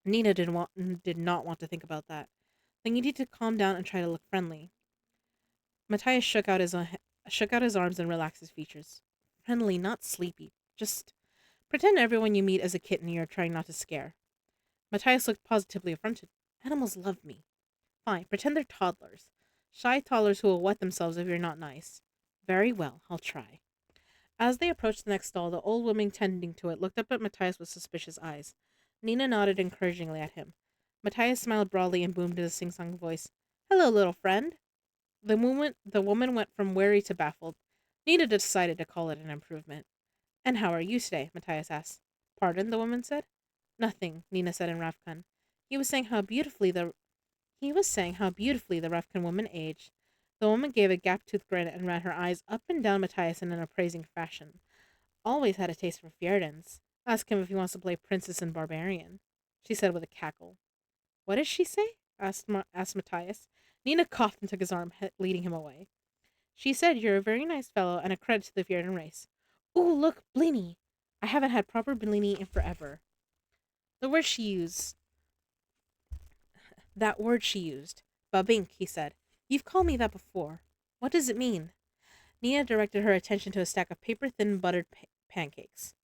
Nina did not want to think about that. Then you need to calm down and try to look friendly. Matthias shook out his arms and relaxed his features. Friendly, not sleepy. Just pretend everyone you meet is a kitten you're trying not to scare. Matthias looked positively affronted. Animals love me. Fine, pretend they're toddlers. Shy toddlers who will wet themselves if you're not nice. Very well, I'll try. As they approached the next stall, the old woman tending to it looked up at Matthias with suspicious eyes. Nina nodded encouragingly at him. Matthias smiled broadly and boomed in a sing-song voice. Hello, little friend. The woman went from wary to baffled. Nina decided to call it an improvement. And how are you today? Matthias asked. Pardon, the woman said. Nothing, Nina said in Ravkan. He was saying how beautifully the Ravkan woman aged. The woman gave a gap-toothed grin and ran her eyes up and down Matthias in an appraising fashion. Always had a taste for Fjerdans. Ask him if he wants to play princess and barbarian, she said with a cackle. What did she say? asked Matthias. Nina coughed and took his arm, leading him away. She said you're a very nice fellow and a credit to the Fjerdan race. Ooh, look, Blini! I haven't had proper Blini in forever. The word she used. That word she used. Babink, he said. You've called me that before. What does it mean? Nina directed her attention to a stack of paper-thin buttered pancakes.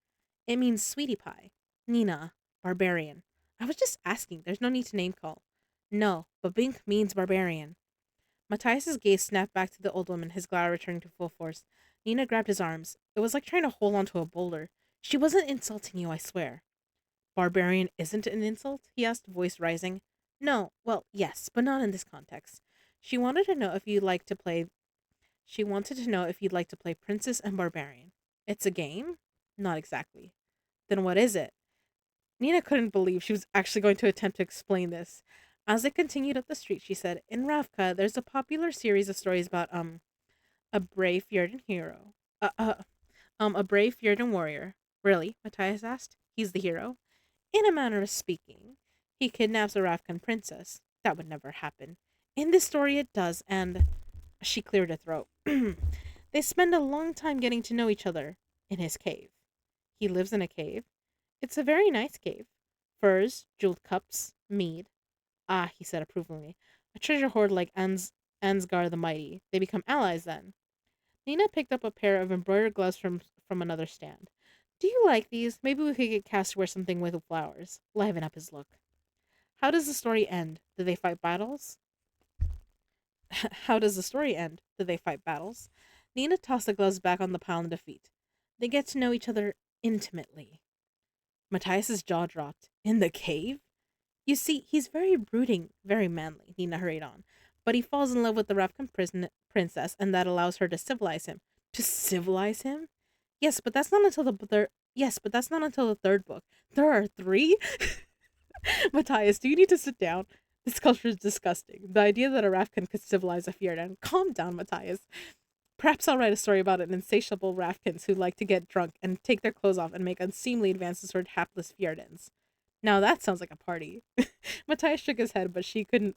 It means sweetie pie. Nina, barbarian. I was just asking. There's no need to name call. No, Babink means barbarian. Matthias's gaze snapped back to the old woman, his glower returning to full force. Nina grabbed his arms. It was like trying to hold onto a boulder. She wasn't insulting you, I swear. Barbarian isn't an insult? He asked, voice rising. No, well, yes, but not in this context. She wanted to know if you'd like to play Princess and Barbarian. It's a game? Not exactly. Then what is it? Nina couldn't believe she was actually going to attempt to explain this. As they continued up the street, she said, In Ravka, there's a popular series of stories about, a brave Fjerdan hero. A brave Fjerdan warrior. Really? Matthias asked. He's the hero? In a manner of speaking. He kidnaps a Ravkan princess. That would never happen. In this story it does, and she cleared her throat. They spend a long time getting to know each other. In his cave. He lives in a cave? It's a very nice cave. Furs, jeweled cups, mead. Ah, he said approvingly. A treasure hoard like Ansgar the Mighty. They become allies then. Nina picked up a pair of embroidered gloves from another stand. Do you like these? Maybe we could get Cass to wear something with flowers. Liven up his look. How does the story end? Do they fight battles? How does the story end? Do they fight battles? Nina tossed the gloves back on the pile in defeat. They get to know each other intimately. Matthias's jaw dropped. In the cave? You see, he's very brooding, very manly, Nina hurried on. But he falls in love with the Ravkan princess, and that allows her to civilize him. To civilize him? Yes, but that's not until the third book. There are three? Matthias, do you need to sit down? This culture is disgusting. The idea that a Ravkan could civilize a Fjerdan. Calm down, Matthias. Perhaps I'll write a story about an insatiable raffkins who like to get drunk and take their clothes off and make unseemly advances toward hapless fjordans. Now that sounds like a party. Matthias shook his head, but she could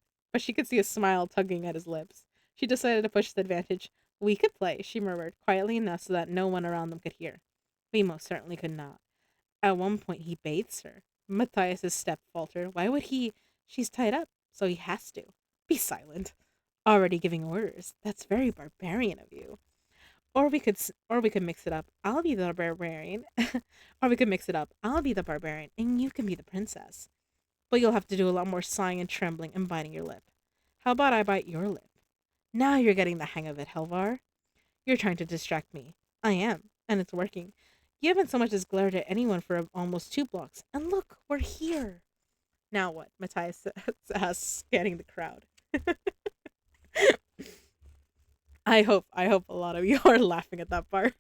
see a smile tugging at his lips. She decided to push the advantage. We could play, she murmured, quietly enough so that no one around them could hear. We most certainly could not. At one point he bathes her. Matthias's step faltered. Why would he? She's tied up, so he has to. Be silent. Already giving orders. That's very barbarian of you. Or we could mix it up. I'll be the barbarian. Or we could mix it up. I'll be the barbarian, and you can be the princess. But you'll have to do a lot more sighing and trembling and biting your lip. How about I bite your lip? Now you're getting the hang of it, Helvar. You're trying to distract me. I am, and it's working. You haven't so much as glared at anyone for almost 2 blocks, and look, we're here. Now what? Matthias asks, scanning the crowd. I hope a lot of you are laughing at that part.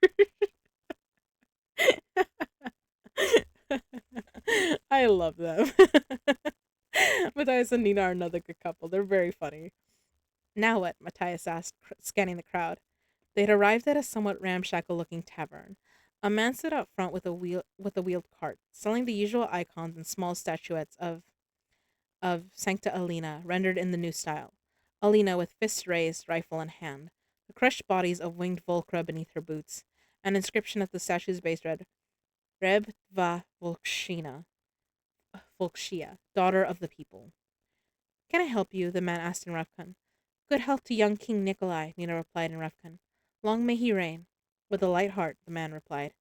I love them. Matthias and Nina are another good couple. They're very funny. Now what? Matthias asked, scanning the crowd. They had arrived at a somewhat ramshackle-looking tavern. A man stood out front with a wheeled cart, selling the usual icons and small statuettes of Sancta Alina, rendered in the new style. Alina with fists raised, rifle in hand, the crushed bodies of winged Volcra beneath her boots. An inscription at the statue's base read, Reb Dva Volkshia, daughter of the people. Can I help you? The man asked in Revkan. Good health to young King Nikolai, Nina replied in Revkan. Long may he reign. With a light heart, the man replied.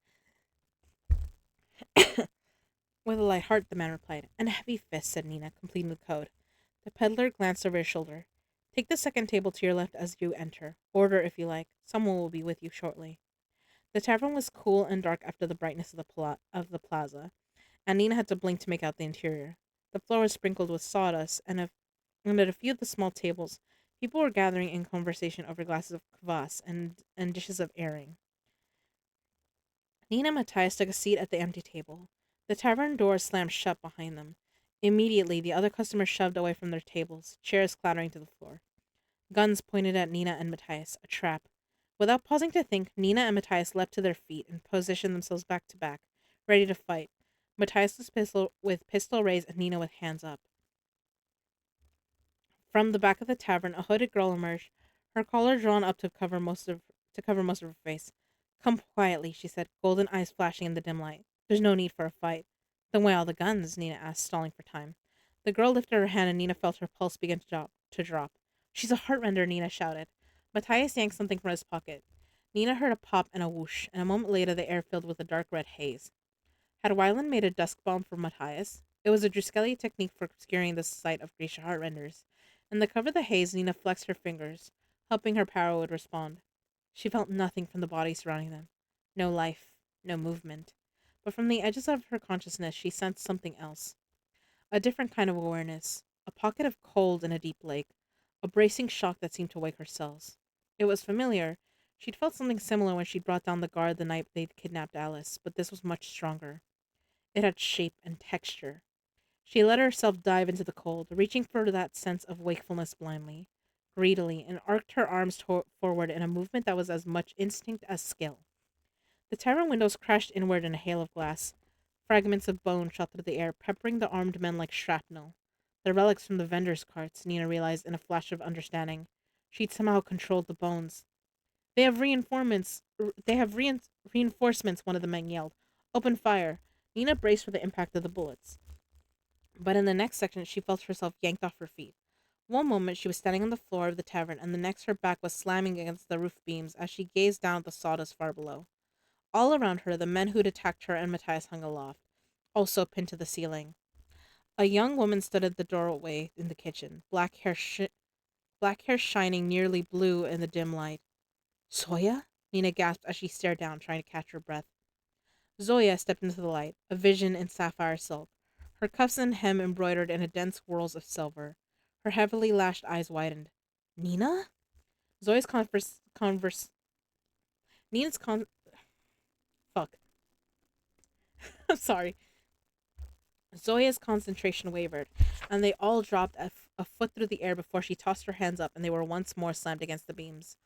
With a light heart, the man replied. And a heavy fist, said Nina, completing the code. The peddler glanced over his shoulder. Take the second table to your left as you enter. Order if you like. Someone will be with you shortly. The tavern was cool and dark after the brightness of the plaza, and Nina had to blink to make out the interior. The floor was sprinkled with sawdust, and at a few of the small tables, people were gathering in conversation over glasses of kvass and dishes of herring. Nina and Matthias took a seat at the empty table. The tavern door slammed shut behind them. Immediately, the other customers shoved away from their tables, chairs clattering to the floor. Guns pointed at Nina and Matthias, a trap. Without pausing to think, Nina and Matthias leapt to their feet and positioned themselves back to back, ready to fight. Matthias with pistol raised and Nina with hands up. From the back of the tavern, a hooded girl emerged, her collar drawn up to cover most of her face. Come quietly, she said, golden eyes flashing in the dim light. There's no need for a fight. Then why all the guns? Nina asked, stalling for time. The girl lifted her hand and Nina felt her pulse begin to drop. She's a heartrender, Nina shouted. Matthias yanked something from his pocket. Nina heard a pop and a whoosh, and a moment later the air filled with a dark red haze. Had Wyland made a dusk bomb for Matthias? It was a Druskeli technique for obscuring the sight of Grisha heartrenders. In the cover of the haze, Nina flexed her fingers, hoping her power would respond. She felt nothing from the body surrounding them. No life, no movement. But from the edges of her consciousness, she sensed something else. A different kind of awareness. A pocket of cold in a deep lake. A bracing shock that seemed to wake her cells. It was familiar. She'd felt something similar when she'd brought down the guard the night they'd kidnapped Alice, but this was much stronger. It had shape and texture. She let herself dive into the cold, reaching for that sense of wakefulness blindly, greedily, and arced her arms forward in a movement that was as much instinct as skill. The tavern windows crashed inward in a hail of glass. Fragments of bone shot through the air, peppering the armed men like shrapnel. The relics from the vendors' carts, Nina realized in a flash of understanding. She'd somehow controlled the bones. They have reinforcements, one of the men yelled. Open fire. Nina braced for the impact of the bullets. But in the next second, she felt herself yanked off her feet. One moment, she was standing on the floor of the tavern, and the next, her back was slamming against the roof beams as she gazed down at the sawdust far below. All around her, the men who'd attacked her and Matthias hung aloft, also pinned to the ceiling. A young woman stood at the doorway in the kitchen, black hair shining nearly blue in the dim light. Zoya? Nina gasped as she stared down, trying to catch her breath. Zoya stepped into the light, a vision in sapphire silk, her cuffs and hem embroidered in a dense whorls of silver. Her heavily lashed eyes widened. Nina? Zoya's Nina's fuck. I'm sorry. Zoya's concentration wavered, and they all dropped a foot through the air before she tossed her hands up and they were once more slammed against the beams.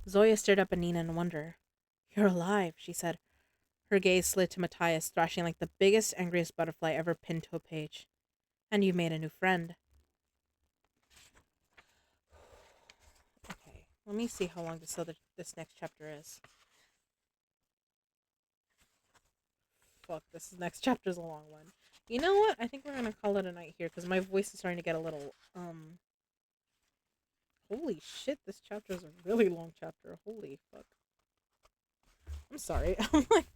Zoya stared up at Nina in wonder. You're alive, she said. Her gaze slid to Matthias, thrashing like the biggest, angriest butterfly ever pinned to a page. And you've made a new friend. Okay, let me see how long this next chapter is. Fuck, this next chapter's a long one. You know what? I think we're gonna call it a night here because my voice is starting to get a little Holy shit! This chapter is a really long chapter. Holy fuck! I'm sorry. I'm like,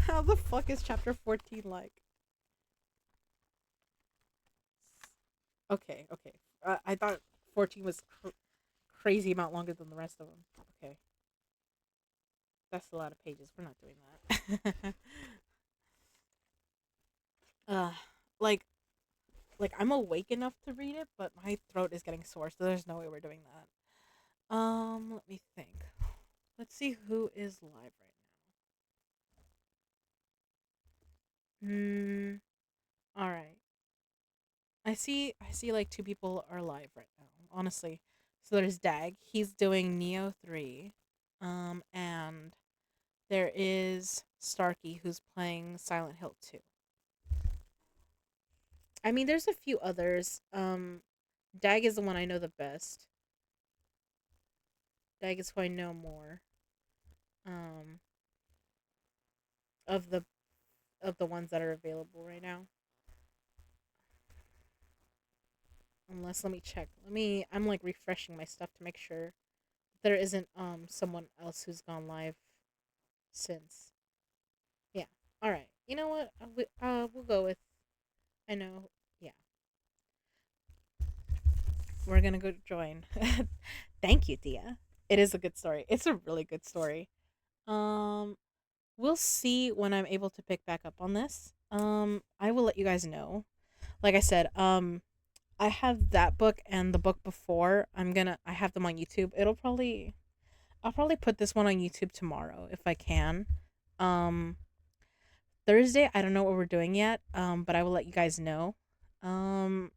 how the fuck is chapter 14 like? Okay, okay. I thought 14 was crazy amount longer than the rest of them. Okay, that's a lot of pages. We're not doing that. uh, like I'm awake enough to read it, but my throat is getting sore, so there's no way we're doing that. Let me think. Let's see who is live right now. All right. I see like two people are live right now. Honestly. So there's Dag. He's doing Neo 3. And there is Starkey who's playing Silent Hill 2. I mean, there's a few others. Dag is the one I know the best. Dag is who I know more. Um of the ones that are available right now. Unless let me check. I'm like refreshing my stuff to make sure there isn't someone else who's gone live since. Yeah. All right. You know what? We'll go with. I know. Yeah. We're gonna go join. Thank you, Dia. It is a good story. It's a really good story. Um, we'll see when I'm able to pick back up on this. I will let you guys know. Like I said, I have that book and the book before. I have them on YouTube. I'll probably put this one on YouTube tomorrow if I can. Um, Thursday, I don't know what we're doing yet. But I will let you guys know. Um,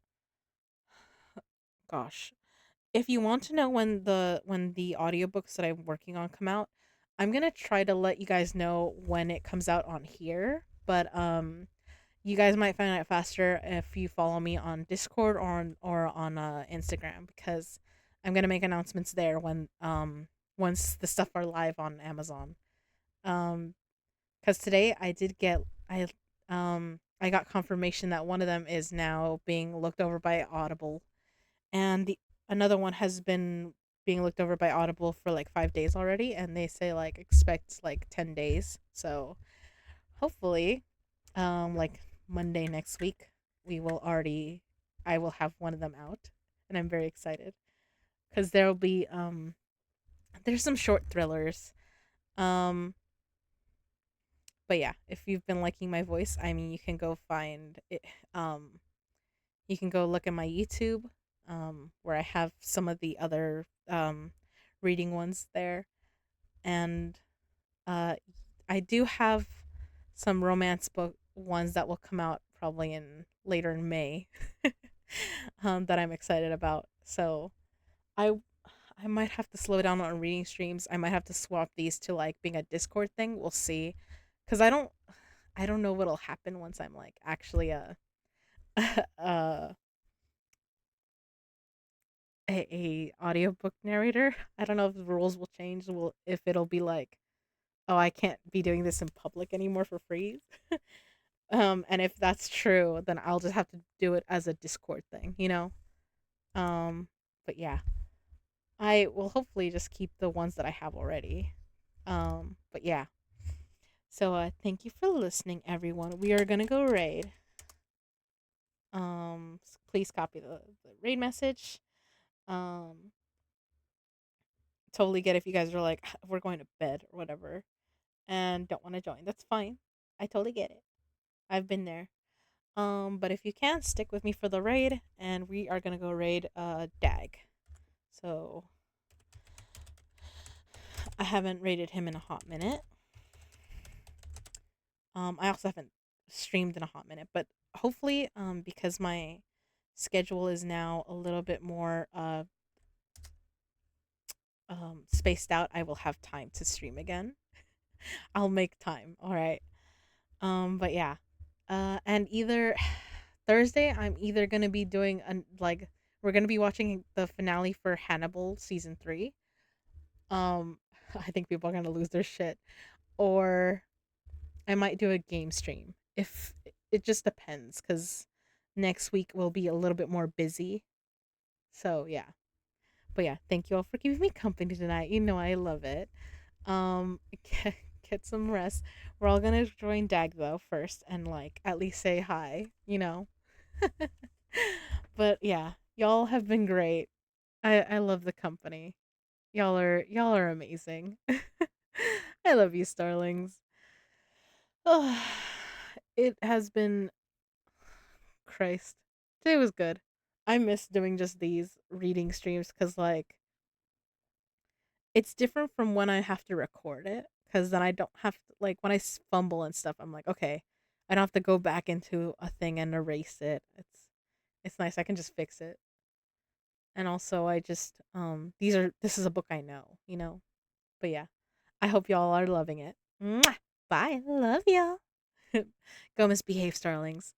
gosh, if you want to know when the audiobooks that I'm working on come out, I'm gonna try to let you guys know when it comes out on here. But you guys might find out faster if you follow me on Discord or on Instagram because I'm gonna make announcements there when once the stuff are live on Amazon. Um, because today I got confirmation that one of them is now being looked over by Audible, and the another one has been being looked over by Audible for like 5 days already, and they say like expect like 10 days. So hopefully, like Monday next week, we will already I will have one of them out, and I'm very excited because there'll be there's some short thrillers. Um, but yeah, if you've been liking my voice, I mean, you can go find it. Um, you can go look at my YouTube, where I have some of the other reading ones there, and uh, I do have some romance book ones that will come out probably in later in May, that I'm excited about. So I I might have to slow down on reading streams. I might have to swap these to like being a Discord thing. We'll see, because I don't know what'll happen once I'm like actually a a audiobook narrator. I don't know if the rules will change. Will if it'll be like, oh, I can't be doing this in public anymore for free. And if that's true, then I'll just have to do it as a Discord thing, you know. But yeah, I will hopefully just keep the ones that I have already. But yeah. So thank you for listening, everyone. We are gonna go raid. Please copy the raid message. Um, totally get if you guys are like we're going to bed or whatever and don't want to join. That's fine. I totally get it. I've been there. But if you can, stick with me for the raid, and we are gonna go raid Dag. So I haven't raided him in a hot minute. I also haven't streamed in a hot minute, but hopefully, because my schedule is now a little bit more spaced out, I will have time to stream again. I'll make time. All right. But yeah. And either Thursday, I'm either gonna be doing like we're gonna be watching the finale for Hannibal season 3. Um, I think people are gonna lose their shit. Or I might do a game stream. If it just depends, because next week will be a little bit more busy. So yeah. But yeah, thank you all for keeping me company tonight. You know I love it. Um, get, get some rest. We're all gonna join Dag though first, and like at least say hi. But yeah, y'all have been great. I love the company. Y'all are amazing. I love you, starlings. Oh, it has been Christ. Today was good. I miss doing just these reading streams because like it's different from when I have to record it because then I don't have to, like when I fumble and stuff. I'm like, okay, I don't have to go back into a thing and erase it. It's nice. I can just fix it. And also, I just this is a book I know. But yeah, I hope y'all are loving it. Mwah! Bye. Love y'all. Go misbehave, starlings.